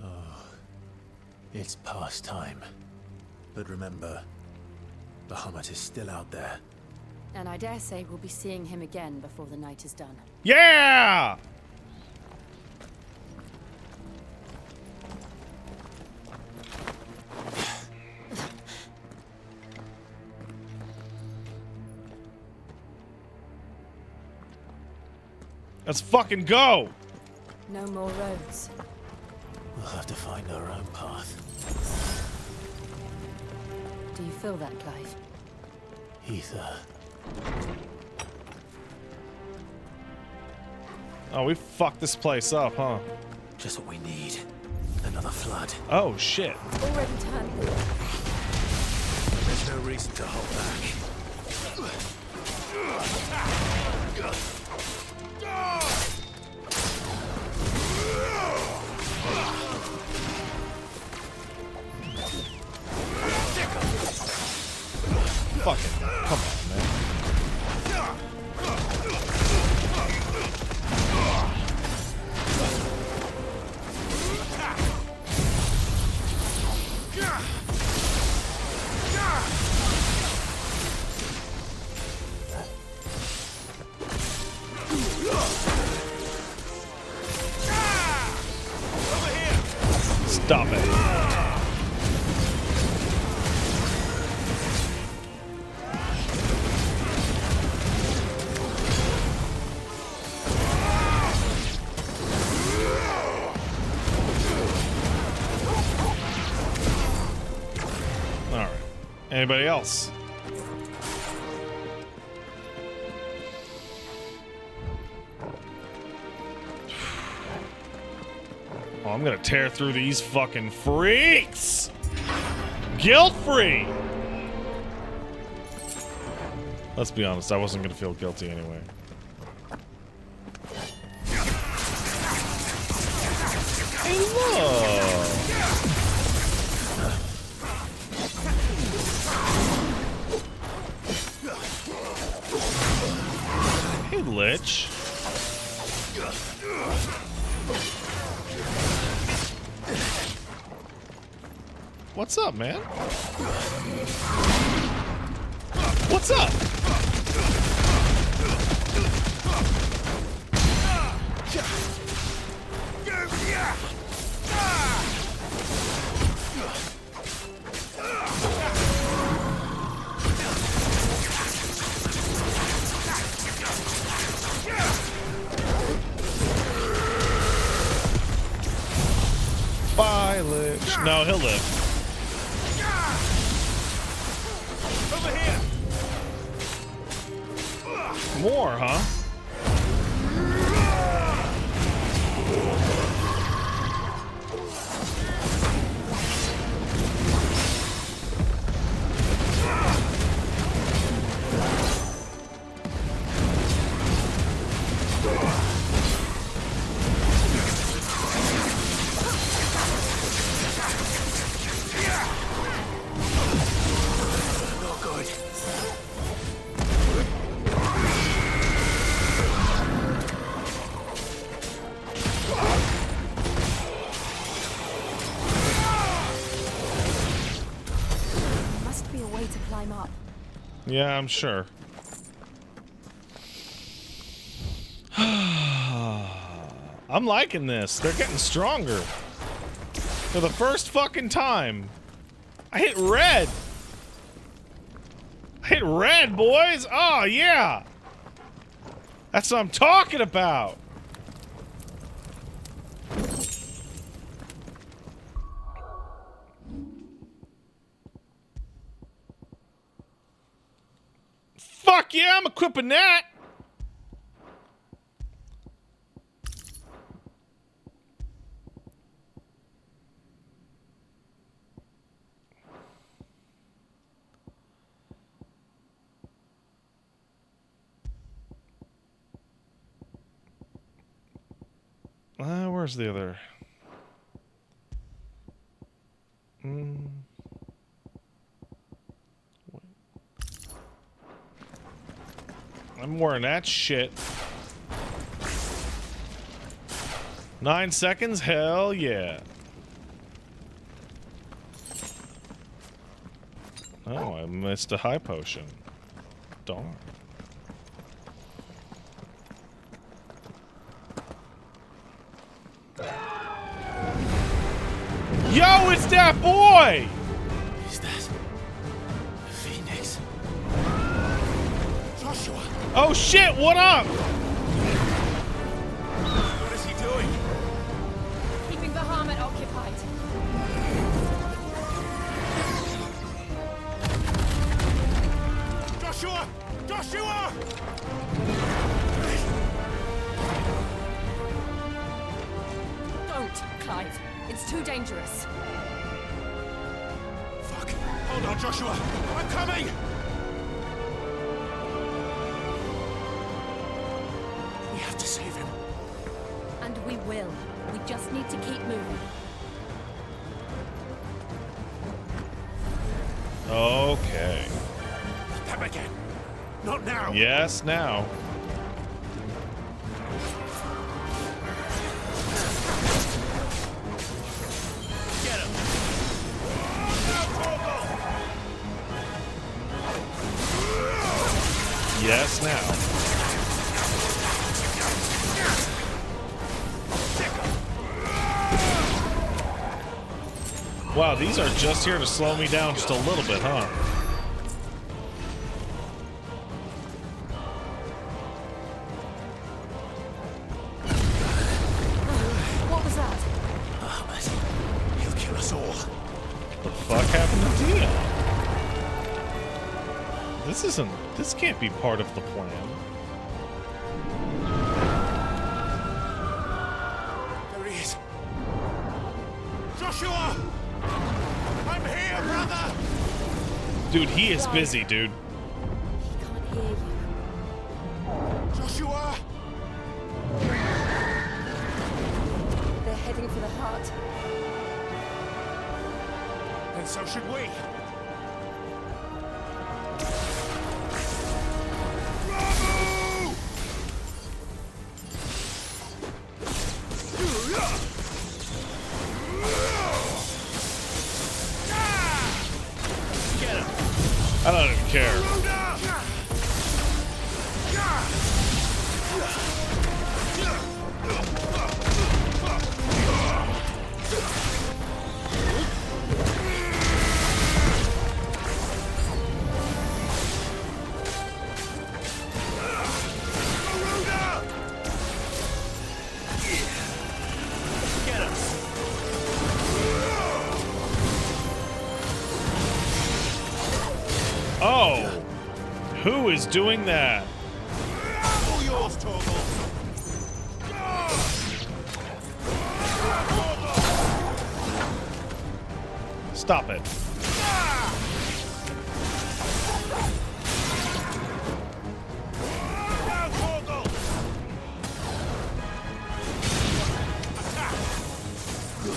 Oh, it's past time. But remember, Bahamut is still out there. And I dare say we'll be seeing him again before the night is done. Yeah! Let's fucking go! No more roads. We'll have to find our own path. Do you feel that, Clive? Ether. Oh, we fucked this place up, huh? Just what we need. Another flood. Oh, shit. Already turned. There's no reason to hold back. Fucking, come on, man. Stop it. All right. Anybody else? Oh, I'm gonna tear through these fucking freaks! Guilt-free! Let's be honest, I wasn't gonna feel guilty anyway. Hello! Hey, Lich. What's up, man? What's up? Bye, Lich. No, he'll live. Over here. More, huh? Not good. There must be a way to climb up. Yeah, I'm sure. I'm liking this. They're getting stronger. For the first fucking time. I hit red. I hit red, boys. Oh, yeah. That's what I'm talking about. Fuck yeah, I'm equipping that. Where's the other? I'm wearing that shit. 9 seconds? Hell yeah. Oh, I missed a high potion. Darn. Yo, it's that boy! Is that Phoenix? Joshua! Oh shit, what up? What is he doing? Keeping Bahamut occupied. Joshua! Joshua! Don't, Clive. It's too dangerous. Fuck. Hold on, Joshua. I'm coming! We have to save him. And we will. We just need to keep moving. Okay. Them again. Not now. Yes, now. Get him. Yes, now. Wow, these are just here to slow me down just a little bit, huh? What was that? Bahamut. He'll kill us all. The fuck happened to Dion? This can't be part of the plan. There he is. Joshua! I'm here, brother! Dude, he is busy, dude. He can't hear you. Joshua! They're heading for the heart. And so should we. I don't even care. Oh, who is doing that? All yours, Torgal. Stop it.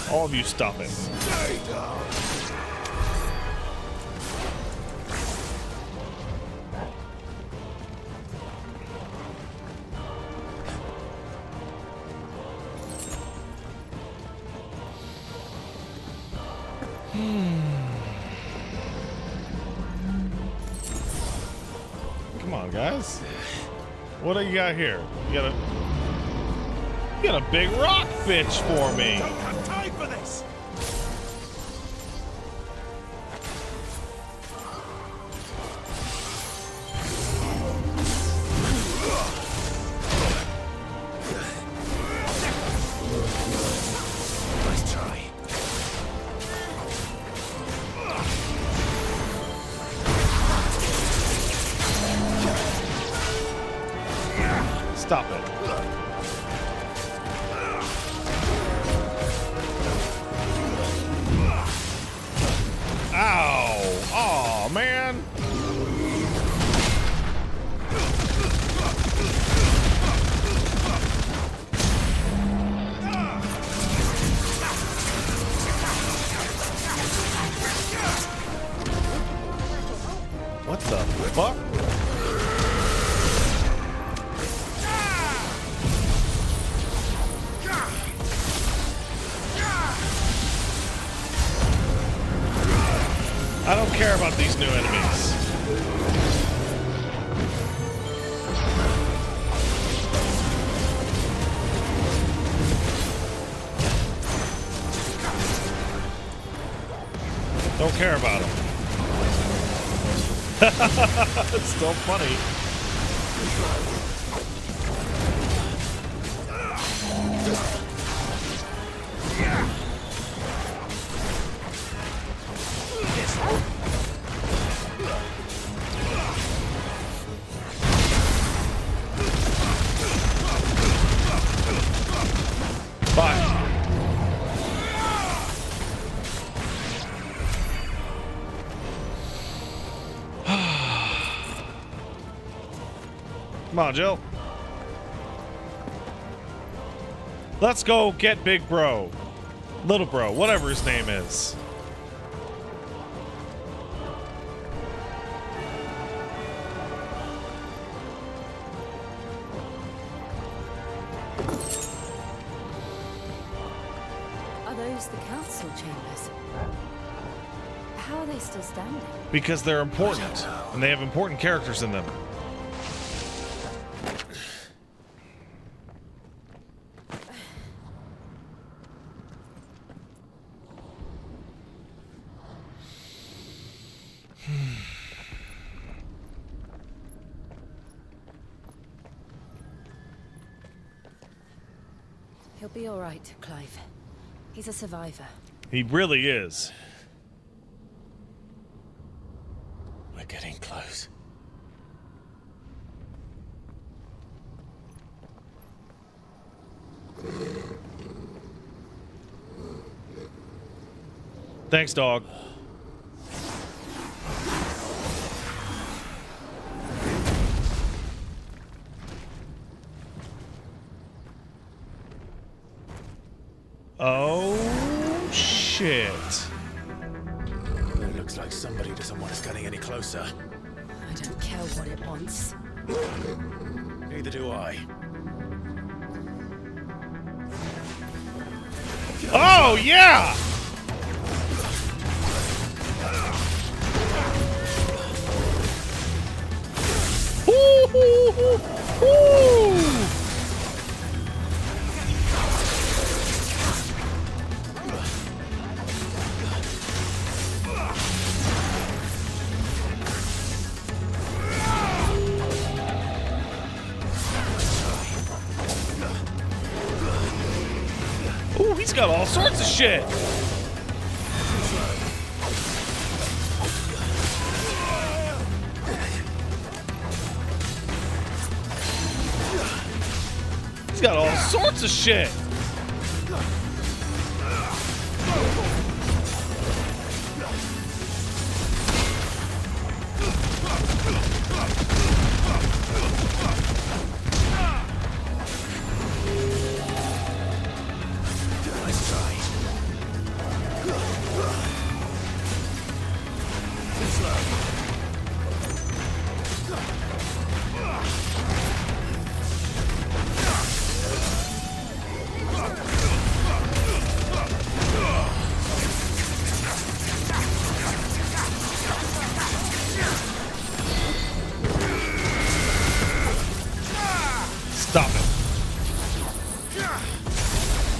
All of you, stop it. on, guys. What do you got here? You got a big rock bitch for me. Don't have time for this. Nice try. Stop it. Ow! Aw, man! What the fuck? I don't care about these new enemies. Don't care about them. It's still funny. Bye. Come on, Jill. Let's go get Big Bro. Little Bro, whatever his name is. Are those the council chambers? How are they still standing? Because they're important, and they have important characters in them. He'll be all right, Clive. He's a survivor. He really is. We're getting close. Thanks, dog. Oh, shit. It looks like somebody doesn't want us getting any closer. I don't care what it wants. Neither do I. Oh, yeah! Ooh. Ooh, he's got all sorts of shit. He's got all sorts of shit.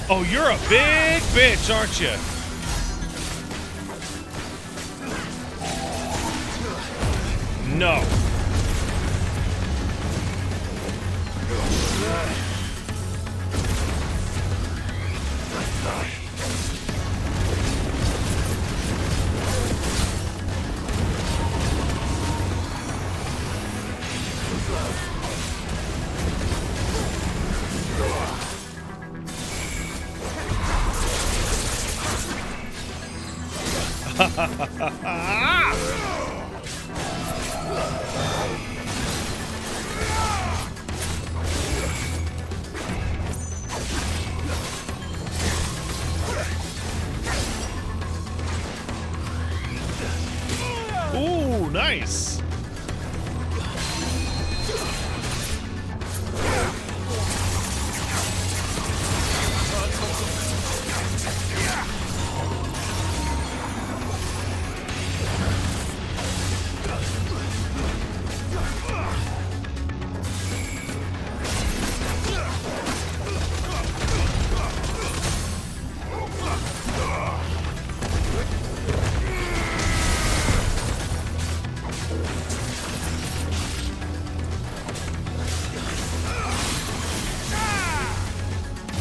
Oh, you're a big bitch, aren't you? No. Ooh, nice.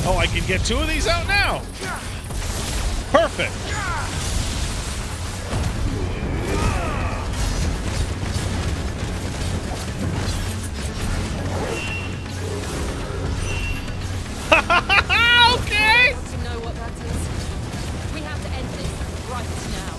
Oh, I can get two of these out now. Perfect. Okay. Want to know what that is? We have to end this right now.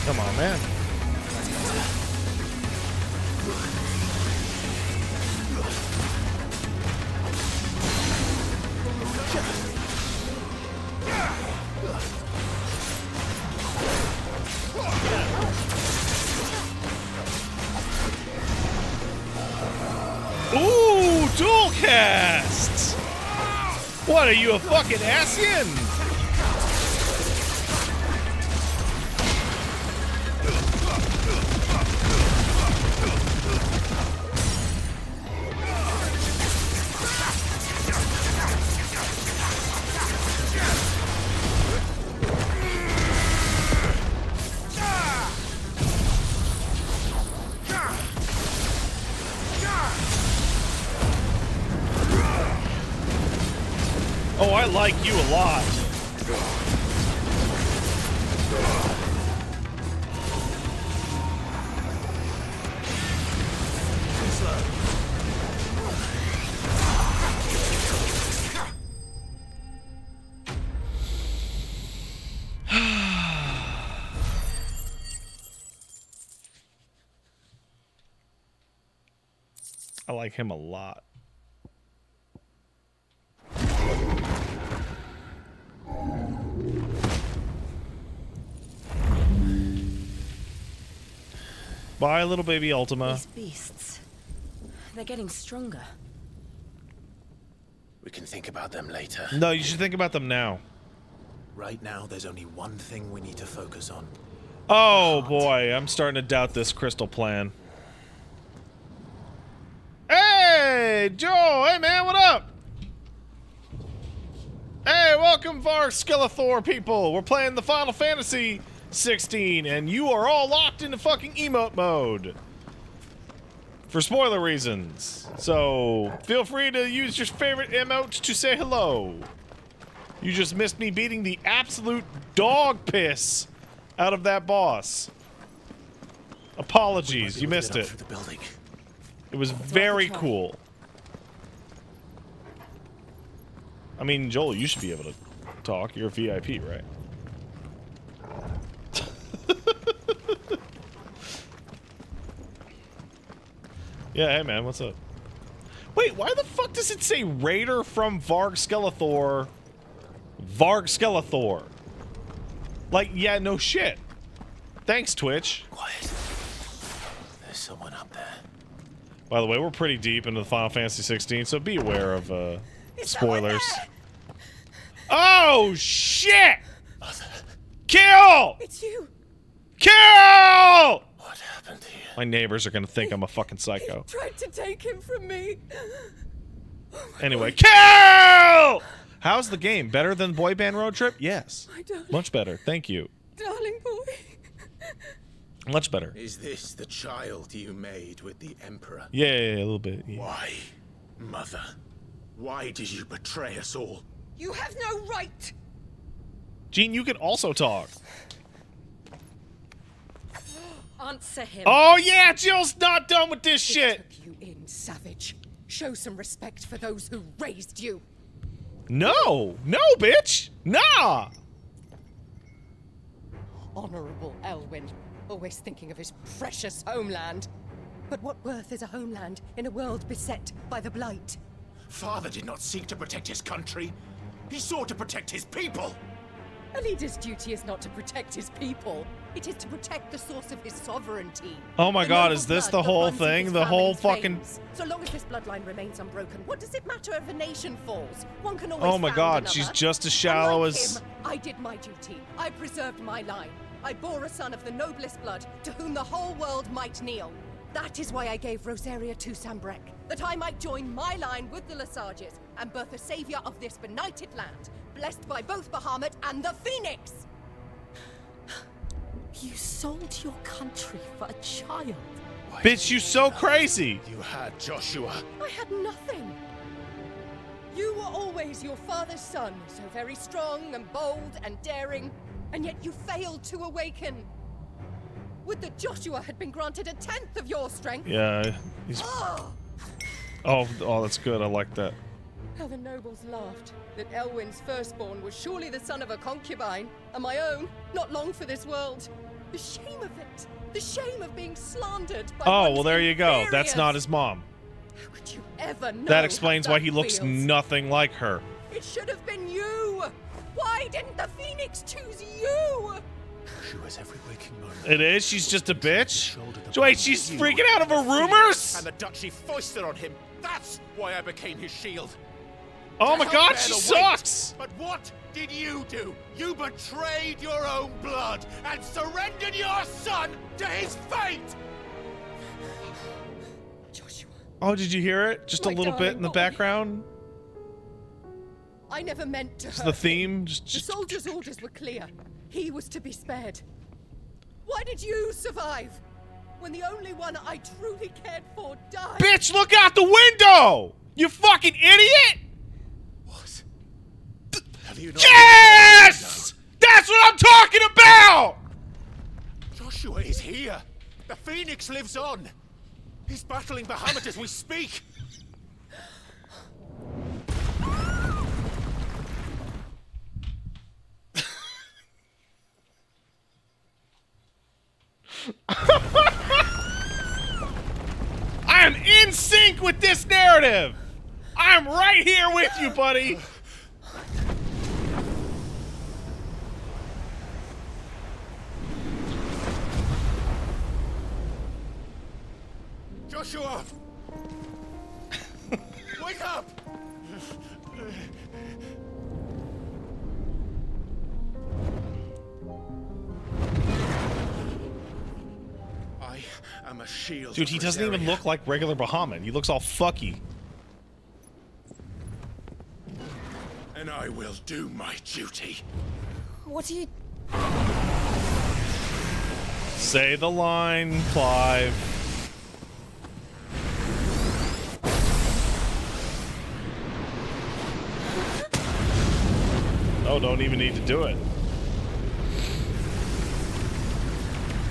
Come on, man. Ooh, dual cast! What are you, a fucking Asian? Oh, I like you a lot. I like him a lot. Bye, little baby Ultima. These beasts, they're getting stronger. We can think about them later. No, you should think about them now. Right now, there's only one thing we need to focus on. Oh boy, I'm starting to doubt this crystal plan. Hey, Joe! Hey man, what up? Hey, welcome for our Skeletor people. We're playing the Final Fantasy 16, and you are all locked into fucking emote mode. For spoiler reasons. So, feel free to use your favorite emotes to say hello. You just missed me beating the absolute dog piss out of that boss. Apologies, you missed it. It was very cool. I mean, Joel, you should be able to talk. You're a VIP, right? Yeah, hey man, what's up? Wait, why the fuck does it say Raider from Varg Skeletor? Varg Skeletor. Like, yeah, no shit. Thanks, Twitch. Quiet. There's someone up there. By the way, we're pretty deep into the Final Fantasy 16, so be aware of spoilers. Oh shit! Mother. Kill! It's you. Kill! What happened here? My neighbors are gonna think I'm a fucking psycho. Tried to take him from me. Anyway, kill! How's the game? Better than Boy Band Road Trip? Yes. My darling. Much better. Thank you. Darling boy. Much better. Is this the child you made with the Emperor? Yeah, a little bit. Yeah. Why, Mother? Why did you betray us all? You have no right. Gene, you can also talk. Answer him. Oh yeah, Jill's not done with this shit. Took you in, savage. Show some respect for those who raised you. No, bitch. Nah. Honorable Elwyn, always thinking of his precious homeland. But what worth is a homeland in a world beset by the Blight? Father did not seek to protect his country. He sought to protect his people. A leader's duty is not to protect his people. It is to protect the source of his sovereignty. Oh my god, is this the whole thing? The whole fucking... So long as this bloodline remains unbroken, what does it matter if a nation falls? One can always Oh my found god, another. she's just as shallow Unlike as... him, I did my duty. I preserved my line. I bore a son of the noblest blood, to whom the whole world might kneel. That is why I gave Rosaria to Sambrek, that I might join my line with the Lesages and birth a savior of this benighted land, blessed by both Bahamut and the Phoenix! You sold your country for a child. Bitch, you so crazy! You had Joshua. I had nothing. You were always your father's son, so very strong and bold and daring, and yet you failed to awaken. Would that Joshua had been granted 1/10 of your strength? Yeah, he's... Oh, that's good. I like that. How the nobles laughed that Elwyn's firstborn was surely the son of a concubine, and my own, not long for this world. The shame of it. The shame of being slandered by Oh, one's well, there you go. That's inferiors. not his mom. How could you ever know That explains how why that he looks feels? nothing like her. It should have been you! Why didn't the Phoenix choose you? Joshua's every waking moment. It is? She's just a bitch? Wait, she's freaking out over rumors? And the duchy foisted on him. That's why I became his shield. Oh To my help god, bear she the weight. sucks! But what did you do? You betrayed your own blood and surrendered your son to his fate! Oh, did you hear it? Just a My little bit darling in the boy. background? I never meant to It's hurt the him. theme. The soldier's orders were clear. He was to be spared. Why did you survive? When the only one I truly cared for died. Bitch, look out the window! You fucking idiot! What? Have you not Yes! That's what I'm talking about! Joshua is here. The Phoenix lives on. He's battling Bahamut as we speak. I am in sync with this narrative! I'm right here with you, buddy! Joshua! Wake up! I am a shield. Dude, he of doesn't even Rosaria. look like regular Bahamut. He looks all fucky. And I will do my duty. What are you... Say the line, Clive. Oh, don't even need to do it.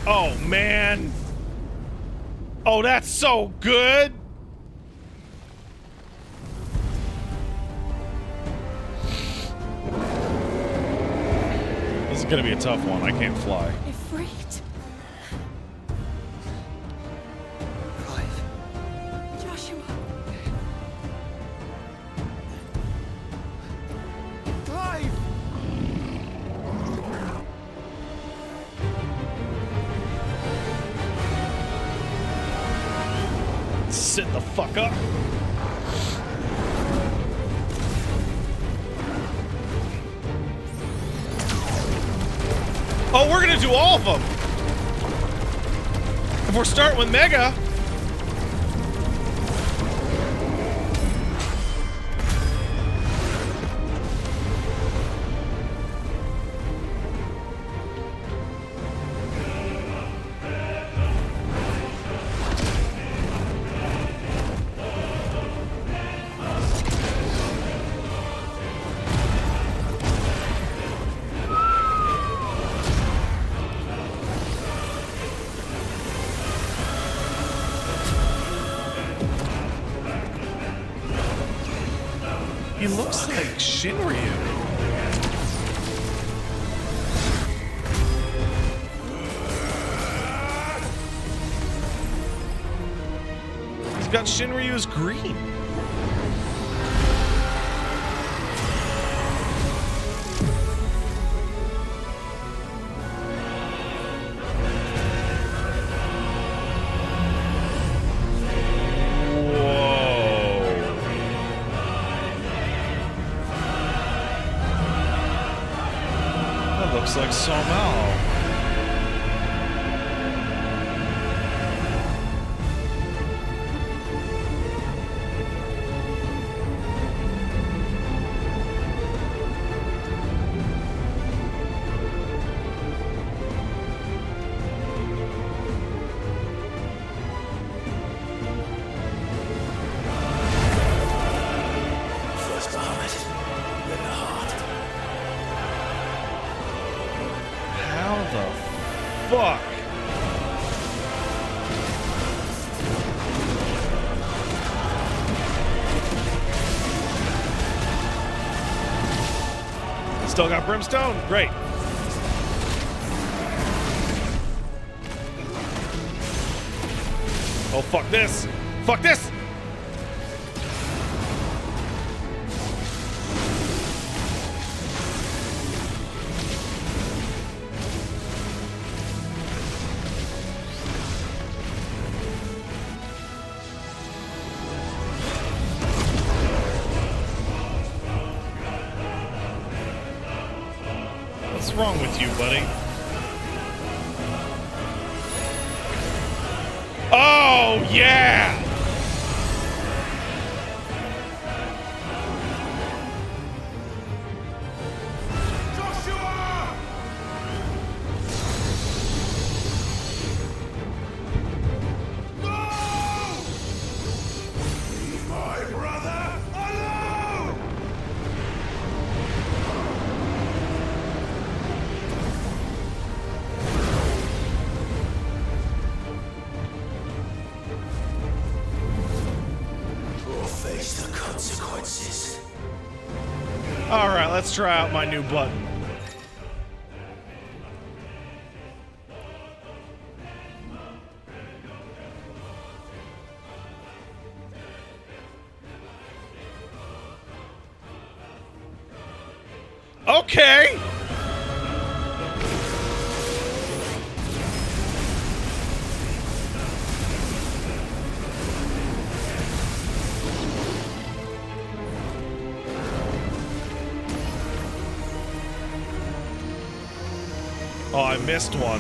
Oh, man. Oh, that's so good. This is gonna be a tough one. I can't fly. Ifrit? Joshua? sit the fuck up. Oh, we're gonna do all of them. If we're starting with Mega. He looks like Shinryu. He's got Shinryu's green. Looks like Somao. First Bahamut, then the heart. How the fuck? Still got Brimstone? Great. Oh, fuck this. Fuck this! What's wrong with you, buddy? Oh, yeah! Face the consequences. All right, let's try out my new button. Okay. Oh, I missed one.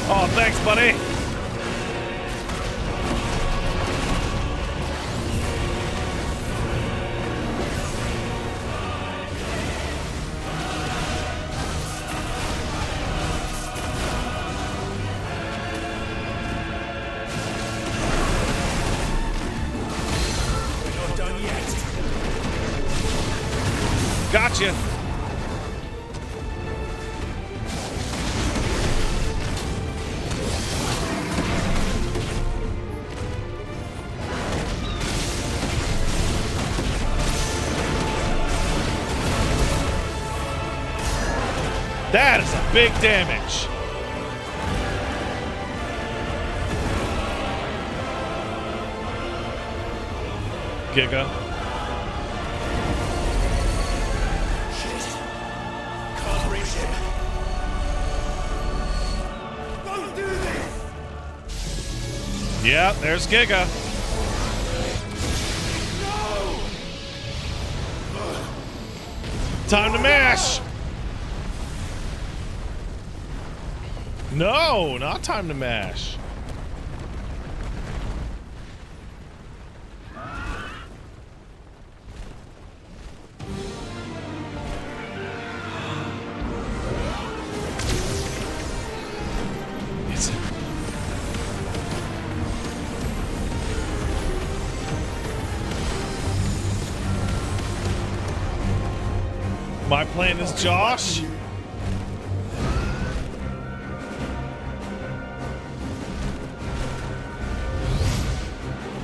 Oh, thanks, buddy. Gotcha. That is a big damage. Giga. Can't reach Yeah, there's Giga. Time to mash. No, not time to mash. It's my plan is Josh.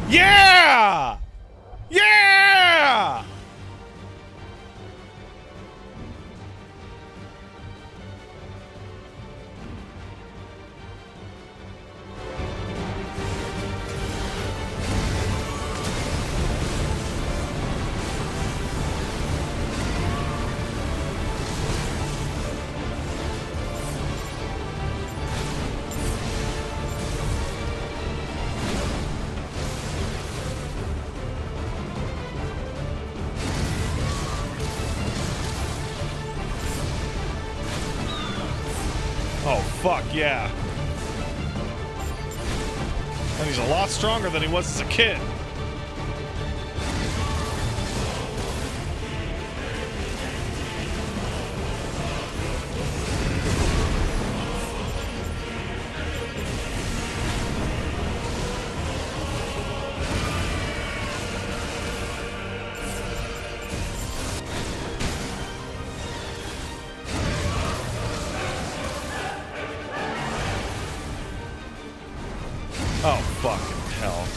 Yeah! Yeah! Oh, fuck yeah. And he's a lot stronger than he was as a kid. Oh, fucking hell.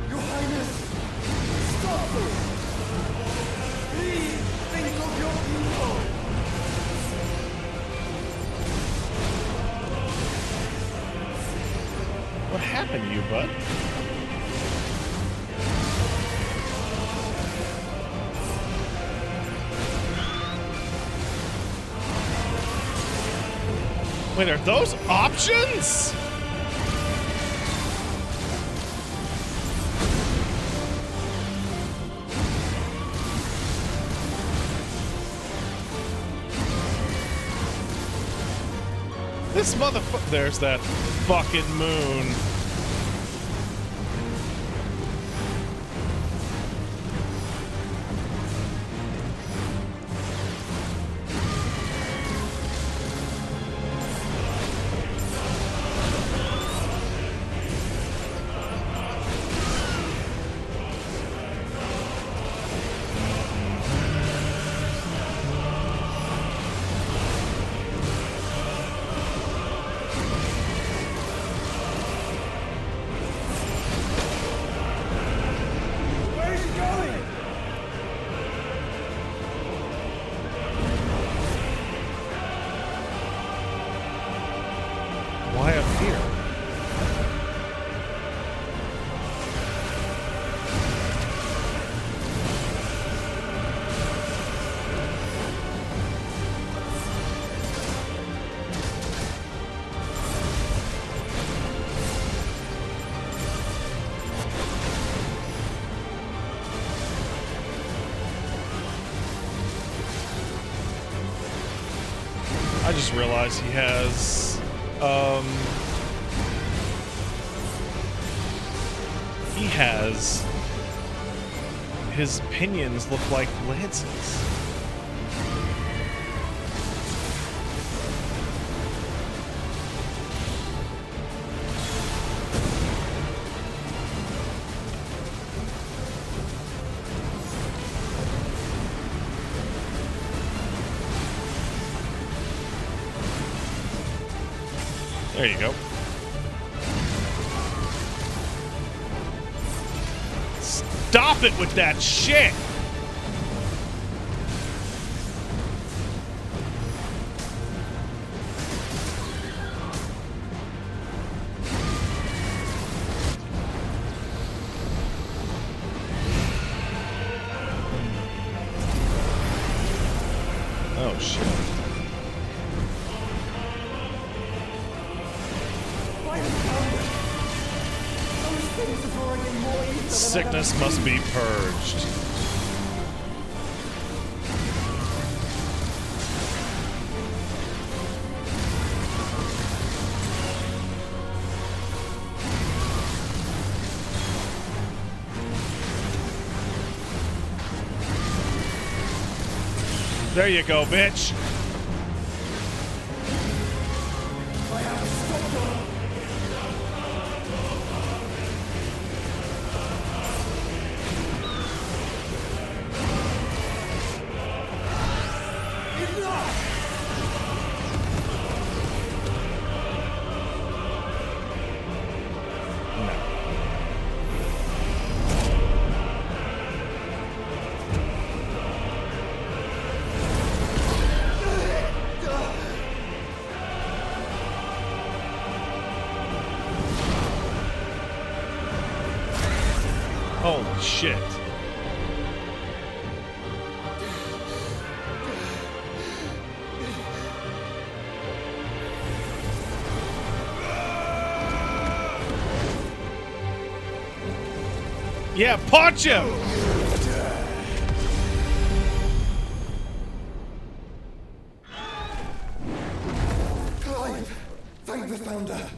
Your Highness, stop this! Please think of your people! What happened to you, bud? Wait, are those options? This motherfucker. There's that fucking moon. Where's he going? Why up here? I just realized he has, he has, his pinions look like lances. There you go. Stop it with that shit! Oh shit. Sickness must be purged. There you go, bitch. Holy shit. Yeah, punch him! Clive! Thank the Founder!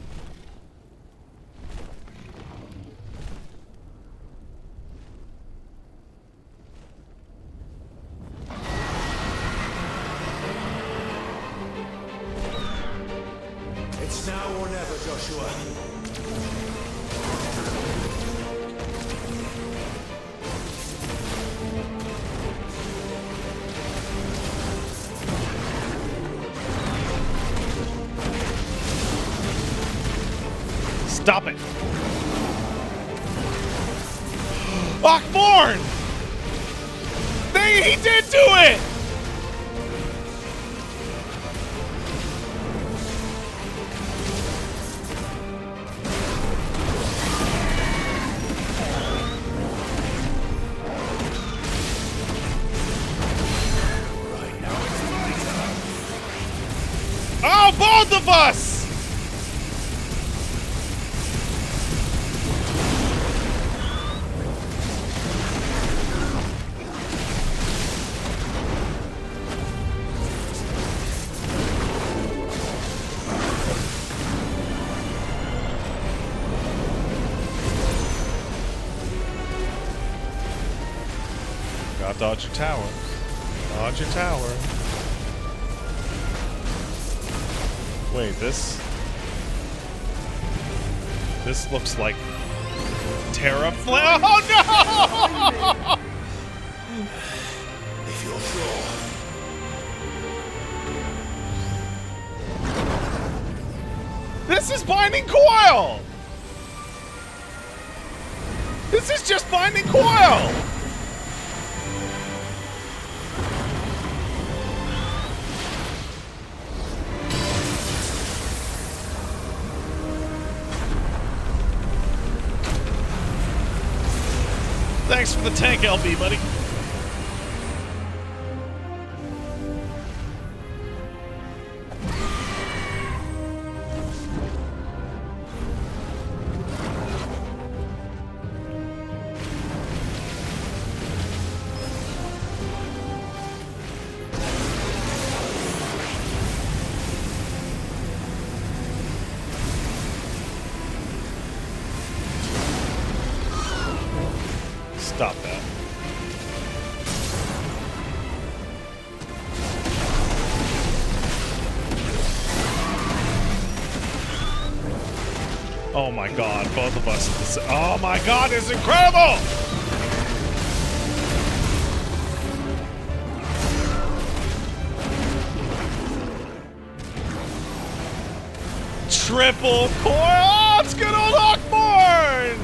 It's now or never, Joshua. Stop it! Lockborn! He did do it! Oh, both of us! Gotta dodge your tower. Dodge your tower. Wait, this looks like Terraflame. Oh no! If you're sure. This is Binding Coil! This is just Binding Coil! Thanks for the tank, LB, buddy. Stop that. Oh my god, both of us. Oh my god, it's incredible! Triple coil! Oh, it's good old Hawkborn!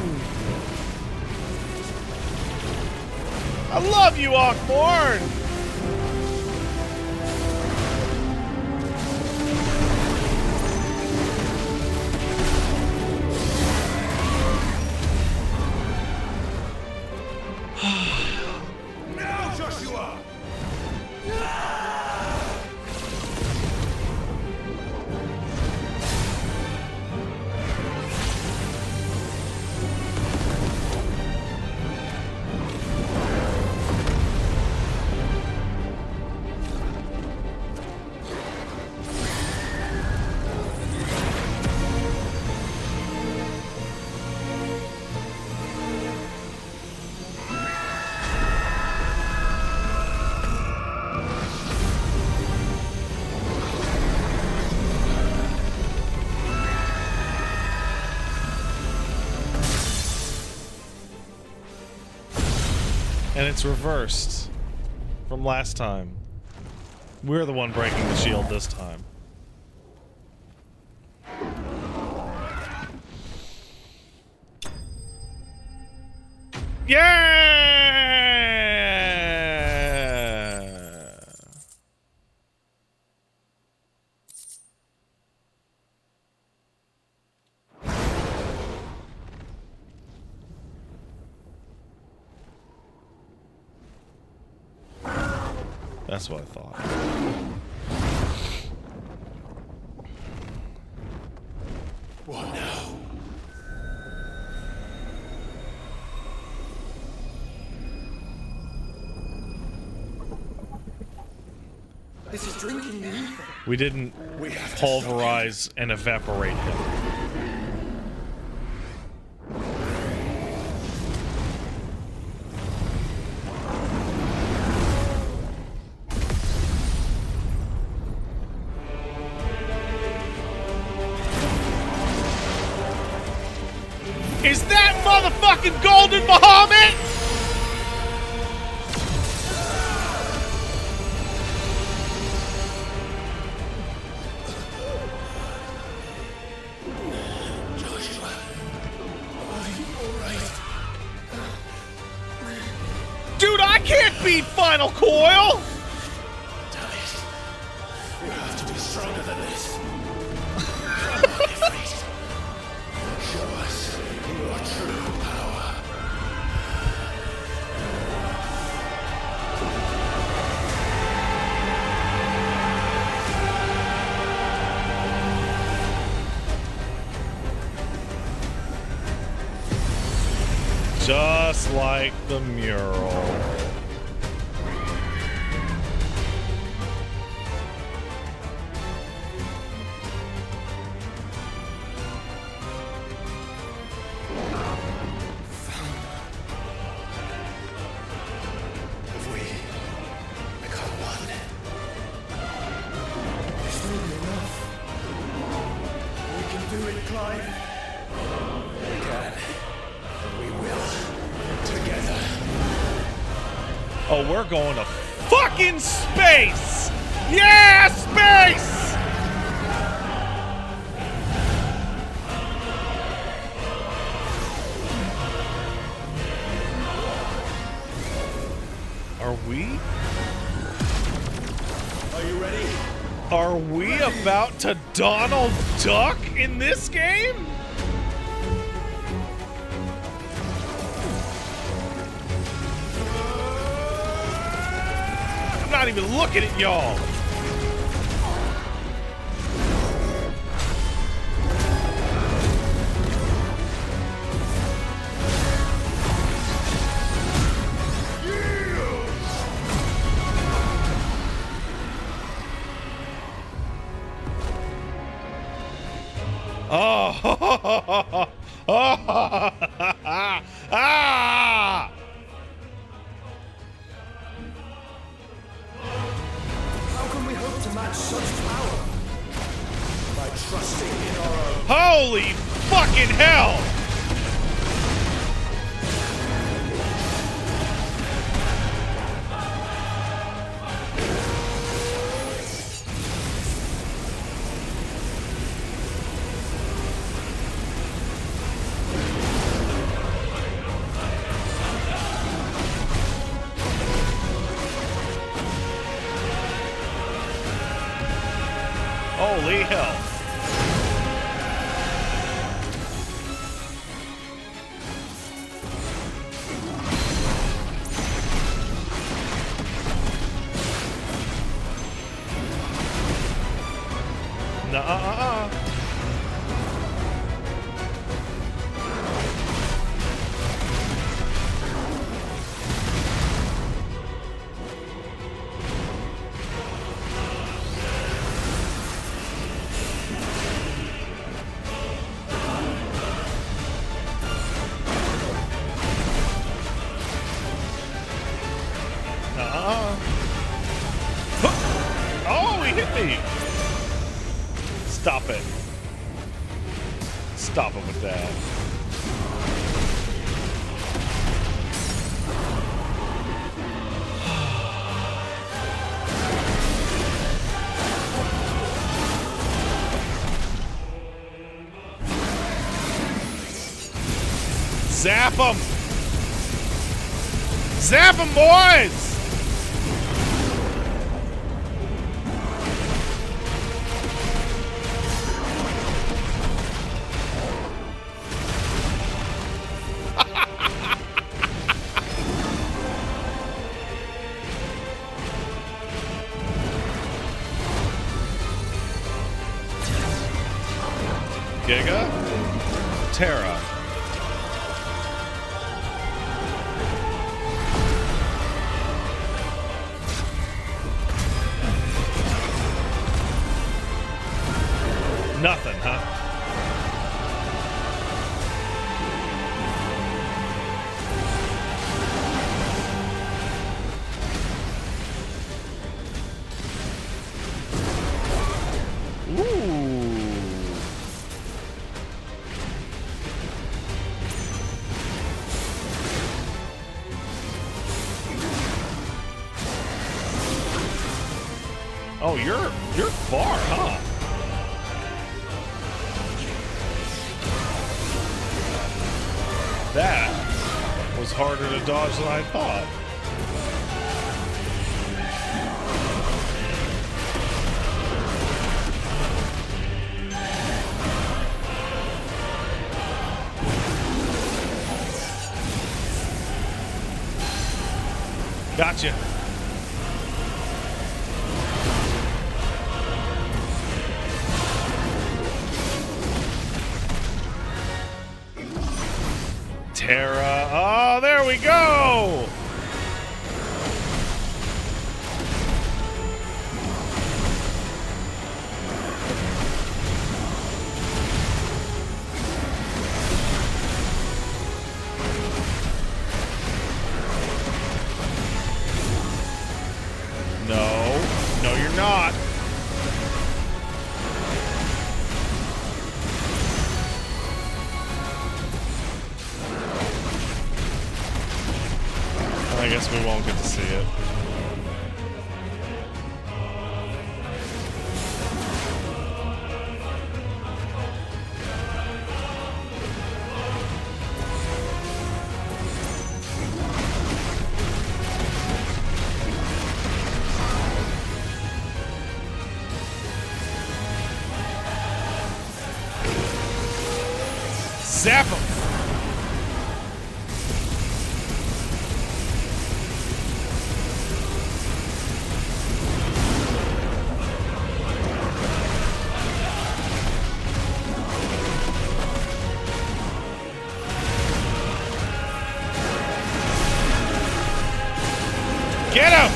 I love you, Hawkborn! Now, Joshua! And it's reversed from last time. We're the one breaking the shield this time. Yeah! That's what I thought. What now? This is drinking the ether. We didn't pulverize and evaporate him. Is that motherfucking golden Bahamut? Joshua, are you alright? Dude, I can't beat Final Coil! Damn it. You have to be stronger than this. Come on, Ifrit. Show us your true power. Just like the mural. If we become one, It's really enough. We can do it, Clive. we can, and we will, together. Oh, we're going to fucking space! Yeah, space! Are we? Are you ready? Are we about to Donald Duck in this game? I'm not even looking at y'all. Oh, ah! How can we hope to match such power? By trusting in our own. Holy fucking hell! Holy hell. Nuh-uh-uh-uh. Oh, he hit me. Stop it. Stop him with that. Zap them! Zap them, boys! Giga? Terra. Nothing, huh? Ooh. Oh, you're far, huh? That was harder to dodge than I thought. Gotcha. Terra. Oh, there we go. No. No, you're not. I guess we won't get to see it. Zap him! Get him!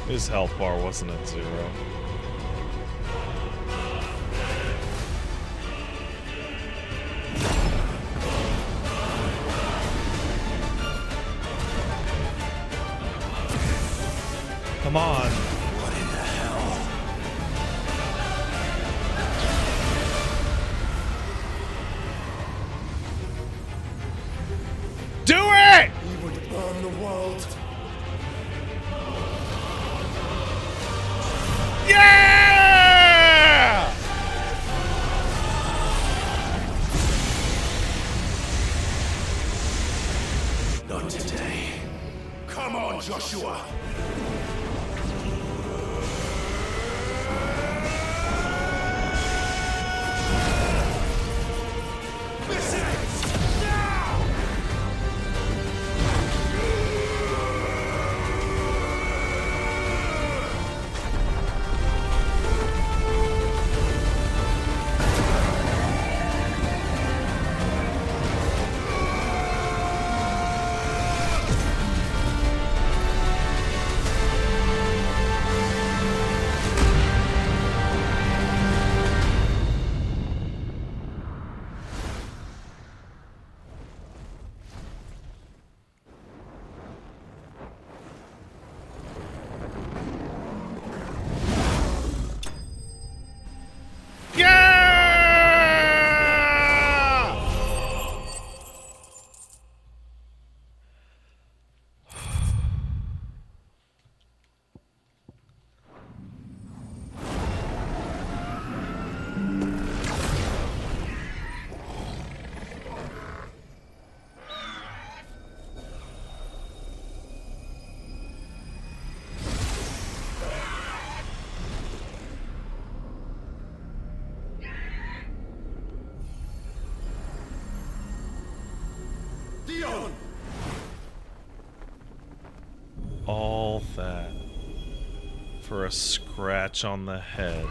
His health bar wasn't at 0. Come on. What in the hell? Do it! He would burn the world. Yeah! Not today. Come on, Joshua. for a scratch on the head.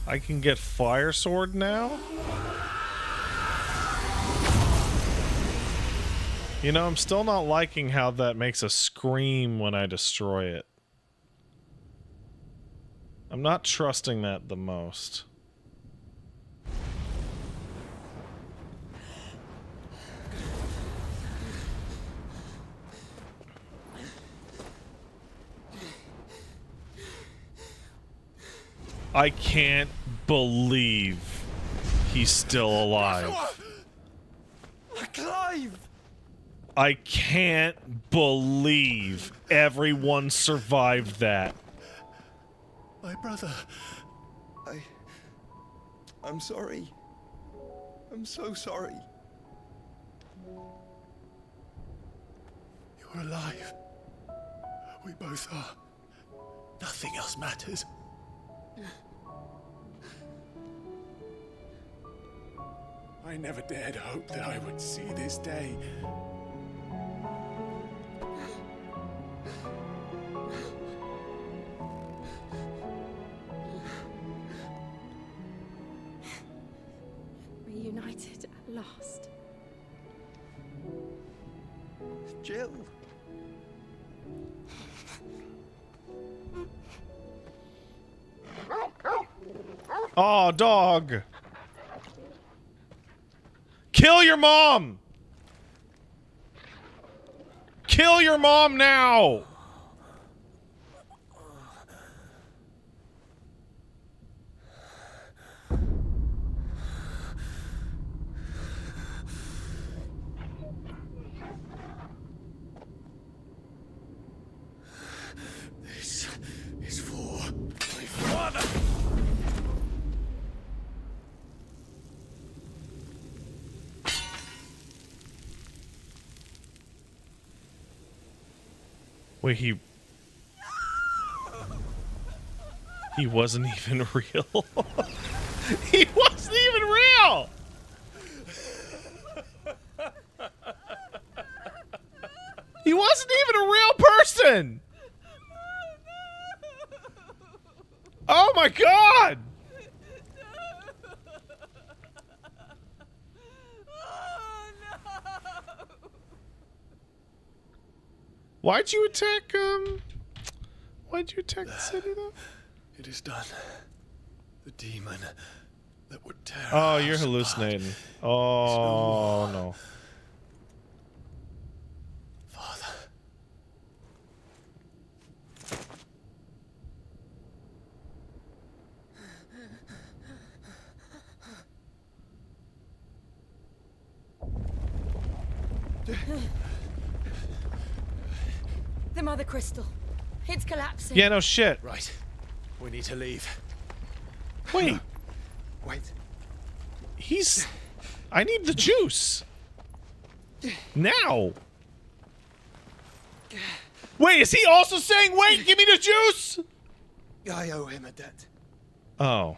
I can get Fire Sword now? You know, I'm still not liking how that makes a scream when I destroy it. I'm not trusting that the most. I can't believe he's still alive. Clive! I can't believe everyone survived that. My brother. I'm sorry. I'm so sorry. You're alive. We both are. Nothing else matters. I never dared hope that I would see this day. Reunited at last. Jill. Oh, dog. Kill your mom. Kill your mom now. This is for my father. Wait, he wasn't even real. He wasn't even real. He wasn't even a real person. Oh my god. Why'd you attack, why'd you attack the city, though? It is done. The demon that would tear Oh, our you're house hallucinating. apart. Oh, no. Father. The Mother Crystal. It's collapsing. Yeah, no shit. Right. We need to leave. Wait. Wait. I need the juice. Now. Wait, is he also saying, wait, give me the juice? I owe him a debt. Oh.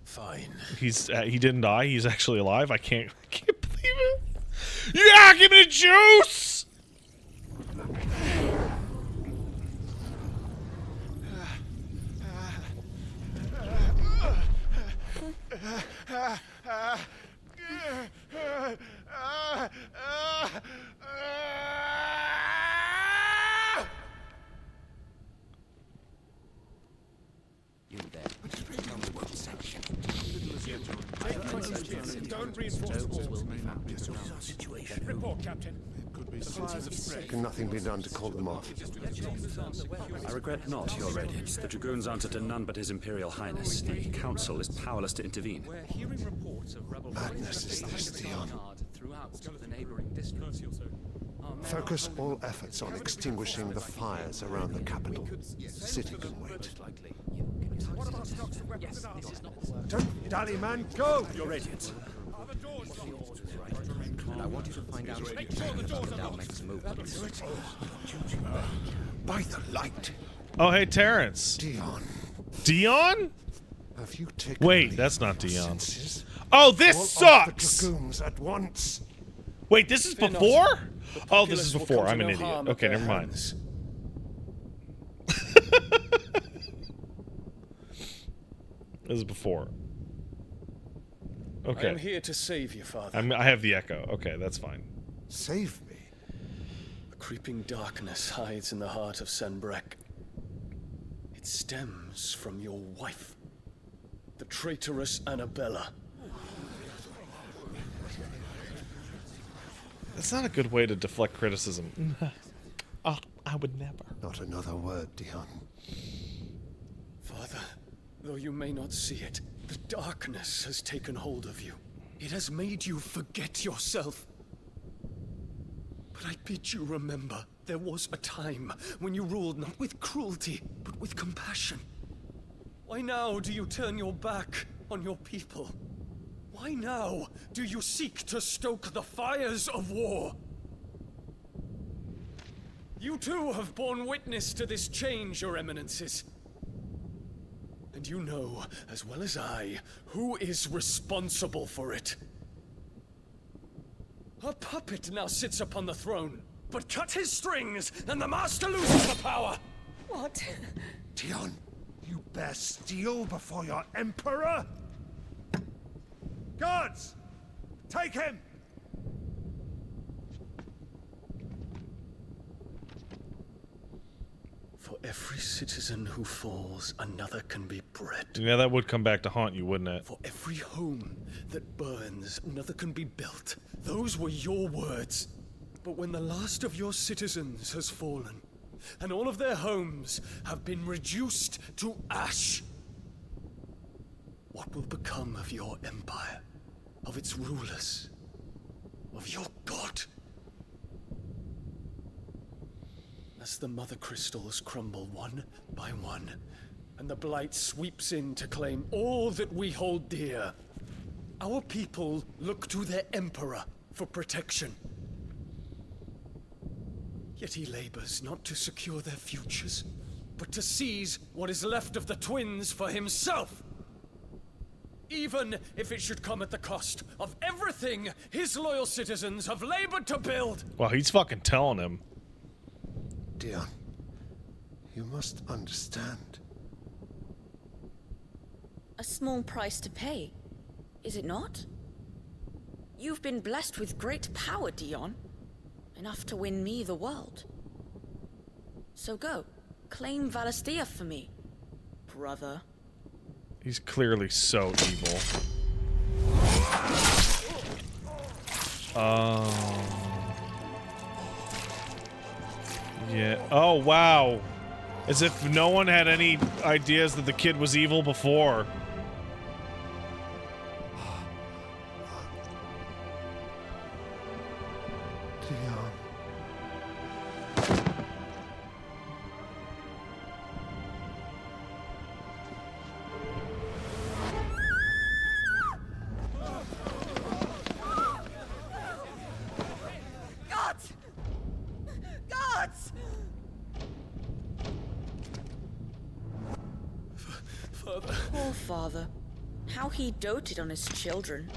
Fine. He didn't die. He's actually alive. I can't believe it. Yeah, give me the juice. You there. Don't reinforce the walls. Situation. Report, Captain. Can nothing be done to call them off? I regret not, Your Radiance. The Dragoons answer to none but His Imperial Highness. The Council is powerless to intervene. We're hearing reports of rebel Madness is this, Theon. throughout the neighboring districts. Focus all efforts on extinguishing the fires around the capital. City can wait. Don't dally, man. Go! Your Radiance. And I want you to find out if Down makes a move. By the light. Oh, hey, Terrence. Dion, Dion? Have you taken Wait, leave that's not of your Dion. senses? Oh, this Call off the sucks! dragoons at once. Wait, this is Fear not. before? The Oh, this populace is will before. come to I'm an no idiot. harm at Okay, their never mind. hands. This is before. I am Okay. here to save you, Father. I have the echo. Okay, that's fine. Save me. A creeping darkness hides in the heart of Senbrek. It stems from your wife, the traitorous Annabella. That's not a good way to deflect criticism. I would never. Not another word, Dion. Father, though you may not see it, the darkness has taken hold of you. It has made you forget yourself. But I bid you remember, there was a time when you ruled not with cruelty, but with compassion. Why now do you turn your back on your people? Why now do you seek to stoke the fires of war? You too have borne witness to this change, Your Eminences. And you know, as well as I, who is responsible for it. A puppet now sits upon the throne, but cut his strings, and the master loses the power! What? Dion, you bear steel before your emperor? Guards! Take him! For every citizen who falls, another can be bred. Yeah, that would come back to haunt you, wouldn't it? For every home that burns, another can be built. Those were your words. But when the last of your citizens has fallen, and all of their homes have been reduced to ash, what will become of your empire, of its rulers, of your god? As the mother crystals crumble one by one, and the blight sweeps in to claim all that we hold dear, our people look to their emperor for protection. Yet he labors not to secure their futures, but to seize what is left of the twins for himself. Even if it should come at the cost of everything his loyal citizens have labored to build. Well, he's fucking telling him. Dion, you must understand. A small price to pay, is it not? You've been blessed with great power, Dion. Enough to win me the world. So go, claim Valisthea for me, brother. He's clearly so evil. Yeah. Oh, wow. As if no one had any ideas that the kid was evil before. Dion. Gods! Gods! Father. Poor father. How he doted on his children.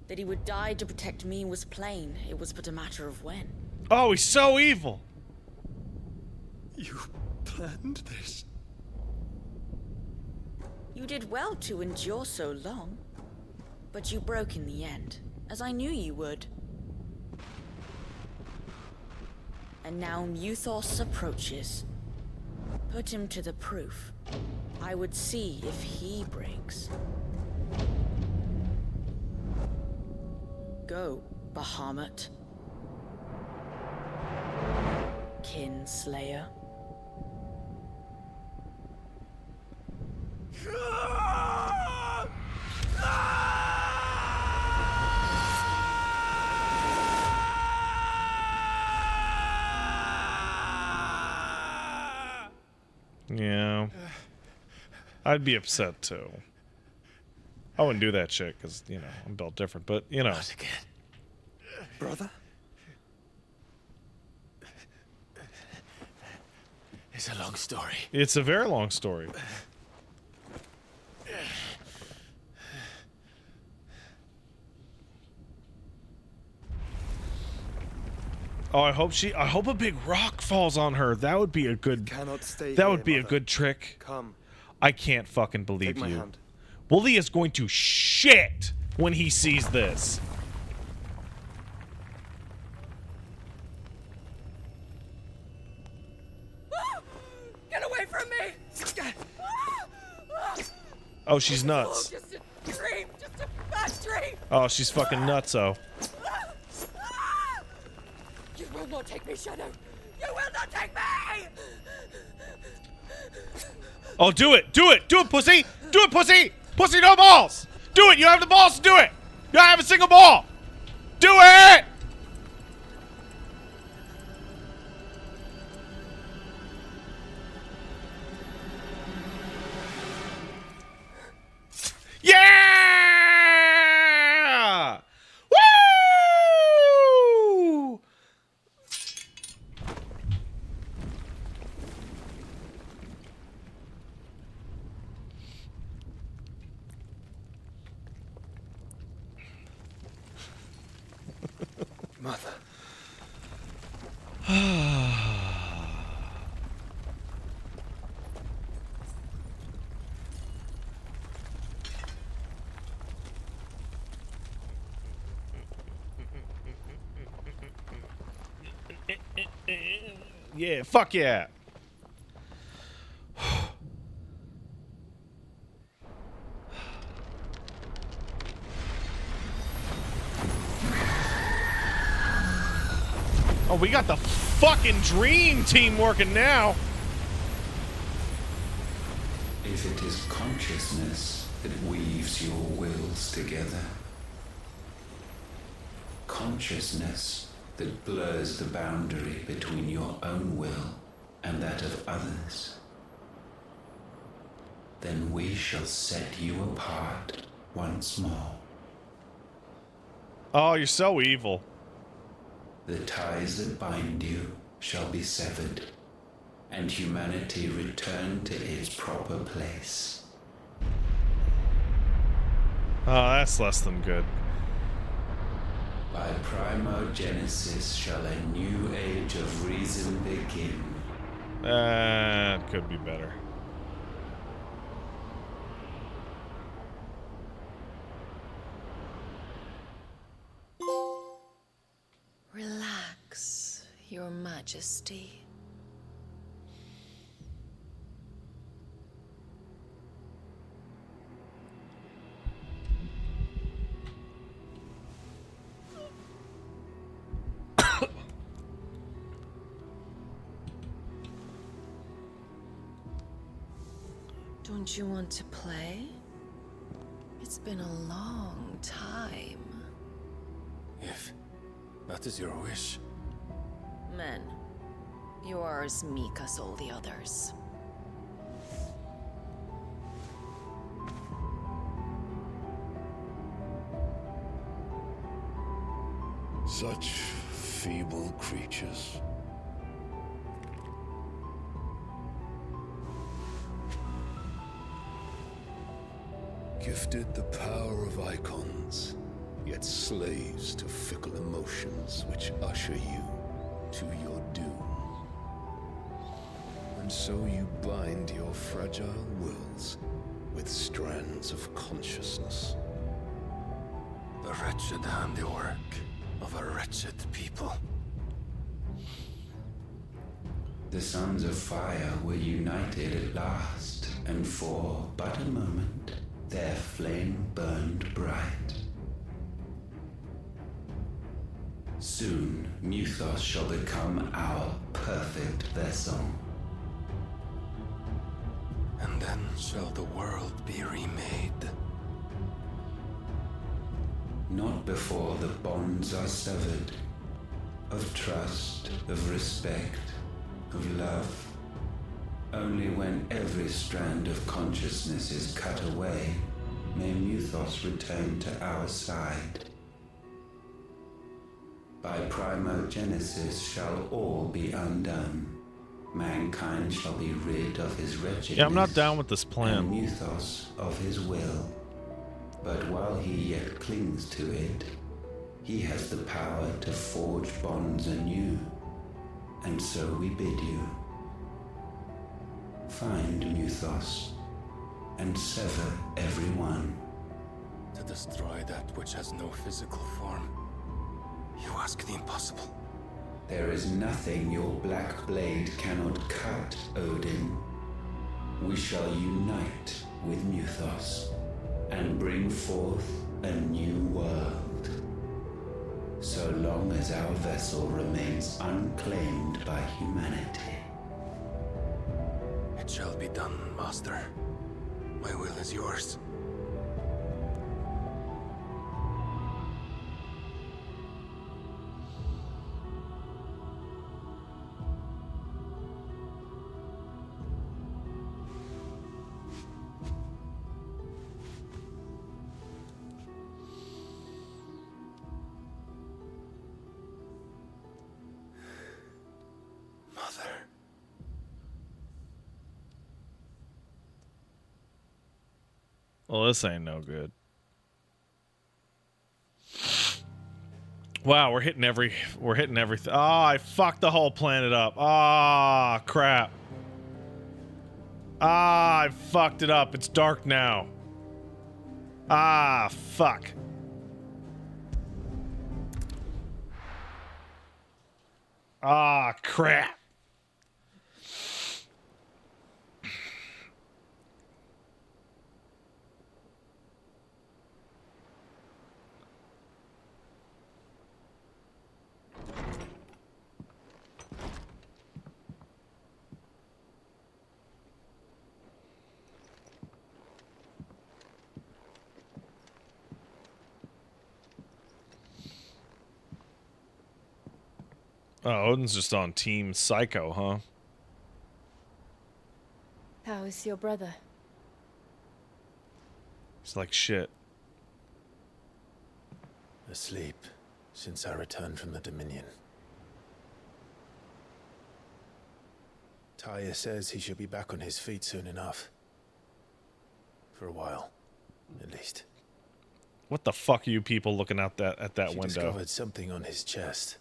That he would die to protect me was plain. It was but a matter of when. Oh, he's so evil. You planned this? You did well to endure so long. But you broke in the end, as I knew you would. And now Muthos approaches. Put him to the proof. I would see if he breaks. Go, Bahamut. Kinslayer. Yeah. I'd be upset too. I wouldn't do that shit because, you know, I'm built different, but, you know. Brother? It's a long story. It's a very long story. Oh, I hope a big rock falls on her. That would be a good. Cannot stay that here, would be a Mother. good trick. Come. I can't fucking believe Take my you. hand. Wooly is going to shit when he sees this. Get away from me! Oh, she's nuts. Just a dream, just a bad dream. Oh, she's fucking nutso. You will not take me, Shadow. You will not take me! Oh, do it! Do it! Do it, pussy! Do it, pussy! Pussy, no balls! Do it! You have the balls to do it! You don't have a single ball! Do it! Yeah! Woo! Mother. Yeah, fuck yeah. Oh, we got the fucking dream team working now. If it is consciousness that weaves your wills together, consciousness that blurs the boundary between your own will and that of others, then we shall set you apart once more. Oh, you're so evil. The ties that bind you shall be severed, and humanity return to its proper place. Oh, that's less than good. By primogenesis shall a new age of reason begin. It could be better. Relax, Your Majesty. Don't you want to play? It's been a long time. If that is your wish. Men, you are as meek as all the others. Such feeble creatures. Gifted the power of icons, yet slaves to fickle emotions which usher you to your doom. And so you bind your fragile wills with strands of consciousness. The wretched handiwork of a wretched people. The Sons of Fire were united at last, and for but a moment, their flame burned bright. Soon, Muthos shall become our perfect vessel. And then shall the world be remade. Not before the bonds are severed, of trust, of respect, of love. Only when every strand of consciousness is cut away, may Muthos return to our side. By primogenesis shall all be undone. mankind shall be rid of his wretchedness. Yeah, I'm not down with this plan. And Mythos of his will. But while he yet clings to it, he has the power to forge bonds anew. And so we bid you. Find Mythos, and sever every one. To destroy that which has no physical form. You ask the impossible. There is nothing your black blade cannot cut, Odin. We shall unite with Mythos, and bring forth a new world. So long as our vessel remains unclaimed by humanity. It shall be done, Master. My will is yours. Mother. Well, this ain't no good. Wow, we're hitting everything. Oh, I fucked the whole planet up. Ah, crap. Ah, I fucked it up. It's dark now. Ah, fuck. Ah, crap. Oh, Odin's just on Team Psycho, huh? How is your brother? It's like shit. Asleep since I returned from the Dominion. Tyr says he should be back on his feet soon enough. For a while, at least. What the fuck are you people looking out at that She window? discovered something on his chest.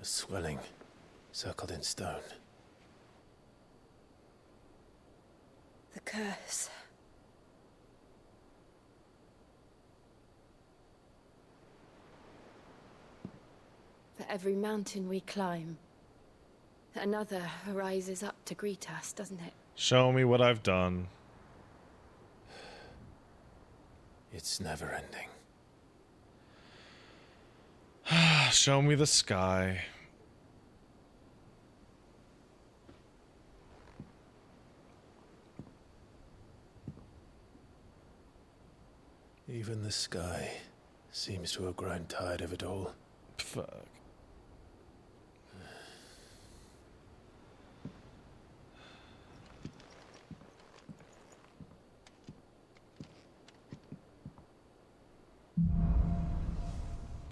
A swelling, circled in stone. The curse. For every mountain we climb, another rises up to greet us, doesn't it? Show me what I've done. It's never ending. Show me the sky. Even the sky seems to have grown tired of it all. Fuck.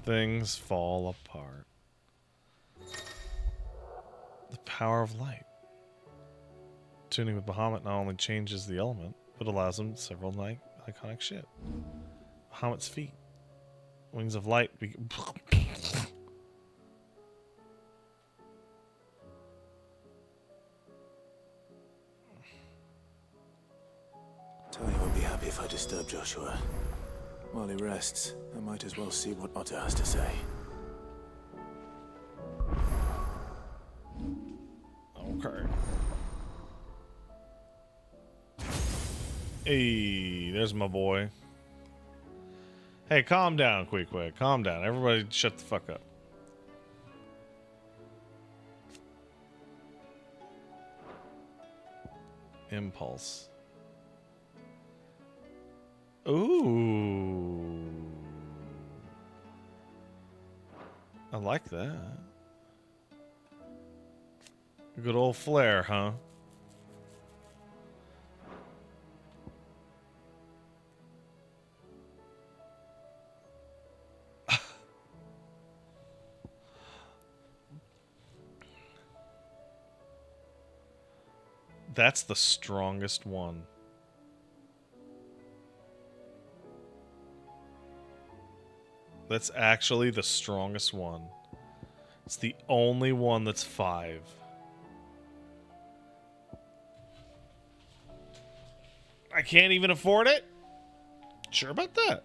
Things fall apart. The power of light. Tuning with Bahamut not only changes the element, but allows him several iconic shit. Bahamut's feet. Wings of light. Tony won't be happy if I disturb Joshua. While he rests, I might as well see what Otto has to say. Okay. Hey, there's my boy. Hey, calm down, quick. Calm down. Everybody shut the fuck up. Impulse. Ooh. I like that. Good old flare, huh? That's the strongest one. That's actually the strongest one. It's the only one that's 5. I can't even afford it? Sure about that?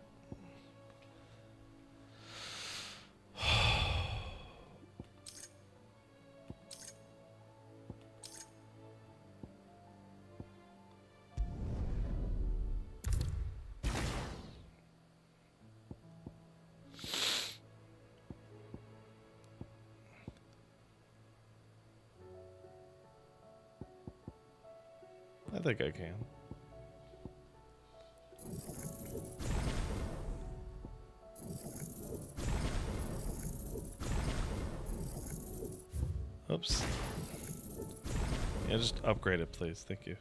I think I can. Oops. Yeah, just upgrade it, please. Thank you.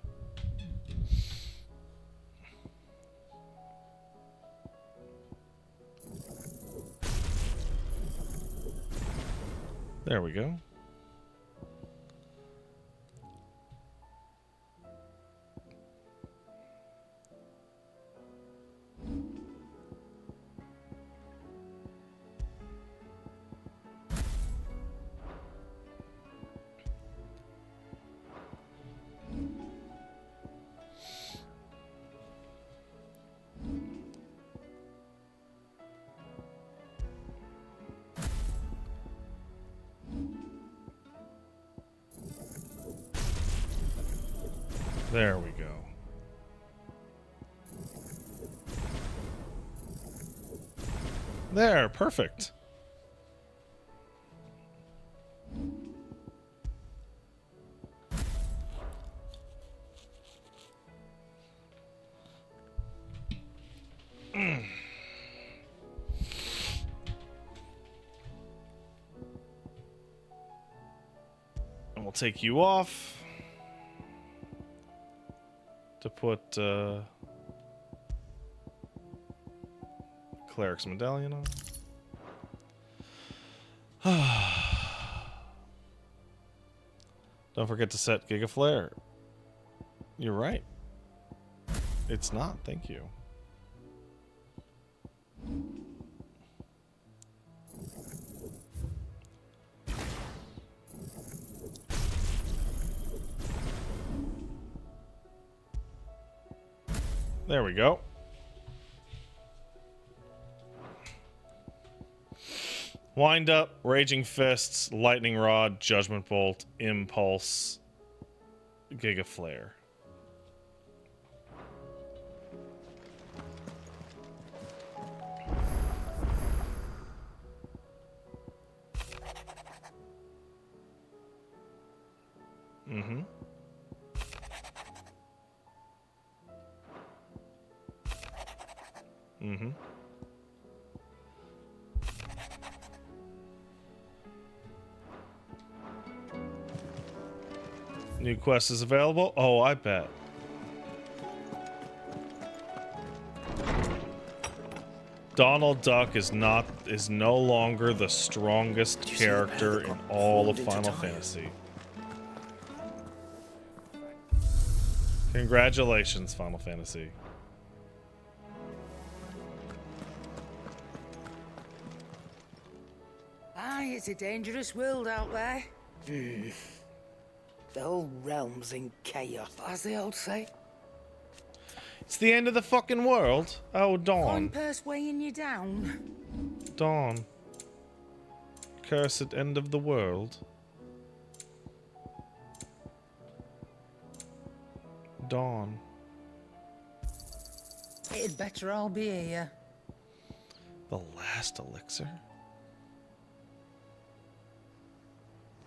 There we go. There we go. There, perfect. And we'll take you off. To put Cleric's medallion on. Don't forget to set Giga Flare. You're right. It's not, thank you. There we go. Wind up, Raging Fists, Lightning Rod, Judgment Bolt, Impulse, Giga Flare. Mm-hmm. Mm-hmm. New quest is available? Oh, I bet. Donald Duck is no longer the strongest character in all of Final Fantasy. Congratulations, Final Fantasy. Aye, it's a dangerous world out there. The whole realm's in chaos, as the old say. It's the end of the fucking world. Oh, Dawn. One purse weighing you down. Dawn. Cursed end of the world. Dawn. It'd better all be here. The last elixir?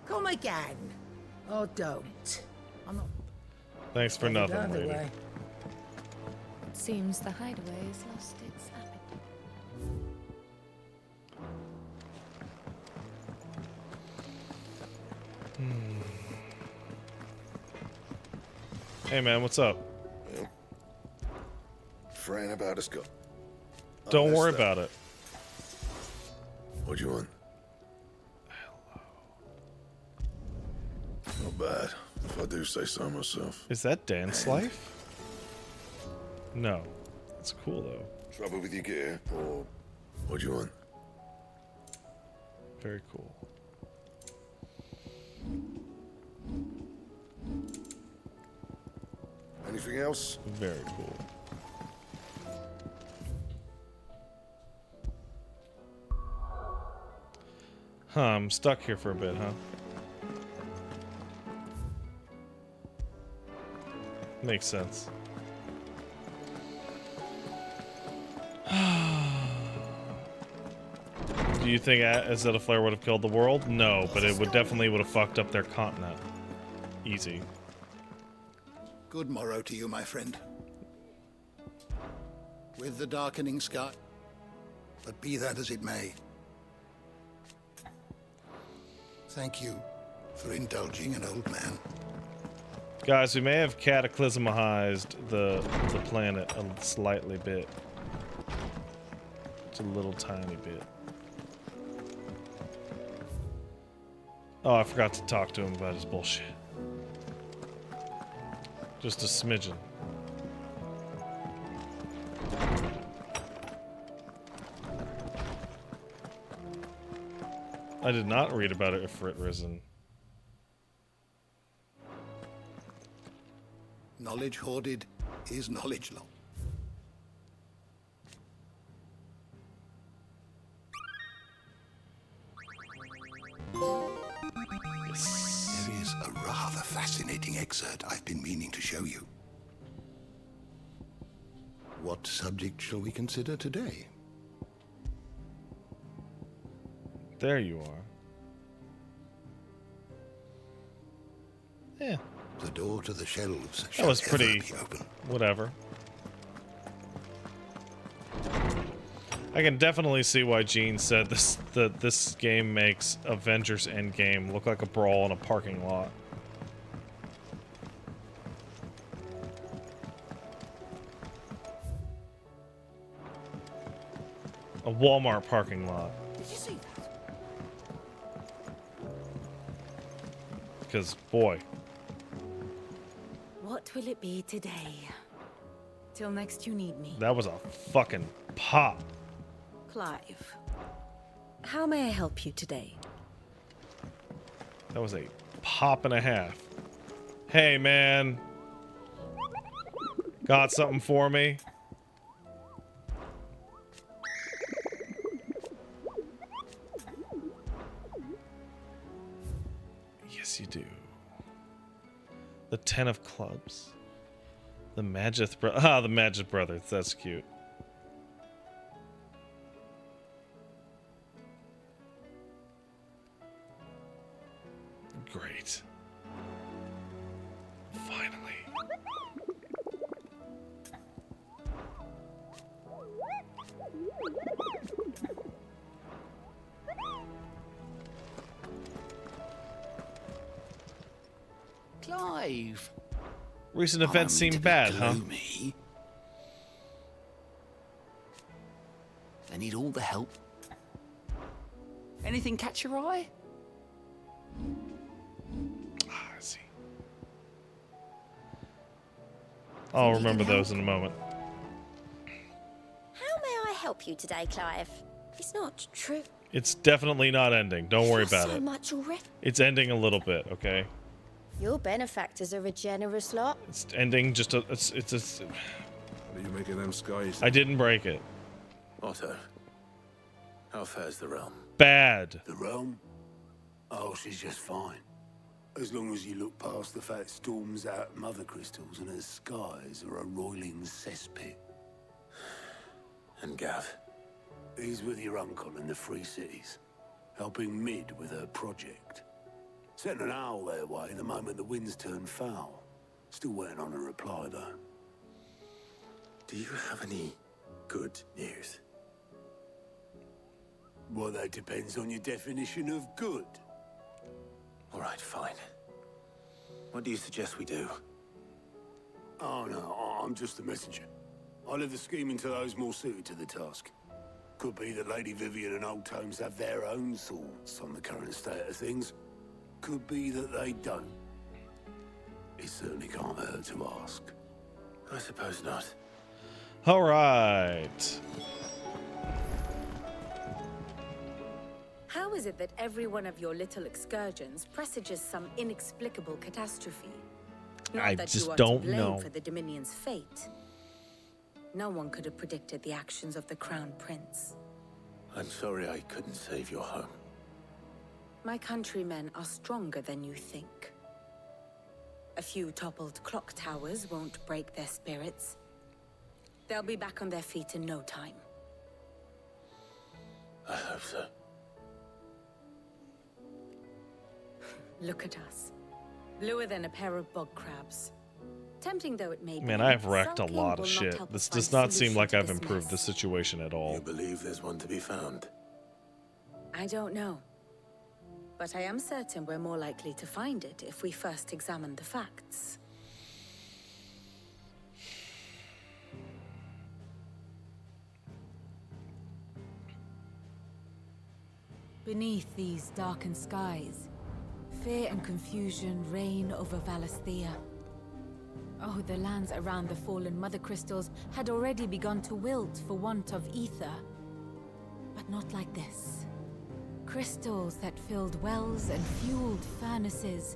Come again. Or don't. I'm not. Thanks for nothing, Either lady. way. It seems the hideaway has lost its appetite. Hey man, what's up? Fran about us go. Don't worry about it. What do you want? Not bad. If I do say so myself. Is that Dance Life? No. It's cool though. Trouble with your gear, or what do you want? Very cool. Anything else? Very cool. Huh, I'm stuck here for a bit, huh? Makes sense. Do you think Azeta Flare would have killed the world? No, but it would definitely would have fucked up their continent. Easy. Good morrow to you, my friend. With the darkening sky. But be that as it may. Thank you for indulging an old man. Guys, we may have cataclysmized the planet a slightly bit. Just a little tiny bit. Oh, I forgot to talk to him about his bullshit. Just a smidgen. I did not read about it if Ifrit Risen. Knowledge hoarded is knowledge lost. There is a rather fascinating excerpt I've been meaning to show you. What subject shall we consider today? There you are. Yeah. The door to the shelves That was shall pretty. ever be open. Whatever. I can definitely see why Gene said this game makes Avengers Endgame look like a brawl in a parking lot. A Walmart parking lot. Did you see that? Because, boy. What will it be today? Till next you need me. That was a fucking pop. Clive, how may I help you today? That was a pop and a half. Hey, man. Got something for me? Yes, you do. The 10 of clubs. The Magith the Magith brothers. That's cute. Great. Finally. Clive. Recent events seem bad, huh? Gloomy. They need all the help. Anything catch your eye? Ah, I see. I'll remember those in a moment. How may I help you today, Clive? It's not true. It's definitely not ending. Don't worry about so it. much already. It's ending a little bit, okay? Your benefactors are a generous lot. It's ending just a... It's a... What are you making them skies? I didn't break it. Otto, how fares the realm? Bad. The realm? Oh, she's just fine. As long as you look past the fat storms out mother crystals and her skies are a roiling cesspit. And Gav? He's with your uncle in the Free Cities, helping Mid with her project. Sent an owl their way the moment the winds turned foul. Still waiting on a reply, though. Do you have any good news? Well, that depends on your definition of good. All right, fine. What do you suggest we do? Oh, no, I'm just the messenger. I leave the scheming to those more suited to the task. Could be that Lady Vivian and Old Tomes have their own thoughts on the current state of things. Could be that they don't. It certainly can't hurt to ask. I suppose not. All right. How is it that every one of your little excursions presages some inexplicable catastrophe? Not I that just you are don't to blame know. for the Dominion's fate. No one could have predicted the actions of the Crown Prince. I'm sorry I couldn't save your home. My countrymen are stronger than you think. A few toppled clock towers won't break their spirits. They'll be back on their feet in no time. I hope so. Look at us. Bluer than a pair of bog crabs. Tempting though it may be. Man, I've wrecked a sulking lot will of not shit. help This us does find a not seem solution like to I've this improved the mess. situation at all. You believe there's one to be found? I don't know. But I am certain we're more likely to find it if we first examine the facts. Beneath these darkened skies, fear and confusion reign over Valisthea. Oh, the lands around the fallen Mother Crystals had already begun to wilt for want of ether. But not like this. Crystals that filled wells and fueled furnaces.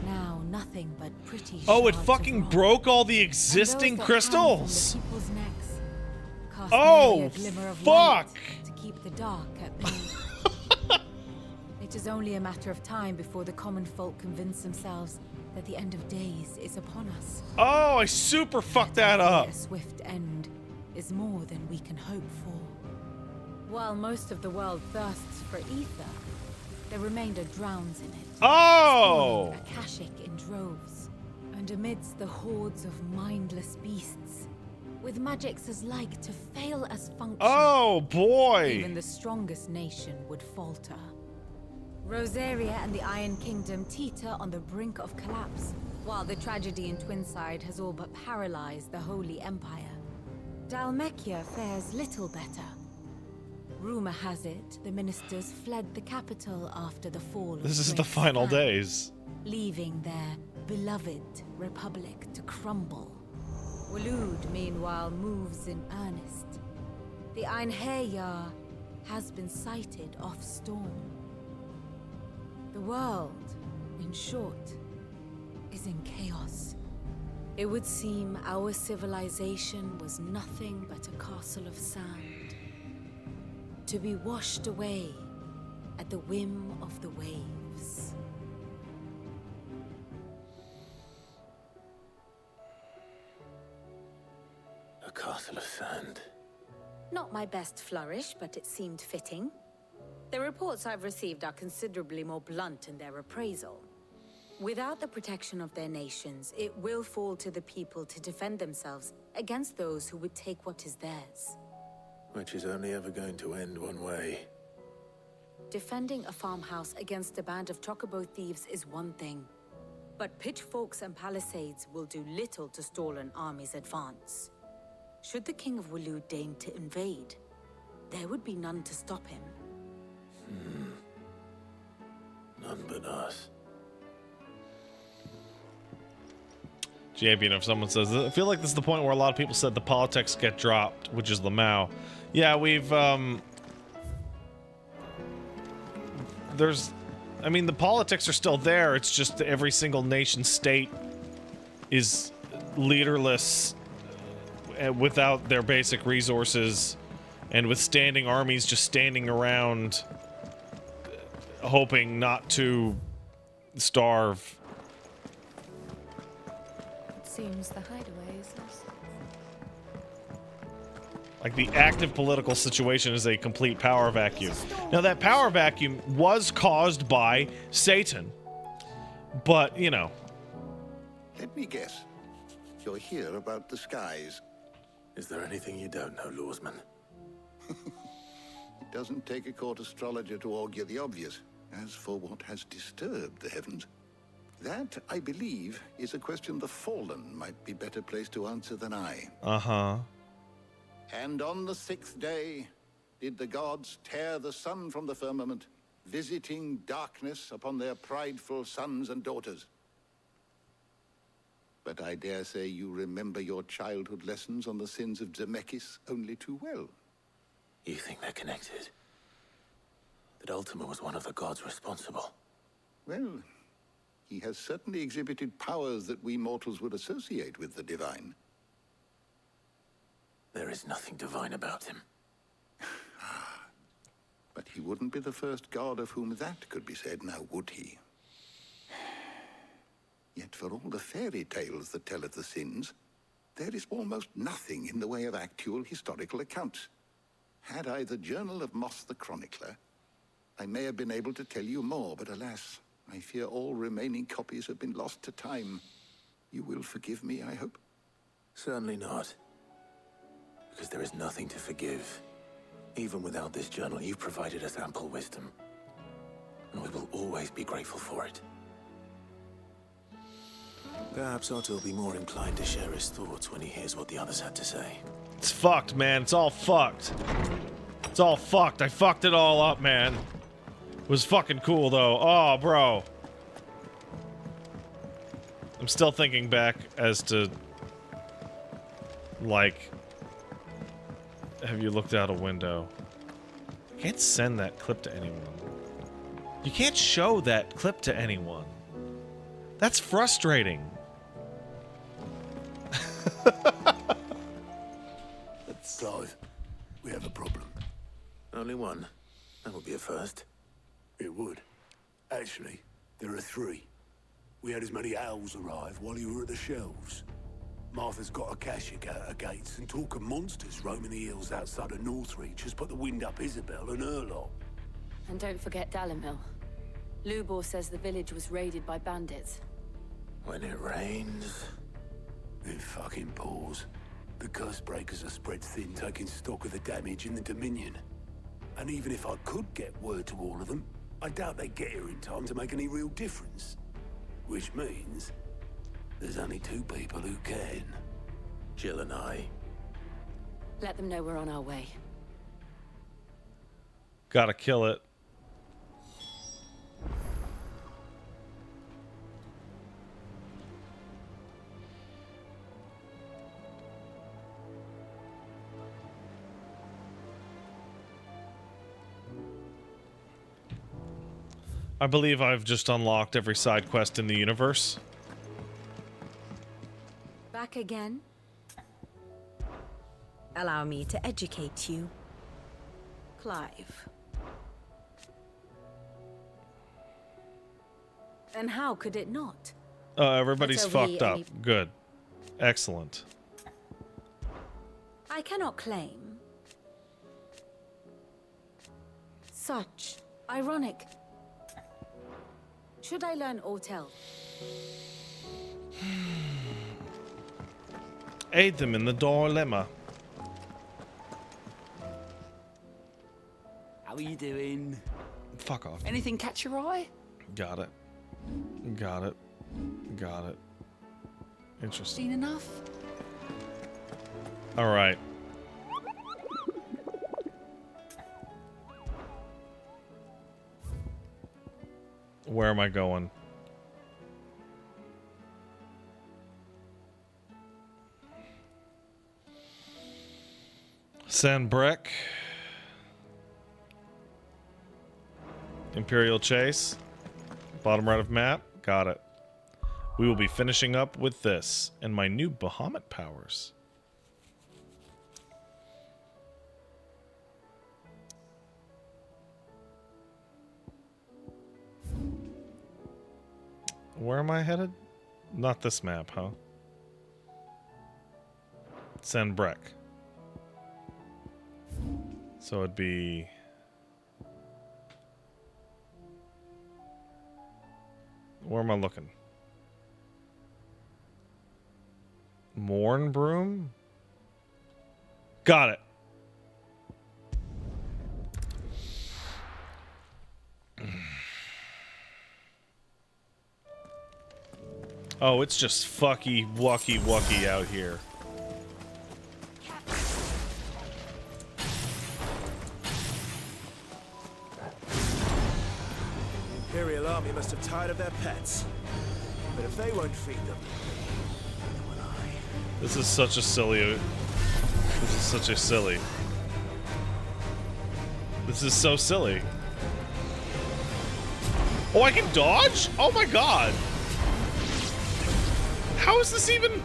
Now nothing but pretty Oh, it shards of fucking rock. broke all the And those existing that hang crystals. from the people's necks cast Oh, merely a glimmer of fuck. light to keep the dark at bay. It is only a matter of time before the common folk convince themselves that the end of days is upon us. Oh, I super fucked that up. A swift end is more than we can hope for. While most of the world thirsts for ether, the remainder drowns in it. Oh! Spawning Akashic in droves. And amidst the hordes of mindless beasts, with magics as like to fail as function. Oh, boy! Even the strongest nation would falter. Rosaria and the Iron Kingdom teeter on the brink of collapse, while the tragedy in Twinside has all but paralyzed the Holy Empire. Dalmekia fares little better. Rumor has it the ministers fled the capital after the fall of This is the Drake's final plan, days. leaving their beloved republic to crumble. Waloed, meanwhile, moves in earnest. The Einherjar has been sighted off Storm. The world, in short, is in chaos. It would seem our civilization was nothing but a castle of sand, to be washed away at the whim of the waves. A castle of sand. Not my best flourish, but it seemed fitting. The reports I've received are considerably more blunt in their appraisal. Without the protection of their nations, it will fall to the people to defend themselves against those who would take what is theirs. Which is only ever going to end one way. Defending a farmhouse against a band of chocobo thieves is one thing, but pitchforks and palisades will do little to stall an army's advance. Should the King of Waloed deign to invade, there would be none to stop him. None but us. Champion, if someone says, I feel like this is the point where a lot of people said the politics get dropped, which is Lamau. Yeah, we've, there's, I mean, the politics are still there. It's just that every single nation state is leaderless without their basic resources and with standing armies just standing around hoping not to starve. Seems the hideaway is lost. Like, the active political situation is a complete power vacuum. Now, that power vacuum was caused by Satan. But, you know. Let me guess. You're here about the skies. Is there anything you don't know, Lawsman? It doesn't take a court astrologer to augur the obvious. As for what has disturbed the heavens, that, I believe, is a question the Fallen might be better placed to answer than I. Uh-huh. And on the 6th day did the gods tear the sun from the firmament, visiting darkness upon their prideful sons and daughters. but I dare say you remember your childhood lessons on the sins of Zemeckis only too well. You think they're connected? That Ultima was one of the gods responsible? Well, he has certainly exhibited powers that we mortals would associate with the divine. There is nothing divine about him. But he wouldn't be the first god of whom that could be said, now would he? Yet for all the fairy tales that tell of the sins, there is almost nothing in the way of actual historical accounts. Had I the Journal of Moss the Chronicler, I may have been able to tell you more, but alas, I fear all remaining copies have been lost to time. You will forgive me, I hope? Certainly not. Because there is nothing to forgive. Even without this journal, you've provided us ample wisdom. And we will always be grateful for it. Perhaps Otto will be more inclined to share his thoughts when he hears what the others had to say. It's fucked, man. It's all fucked. It's all fucked. I fucked it all up, man. It was fucking cool, though. Oh, bro. I'm still thinking back as to, like, have you looked out a window? You can't send that clip to anyone. You can't show that clip to anyone. That's frustrating. Clive, we have a problem. Only one. That would be a first. It would. Actually, there are three. We had as many owls arrive while you were at the shelves. Martha's got a cashier at her gates, and talk of monsters roaming the hills outside of Northreach has put the wind up Isabel and her lot. And don't forget Dalimil. Lubor says the village was raided by bandits. When it rains... It fucking pours. The curse breakers are spread thin, taking stock of the damage in the Dominion. And even if I could get word to all of them, I doubt they'd get here in time to make any real difference. Which means there's only two people who can. Jill and I. Let them know we're on our way. Gotta kill it. I believe I've just unlocked every side quest in the universe. Back again? Allow me to educate you. Clive. And how could it not? Everybody's That's fucked up. Good. Excellent. I cannot claim. Such ironic. Should I learn Autel? Aid them in the dilemma. How are you doing? Fuck off. Anything catch your eye? Got it. Got it. Got it. Interesting. Seen enough? Alright. Where am I going? Sandbreck. Imperial Chase. Bottom right of map. Got it. We will be finishing up with this and my new Bahamut powers. Where am I headed? Not this map, huh? Sandbreck. So it'd be... Where am I looking? Mornbroom? Got it. Oh, it's just fucky wucky wucky out here. The Imperial army must have tired of their pets. But if they won't feed them, This is such a silly. This is such a silly. This is so silly. Oh, I can dodge? Oh my god. How is this even?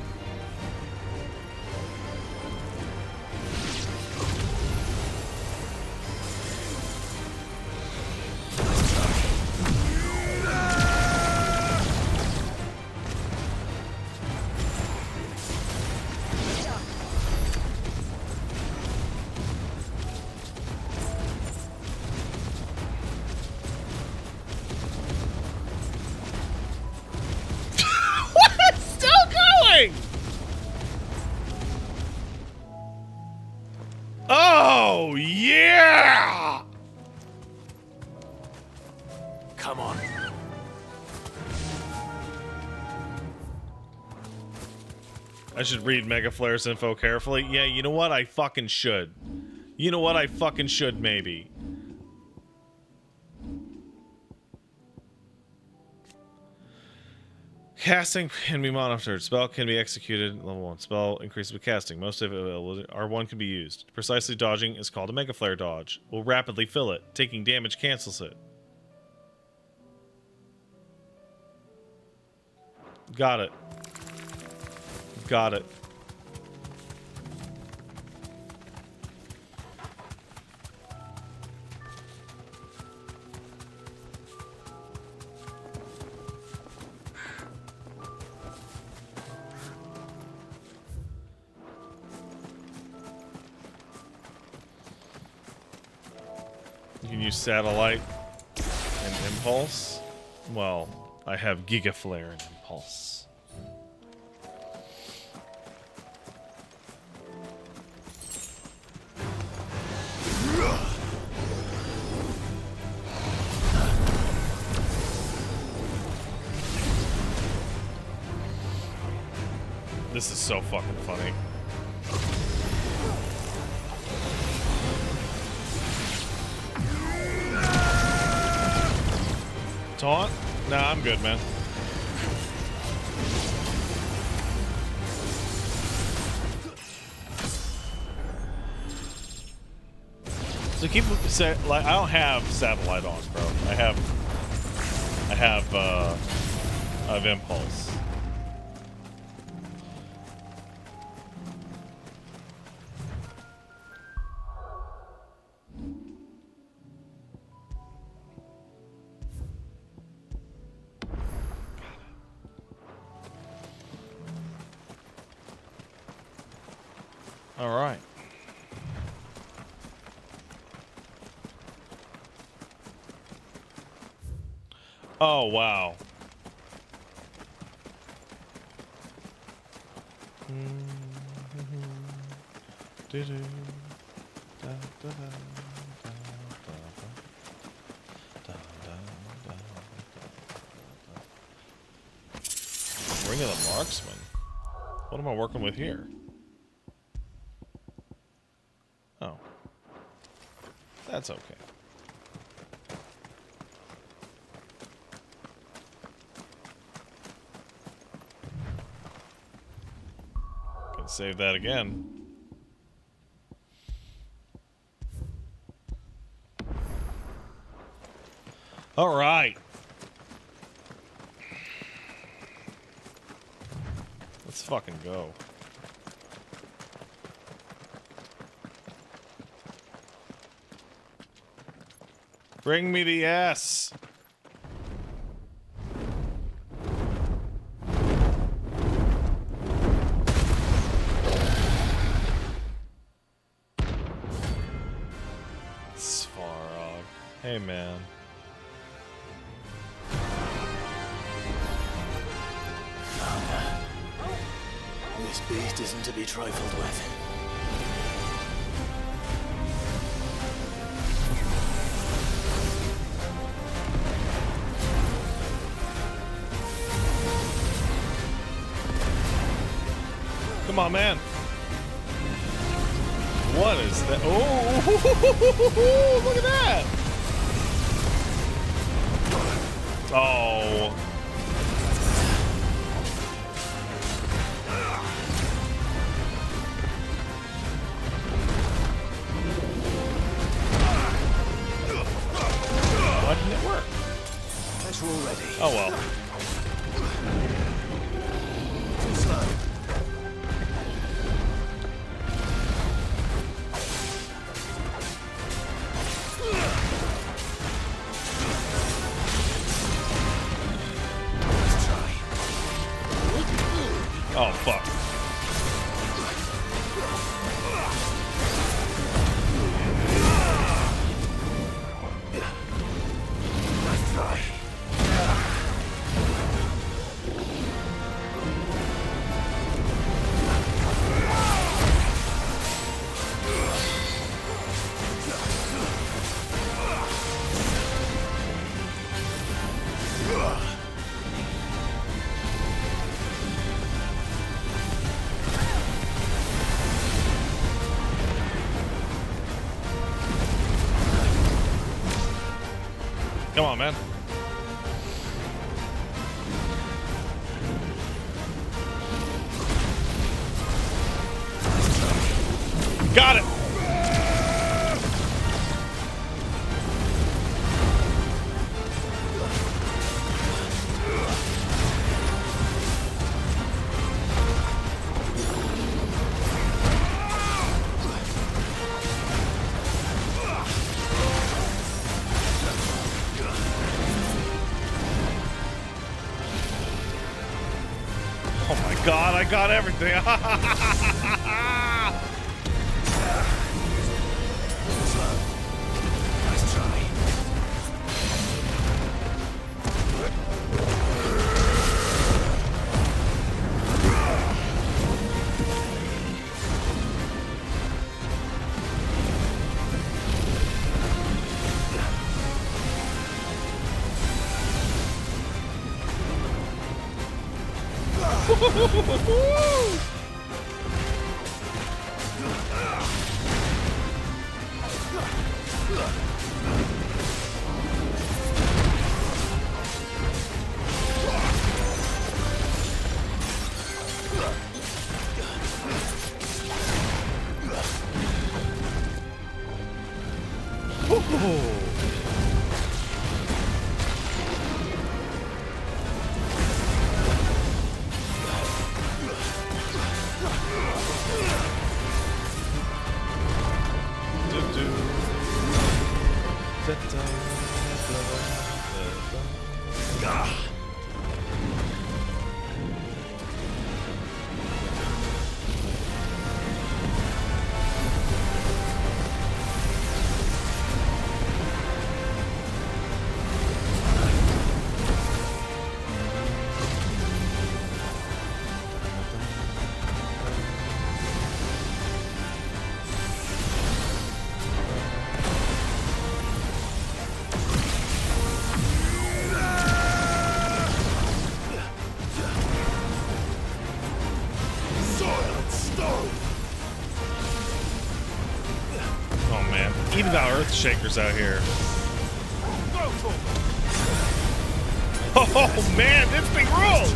Oh, yeah! Come on. I should read Mega Flare's info carefully. Yeah, you know what? I fucking should. You know what? I fucking should, maybe. Casting can be monitored. Spell can be executed. Level 1. Spell increases with casting. Most of it R1 can be used. Precisely dodging is called a Mega Flare dodge. Will rapidly fill it. Taking damage cancels it. Got it. Got it. You can use Satellite and Impulse. Well, I have Giga Flare and Impulse. This is so fucking funny. Taunt? Nah, I'm good, man. So keep like I don't have Satellite on, bro. I have Impulse. All right. Oh, wow. Ring of the Marksman. What am I working with here? Oh. That's okay. Can save that again. All right. Let's fucking go. Bring me the S. Svarog. Hey, man. This beast isn't to be trifled with. Come on, man. What is that? Oh, look at that. Oh. Oh well. Too slow. Let's try. Oh fuck. Let's try. Come on, man. Got it. Oh my god, I got everything. Let's try. Oh man, even got earth shakers out here. Oh man, this thing rules!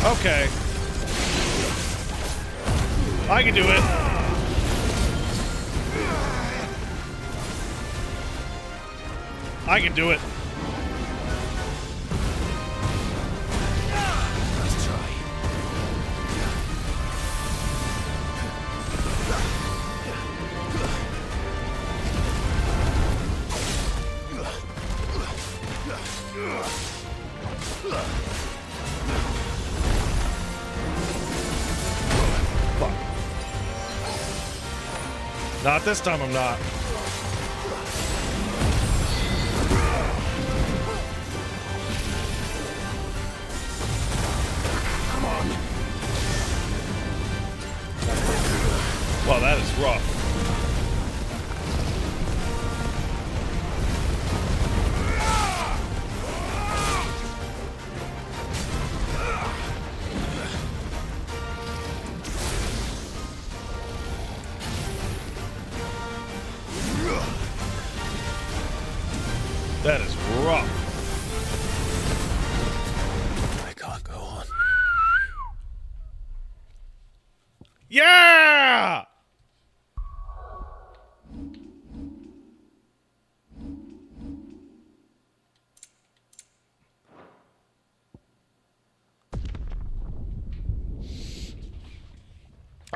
Okay. I can do it. I can do it. Let's try. Not this time, I'm not. Come on. Well, that is rough. That is rough. I can't go on. Yeah!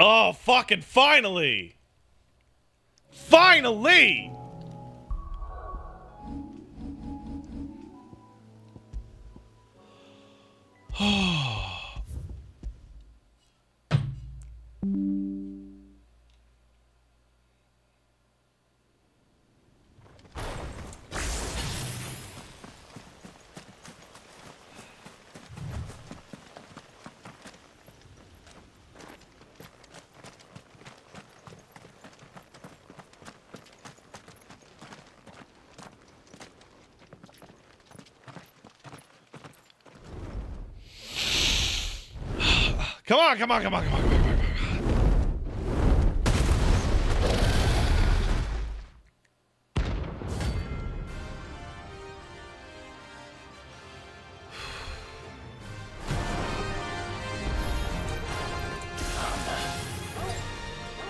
Oh, fucking finally! Finally! Come on, come on, come on, come on, come on, come on.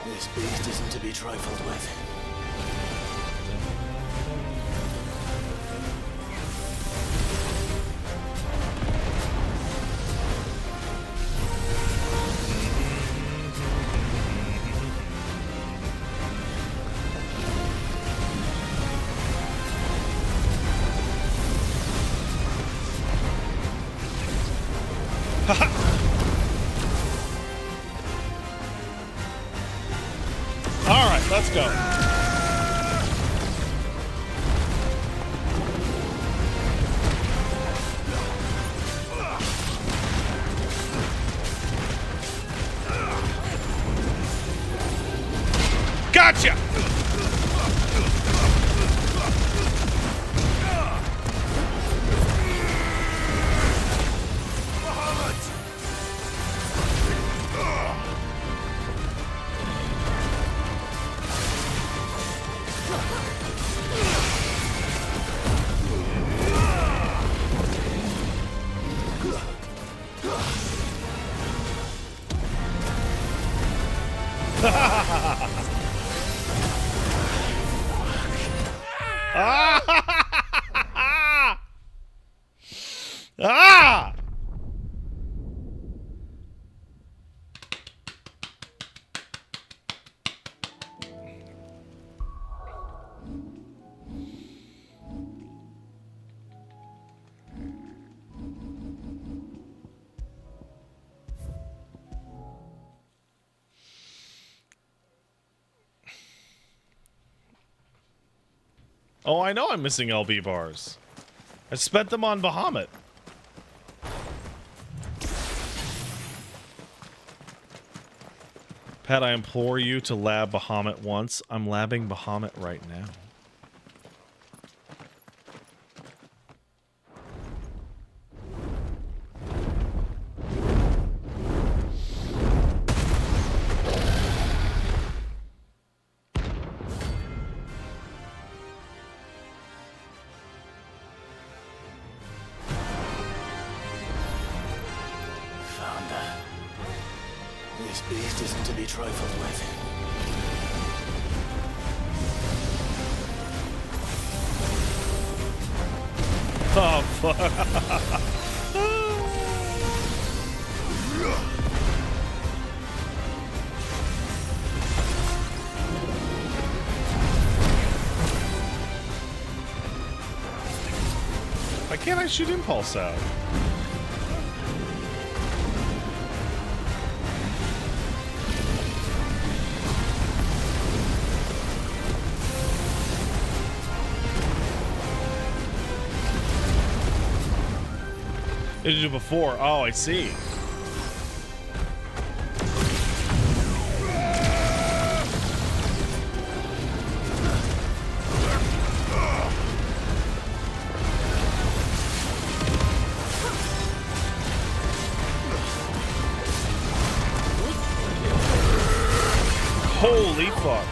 This beast isn't to be trifled with. All right, let's go. Gotcha! Ah! Oh, I know I'm missing LB bars. I spent them on Bahamut. Pat, I implore you to lab Bahamut once. I'm labbing Bahamut right now. This beast isn't to be trifled with. Oh, fuck. Why can't I shoot Impulse out? Did you do before? Oh, I see. Holy fuck.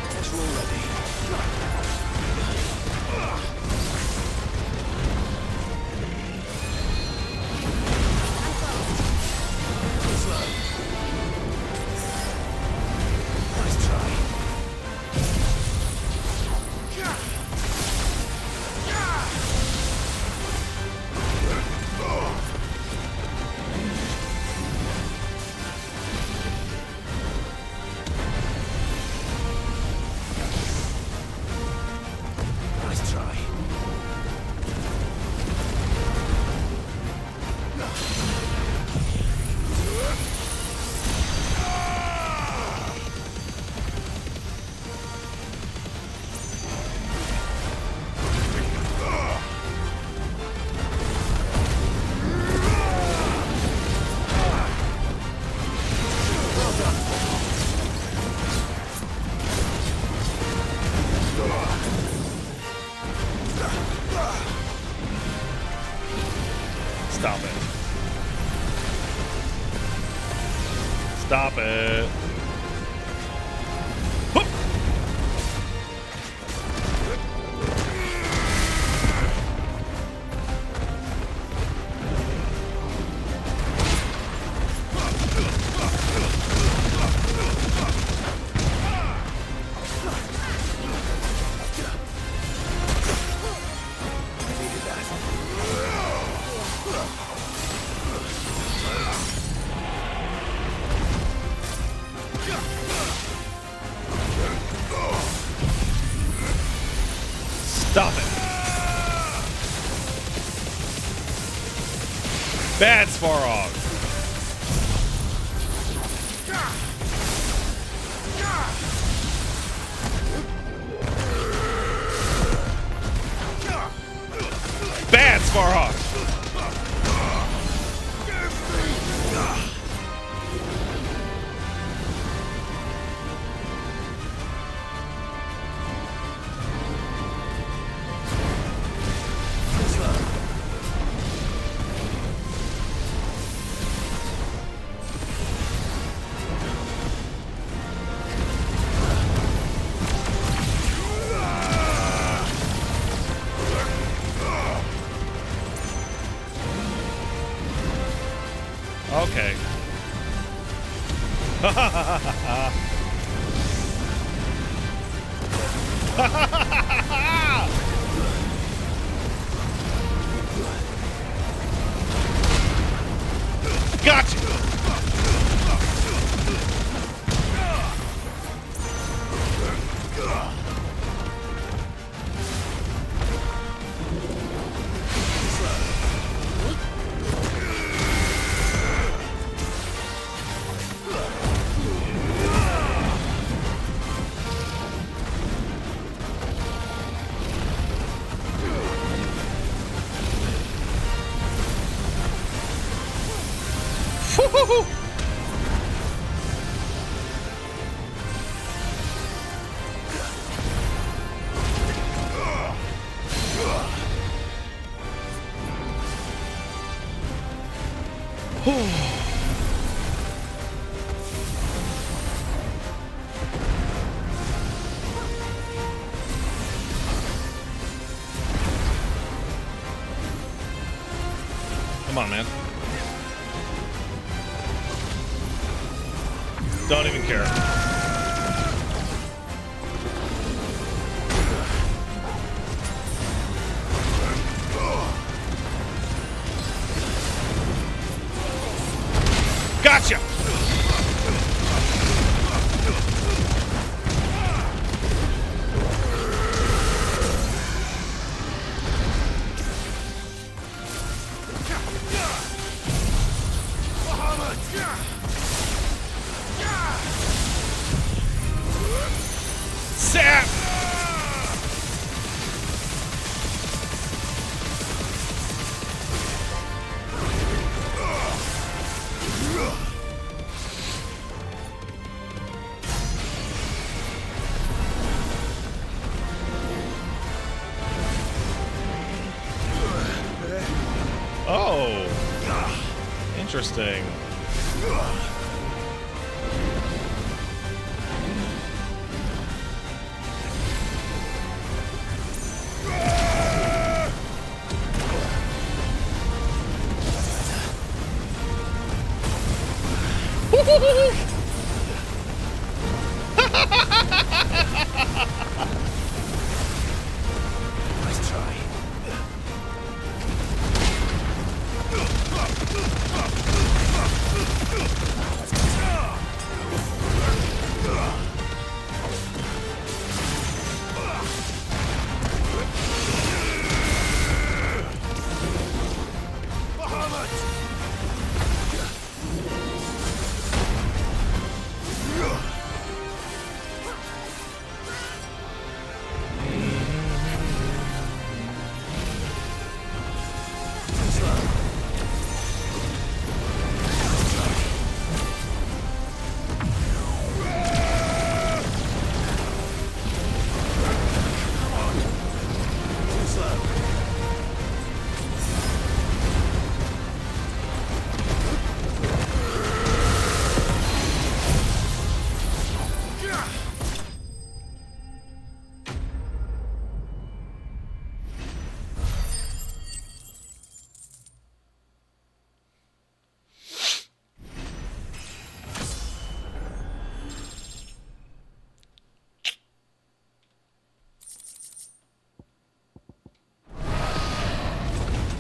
Stop it. Stop it. Whoop. Stop it. Bad Svarog. Bad Svarog. Okay. Gotcha. Come on, man. Don't even care. Gotcha! Sap! interesting. Nice try.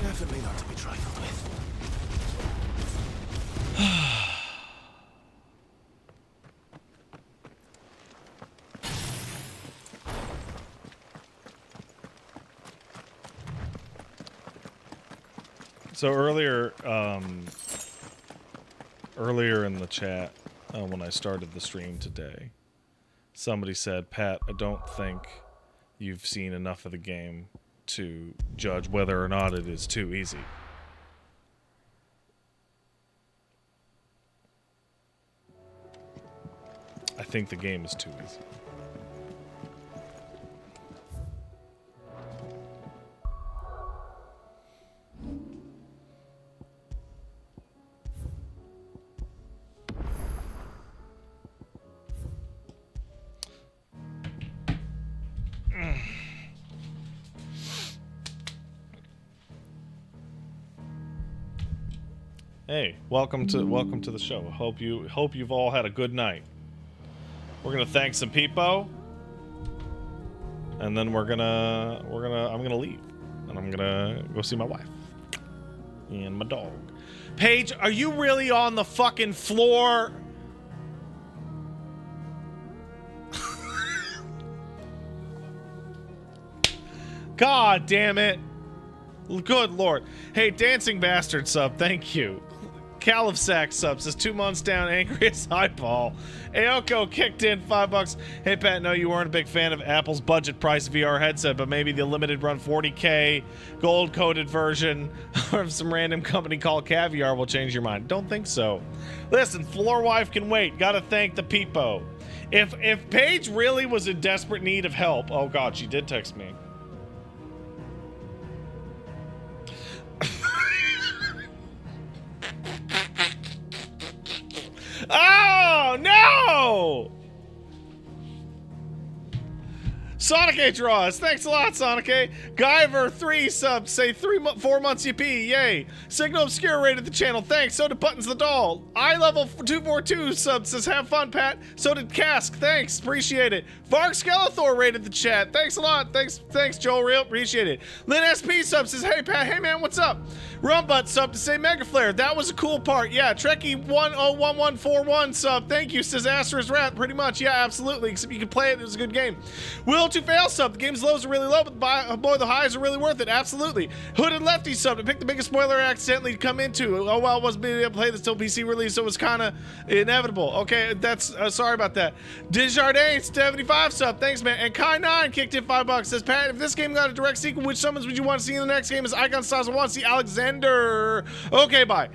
Definitely not to be trifled with. So earlier in the chat, when I started the stream today, somebody said, Pat, I don't think you've seen enough of the game to judge whether or not it is too easy. I think the game is too easy. Hey, welcome to the show. Hope you've all had a good night. We're gonna thank some people, and then I'm gonna leave, and I'm gonna go see my wife and my dog. Paige, are you really on the fucking floor? God damn it. Good lord. Hey, Dancing Bastard sub, thank you. Califsack sub says 2 months down, angriest eyeball. Aoko kicked in $5. Hey Pat, no, you weren't a big fan of Apple's budget price VR headset, but maybe the limited run 40K gold coated version of some random company called Caviar will change your mind. Don't think so. Listen, floor wife can wait. Gotta thank the peepo. If Paige really was in desperate need of help, oh god, she did text me. Oh, no! Sonic A draws. Thanks a lot, Sonic A. Guyver 3 subs. Say 4 months UP. Yay. Signal Obscure rated the channel. Thanks. So did Buttons the Doll. I level 242 subs says have fun, Pat. So did Cask. Thanks. Appreciate it. Varg Skeletor rated the chat. Thanks a lot. Thanks, Joel. Real appreciate it. Lynn SP sub says, hey, Pat. Hey, man, what's up? Rumbutt sub to say Mega Flare. That was a cool part. Yeah. Trekkie101141 sub. Thank you, says Asterisk Rat. Pretty much. Yeah, absolutely. Except you can play it. It was a good game. Will to fail sub. The game's lows are really low, but boy, the highs are really worth it. Absolutely. Hooded Lefty sub to pick the biggest spoiler I accidentally come into. Oh, well, wasn't being able to play this till PC release, so it was kind of inevitable. Okay, that's sorry about that. Desjardins 75 sub. Thanks, man. And Kai9 kicked in $5. Says, Pat, if this game got a direct sequel, which summons would you want to see in the next game? Is Icon Styles? I want to see Alexander. Okay, bye.